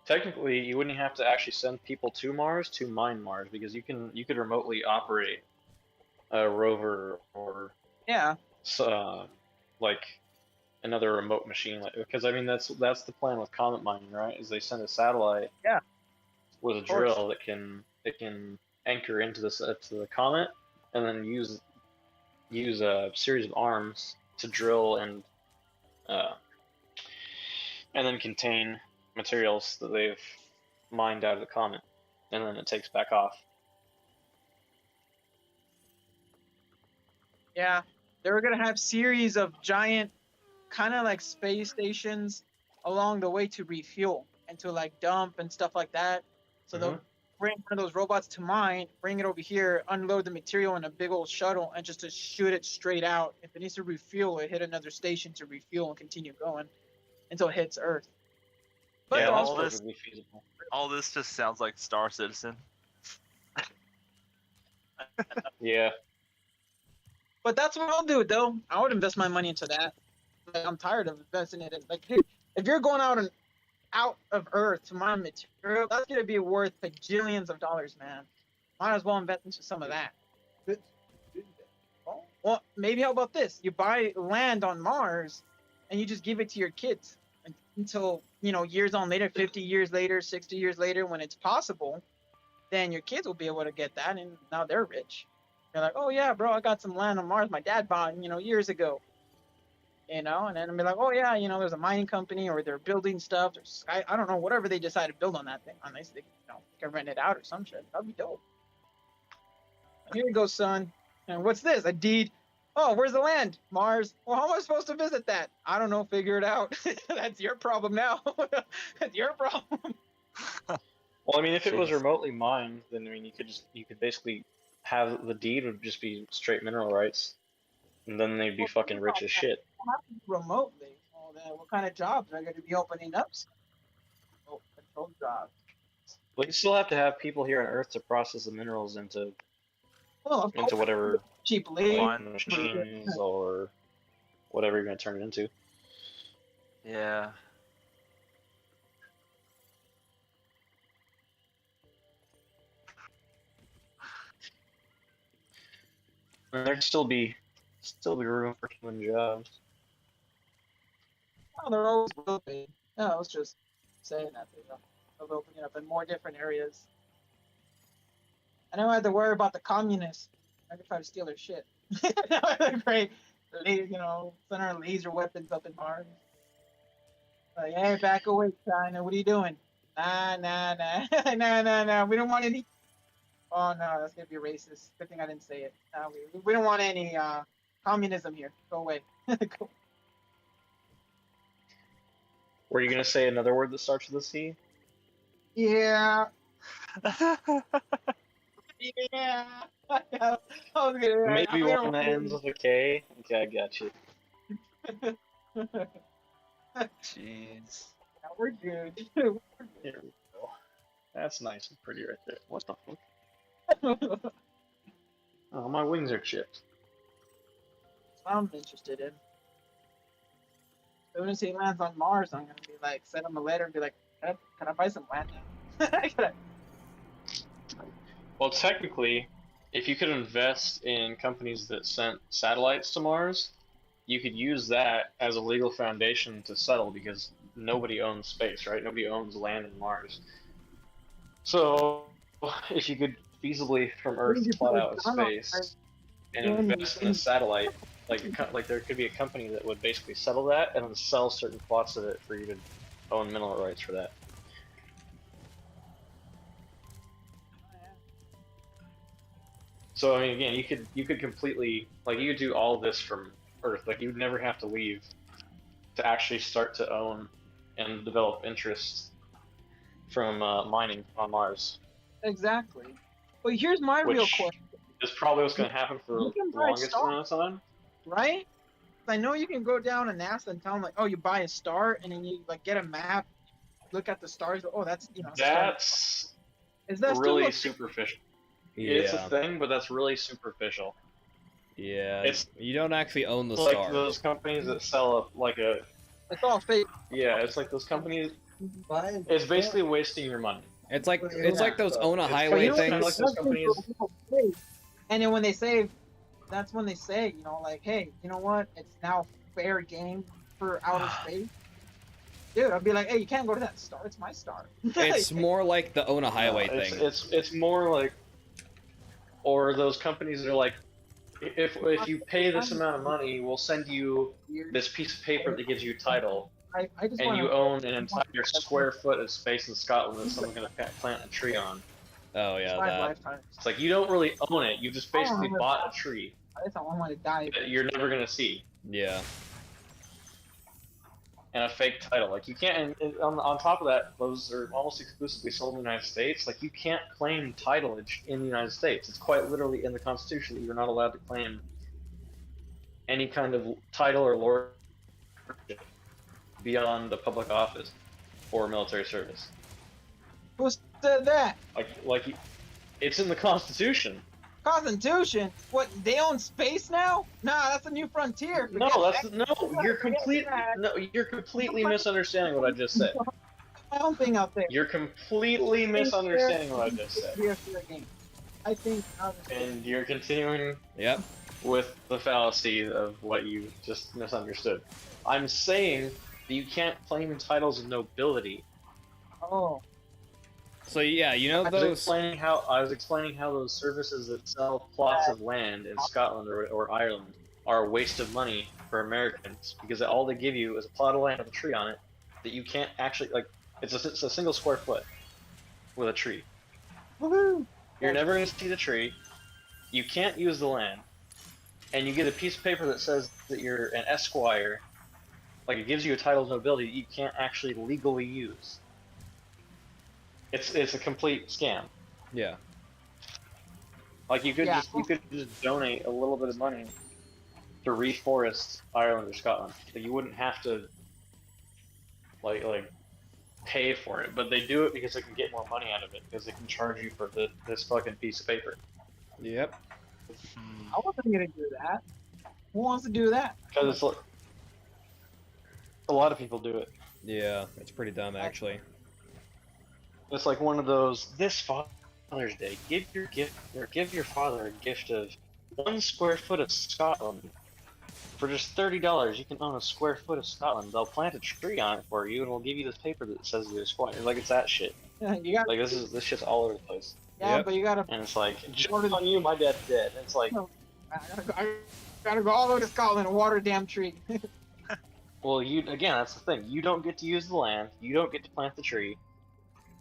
technically you wouldn't have to actually send people to Mars to mine Mars because you could remotely operate a rover or Yeah. like another remote machine, like, because I mean that's the plan with comet mining, right? Is they send a satellite Yeah. with a course. drill that can anchor into the comet and then use a series of arms to drill and then contain materials that they've mined out of the comet, and then it takes back off. Yeah, they were gonna have series of giant, kind of like space stations along the way to refuel and to like dump and stuff like that. So they'll bring one of those robots to mine, bring it over here, unload the material in a big old shuttle, and just to shoot it straight out. If it needs to refuel, it hit another station to refuel and continue going until it hits Earth. But Yeah, they're that's all also- this- perfectly feasible. All this just sounds like Star Citizen. Yeah, But that's what I'll do, though. I would invest my money into that. Like, I'm tired of investing in it. Like, hey, if you're going out of Earth to mine material, that's gonna be worth bajillions of dollars, man. Might as well invest into some of that. Let's do that. Well, maybe how about this? You buy land on Mars, and you just give it to your kids until years on later, 50 years later, 60 years later, when it's possible. Then your kids will be able to get that, and now they're rich. They're like, oh yeah, bro, I got some land on Mars. My dad bought, years ago. And then I'll be like, oh yeah, there's a mining company, or they're building stuff. There's I don't know, whatever they decide to build on that thing. Unless they, can rent it out or some shit. That'd be dope. Here you go, son. And what's this? A deed? Oh, where's the land? Mars. Well, how am I supposed to visit that? I don't know. Figure it out. That's your problem now. That's your problem. well, I mean, if it was Jeez. remotely mined, then I mean, you could basically have the deed would just be straight mineral rights, and then they'd be Well, fucking rich as shit. Remotely. Well, then what kind of jobs are going to be opening up? Oh, control jobs. But you still have to have people here on Earth to process the minerals into Well, of course, whatever cheap labor. mining machines or whatever you're gonna turn it into. Yeah. And there'd still be room for human jobs. Oh, there always will be. No, I was just saying that of opening up in more different areas. I don't have to worry about the communists. I can try to steal their shit. Great, send our laser weapons up in Mars. Like, hey, back away, China. What are you doing? Nah. We don't want any Oh no, that's gonna be racist. Good thing I didn't say it. We don't want any communism here. Go away. Go. Were you gonna say another word that starts with a C? Yeah. Yeah. I was gonna. Maybe I one that ends with a K? Okay, I got you. Jeez. We're good. Here we go. That's nice and pretty right there. What the fuck? Oh, my wings are chipped. I'm interested in. As soon as he lands on Mars, I'm gonna be like, send him a letter and be like, can I buy some land now? Can I- Well, technically, if you could invest in companies that sent satellites to Mars, you could use that as a legal foundation to settle because nobody owns space, right? Nobody owns land in Mars. So, if you could feasibly from Earth plot out a space and invest in a satellite, like there could be a company that would basically settle that and then sell certain plots of it for you to own mineral rights for that. So I mean, again, you could completely like you could do all this from Earth. Like you'd never have to leave to actually start to own and develop interest from mining on Mars, Exactly. But here's my real which question, is probably what's going to happen for You the can buy longest stock. amount of time. right? I know you can go down to NASA and tell them like, oh, you buy a star and then you like get a map, look at the stars. Oh, that's a star. That's Is that really still superficial. It's a Yeah, thing, but that's really superficial. yeah. It's You don't actually own the like star. those companies that sell like a it's all fake. it's like those companies. Buy It's basically wasting your money. It's like Yeah. like those own a It's highway kinda things. like those companies. And then when they say, that's when they say, like, hey, you know what? It's now fair game for outer space. Dude, I'd be like, hey, you can't go to that star. It's my star. It's more like the own a highway No, thing. It's more like, or those companies that are like, if you pay this amount of money, we'll send you this piece of paper that gives you title, I just and wanna, you own an entire square foot of space in Scotland that someone's gonna plant a tree on. Oh yeah, five that. lifetimes. It's like you don't really own it. You just basically bought a tree That's how I want to die. that you're never gonna see, Yeah. and a fake title. Like you can't. And on top of that, those are almost exclusively sold in the United States. Like you can't claim titleage in the United States. It's quite literally in the Constitution that you're not allowed to claim any kind of title or lordship beyond a public office or military service. Who said that? Like, it's in the Constitution. Constitution? What? They own space now? Nah, that's a new frontier. No, Forget you're completely misunderstanding what I just said. my own thing out there. You're completely misunderstanding what I just said, Be a fair game. I think. and you're continuing Yep. with the fallacy of what you just misunderstood. I'm saying that you can't claim titles of nobility. Oh, So yeah, you know I was those. explaining how those services that sell plots of land in Scotland or Ireland are a waste of money for Americans because all they give you is a plot of land with a tree on it that you can't actually like. It's a single square foot with a tree. woohoo! You're never going to see the tree. You can't use the land, and you get a piece of paper that says that you're an esquire. Like it gives you a title of nobility that you can't actually legally use. It's a complete scam. Yeah. Like you could Yeah. just donate a little bit of money to reforest Ireland or Scotland. Like you wouldn't have to like pay for it, but they do it because they can get more money out of it because they can charge you for this fucking piece of paper. Yep. I wasn't gonna do that. Who wants to do that? Because it's like a lot of people do it. Yeah, it's pretty dumb actually. It's like one of those. This Father's Day, give your father a gift of 1 square foot of Scotland. For just $30, you can own a square foot of Scotland. They'll plant a tree on it for you, and we'll give you this paper that says you're a squire. Like it's that shit. You got. Like this shit's all over the place. Yeah, Yep. but you gotta. And it's like, just on you, my dad's dead. And it's like, I gotta go all the way to Scotland and water a damn tree. well, that's the thing. You don't get to use the land. You don't get to plant the tree.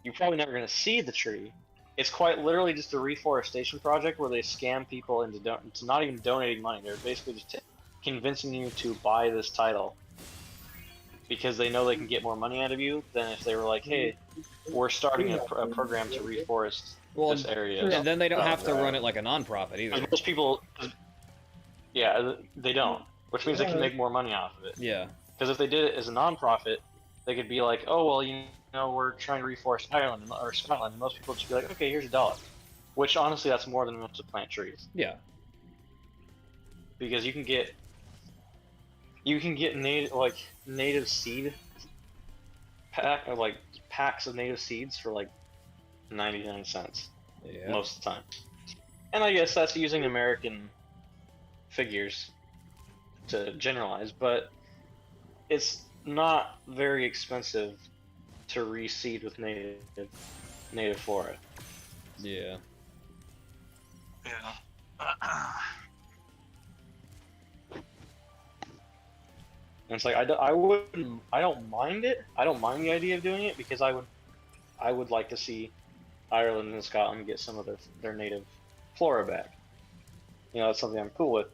You're probably never gonna see the tree. it's quite literally just a reforestation project where they scam people into not even donating money. They're basically just convincing you to buy this title because they know they can get more money out of you than if they were like, hey, we're starting a program to reforest Well, this area. and then they don't have to run it like a nonprofit either. Most people, yeah, they don't, which means they can make more money off of it. Yeah. Because if they did it as a nonprofit, they could be like, oh, well, you know, we're trying to reforest Ireland or Scotland, and most people would just be like, okay, here's $1. Which, honestly, that's more than enough to plant trees. Yeah. Because you can get native seed packs of native seeds for like 99 cents Yeah. most of the time. And I guess that's using American figures to generalize, but it's not very expensive to reseed with native flora. Yeah. Yeah. And it's like I don't mind it. I don't mind the idea of doing it because I would like to see Ireland and Scotland get some of their native flora back. You know, that's something I'm cool with.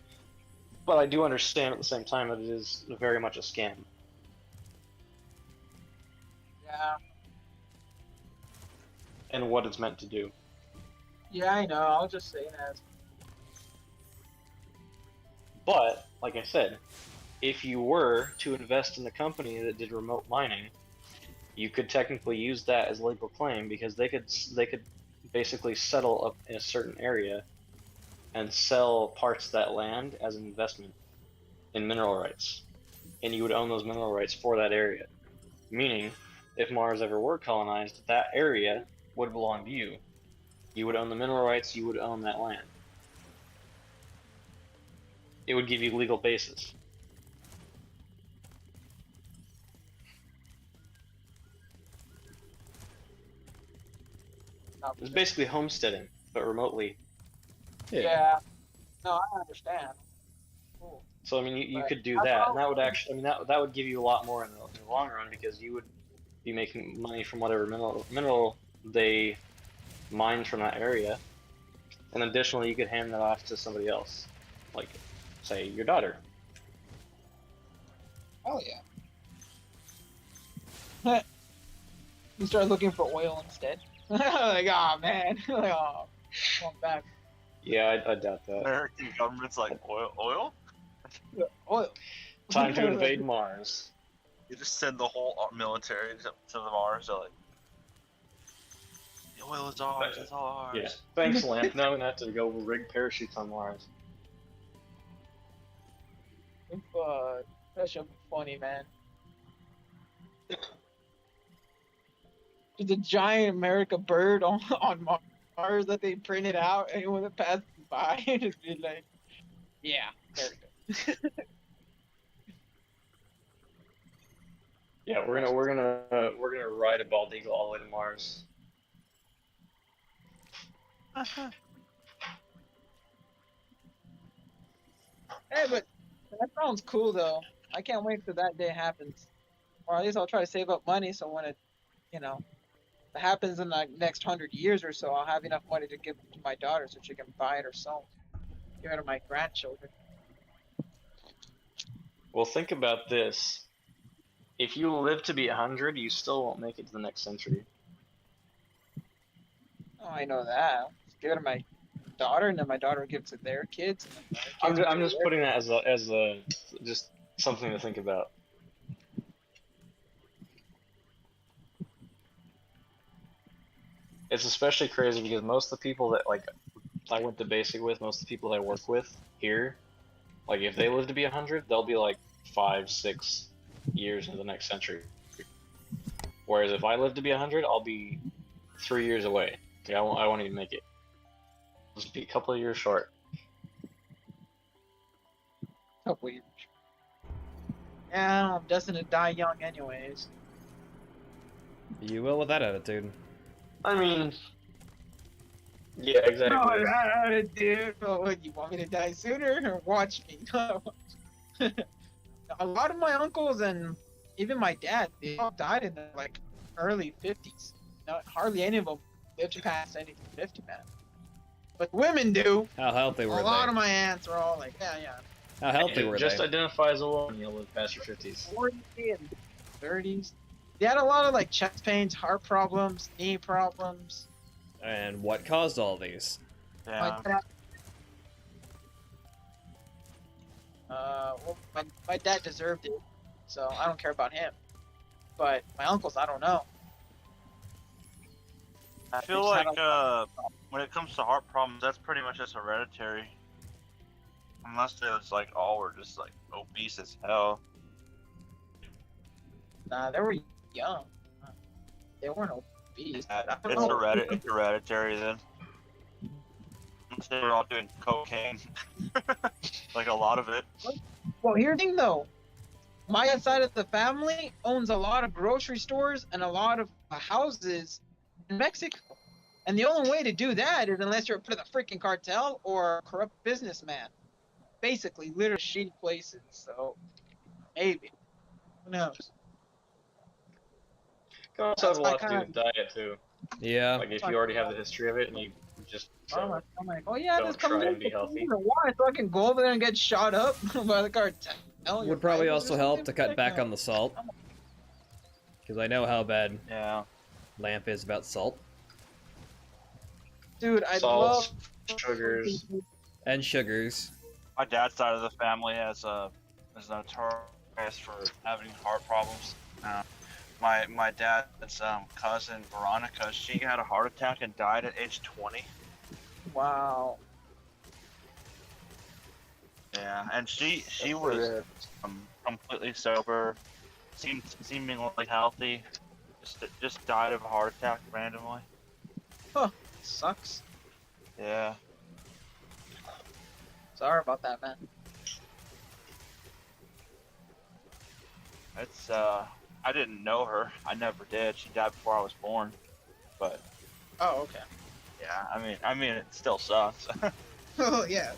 But I do understand at the same time that it is very much a scam. Yeah. And what it's meant to do. Yeah, I know. I'll just say that. But, like I said, if you were to invest in a company that did remote mining, you could technically use that as legal claim because they could basically settle up in a certain area and sell parts of that land as an investment in mineral rights. And you would own those mineral rights for that area. Meaning, if Mars ever were colonized, that area would belong to you. You would own the mineral rights, you would own that land. It would give you legal basis. It's basically homesteading, but remotely. Yeah. No, I understand. Cool. So I mean, you Right. could do that, and that would actually, I mean, that would give you a lot more in the long run because you would be making money from whatever mineral they mined from that area, and additionally, you could hand that off to somebody else, like, say, your daughter. Oh yeah. You start looking for oil instead. Like, oh man. Like, oh, going back. Yeah, I doubt that. American government's like oil. Oil. Time to invade Mars. You just send the whole military to the Mars. They're like, the oil is ours. It's all ours. Yeah. Thanks, Lamp. Now I'm gonna have to go rig parachutes on Mars. That should be funny, man. There's a giant America bird on Mars that they printed out. Anyone that passes by, just be like, yeah, America. Yeah, we're gonna ride a bald eagle all the way to Mars. Hey, but that sounds cool though. I can't wait till that day happens. Or at least I'll try to save up money so when it, you know, it happens in the next 100 years or so, I'll have enough money to give to my daughter so she can buy it herself. Give it to my grandchildren. Well, think about this. If you live to be 100, you still won't make it to the next century. Oh, I know that. Just give it to my daughter, and then my daughter gives it to their kids. And then their kids I'm give it just to putting that as a just something to think about. It's especially crazy because most of the people that like I went to basic with, most of the people that I work with here, like if they live to be 100, they'll be like 5-6 years into the next century. Whereas if I live to be 100, I'll be 3 years away. Like, I won't even make it. I'll just be a couple of years short. Couple years. Yeah, I'm destined to die young anyways. You will with that attitude. I mean, yeah, exactly. No, dude. Oh, you want me to die sooner or watch me? A lot of my uncles and even my dad, they all died in the like early 50s. Not hardly any of them live to pass anything 50, man. But women do. How healthy A were lot they? of my aunts are all like, yeah, yeah. How healthy were Just they? identify as a woman, you'll live past your 50s. 40 and 30s. They had a lot of like chest pains, heart problems, knee problems. And what caused all these? Yeah. My dad deserved it, so I don't care about him. But my uncles, I don't know. I feel They just like had when it comes to heart problems, that's pretty much just hereditary. Unless it's like all were just like obese as hell. Nah, they were young. They weren't obese. I don't It's know. hereditary then. Unless they were all doing cocaine. Like a lot of it. Well, here's the thing though. My side of the family owns a lot of grocery stores and a lot of houses in Mexico. And the only way to do that is unless you're part of the freaking cartel or a corrupt businessman. Basically, literally shitty places. So, maybe. Who knows? Can also have That's a my lot to do kind with diet too. Yeah. Like if you already have the history of it and you just I'm like, oh yeah, Don't this comes try in and be healthy. Why? So I can go over there and get shot up by the cartel. Would probably also help to cut back on the salt. Because I know how bad Yeah. Lamp is about salt. Dude, I salts, love sugars. And sugars. My dad's side of the family is notorious for having heart problems. My dad's cousin Veronica, she had a heart attack and died at age 20. Wow. Yeah, and she was completely sober, seemingly healthy, just died of a heart attack randomly. Sucks. Yeah. Sorry about that, man. It's I didn't know her. I never did. She died before I was born. But Oh, okay. yeah, I mean it still sucks. Oh, yeah.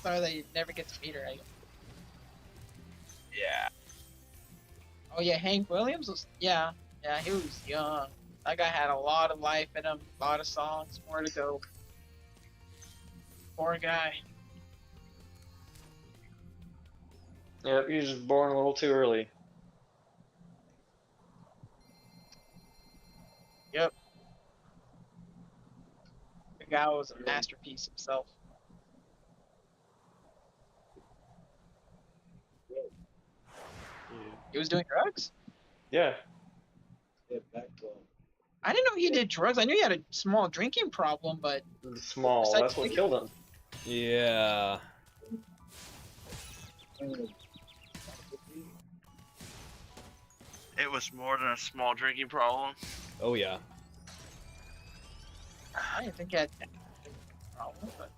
Sorry that you never get to meet her. Yeah. Oh, yeah, Hank Williams was. Yeah, he was young. That guy had a lot of life in him, a lot of songs, more to go. Poor guy. Yep, he was just born a little too early. The guy was a masterpiece himself. He was doing drugs? Yeah. I didn't know he did drugs. I knew he had a small drinking problem, but Small. Besides That's what drinking- killed him. Yeah. It was more than a small drinking problem. Oh yeah. I didn't think he had a problem. But...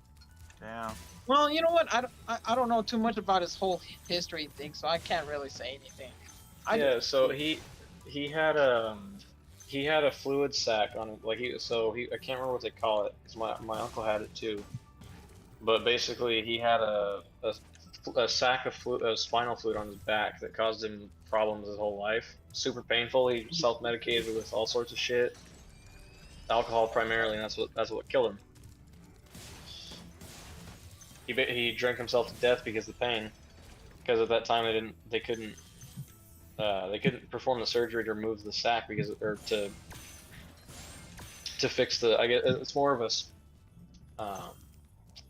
Damn. Well, you know what? I don't know too much about his whole history thing, so I can't really say anything. Yeah. So he had a fluid sac on him. Like I can't remember what they call it. 'Cause my uncle had it too. But basically, he had a sack of spinal fluid on his back that caused him problems his whole life. Super painful. He self-medicated with all sorts of shit. Alcohol primarily, and that's what killed him. He drank himself to death because of the pain. Because at that time they couldn't perform the surgery to remove the sac to fix the. I guess it's more of a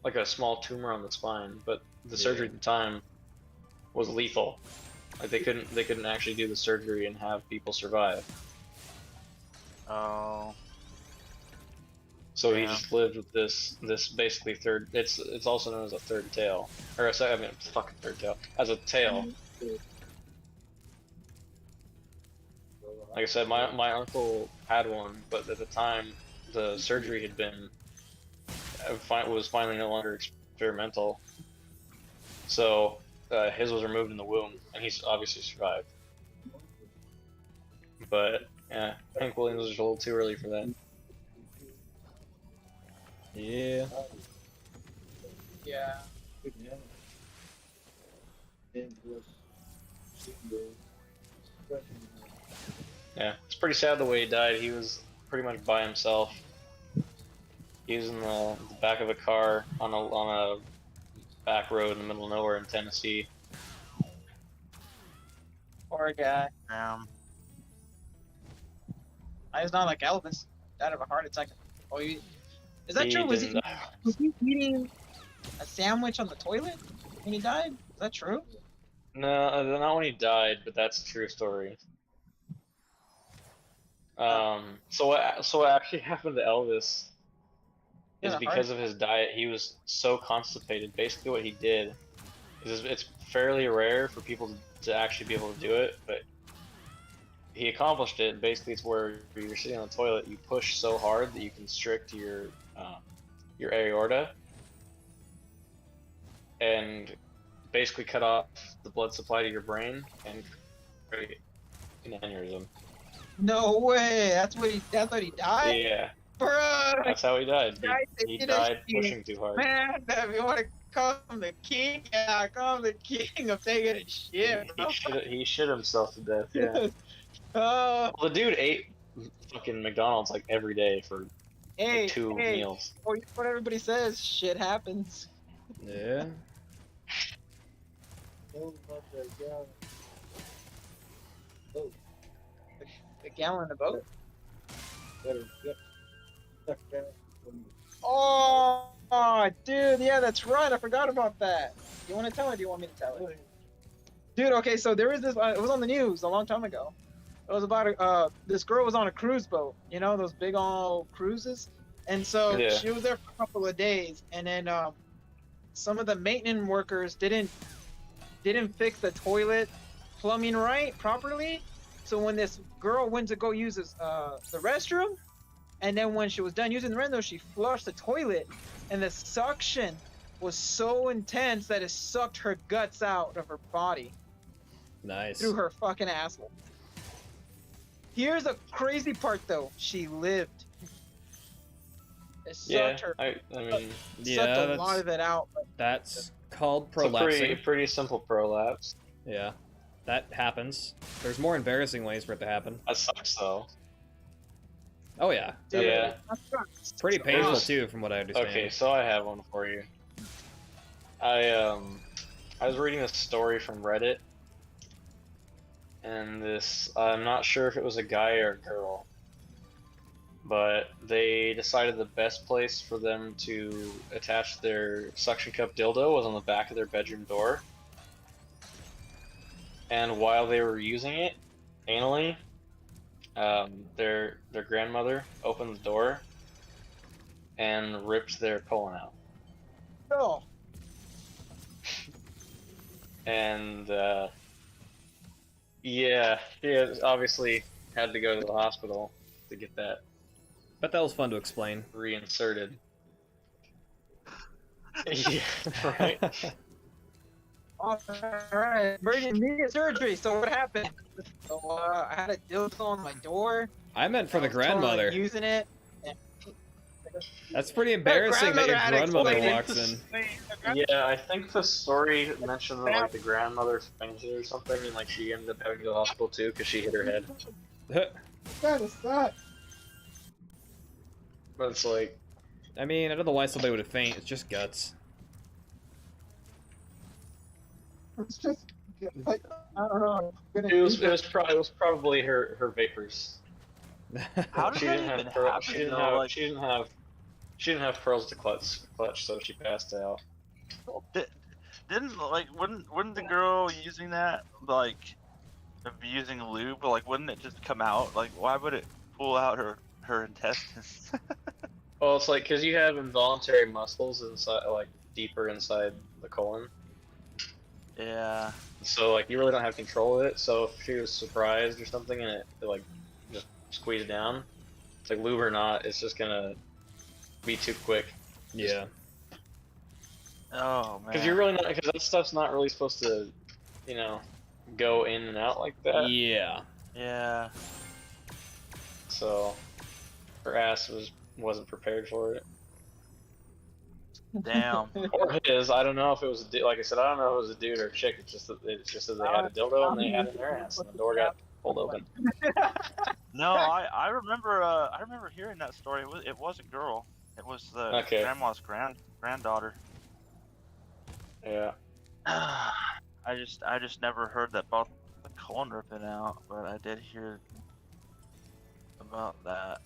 like a small tumor on the spine, but the surgery at the time was lethal. Like they couldn't actually do the surgery and have people survive. Oh. So he Yeah. just lived with this basically third. It's also known as a third tail, or fucking third tail as a tail. Like I said, my uncle had one, but at the time the surgery had been was finally no longer experimental. So his was removed in the womb, and he's obviously survived. But yeah, Hank Williams was just a little too early for that. Yeah. Yeah. Yeah, it's pretty sad the way he died. He was pretty much by himself He was in the back of a car on a back road in the middle of nowhere in Tennessee. Poor guy. He's not like Elvis. Died of a heart attack. Oh, is that He true? Was didn't he eating a sandwich on the toilet when he died? Is that true? No, not when he died, but that's a true story. So what actually happened to Elvis is Yeah, because of his diet, he was so constipated. Basically, what he did is it's fairly rare for people to actually be able to do it, but he accomplished it. Basically, it's where you're sitting on the toilet, you push so hard that you constrict your aorta, and basically cut off the blood supply to your brain and create an aneurysm. No way. That's what he died. Yeah, Bruh. that's how he died. Guys, He they did that died shit. pushing too hard. Man, if you want to call him the king, yeah, call him the king of taking a shit. Bro. He shit himself to death. Yeah. Oh, Well, the dude ate fucking McDonald's like every day for hey, like 2 hey. meals. Well, you know what everybody says? Shit happens. Yeah. Know about that guy. The gallon of boat. Better get stuck down from Oh, dude, yeah, that's right. I forgot about that. You want to tell it? Or do you want me to tell it? Dude, okay, so there was this. It was on the news a long time ago. It was about this girl was on a cruise boat. You know those big old cruises, and so Yeah. she was there for a couple of days, and then some of the maintenance workers didn't fix the toilet plumbing right properly. So when this girl went to go use the restroom, and then when she was done using the restroom, she flushed the toilet, and the suction was so intense that it sucked her guts out of her body Nice. through her fucking asshole. Here's the crazy part though. She lived. It sucked Yeah, her. I mean, Yeah, Sucked a lot that's, of it out. But that's called it's a prolapsing. pretty simple prolapse. Yeah, that happens. There's more embarrassing ways for it to happen. That sucks though. Oh yeah, dude, Yeah. that's pretty painful There's- too, from what I understand. Okay, so I have one for you. I was reading a story from Reddit, and I'm not sure if it was a guy or a girl, but they decided the best place for them to attach their suction cup dildo was on the back of their bedroom door. And while they were using it anally, their grandmother opened the door and ripped their colon out. Oh, And yeah, she obviously had to go to the hospital to get that But that was fun to explain. reinserted. Yeah, right. all right. Immediate surgery. So what happened? So I had a dildo on my door. I meant for I the was totally grandmother. using it. That's pretty embarrassing that your grandmother had grandmother explained walks in. Yeah, I think the story mentioned that like the grandmother fainted or something, and like she ended up having to go to the hospital too because she hit her head. That is not. But it's like, I mean, I don't know why somebody would have faint. It's just guts. It's just like I don't know. it was probably her vapors. How did She that didn't even have pearl, happen? she didn't though? have Like, she didn't have pearls to clutch, so she passed out. wouldn't the girl using that like abusing lube? But like, wouldn't it just come out? Like, why would it pull out her intestines? Well, it's like because you have involuntary muscles inside, like deeper inside the colon. Yeah. So like you really don't have control of it. So if she was surprised or something and it like just squeezed down, it's like lube or not, it's just gonna be too quick. Yeah. Oh man. Because you're really not, because that stuff's not really supposed to, you know, go in and out like that. Yeah. Yeah. So her ass wasn't prepared for it. Damn. Or his, I don't know if it was a dude. Like I said, I don't know if it was a dude or a chick. It's just that they had a dildo and they had it in their ass, and the door got pulled open. No, I remember hearing that story. It was a girl. It was the Okay. grandma's granddaughter. Yeah. I just never heard that about the colon ripping out, but I did hear about that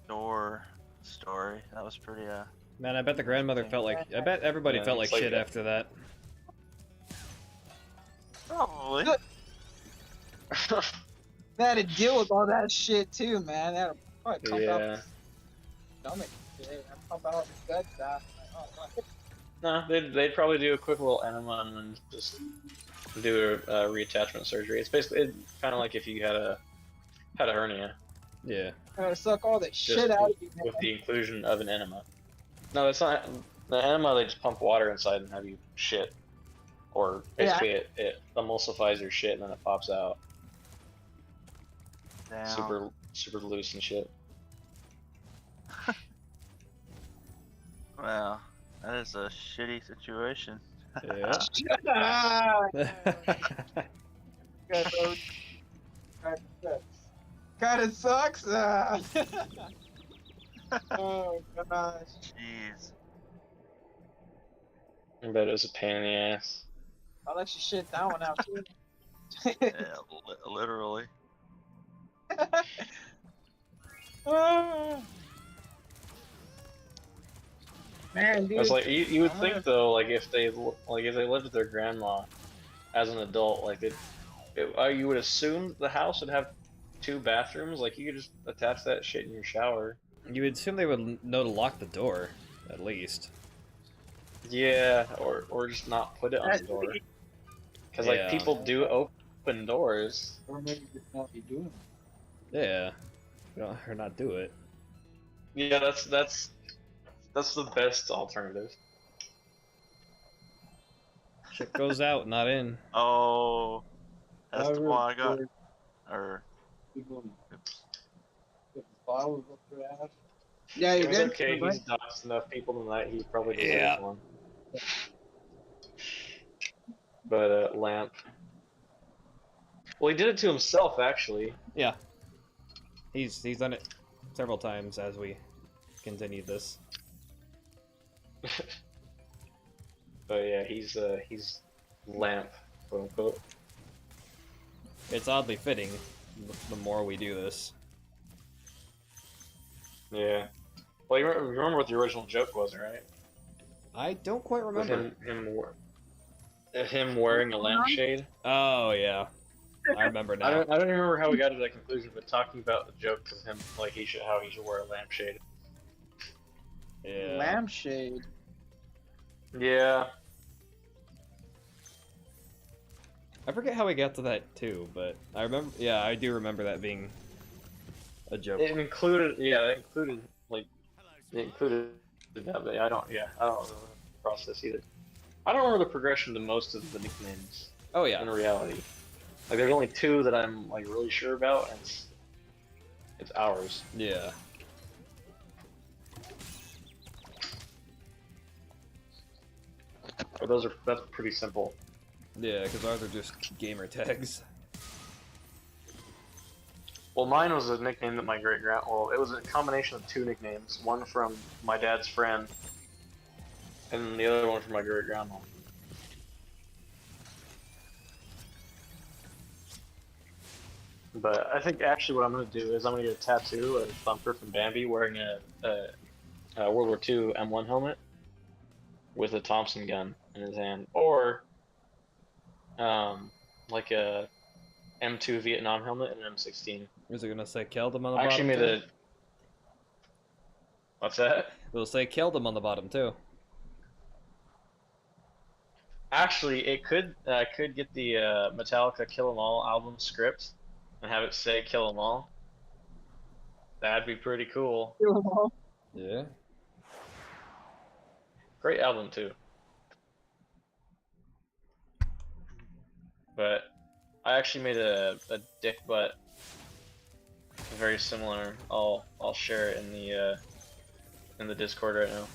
door story. That was pretty Man, I bet the grandmother felt like. I bet everybody Yeah, felt like it's like shit that. after that. probably. They had to deal with all that shit too, man. They had to probably pump out Yeah. the stomach shit and pump out the guts out. Like, oh, God. No, they'd probably do a quick little enema and then just do a reattachment surgery. It's basically kind of like if you had a hernia, Yeah. Gonna suck all the just shit out of you, man. with the inclusion of an enema. No, it's not the enema. They just pump water inside and have you shit, or basically it emulsifies your shit and then it pops out, Damn. super loose and shit. Well, that is a shitty situation. Yeah. Ah, God, it sucks. Oh gosh. Jeez. I bet it was a pain in the ass. I'll let you shit that one out too. Yeah, literally. Ah. Man, dude. It's like you would I'm think gonna- though, like if they lived with their grandma as an adult, like you would assume the house would have 2 bathrooms. Like you could just attach that shit in your shower. You would assume they would know to lock the door, at least. Yeah, or just not put it on the door. Because like Yeah. people do open doors. Or maybe just not be doing it. Yeah. Or not do it. Yeah, that's the best alternative. Shit goes out, not in. Oh, that's the However, one I got. there Or people put bottles up their ass. Yeah, you It's did. okay. Right? He's doxed enough people tonight. He probably deserves Yeah. one. But Lamp. Well, he did it to himself actually. Yeah. He's done it several times as we continue this. But yeah, he's Lamp, quote unquote. It's oddly fitting the more we do this. Yeah. Well, you remember what the original joke was, right? I don't quite With remember. him wearing a lampshade. Oh yeah. I remember now. I don't remember how we got to that conclusion, but talking about the joke of him, like how he should wear a lampshade. Yeah. Lampshade. Yeah. I forget how we got to that too, but I remember. Yeah, I do remember that being a joke. It included that, but I don't know the process either. I don't remember the progression to most of the nicknames Oh in yeah. reality. Like there's only 2 that I'm like really sure about, and it's ours. Yeah. But that's pretty simple. Yeah, because ours are just gamer tags. Well, mine was a nickname that my well, it was a combination of 2 nicknames. One from my dad's friend, and the other one from my great grandma. But I think actually what I'm gonna do is I'm gonna get a tattoo of Thumper from Bambi wearing a World War II M1 helmet with a Thompson gun in his hand, or like a M2 Vietnam helmet and an M16. Is it gonna say killed him on the I bottom? actually made too? a. What's that? It'll say killed him on the bottom too. Actually, it could. I could get the Metallica Kill 'Em All album script and have it say Kill 'Em All. That'd be pretty cool. Yeah. Great album too. But I actually made a dick butt very similar. I'll share it in the Discord right now.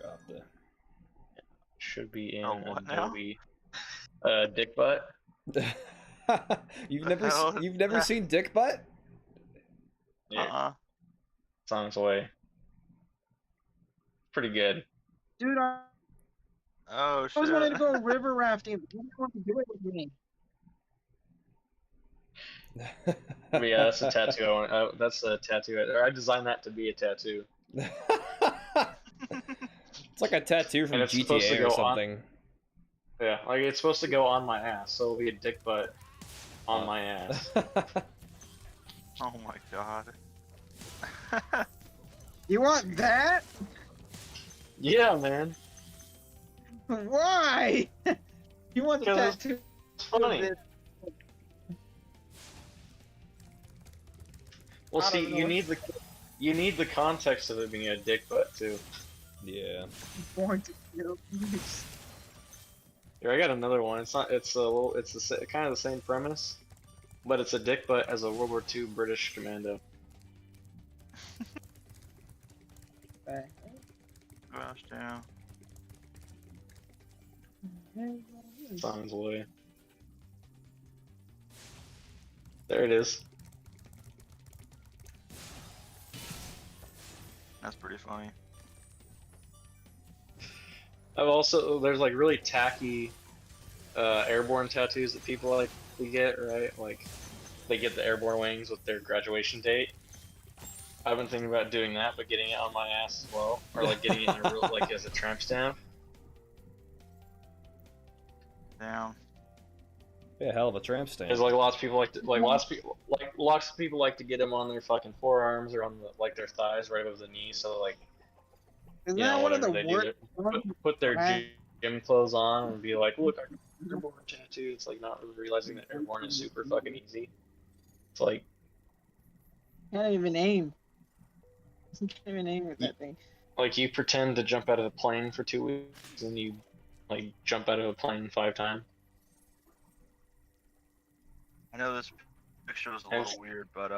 I'll have to- Should be in Oh, what now? Adobe. Dick butt. You've never seen Dick Butt? Yeah, it's on its way. Pretty good. Dude, I Oh always wanted to shit. go river rafting. But you didn't want to do it with me. But yeah, that's a tattoo. That's a tattoo. I designed that to be a tattoo. It's like a tattoo from And it's supposed to GTA go or on- something. Yeah, like it's supposed to go on my ass, so it'll be a dick butt on my ass. Oh my god. You want that? Yeah, man. Why? You want the Because tattoo? It's funny. Well, I see, don't you know. need the context of it being a dick butt too. Yeah. Born to kill. Here, I got another one. It's not. It's a little. It's kind of the same premise, but it's a dick butt as a World War II British commando. Gosh damn. It's on its way. There it is. That's pretty funny. There's like really tacky airborne tattoos that people like to get, right? Like they get the airborne wings with their graduation date. I've been thinking about doing that, but getting it on my ass as well, or like getting it in a real, like as a tramp stamp. Damn. Yeah, hell of a tramp stamp. Because like lots of people lots of people like to get them on their fucking forearms or on their thighs, right above the knee, so like Isn't you know, that one of whatever the they do, worst? put their Right. gym clothes on and be like, look, I got an airborne tattoo. It's like not really realizing that airborne is super fucking easy. It's like, Can't even aim. Can't even aim with that thing. like you pretend to jump out of a plane for 2 weeks and you like jump out of a plane 5 times. I know this picture was a Yes. little weird, but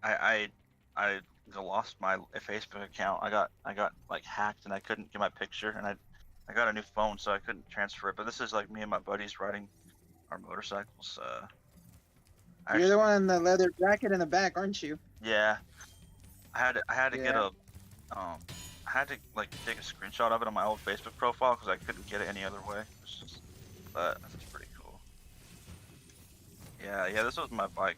I lost my Facebook account. I got like hacked and I couldn't get my picture, and I got a new phone so I couldn't transfer it. But this is like me and my buddies riding our motorcycles. You're the one in the leather jacket in the back, aren't you? Yeah, I had to get Yeah. I had to like take a screenshot of it on my old Facebook profile because I couldn't get it any other way. It's just, but that's pretty cool. Yeah, this was my bike.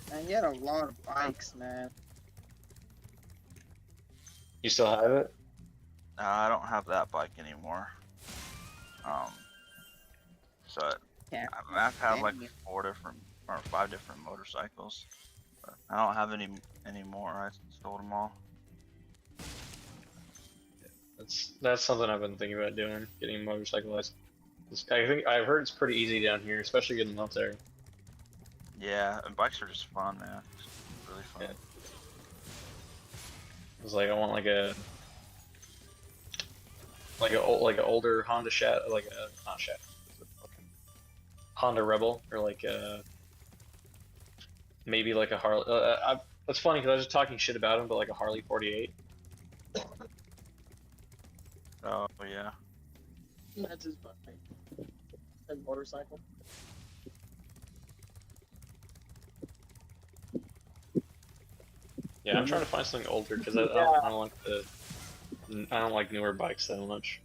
Man, you had a lot of bikes, man. You still have it? I don't have that bike anymore. So Yeah. I've had like Dang. 4 different or 5 different motorcycles. But I don't have any anymore. I sold them all. That's something I've been thinking about doing, getting a motorcycle license. I think I've heard it's pretty easy down here, especially in the military. Yeah, and bikes are just fun, man. It's really fun. Yeah. It's like I want like an older Honda Honda Rebel, or like maybe like a Harley. That's funny because I was just talking shit about him, but like a Harley 48. Oh yeah. That's his bike. His motorcycle. Yeah, I'm trying to find something older because I don't like newer bikes that much.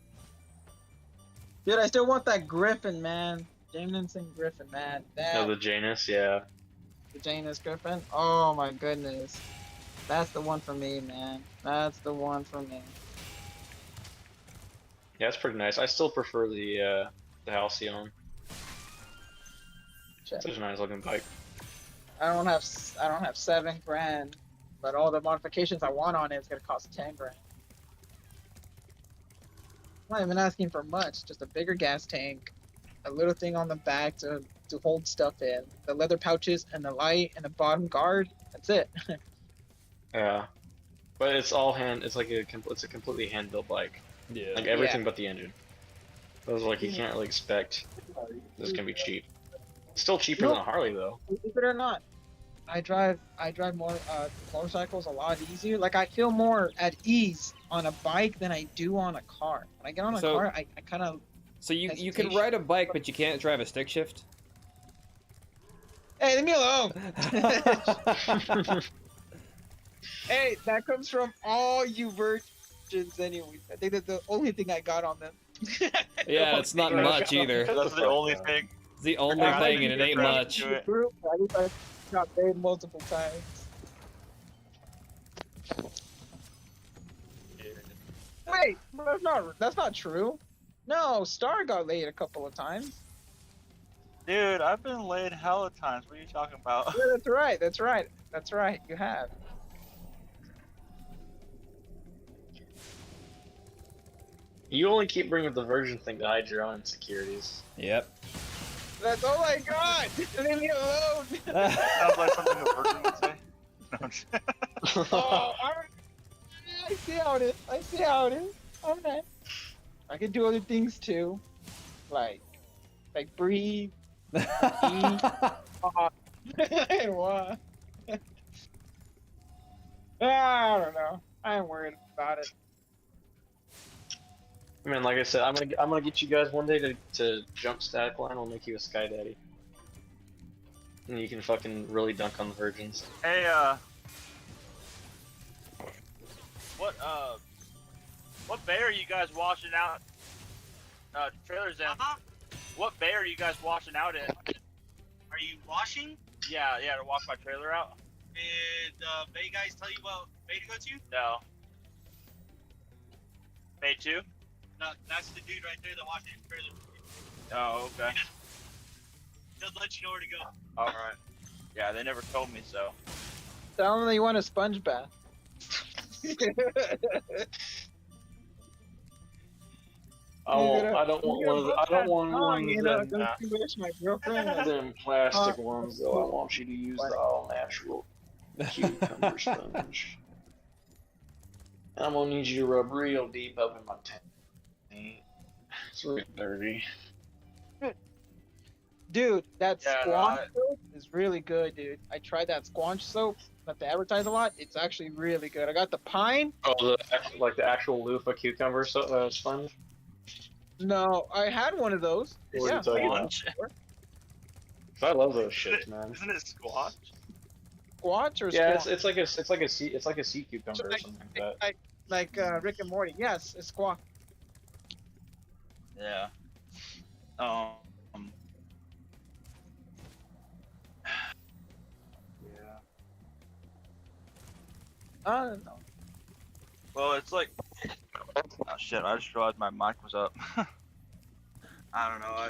Dude, I still want that Griffin, man. Jamison Griffin, man. That No, the Janus, yeah. the Janus Griffin. Oh my goodness. That's the one for me, man. That's the one for me. Yeah, it's pretty nice. I still prefer the Halcyon. Shit. Such a nice looking bike. I don't have $7 grand, but all the modifications I want on it is gonna cost $10 grand. I'm not even asking for much, just a bigger gas tank, a little thing on the back to hold stuff in, the leather pouches and the light and the bottom guard. That's it. Yeah, but it's all hand. It's like it's a completely hand built bike. Yeah. Like everything but the engine. I was like, you can't really expect this can be cheap. It's still cheaper than a Harley though. Believe it or not, I drive more motorcycles a lot easier. Like I feel more at ease on a bike than I do on a car. When I get on a So- car, I kind of So you can hesitation. ride a bike, but you can't drive a stick shift. Hey, leave me alone. Hey, that comes from all you virgins, anyways. I think that's the only thing I got on them. Yeah, it's not much either. That's the only thing. It's the only Yeah, thing, and it ain't right much. into it. Group, at least I got paid multiple times. Wait, that's not true. No, Star got laid a couple of times. Dude, I've been laid hella times. What are you talking about? Yeah, that's right. That's right. That's right. You have. You only keep bringing up the virgin thing to hide your own insecurities. Yep. That's all I got. Leave me alone. Sounds like something a virgin would say. No, I'm just- Oh, I see how it is. I see how it is. Okay. I can do other things too, like breathe. And what? I don't know. I ain't worried about it. I mean, like I said, I'm gonna get you guys one day to jump static line. We'll make you a sky daddy, and you can fucking really dunk on the virgins. Hey, what bay are you guys washing out? Trailers in. What bay are you guys washing out in? Are you washing? Yeah, to wash my trailer out. Did the bay guys tell you what bay to go to? No. Bay 2? No, that's the dude right there that washes your trailer. Oh, okay. He'll let you know where to go. Alright. Yeah, they never told me so. Tell them that you want a sponge bath. I don't want one of the, I don't want one You of know, them, don't you wish my girlfriend? them plastic ones though. I want you to use the all natural cucumber sponge. I'm gonna need you to rub real deep up in my tank. It's real dirty. Dude, that Yeah, squash no, soap is really good, dude. I tried that squash soap. Not to advertise a lot. It's actually really good. I got the pine. Oh, the actual loofah cucumber sponge. No, I had one of those. What are Yeah. you talking about? I love those shits, man. Isn't it squash? Squash or Yeah, squash? it's like a sea cucumber or something like that. Like Rick and Morty. Yes, it's squash. Yeah. Yeah. I don't know. Well, it's like. Oh shit! I just realized my mic was up. I don't know.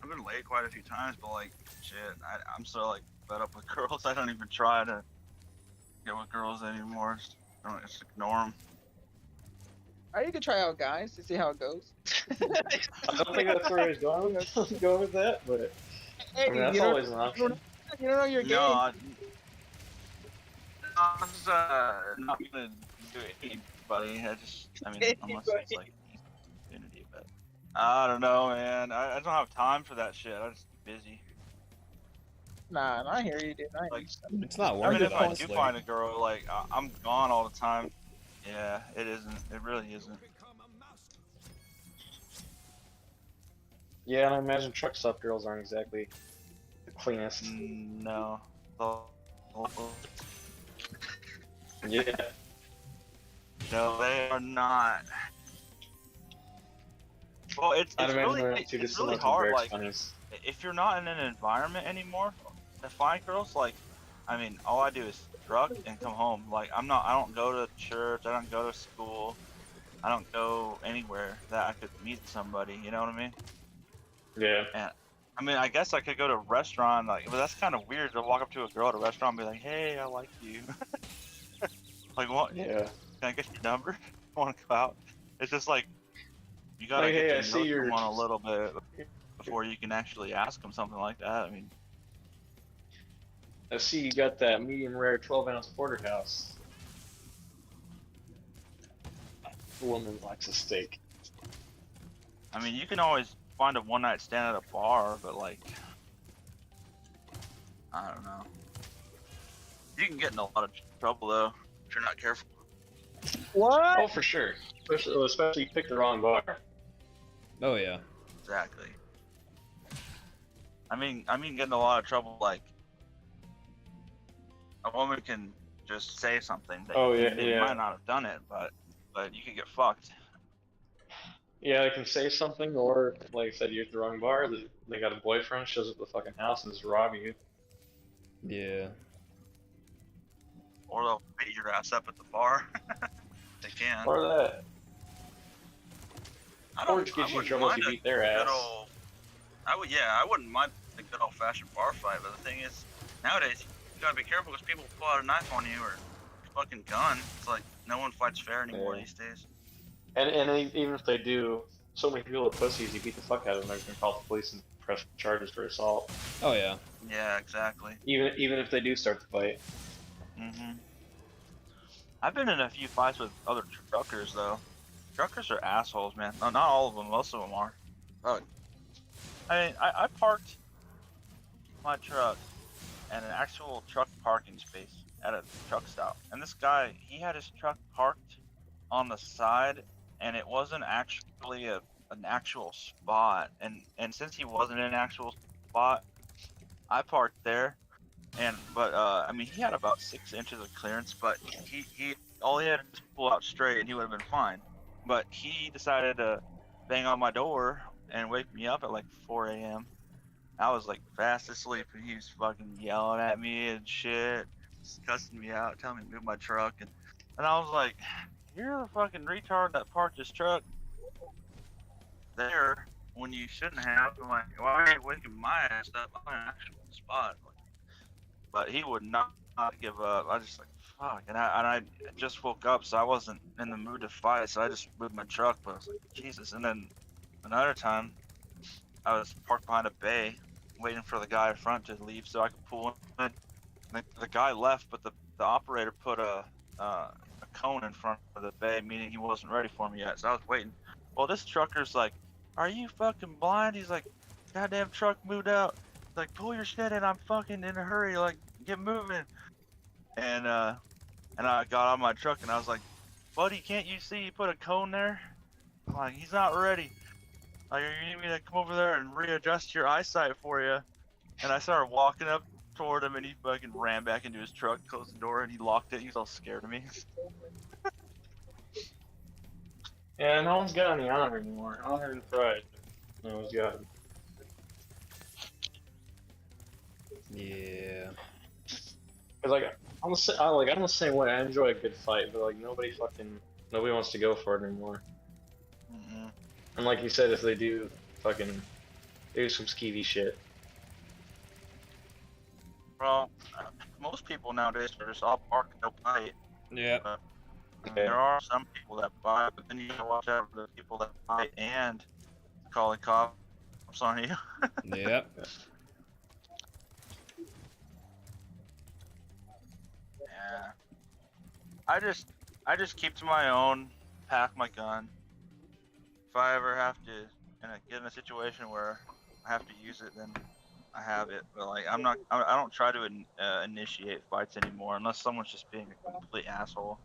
I've been late quite a few times, but like, shit, I'm so like fed up with girls. I don't even try to get with girls anymore. Just ignore them. Or you could try out guys to see how it goes. I don't think that's where I was going with that, but Hey, I mean, that's you don't- always an option. You don't know you're gay. No, I'm just not gonna do it to anybody. I mean, unless it's like community, but I don't know, man. I don't have time for that shit. I'm just busy. Nah, I hear you, dude. I Like, It's not I worth mean, it, if I do honestly. find a girl, like I'm gone all the time. Yeah, it isn't. It really isn't. Yeah, and I imagine truck stop girls aren't exactly the cleanest. No. Yeah. No, they are not. Well, it's I'd imagine really, they're not too it's dissimilar really from hard. Derek's Like, funnies. if you're not in an environment anymore to find girls, like, I mean, all I do is truck and come home. Like, I don't go to church, I don't go to school, I don't go anywhere that I could meet somebody, you know what I mean? Yeah. I mean, I guess I could go to a restaurant, like, but that's kind of weird to walk up to a girl at a restaurant and be like, hey, I like you. Like, what? Yeah. Can I get your number? I want to go out. It's just like, you gotta Like, hey, I get to see know you're- someone a little bit before you can actually ask them something like that. I mean, I see you got that medium rare 12-ounce porterhouse. The woman likes a steak. you can always find a one-night stand at a bar, but like, I don't know. You can get in a lot of trouble though if you're not careful. What? Oh, for sure. Especially you pick the wrong bar. Oh yeah. Exactly. I mean, get in a lot of trouble. Like, a woman can just say something that Oh, yeah, they yeah. might not have done it, but you could get fucked. Yeah, they can say something, or like I said, you're at the wrong bar. They got a boyfriend, shows up at the fucking house and is robbing you. Yeah. Or they'll beat your ass up at the bar. They can. Or that. Or just I get you in wouldn't trouble if mind you a beat their good ass. old- I wouldn't mind a good old fashioned bar fight, but the thing is, nowadays you gotta be careful because people pull out a knife on you or a fucking gun. It's like no one fights fair anymore Yeah. these days. And even if they do, so many people are pussies. You beat the fuck out of them, they're gonna call the police and press charges for assault. Oh yeah. Yeah, exactly. Even if they do start the fight. I've been in a few fights with other truckers though. Truckers are assholes, man. No, not all of them. Most of them are. But I mean, I parked my truck at an actual truck parking space at a truck stop, and this guy, he had his truck parked on the side, and it wasn't actually an actual spot. And since he wasn't in an actual spot, I parked there. But I mean, he had about 6 inches of clearance, but he all he had to pull out straight, and he would have been fine. But he decided to bang on my door and wake me up at like 4 a.m. I was like fast asleep, and he was fucking yelling at me and shit, cussing me out, telling me to move my truck, and I was like, "You're the fucking retard that parked this truck there when you shouldn't have." I'm like, "Why are you waking my ass up on an actual spot?" But he would not give up. I just like, fuck, and I just woke up, so I wasn't in the mood to fight, so I just moved my truck. But I was like, Jesus. And then another time, I was parked behind a bay, waiting for the guy in front to leave so I could pull in. The guy left, but the operator put a cone in front of the bay, meaning he wasn't ready for me yet. So I was waiting. Well, this trucker's like, "Are you fucking blind?" He's like, "Goddamn truck moved out." He's like, "Pull your shit in. I'm fucking in a hurry. Like, get moving." And I got on my truck and I was like, "Buddy, can't you see you put a cone there?" I'm like, "He's not ready. Like, you need me to come over there and readjust your eyesight for you?" And I started walking up toward him, and he fucking ran back into his truck, closed the door, and he locked it. He was all scared of me. Yeah, no one's got any honor anymore. Honor and pride. No one's got it. Yeah. Cause like I'm the same way. I enjoy a good fight, but like nobody wants to go for it anymore. Mm-mm. And like you said, if they do fucking do some skeevy shit. Well, most people nowadays are just all park and no fight. Yeah. There are some people that buy, but then you gotta watch out for the people that buy and calling cops on you. Yep. Yeah. I just keep to my own, pack my gun. If I ever have to get in a situation where I have to use it, then I have it. But like I don't try to initiate fights anymore unless someone's just being a complete asshole.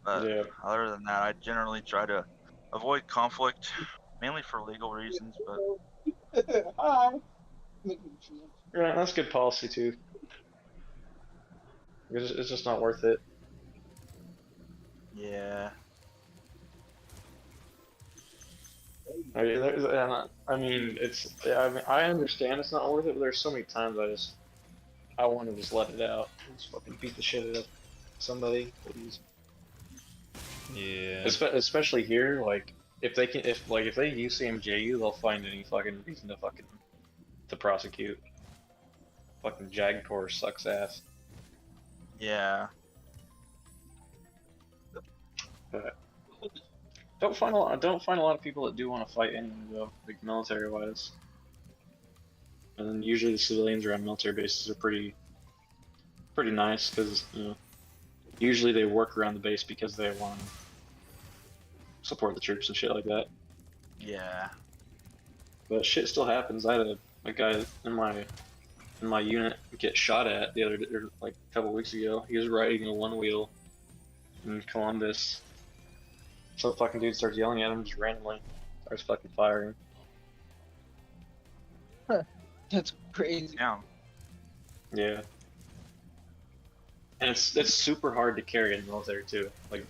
But Yeah. other than that, I generally try to avoid conflict, mainly for legal reasons. But Hi. Yeah, that's good policy too. It's just not worth it. yeah, I mean, I understand it's not worth it, but there's so many times I want to just let it out. Just fucking beat the shit out of somebody, please. Yeah. Especially here, like if they UCMJ you, they'll find any fucking reason to prosecute. Fucking JAGCOR sucks ass. yeah. But don't find a lot of people that do want to fight anyway though, like military wise. And then usually the civilians around military bases are pretty nice because usually they work around the base because they want to support the troops and shit like that. Yeah. But shit still happens. I had a guy in my unit get shot at like a couple weeks ago. He was riding a one wheel in Columbus. So the fucking dude starts yelling at him just randomly. Starts fucking firing. That's crazy. Yeah. Yeah. And it's super hard to carry in the military too. Like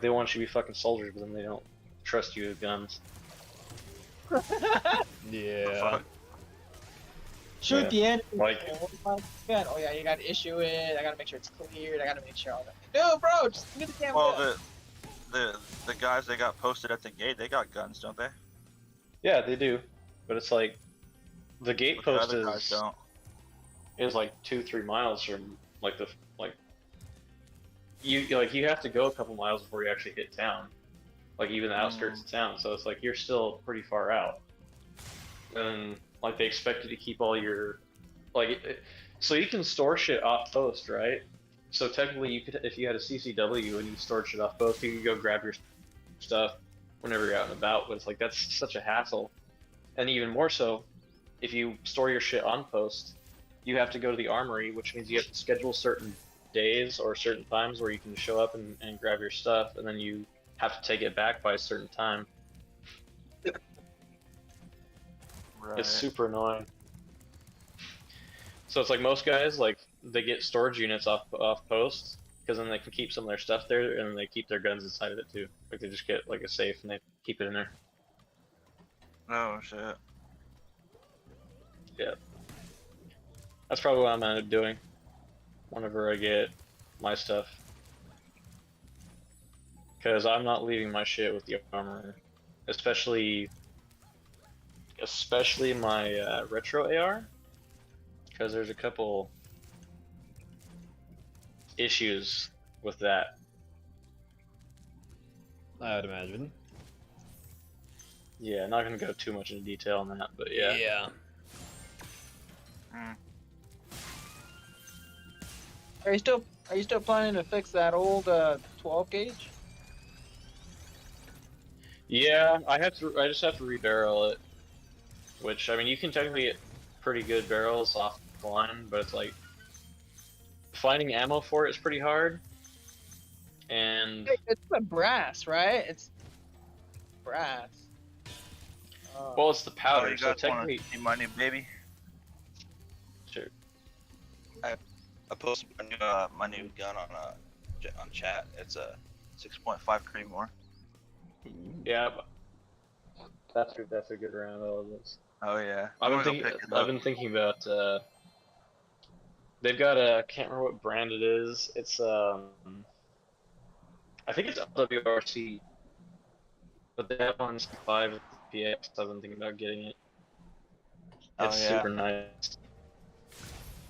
they want you to be fucking soldiers, but then they don't trust you with guns. Yeah. Fuck. Shoot Yeah. the enemy. Like- Oh yeah, you gotta issue it. I gotta make sure it's cleared. I gotta make sure all that. No, bro, just give me the damn Well, gun. the guys that got posted at the gate, they got guns, don't they? Yeah, they do. But it's like the gate But the post other guys don't. is like 2-3 miles from like you have to go a couple miles before you actually hit town. Like even the outskirts of town. So it's like you're still pretty far out. And like they expect you to keep all your so you can store shit off post, right? So technically you could, if you had a CCW and you stored shit off post, you could go grab your stuff whenever you're out and about, but it's like that's such a hassle. And even more so, if you store your shit on post, you have to go to the armory, which means you have to schedule certain days or certain times where you can show up and grab your stuff, and then you have to take it back by a certain time. Right. It's super annoying. So it's like most guys, like they get storage units off post, because then they can keep some of their stuff there, and they keep their guns inside of it too. Like they just get like a safe and they keep it in there. Oh shit. That's probably what I'm gonna end up doing whenever I get my stuff. Because I'm not leaving my shit with the armor, especially my retro AR. Because there's a couple issues with that. I would imagine. Yeah, not gonna go too much into detail on that, but yeah. Yeah. Are you still planning to fix that old 12 gauge? Yeah, I just have to rebarrel it. Which, I mean, you can technically get pretty good barrels off the line, but it's like finding ammo for it is pretty hard. And It's the brass, right? It's brass. well, it's the Oh, powder, you so guys wanna technically, see my new baby? sure. I posted my new gun on chat. It's a 6.5 Creedmoor. Yeah, but that's a good round. All of this. Oh yeah. I've I'm been gonna go pick it I've up. been thinking about. They've got a, I can't remember what brand it is. It's I think it's WRC, but they have one 5 PX. I've been thinking about getting it. Oh, It's yeah. super nice.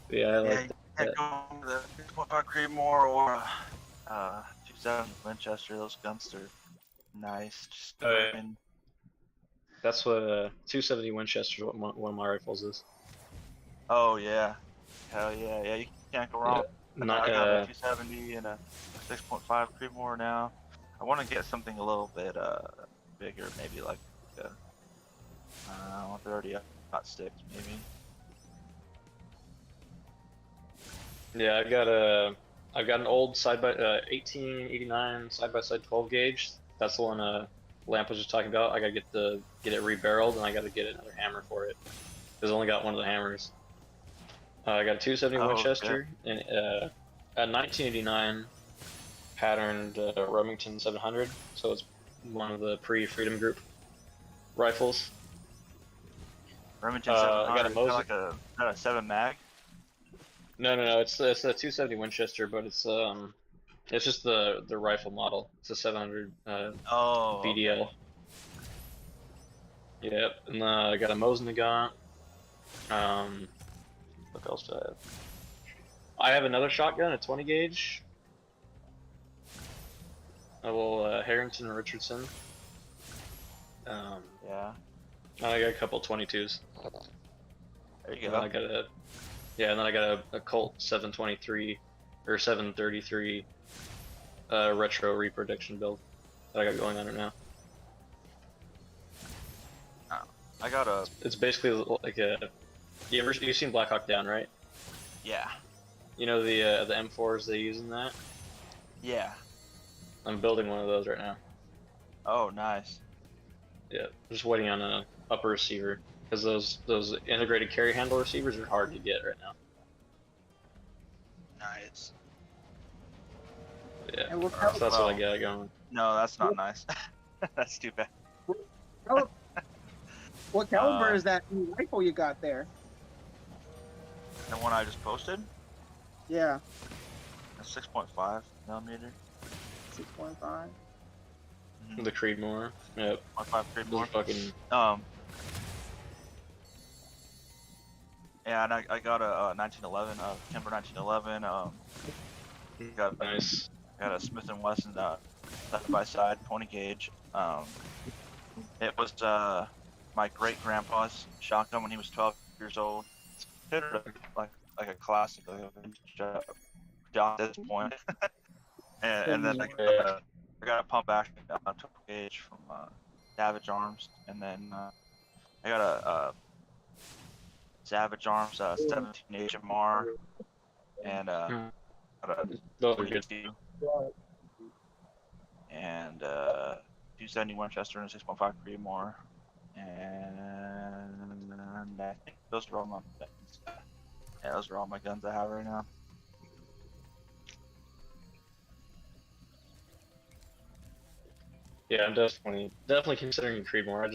Yeah, I Yeah, like you can't go with the 6.5 Creedmoor or 270 Winchester. Those guns are nice. Just Oh, yeah. and that's what 270 Winchester. What one of my rifles is. oh yeah, hell yeah, yeah. You can't go wrong. Not I got a 270 and a 6.5 Creedmoor now. I want to get something a little bit bigger, maybe like a 130 hot sticks, maybe. Yeah, I've got an old 1889 side by side 12 gauge. That's the one Lamp was just talking about. I gotta get it rebarreled, and I gotta get another hammer for it. Cause I only got one of the hammers. I got a 270 Oh, Winchester and a 1989 patterned Remington 700. So it's one of the pre-Freedom Group rifles. Remington I 700. got a Is that Mosin. like a 7 mag. No, it's a 270 Winchester, but it's just the rifle model. It's a 700 Oh. VDL. Yep, and I got a Mosin Nagant. What else do I have? I have another shotgun, a 20 gauge. A little Harrington Richardson. Yeah. And I got a couple 22s. There you And go. then I got a Colt 723 or 733 retro reproduction build that I got going on right now. I got a It's basically like a. You've seen Black Hawk Down, right? yeah. You know the M4s they use in that. Yeah. I'm building one of those right now. Oh, nice. Yeah, just waiting on a upper receiver because those integrated carry handle receivers are hard to get right now. Nice. Yeah, And what so caliber, that's what I got going. No, that's not nice. That's too bad. what caliber Uh, is that new rifle you got there? The one I just posted, Yeah, a 6.5 millimeter. 6.5. The Creedmoor. Yep. 0.5 Those Creedmoor. fucking. Yeah, and I got a 1911, Kimber 1911. Got Nice. a Smith and Wesson side by side 20 gauge. It was my great grandpa's shotgun when he was 12 years old. It's considered like a classic, like a vintage shot at this point. and then I got a pump action 12 gauge from Savage Arms, and then I got a Savage Arms 17 HMR, and got a Those are good. 22 and 270 Winchester and 6.5 Creedmoor, and I think those are all my guns. Yeah, those are all my guns I have right now. Yeah, I'm definitely considering Creedmoor.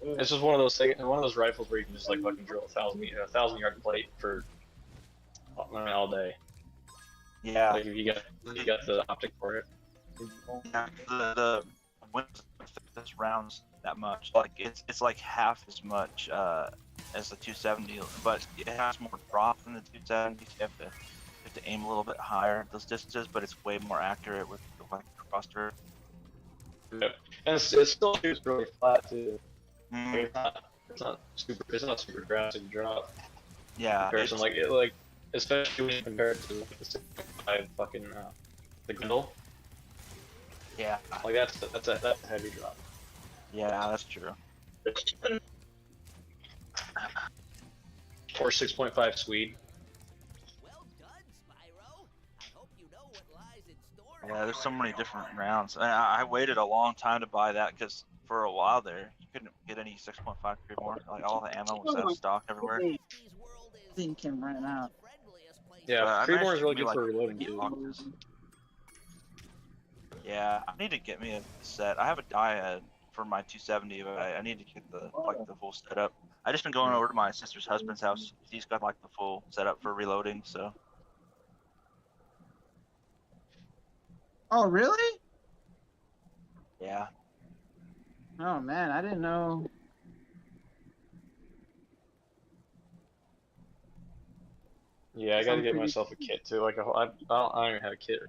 It's just one of those things, one of those rifles where you can just like fucking drill a 1,000-yard plate for all day. Yeah, Like if you got the optic for it. yeah, the winds don't fit this rounds that much. Like it's like half as much as the 270, but it has more drop than the 270. So you have to aim a little bit higher at those distances, but it's way more accurate with like cluster. Yep. And it still shoots really flat too. Mm, It's not super drastic drop. yeah, Comparison, like especially when you compare it to like, the 6.5 fucking the Grendel. yeah, Like that's a heavy drop. yeah, that's true. Or 6.5 Swede. Well done, Spyro. I hope you know what lies in store. Yeah, there's so many different rounds. And I waited a long time to buy that because for a while there, you couldn't get any 6.5 Creedmoor. Like all the ammo was out of stock everywhere. Thing can run out. Yeah, But I Creedmoor managed is to really get me, good for like, reloading big too. boxes. Yeah, I need to get me a set. I have a Diad for my 270, but I need to get the full setup. I just been going over to my sister's husband's house. He's got like the full setup for reloading, so Oh, really? yeah. Oh man, I didn't know. Yeah, I gotta Sounds get pretty- myself a kit too. Like I don't even have a kit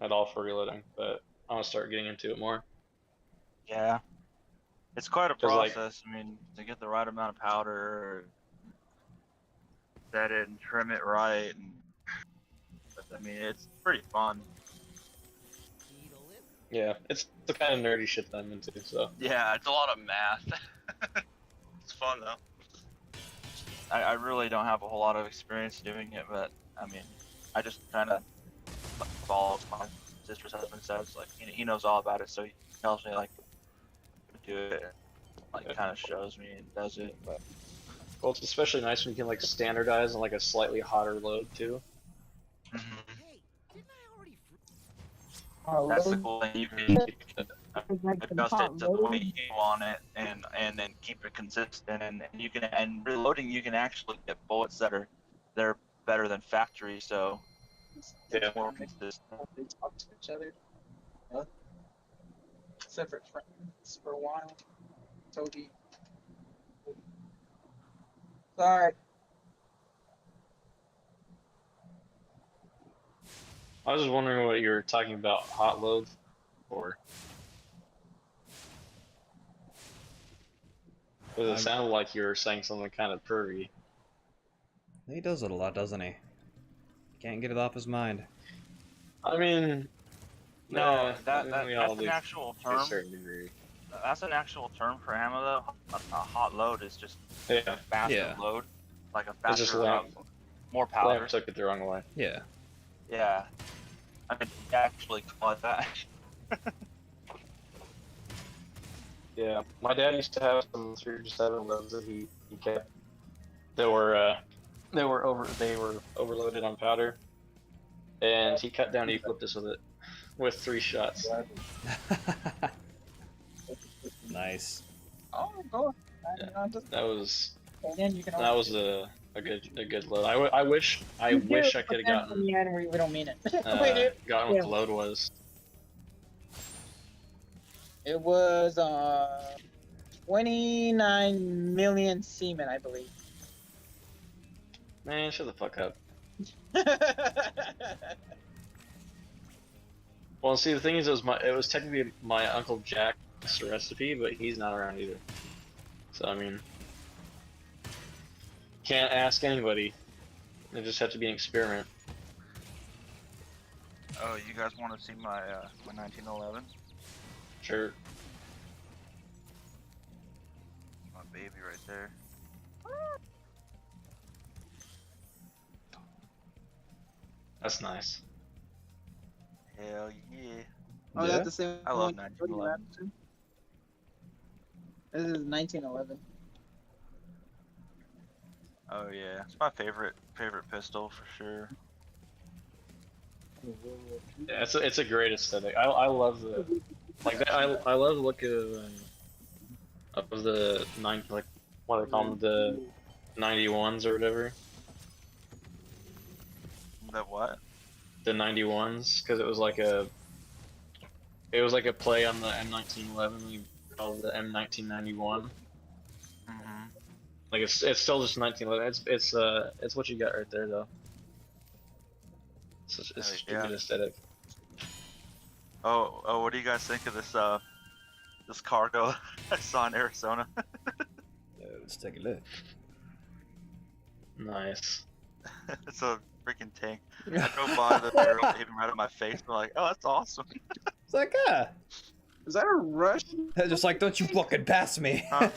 at all for reloading, but I'm gonna start getting into it more. Yeah. It's quite a 'Cause, like- process. I mean, to get the right amount of powder, set it and trim it right, and but, I mean, it's pretty fun. Yeah, it's the kind of nerdy shit that I'm into. So Yeah, it's a lot of math. It's fun though. I really don't have a whole lot of experience doing it, but I mean, I just kind of follow what my sister's husband says. Like he knows all about it, so he tells me like to do it, and, like kind of shows me and does it. But well, it's especially nice when you can like standardize on like a slightly hotter load too. Hey, didn't I already? Oh, that's the really? cool thing. You can Like the adjust hot it to the way load? you want it, and then keep it consistent. And you can reloading, you can actually get bullets that are better than factory. So Yeah. it's more consistent. They talk to each other. Separate friends for a while. Toby. Sorry. I was just wondering what you were talking about hot loads for. Because it sounded like you were saying something kind of pervy. He does it a lot, doesn't he? Can't get it off his mind. I mean, No, nah, that, I that mean, we all that's an do actual to a term. certain degree. That's an actual term for ammo though. A hot load is just Yeah, faster Yeah. load, like a It's just faster more Lamp powder. took it the wrong way. Yeah. Yeah, I mean, you actually call it that. Yeah, my dad used to have some 307 loads that he kept. They were overloaded on powder, and he cut down eucalyptus with 3 shots. Nice. Oh, go. Yeah, that was And then you can that was a good load. I wish I could have gotten we don't mean it. gotten what the load was. It was 29 million semen, I believe. Man, shut the fuck up. Well, see, the thing is, it was technically my Uncle Jack's recipe, but he's not around either. So I mean, can't ask anybody. It just had to be an experiment. Oh, you guys want to see my my 1911? Sure. My baby right there. That's nice. Hell yeah. Oh, Yeah. that's the same. I love one. 1911. This is 1911. Oh yeah, it's my favorite pistol for sure. Yeah, it's a great aesthetic. I love the like that. I love the look of the like what do they call them, the 91s or whatever. The what? The 91s, because it was like a play on the M1911. We called it the M1991. Mm-hmm. Like it's still just 1911. It's what you got right there though. It's just a Yeah. good aesthetic. Oh, what do you guys think of this cargo I saw in Arizona? Let's take a look. Nice. It's a freaking tank. I drove by the barrel, hit him right in my face. I'm like, oh, that's awesome. It's like, ah. Is that a Russian? Just like, don't you fucking pass me. Huh?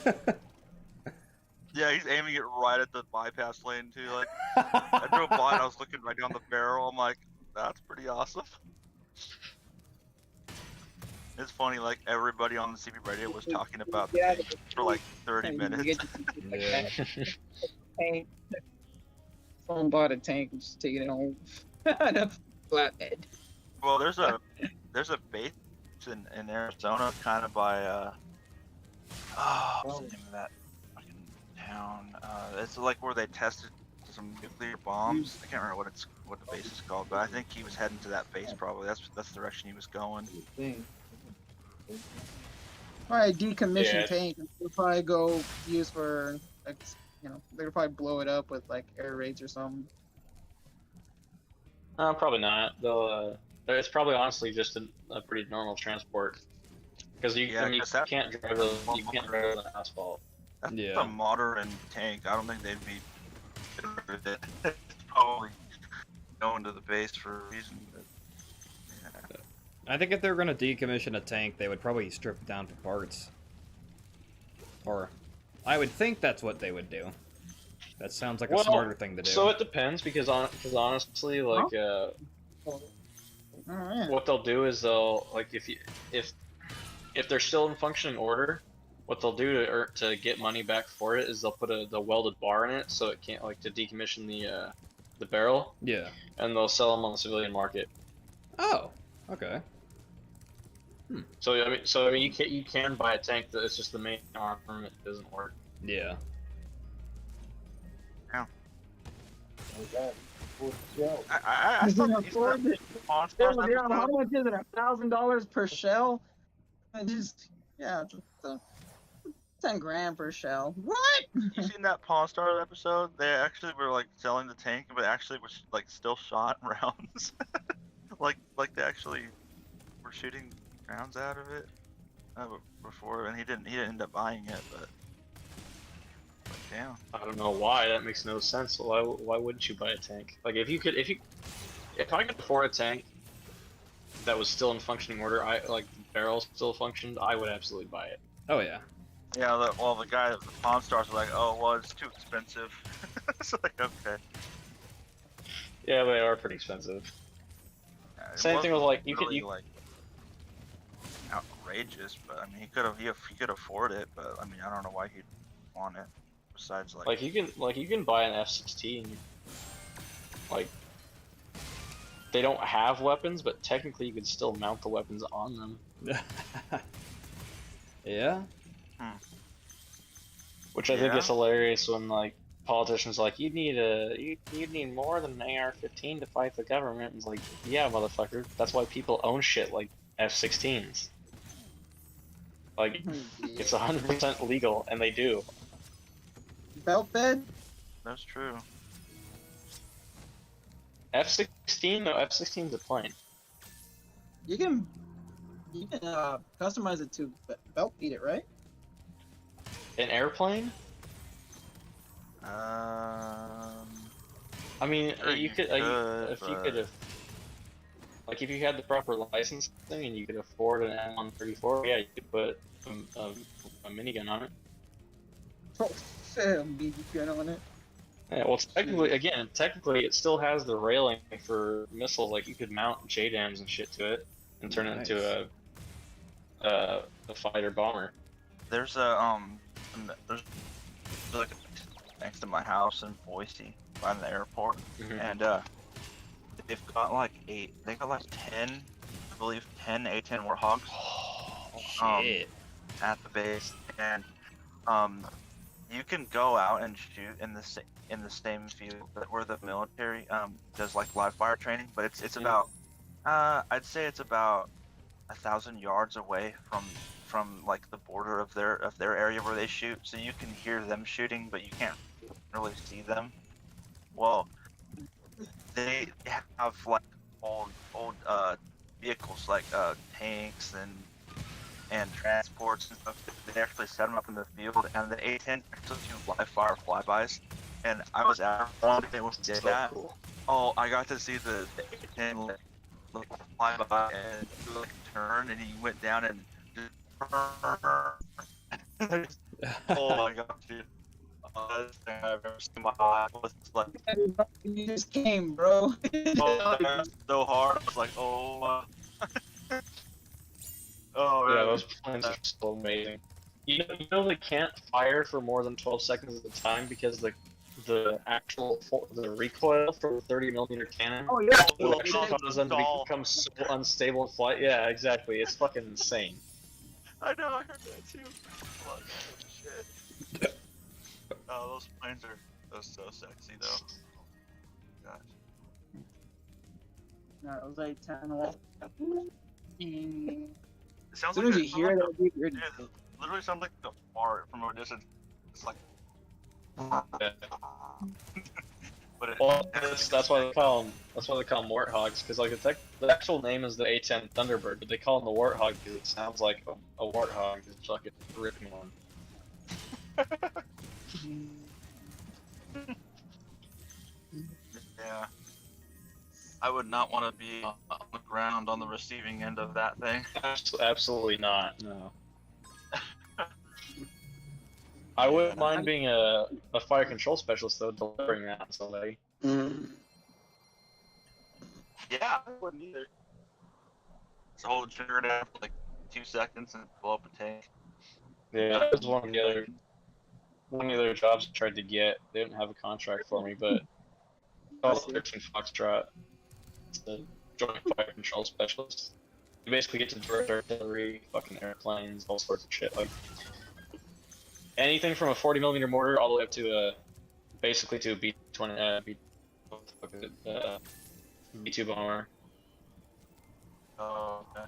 Yeah, he's aiming it right at the bypass lane too. Like, I drove by and I was looking right down the barrel. I'm like, that's pretty awesome. It's funny, like everybody on the CB radio was talking about the tank for like 30 minutes. Yeah. Tank. Someone bought a tank and just taking it home. The flathead. Well, there's a base in Arizona, kind of by what's the name of that fucking town? It's like where they tested some nuclear bombs. I can't remember what the base is called, but I think he was heading to that base probably. That's the direction he was going. Probably a decommissioned Yeah. tank. They'll probably go use for, like, they'll probably blow it up with like air raids or something. Probably not. They'll. It's probably honestly just a pretty normal transport. Because you Yeah, 'cause that- can't drive on asphalt. That's Yeah. a modern tank. I don't think they'd be good with it. It's probably going to the base for a reason. But, yeah. I think if they were going to decommission a tank, they would probably strip it down for parts. Or, I would think that's what they would do. That sounds like a Well, smarter thing to do. So it depends because honestly, like Alright. what they'll do is they'll like if they're still in functioning order, what they'll do to get money back for it is they'll put the welded bar in it so it can't like to decommission the barrel, Yeah. and they'll sell them on the civilian market. Oh, okay. So I mean you can buy a tank that it's just the main armament doesn't work. Yeah. I thought these were monsters Yeah, how episode. much is it? $1,000 per shell? It's 10 grand per shell. What? You seen that Pawn Stars episode? They actually were like selling the tank, but actually was like still shot rounds. like they actually were shooting rounds out of it before, and he didn't end up buying it, but damn. I don't know why. That makes no sense. Why wouldn't you buy a tank? Like if I could afford a tank that was still in functioning order, the barrel still functioned, I would absolutely buy it. Oh, yeah. Yeah, the guy at the Pawn Stars was like, oh, well, it's too expensive. It's like, okay. Yeah, they are pretty expensive. Yeah, it Same thing with wasn't like really, like, outrageous, but I mean, he could afford it, but I mean, I don't know why he'd want it. Besides, Like you can buy an F-16. Like they don't have weapons, but technically you could still mount the weapons on them. Yeah. Which I think Yeah. is hilarious when like politicians are like you need more than an AR-15 to fight the government. It's like, yeah, motherfucker. That's why people own shit like F-16s. Like it's 100% legal, and they do. Belt bed? that's true. F-16? No, F-16's a plane. You can customize it to belt beat it, right? An airplane? I mean, Sure you you could, could, if you but- could have, like, if you had the proper licensing and you could afford an M134, yeah, you could put a minigun on it. Oh, BB gun on it. Yeah, well, technically, it still has the railing for missiles. Like, you could mount JDAMs and shit to it and turn it into a fighter bomber. There's there's like next to my house in Boise by the airport, Mhm. and they've got like 10, I believe 10 A10 Warthogs Shit. at the base, and you can go out and shoot in the same field that where the military does like live fire training, but it's about I'd say it's about 1,000 yards away from like the border of their area where they shoot, so you can hear them shooting, but you can't really see them. Well, they have like old vehicles like tanks and transports and stuff. They actually set them up in the field, and the A10 actually do live fire flybys. And I was out one day when we did that. Cool. Oh, I got to see the A10 like fly by and do like a turn, and he went down and just oh my god, dude. Best thing I've ever seen in my life was like, You just came, bro. oh, that was so hard. I was like, oh my. Oh man. Yeah, those planes are so amazing. You know they can't fire for more than 12 seconds at a time because the recoil for the 30mm cannon Oh yeah. will actually cause them to become so unstable in flight. Yeah, exactly. It's fucking insane. I know, I heard that too. What? Shit. Oh, those planes are so sexy though. Gosh. No, it was like 10 It As sounds soon like as you hear that, dude, you're it literally sounds like a fart from a distance. It's like, Yeah. but it, Well, that's why they call them. That's why they call them warthogs, because like the actual name is the A10 Thunderbird, but they call them the warthog because it sounds like a warthog is fucking ripping one. yeah. I would not want to be on the ground on the receiving end of that thing. Absolutely not. No. I wouldn't mind being a fire control specialist though, delivering that on somebody. Yeah, I wouldn't either. Just hold the trigger down for like 2 seconds and blow up a tank. Yeah, that was one of the other jobs I tried to get. They didn't have a contract for me, but called 13 Foxtrot. It's a joint fire control specialist. You basically get to direct artillery, fucking airplanes, all sorts of shit. Like anything from a 40mm mortar all the way up to basically to a B-20, B-2 bomber. Oh, okay.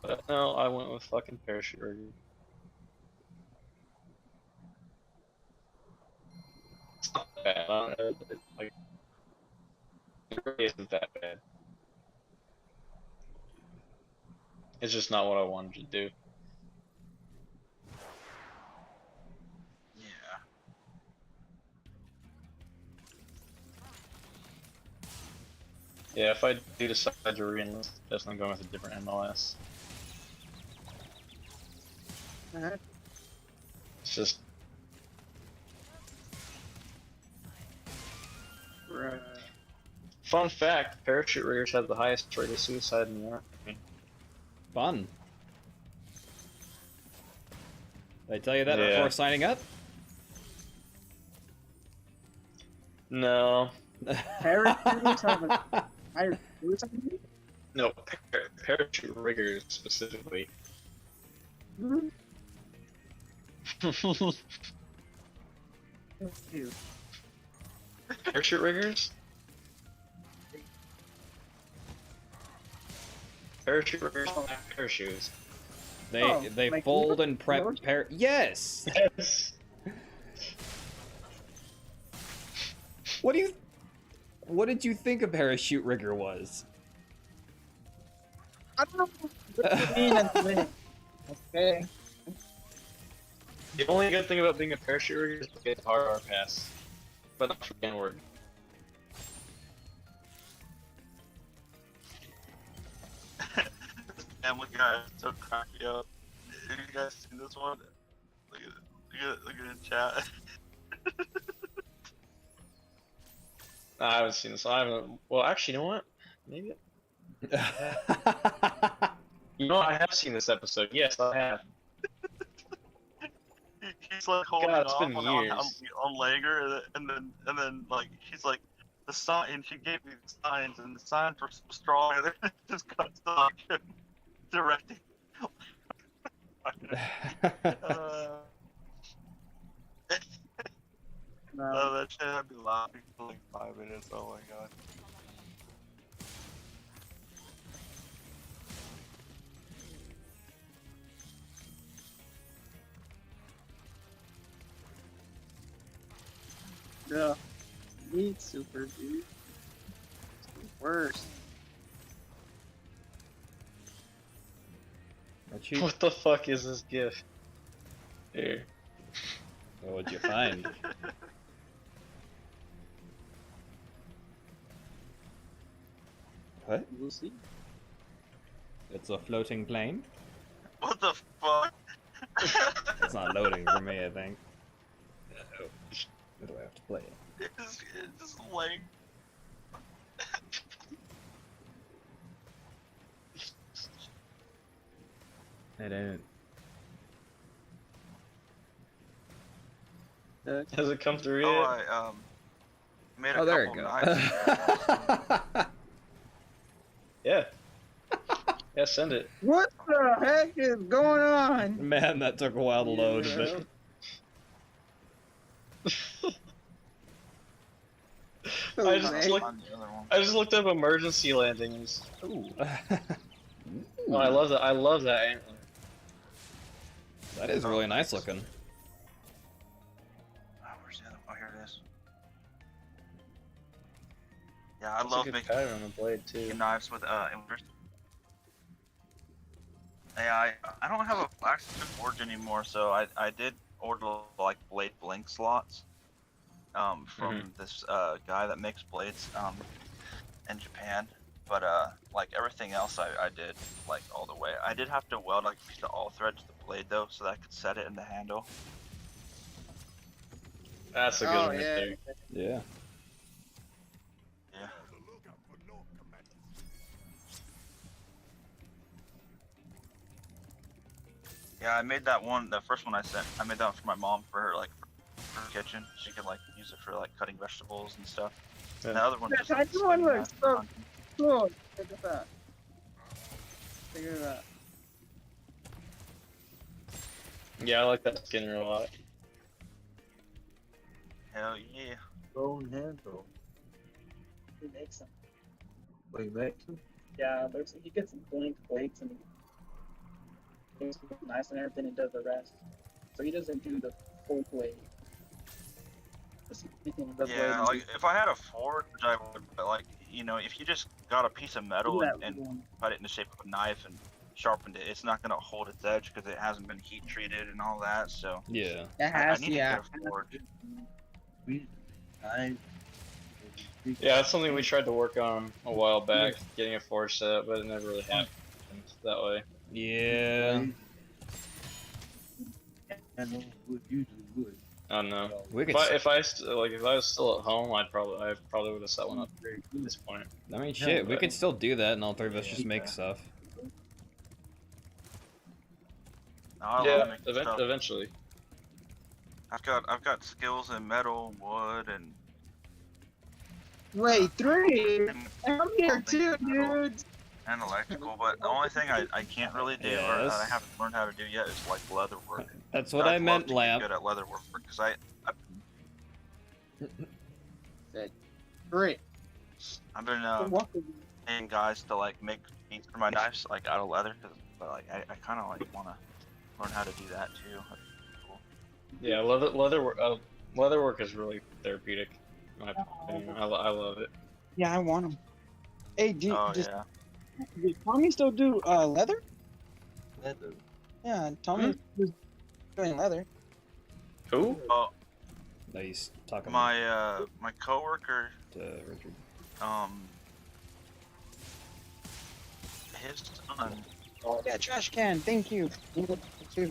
But no, I went with fucking parachute rigger. It's not that bad. I don't know, like, it really isn't that bad. It's just not what I wanted to do. Yeah. Yeah, if I do decide to re-enlist, definitely going with a different MLS. It's just fun fact: parachute riggers have the highest rate of suicide in the army. Fun. Did I tell you that Yeah. before signing up? No. Parachuters have a higher suicide rate? No, parachute riggers specifically. Ew. Parachute riggers? Parachute riggers don't have parachutes. They Oh, they like fold yours? and prep Yours? Yes. Yes. What did you think a parachute rigger was? I don't know what you mean at the minute. Okay. The only good thing about being a parachute rigger is you get the hard R pass, but not for the N-word. Family Guy is so crappy up. Have you guys seen this one? Look at the chat. I haven't seen this. I haven't. Well, actually, you know what? Maybe. You know what? I have seen this episode. Yes, I have. He's like holding God, it's off been years. on Lager, and then like he's like the sign, and she gave me the signs, and the signs were so strong, and it just got stuck directing. Oh, that shit had me laughing for like 5 minutes. Oh my god. Yeah. Meat super, dude. It's the worst. What you? What the fuck is this gift? Here. What'd you find? What? We'll see. It's a floating plane. What the fuck? It's not loading for me, I think. Where do I have to play it? It's just like. I don't. Has it come through Oh, yet? I made a Oh, there couple it knives. Yeah. Yeah, send it. What the heck is going on? Man, that took a while to load. But... I just Hey. looked. On the other one. I just looked up emergency landings. Ooh. Oh, I love that. I love that antler. That is really nice looking. Oh, where's the other one? Oh, here it is. Yeah, I That's a love good making pattern on the blade too. knives with inverters. Yeah, I don't have a blacksmith forge anymore, so I did order like blade blink slots from this guy that makes blades in Japan. But like everything else I did like all the way. I did have to weld like a piece of all thread to the blade though, so that I could set it in the handle. That's a good Oh, one right yeah. there. Yeah. Yeah. Yeah, I made that one, the first one I sent. I made that one for my mom for her like for her kitchen. She could like use it for like cutting vegetables and stuff. Yeah. And the other one. Yeah, just, like, I do one spinning with that. stuff. Cool. Look at that. Figure it out. Yeah, I like that skin a lot. Hell yeah. Bone handle. He makes them. Wait, Maxim? Yeah, there's he gets some blank plates and it's nice and everything and does the rest. So he doesn't do the full blade. Just picking the blade Yeah, and like if I had a forge, I would. But like you know, if you just got a piece of do metal that and one. cut it in the shape of a knife and sharpened it, it's not gonna hold its edge because it hasn't been heat treated and all that. So Yeah. That I has need yeah. to get a forge. Yeah, that's something we tried to work on a while back, getting a forge set up, but it never really happened that way. Yeah. Handle would usually would. I don't know. We could. If I was still at home, I probably would have set one up at this point. I mean, shit. We could still do that, and all three of us just make stuff. I Yeah, love making stuff. eventually. I've got skills in metal, wood, and Wait, 3. and I'm here plumbing, too, metal, dude. and electrical. But the only thing I can't really do, or that I Yes. haven't learned how to do yet, is like leather work. That's what I'd I love meant, to Lamp. get good at leather work because I 3. I've been What could paying guys to like make beats for my knives like out of leather, but like I kind of like want to learn how to do that too. That'd be cool. Yeah, leather work is really therapeutic. In my opinion, I love it. Yeah, I want them. Hey, Oh does yeah. Tommy still do leather? Leather. Yeah, Tommy was doing leather. Who? Oh, No, he's talking my coworker, to Richard. his son. Yeah, trash can. Thank you. Too.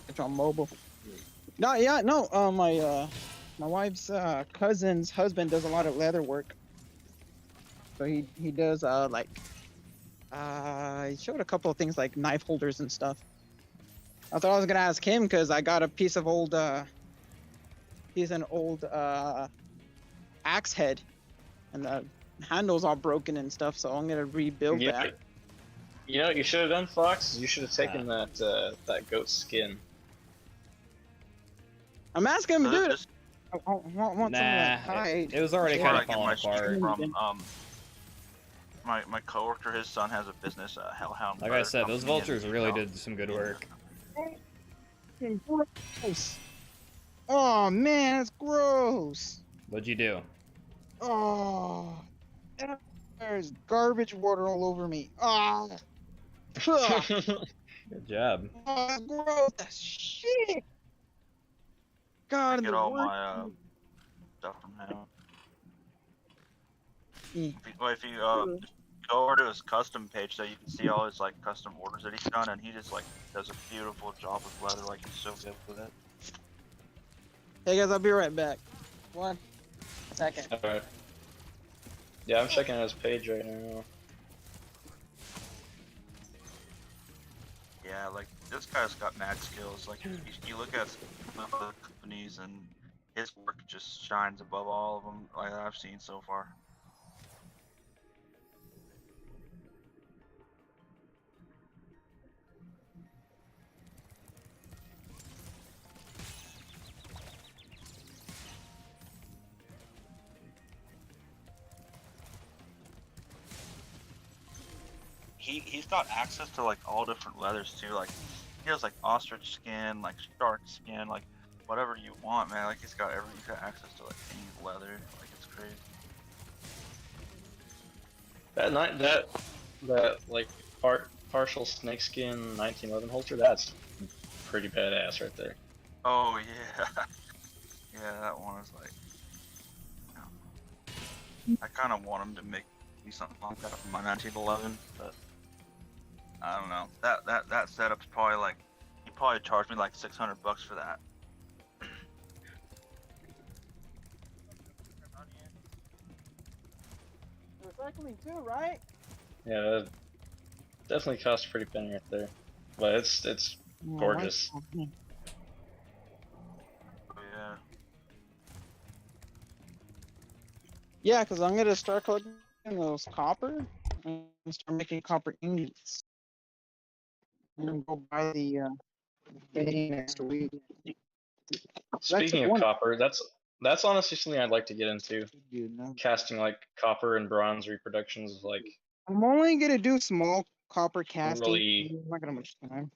It's on mobile. No, yeah, no. My wife's cousin's husband does a lot of leather work. So he does he showed a couple of things like knife holders and stuff. I thought I was gonna ask him because I got a piece of old he's an old axe head, and the handle's all broken and stuff. So I'm gonna rebuild Yeah. that. You know what you should have done, Fox? You should have taken that goat skin. I'm asking him to do it. Just I want some of that hide. It was already where kind I of get falling my strength apart. from. My coworker, his son has a business, Hellhound. Like I Leather said, those Company, and, vultures really did some good work. Gross. Oh man, that's gross. What'd you do? Oh, there's garbage water all over me. Oh, oh, Good job. that's gross. That's shit. I God, get the all worst. my stuff from him. Mm. If you just go over to his custom page, so you can see all his like custom orders that he's done, and he just like does a beautiful job with leather. Like he's so good with it. Hey guys, I'll be right back. 1 second. Alright. Yeah, I'm checking out his page right now. Yeah, like this guy's got mad skills. Like you look at some of the companies, and his work just shines above all of them like that I've seen so far. He's got access to like all different leathers too. Like he has like ostrich skin, like shark skin, like whatever you want, man. Like he's got access to like any leather. Like it's crazy. That like partial snakeskin 1911 holster. That's pretty badass right there. Oh yeah, yeah. That one is like. I kind of want him to make me something like that for my 1911, but I don't know. That setup's probably like he probably charged me like $600 for that. Recycling too, right? Yeah, that definitely costs a pretty penny right there. But it's gorgeous. Oh, yeah. Yeah, because I'm gonna start collecting those copper and start making copper ingots. I'm gonna go buy the thing next week. Speaking of copper, that's honestly something I'd like to get into. Casting like copper and bronze reproductions of like I'm only gonna do small copper casting. Really- I'm not gonna have much time.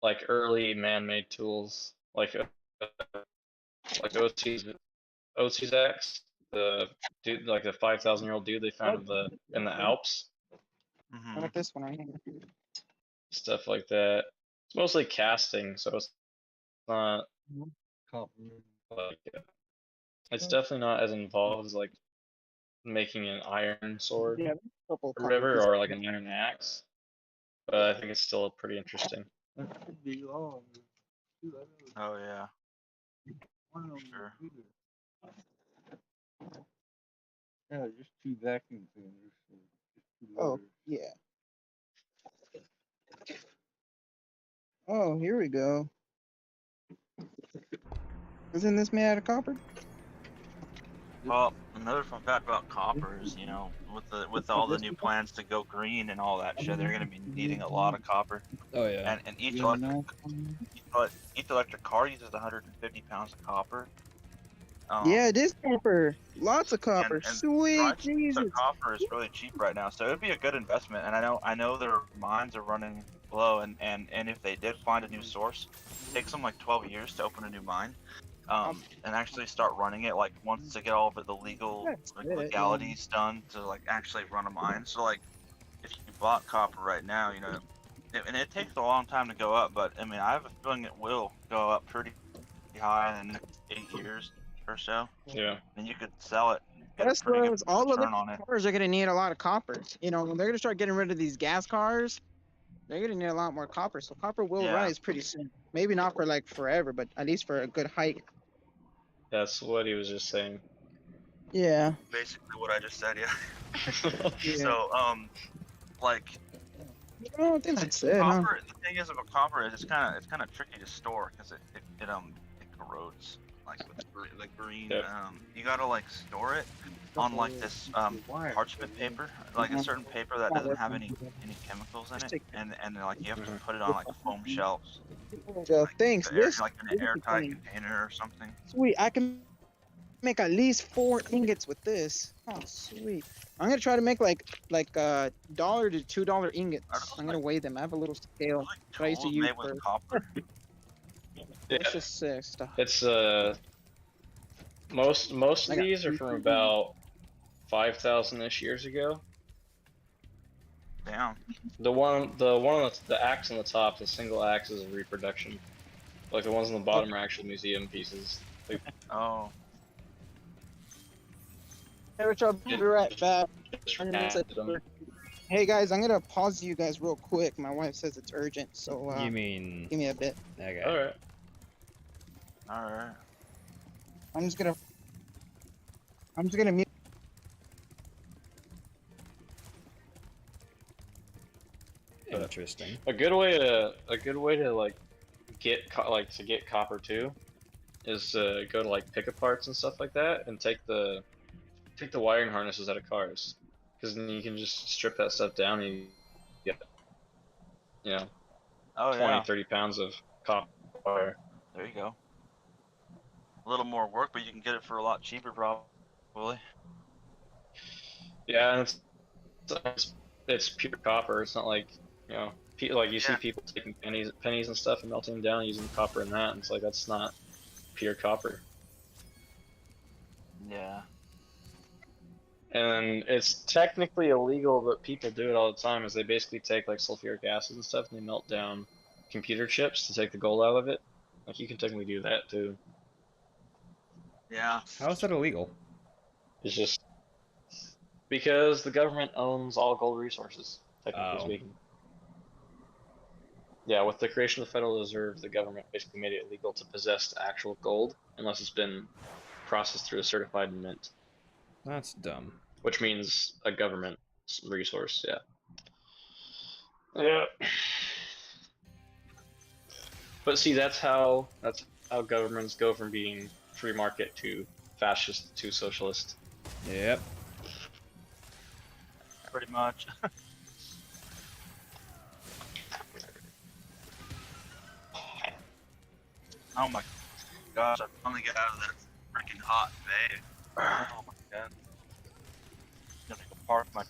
like early man-made tools, like OC's axe, the dude, like the 5,000-year-old dude they found in the Alps, I like this one right here. stuff like that. It's mostly casting, so it's not like it's definitely not as involved as like making an iron sword Yeah, a couple of or whatever, copies. or like an iron axe. But I think it's still pretty interesting. That could be long. Oh yeah. One on the Sure. computer. Yeah, just 2 vacuum cleaners. So just 2 Oh, letters. yeah. Oh, here we go. Isn't this made out of copper? Well, another fun fact about copper is, with all the new plans to go green and all that shit, they're gonna be needing a lot of copper. Oh yeah. And each electric car uses 150 pounds of copper. Yeah, it is copper. Lots of copper. and Sweet price Jesus. of copper is really cheap right now, so it would be a good investment. And I know their mines are running low, and if they did find a new source, it takes them like 12 years to open a new mine. And actually start running it, like once to get all of the legalities done to like actually run a mine. So like, if you bought copper right now, and it takes a long time to go up, but I mean, I have a feeling it will go up pretty high in the next 8 years or so. Yeah. And you could sell it. Get a That's pretty good because all of the return on it. cars are gonna need a lot of copper. When they're gonna start getting rid of these gas cars, they're gonna need a lot more copper. So copper will rise pretty soon. Maybe not for like forever, but at least for a good hike. That's what he was just saying. Yeah. Basically what I just said, yeah. Yeah. So, like, I don't think that's it, huh? copper. The thing is about copper is it's kind of tricky to store because it corrodes. Like with green, Yep. you gotta like store it on like this parchment paper, like a certain paper that doesn't have any chemicals in it, and like you have to put it on like foam shelves. So thanks. Like an airtight container or something. Sweet. I can make at least 4 ingots with this. Oh, sweet. I'm gonna try to make like $1 to $2 ingots. I'm gonna weigh them. I have a little scale that I used to Tools use made with for. copper. It's just sick stuff. It's most of these are from about 5,000-ish years ago. Damn. The one that's the axe on the top, the single axe, is a reproduction. Like the ones on the bottom are actual museum pieces. Like, Oh. Hey, Rich, I'll be right back. just I'm gonna set- recasted them. Hey guys, I'm gonna pause you guys real quick. My wife says it's urgent, so You mean? give me a bit. Okay. All right. All right. I'm just gonna mute. Interesting. A good way to like get copper too is go to like pick parts and stuff like that and take the wiring harnesses out of cars, because then you can just strip that stuff down and you get Oh 20, yeah. 30 pounds of copper wire. There you go. A little more work, but you can get it for a lot cheaper, probably. Yeah, and it's pure copper. It's not like like you see Yeah. people taking pennies and stuff and melting them down using copper in that, and it's like that's not pure copper. Yeah. And it's technically illegal, but people do it all the time. Is they basically take like sulfuric acid and stuff and they melt down computer chips to take the gold out of it. Like you can technically do that too. Yeah. How is that illegal? It's just because the government owns all gold resources, technically Oh. speaking. Yeah, with the creation of the Federal Reserve, the government basically made it illegal to possess actual gold unless it's been processed through a certified mint, That's dumb. which means a government resource. Yeah. Yeah. But see, that's how governments go from being free market to fascist to socialist. Yep. Pretty much. Oh my gosh, I finally got out of that freaking hot bay. Oh my god. I'm gonna go park my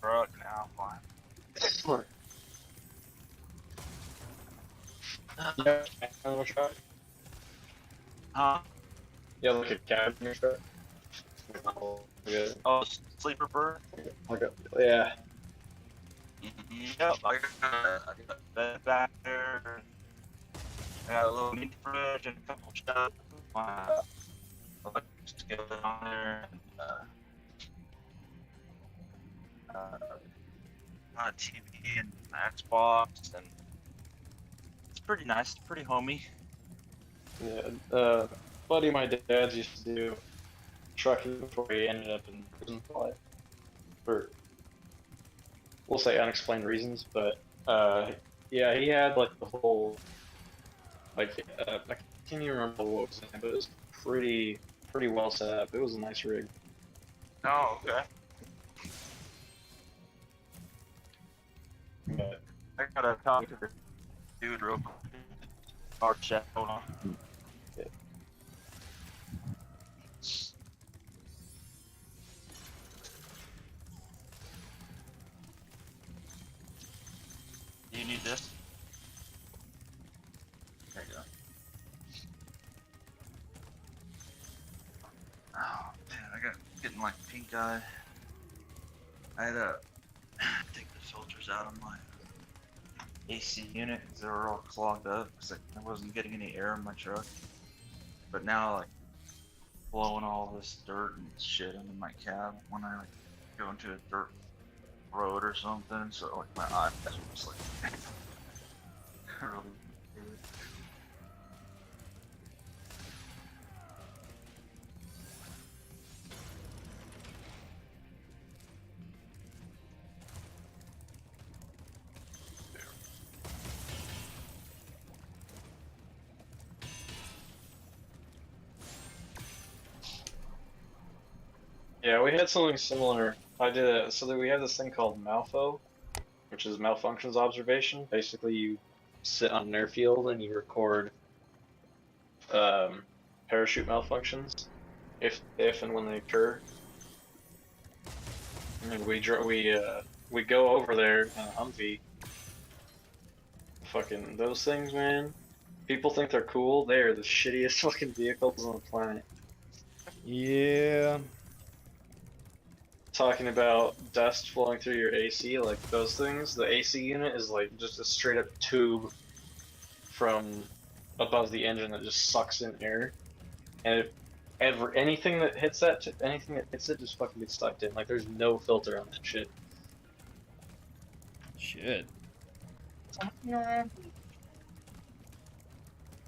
truck now. Fine. Yeah, on your truck? Huh? Yeah, like a cab in your truck. Good. Oh, sleeper bird? Okay. Yeah. Yep, I got a bed back there. I got a little mini fridge and a couple shelves. My electric skillet on there. My TV and my Xbox, and it's pretty nice. It's pretty homey. Yeah. Buddy of my dad's used to do trucking before he ended up in prison for life. For, we'll say unexplained reasons, but yeah, he had like the whole Like, I can't even remember what was in it, but it was pretty well set up. It was a nice rig. Oh, okay. But I gotta talk to this dude real quick. Our chat, hold on. Do you need this? There you go. Oh man, I got getting like pink eye. I had to take the filters out of my AC unit because they were all clogged up because I wasn't getting any air in my truck. But now, like, blowing all this dirt and shit into my cab when I like go into a dirt road or something, so like my eyes are just like really weird. yeah, we had something similar. So that we have this thing called Malfo, which is malfunctions observation. Basically, you sit on an airfield and you record parachute malfunctions, if and when they occur. And we go over there in a Humvee. Fucking those things, man. People think they're cool. They are the shittiest fucking vehicles on the planet. Yeah. Talking about dust flowing through your AC, like those things, the AC unit is like just a straight up tube from above the engine that just sucks in air, and anything that hits it just fucking gets sucked in. Like there's no filter on that shit. Shit. Yeah,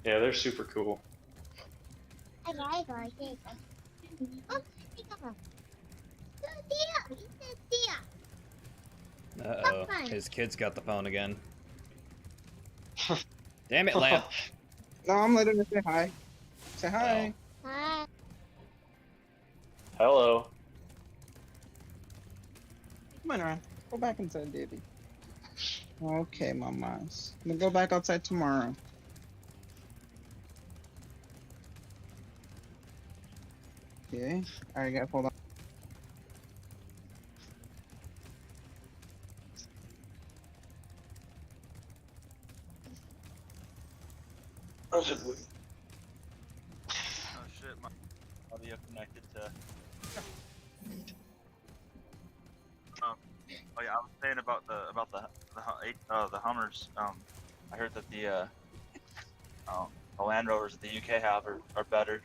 they're super cool. Uh-oh. His kid's got the phone again. Damn it, Lamp. No, I'm letting her say hi. Say hi. Hello. Come on, around. Go back inside, baby. Okay, mamas. I'm gonna go back outside tomorrow. Okay. Alright, guys, hold on. Oh shit, my audio connected to. Oh yeah, I was saying about the Hummers. I heard that the Land Rovers that the UK have are better.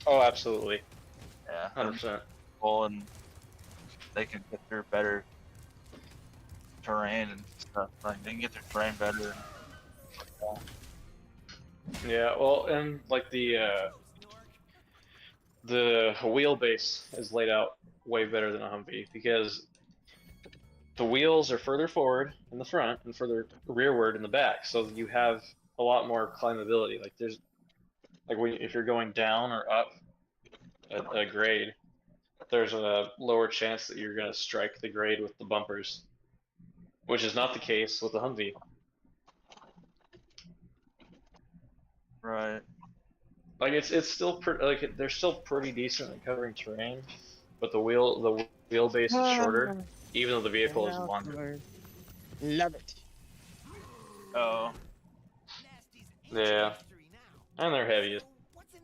Oh, absolutely. Yeah, 100%. Well, and they can get through better terrain and stuff. Like they can get their terrain better. Yeah, well, and like the wheelbase is laid out way better than a Humvee because the wheels are further forward in the front and further rearward in the back, so you have a lot more climbability. Like there's if you're going down or up a grade, there's a lower chance that you're gonna strike the grade with the bumpers, which is not the case with the Humvee. Right. Like it's still they're still pretty decent at covering terrain, but the wheelbase is shorter, even though the vehicle is longer. Love it. Oh. Yeah, and they're heavy as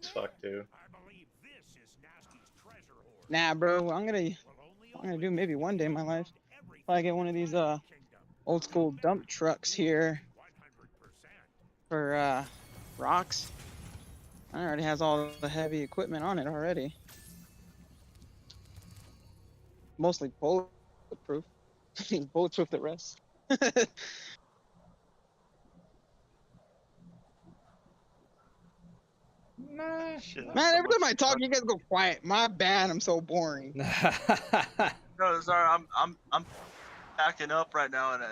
fuck too. Nah, bro. I'm gonna do maybe one day in my life. If I get one of these old school dump trucks here for rocks. It already has all the heavy equipment on it already. Mostly bulletproof. Bulletproof the rest. Shit, Man, every time I talk, you guys go quiet. My bad. I'm so boring. No, sorry. I'm backing up right now, and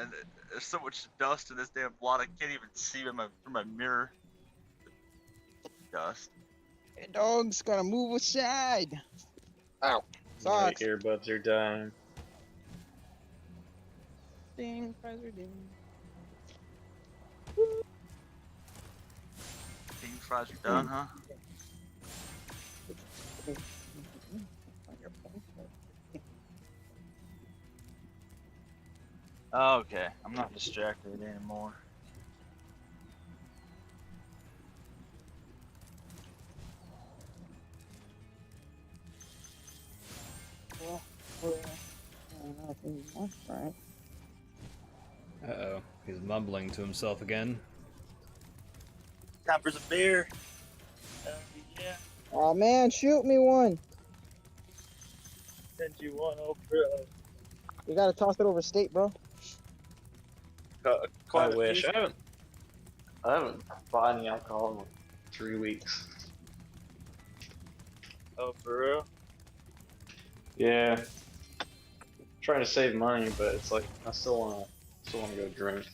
there's so much dust in this damn lot. I can't even see in through my mirror. Dust. Hey, dog's gotta move aside. Ow. My Sucks. earbuds are dying. Ding, fries are ding. King fries are done, huh? Okay, I'm not distracted anymore. Right. Uh-oh. He's mumbling to himself again. Time for some beer. Yeah, Oh man, shoot me one. send you one over. You gotta toss it over state, bro. I wish. I haven't bought any alcohol in like 3 weeks. Oh, for real? Yeah. Trying to save money, but it's like I still wanna go drink.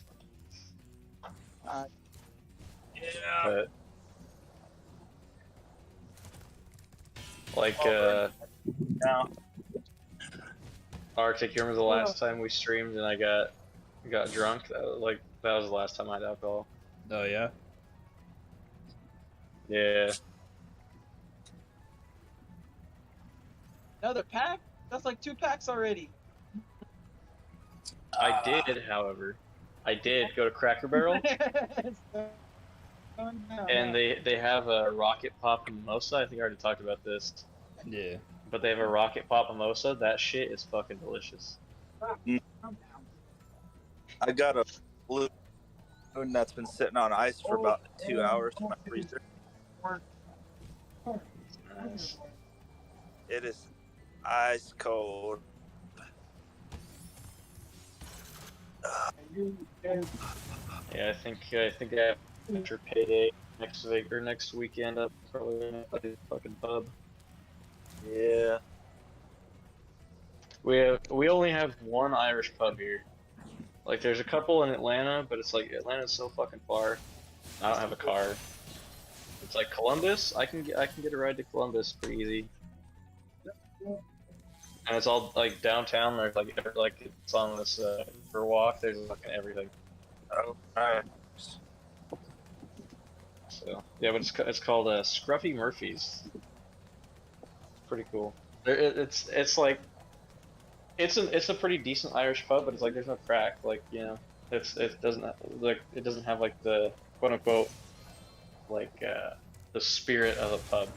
Yeah. But like Now, Arctic, you remember the last time we streamed and I got drunk? That was the last time I had alcohol. Oh, yeah? Yeah. Another pack? That's like 2 packs already. I did, however. I did go to Cracker Barrel and they have a Rocket Pop Mimosa. I think I already talked about this. Yeah. But they have a Rocket Pop Mimosa. That shit is fucking delicious. I got a blue moon that's been sitting on ice for about 2 hours in my freezer. Nice. It is ice cold. Yeah, I think after payday next week or next weekend, I'm probably gonna play the fucking pub. Yeah. We only have one Irish pub here. Like there's a couple in Atlanta, but it's like Atlanta's so fucking far. I don't have a car. It's like Columbus. I can get a ride to Columbus pretty easy. And it's all like downtown. There's like it's on this river walk. There's fucking everything. Oh, alright. So yeah, but it's called Scruffy Murphy's. Pretty cool. It's like it's a pretty decent Irish pub, but it's like there's no crack. Like it doesn't have like the quote unquote like the spirit of a pub.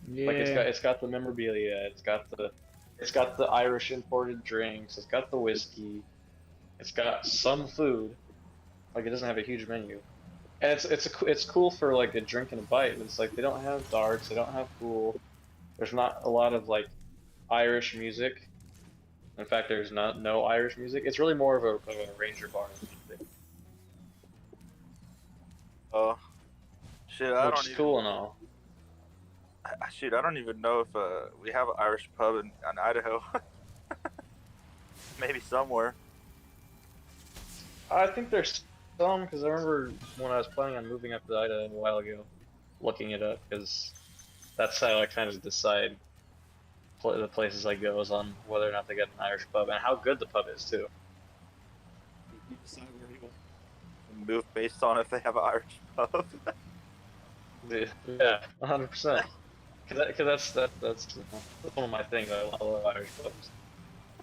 Yeah. Like it's got the memorabilia. It's got the Irish imported drinks. It's got the whiskey. It's got some food. Like it doesn't have a huge menu. And it's cool for like a drink and a bite. It's like they don't have darts, they don't have pool. There's not a lot of like Irish music. In fact, there's no Irish music. It's really more of a ranger bar. Oh, shit! I Which don't is even. cool and all. Shoot, I don't even know if we have an Irish pub in Idaho. Maybe somewhere. I think there's some because I remember when I was planning on moving up to Idaho a while ago, looking it up because that's how I kind of decide the places I go is on whether or not they get an Irish pub and how good the pub is too. You decide where you want. Move based on if they have an Irish pub. Yeah, 100%. Because that's one of my things. I love Irish pubs.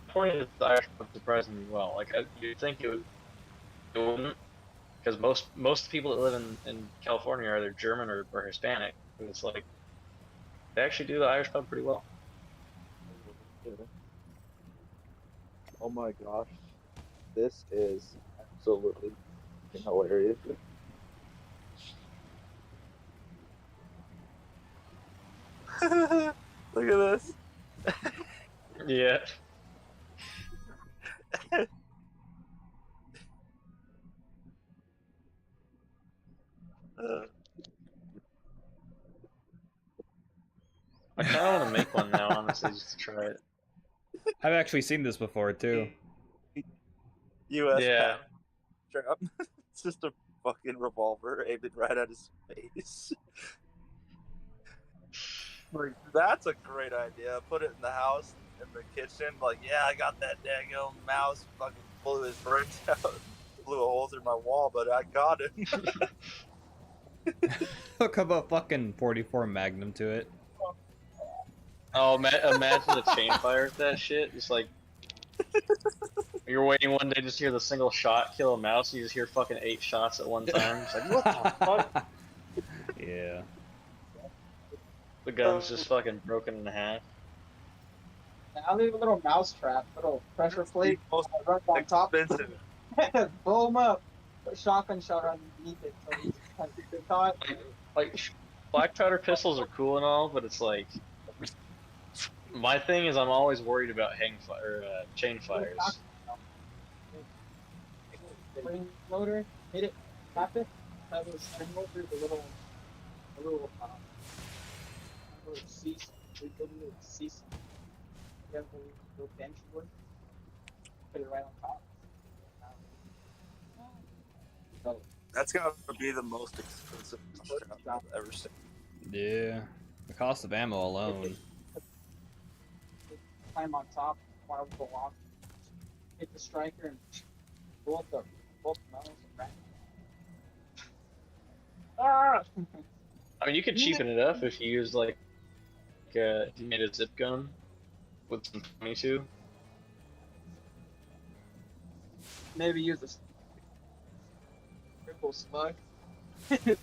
California is the Irish pub surprisingly well. Like you'd think it wouldn't, because most people that live in California are either German or Hispanic. And it's like they actually do the Irish pub pretty well. Oh my gosh, this is absolutely hilarious. Look at this. Yeah. I kind of want to make one now, honestly, just to try it. I've actually seen this before too. U.S. Yeah. patent strap. It's just a fucking revolver aimed right at his face. Like, that's a great idea. Put it in the house, in the kitchen. Like, yeah, I got that daggone mouse. Fucking blew his brains out. Blew a hole through my wall, but I got it. Hook up a fucking 44 Magnum to it. Oh, imagine the chain fire of that shit. Just like you're waiting one day, just hear the single shot kill a mouse. You just hear fucking 8 shots at one time. It's like what the fuck? Yeah. The gun's just fucking broken in half. I'll leave a little mouse trap, little pressure plate. Most Run on top. expensive. Blow him up. Put a shotgun shot underneath it so he's kind of caught. Like black powder pistols are cool and all, but it's like my thing is I'm always worried about chain fires. Spring loader, hit it, tap it. That was spring loader, the little cease. We put a little cease. You have a little bench wood. Put it right on top. So, That's gonna be the most expensive strap I've ever seen. Yeah. The cost of ammo alone. climb on top, fire will go off, hit the striker, and blow up the metals and rack. Ah! I mean, you could cheapen it up if you used like if you made a zip gun with some 22. Maybe use a triple smug. I think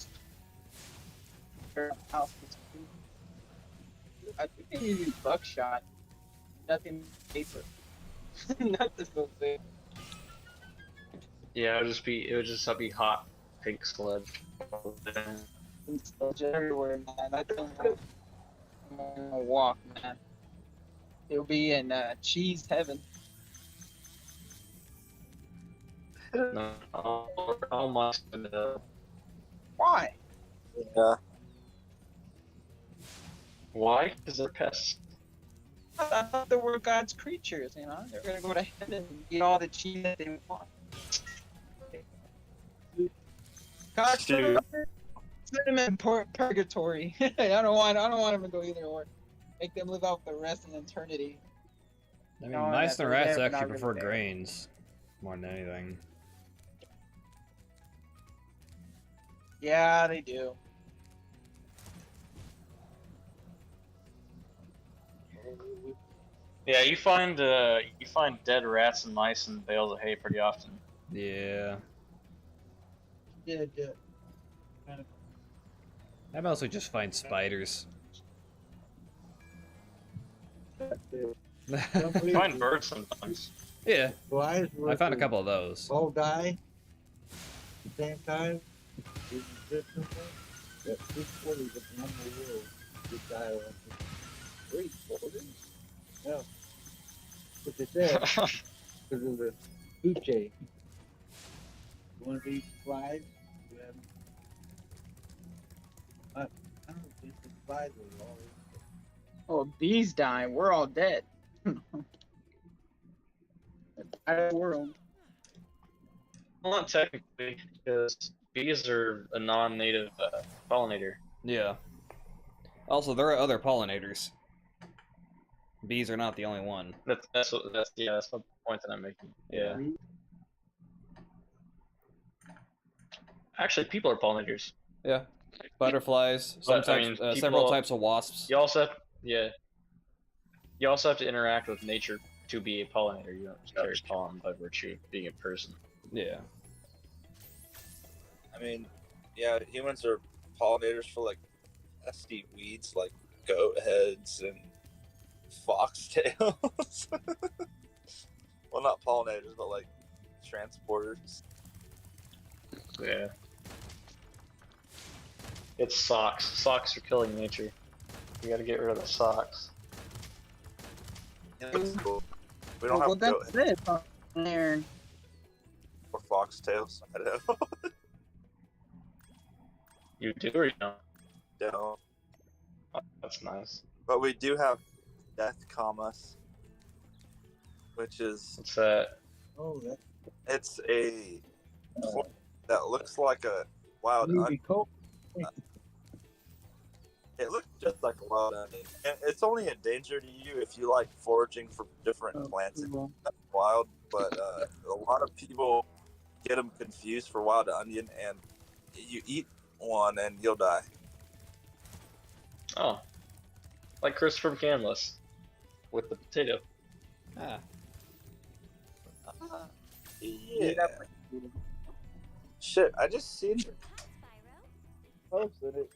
they use buckshot. Nothing paper. Nothing so big. Yeah, it would just be hot pink sludge. It's sludge everywhere, man. I don't know. I'm gonna walk, man. It'll be in cheese heaven. No, almost. Why? Yeah. Why? Because they're pests. I thought they were God's creatures, you know? They're gonna go to heaven and eat all the cheese that they want. God, Dude. send them in purgatory. I don't want them to go either or. Make them live out the rest of eternity. I mean, No, mice that's and what rats they're actually not prefer really there. grains more than anything. Yeah, they do. Yeah, you find dead rats and mice in bales of hay pretty often. Yeah. Yeah. I mostly just find spiders. You find birds sometimes. Yeah, Flies I found a couple of those. all die at the same time. Is it different? That 3/4 of the number world would die like 3/4? No. What they said, because of the food chain. One of these flies, you have, I don't think the flies are all. Oh, bees dying. We're all dead. Entire world. Well, not technically, because bees are a non-native pollinator. Yeah. Also, there are other pollinators. Bees are not the only one. That's the point that I'm making. Yeah. Actually, people are pollinators. Yeah. Butterflies, some But, I types, mean, several people- types of wasps. You also have, You also have to interact with nature to be a pollinator. You don't just carry pollen by virtue of being a person. Yeah. I mean, yeah, humans are pollinators for like nasty weeds like goat heads and foxtails. Well, not pollinators, but like transporters. Yeah. It's socks. Socks are killing nature. You gotta get rid of the socks. Yeah, that's cool. We don't Well, have goat that's heads it. There. or foxtails. I don't. You do or you don't? Don't. Oh, that's nice. But we do have death commas. which is What's that? Oh, that it's a plant that looks like a wild movie onion. Colt. It looks just like a wild onion, and it's only a danger to you if you like foraging for different plants in the wild. But a lot of people get them confused for wild onion, and you eat one and you'll die. Oh, like Chris from Canlis with the potato. Ah. Yeah. Shit, I just seen it. Posted it.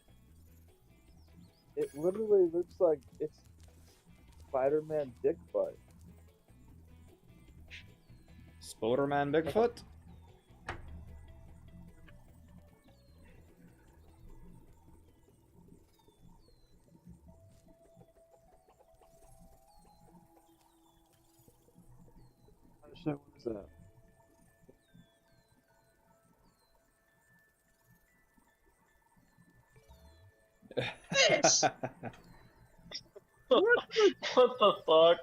It literally looks like it's Spider-Man dick butt. Spoderman Bigfoot? Shit, what is that? Fish! What the fuck?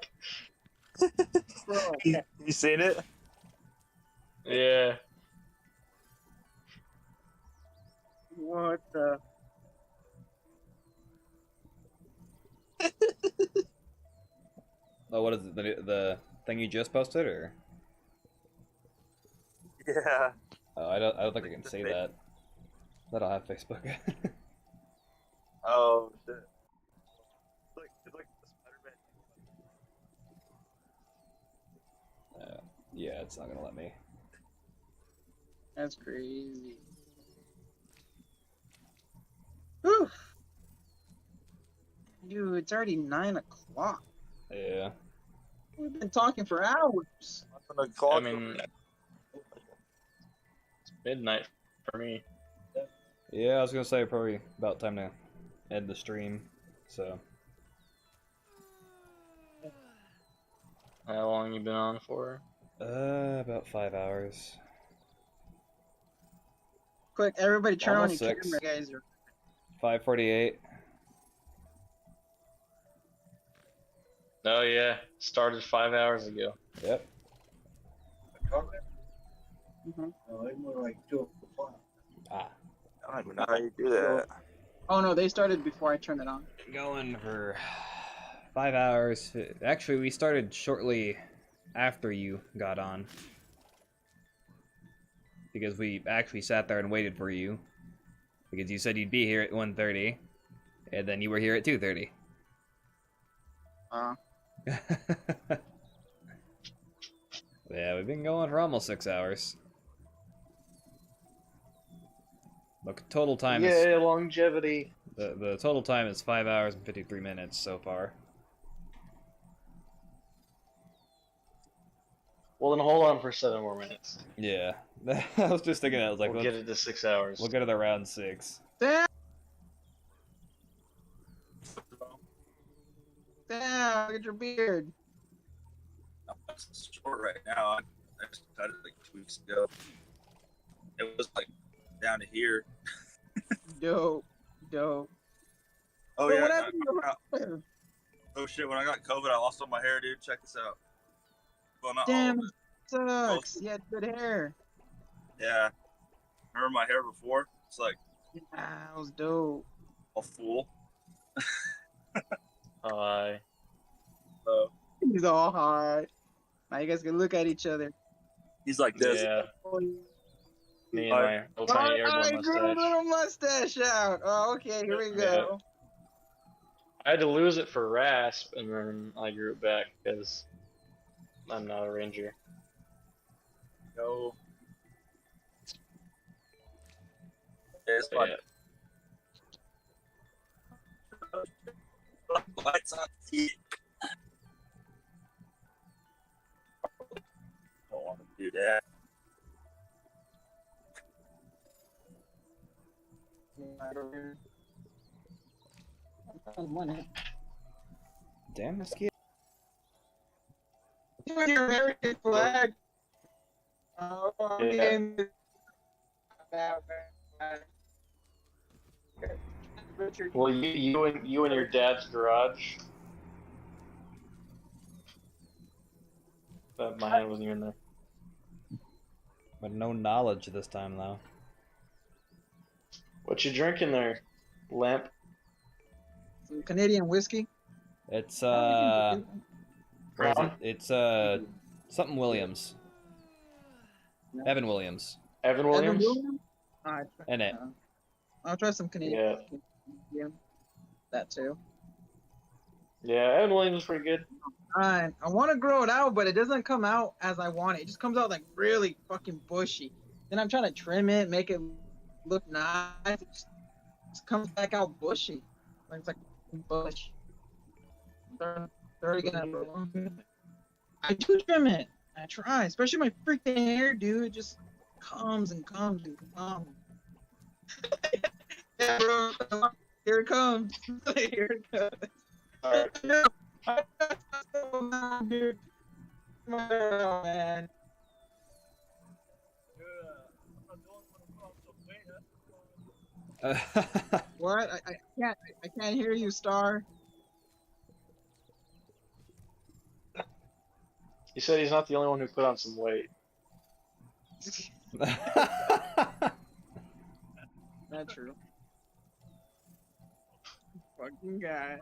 Bro, You seen it? Yeah. what the? Oh, what is it? The thing you just posted, or? Yeah. Oh, I don't think I can say that. I don't have Facebook. Oh shit. It's like the Spider-Man. Yeah, it's not gonna let me. That's crazy. Whew. Dude, it's already 9 o'clock. Yeah. We've been talking for hours. I mean, it's midnight for me. Yeah, I was gonna say probably about time to end the stream. So. How long you been on for? About 5 hours. Quick, everybody turn Almost on your 6. camera, guys. 5:48. Oh yeah, started 5 hours ago. Yep. Oh, it more like 2 o'clock. Ah. I don't even know how you do that. Oh no, they started before I turned it on. Going for 5 hours. Actually, we started shortly after you got on. Because we actually sat there and waited for you. Because you said you'd be here at 1:30. And then you were here at 2:30. Yeah, we've been going for almost 6 hours. Look, total time is... Yeah, longevity. The total time is 5 hours and 53 minutes so far. Well, then hold on for 7 more minutes. Yeah. I was just thinking that. I was like, We'll get it to 6 hours. We'll get it around 6. Damn! Damn, look at your beard. It's short right now. I just cut it like 2 weeks ago. It was like down to here. Dope. Dope. Oh Bro, yeah. what happened to your hair? Oh shit! When I got COVID, I lost all my hair, dude. Check this out. Well, not Damn, all of it. sucks. You had good hair. Yeah. Remember my hair before? It's like Yeah, that was dope. a fool. Hi. He's all hard. Now you guys can look at each other. He's like this. Yeah. Me and my little tiny I airborne grew a mustache. little mustache out. Oh, okay, here we go. I had to lose it for Rasp, and then I grew it back because I'm not a ranger. No. It's like lights on heat. Don't want to do that. Damn mosquito. With your American flag. Oh, okay. Richard. Well, you and your dad's garage. But my hand wasn't even there. But no knowledge this time, though. What you drinking there, Lamp? Some Canadian whiskey. It's Brown? it's something Williams. Evan Williams. Evan Williams? Alright. In it. I'll try some Canadian. Yeah. Yeah. That too. Yeah, Evan Williams is pretty good. I want to grow it out, but it doesn't come out as I want it. It just comes out like really fucking bushy. Then I'm trying to trim it, make it look nice. It just comes back out bushy. Like it's like a bush. I do trim it. I try, especially my freaking hair, dude. It just comes and comes and comes. Yeah, bro. Here it comes. Here it comes. Alright. Dude. Oh, man. What? I can't hear you, Star. He said he's not the only one who put on some weight. Not true. Fucking guy.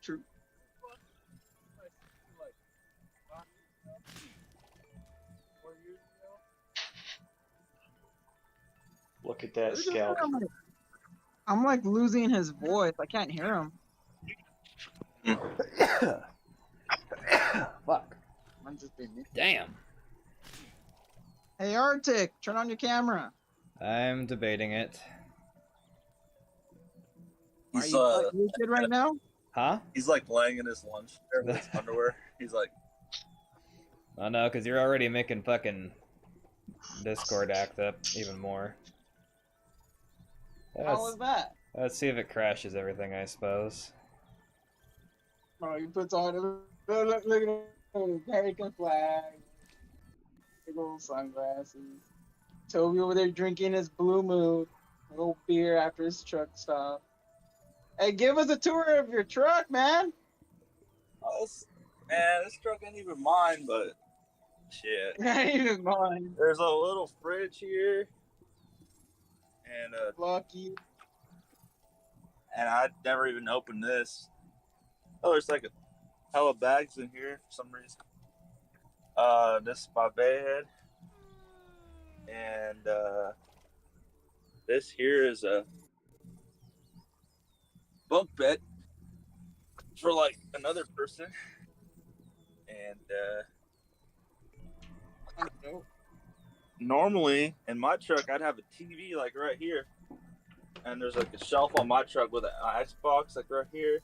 True. Look at that scalp. I'm like losing his voice. I can't hear him. Fuck. Damn. Hey Arctic, turn on your camera. I'm debating it. Are you naked right now? Huh? He's like laying in his lunch chair with his underwear. He's like, Oh no, because you're already making fucking Discord act up even more. How was that? Let's see if it crashes everything, I suppose. Oh, he puts on look at the American flag, big old sunglasses. Toby over there drinking his Blue Moon, a little beer after his truck stop. Hey, give us a tour of your truck, man. oh, man, this truck ain't even mine, but shit. Ain't even mine. There's a little fridge here, and Lucky. and I never even opened this. Oh, there's like a hella bags in here for some reason. This is my bed, and this here is a bunk bed for like another person, and normally in my truck I'd have a TV like right here, and there's like a shelf on my truck with an ice box like right here,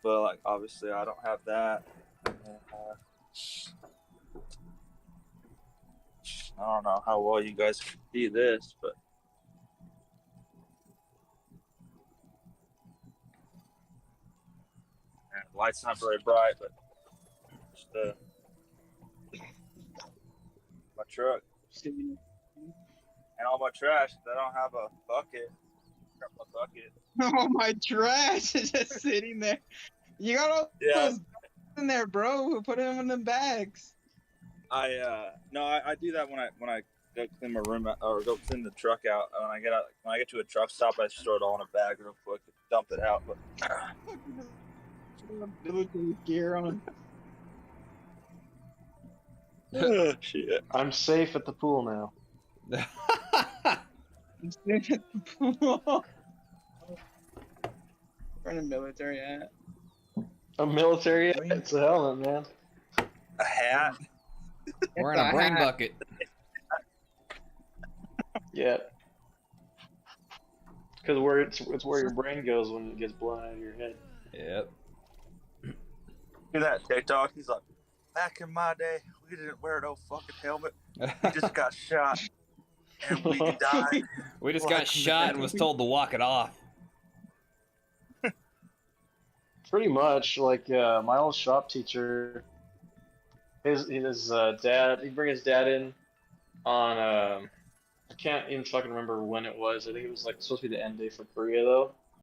but like obviously I don't have that. And, I don't know how well you guys can see this, but and the light's not very bright, but just my truck and all my trash. I don't have a bucket. Got my bucket. Oh, my trash is just sitting there. You got all those in there, bro. Who put them in the bags? I do that when I go clean my room out, or go clean the truck out. When I get to a truck stop, I just throw it all in a bag real quick and dump it out. But gear on. Shit. I'm safe at the pool now. We're in the military hat. A military? It's a helmet, man. A hat. We're in a brain bucket. Yeah. Because where it's where your brain goes when it gets blown out of your head. Yep. Look at that TikTok. He's like, back in my day, we didn't wear no fucking helmet. We just got shot and we died. We just got shot and was told to walk it off. Pretty much, like my old shop teacher, his dad. He'd bring his dad in on I can't even fucking remember when it was. I think it was like supposed to be the end day for Korea though.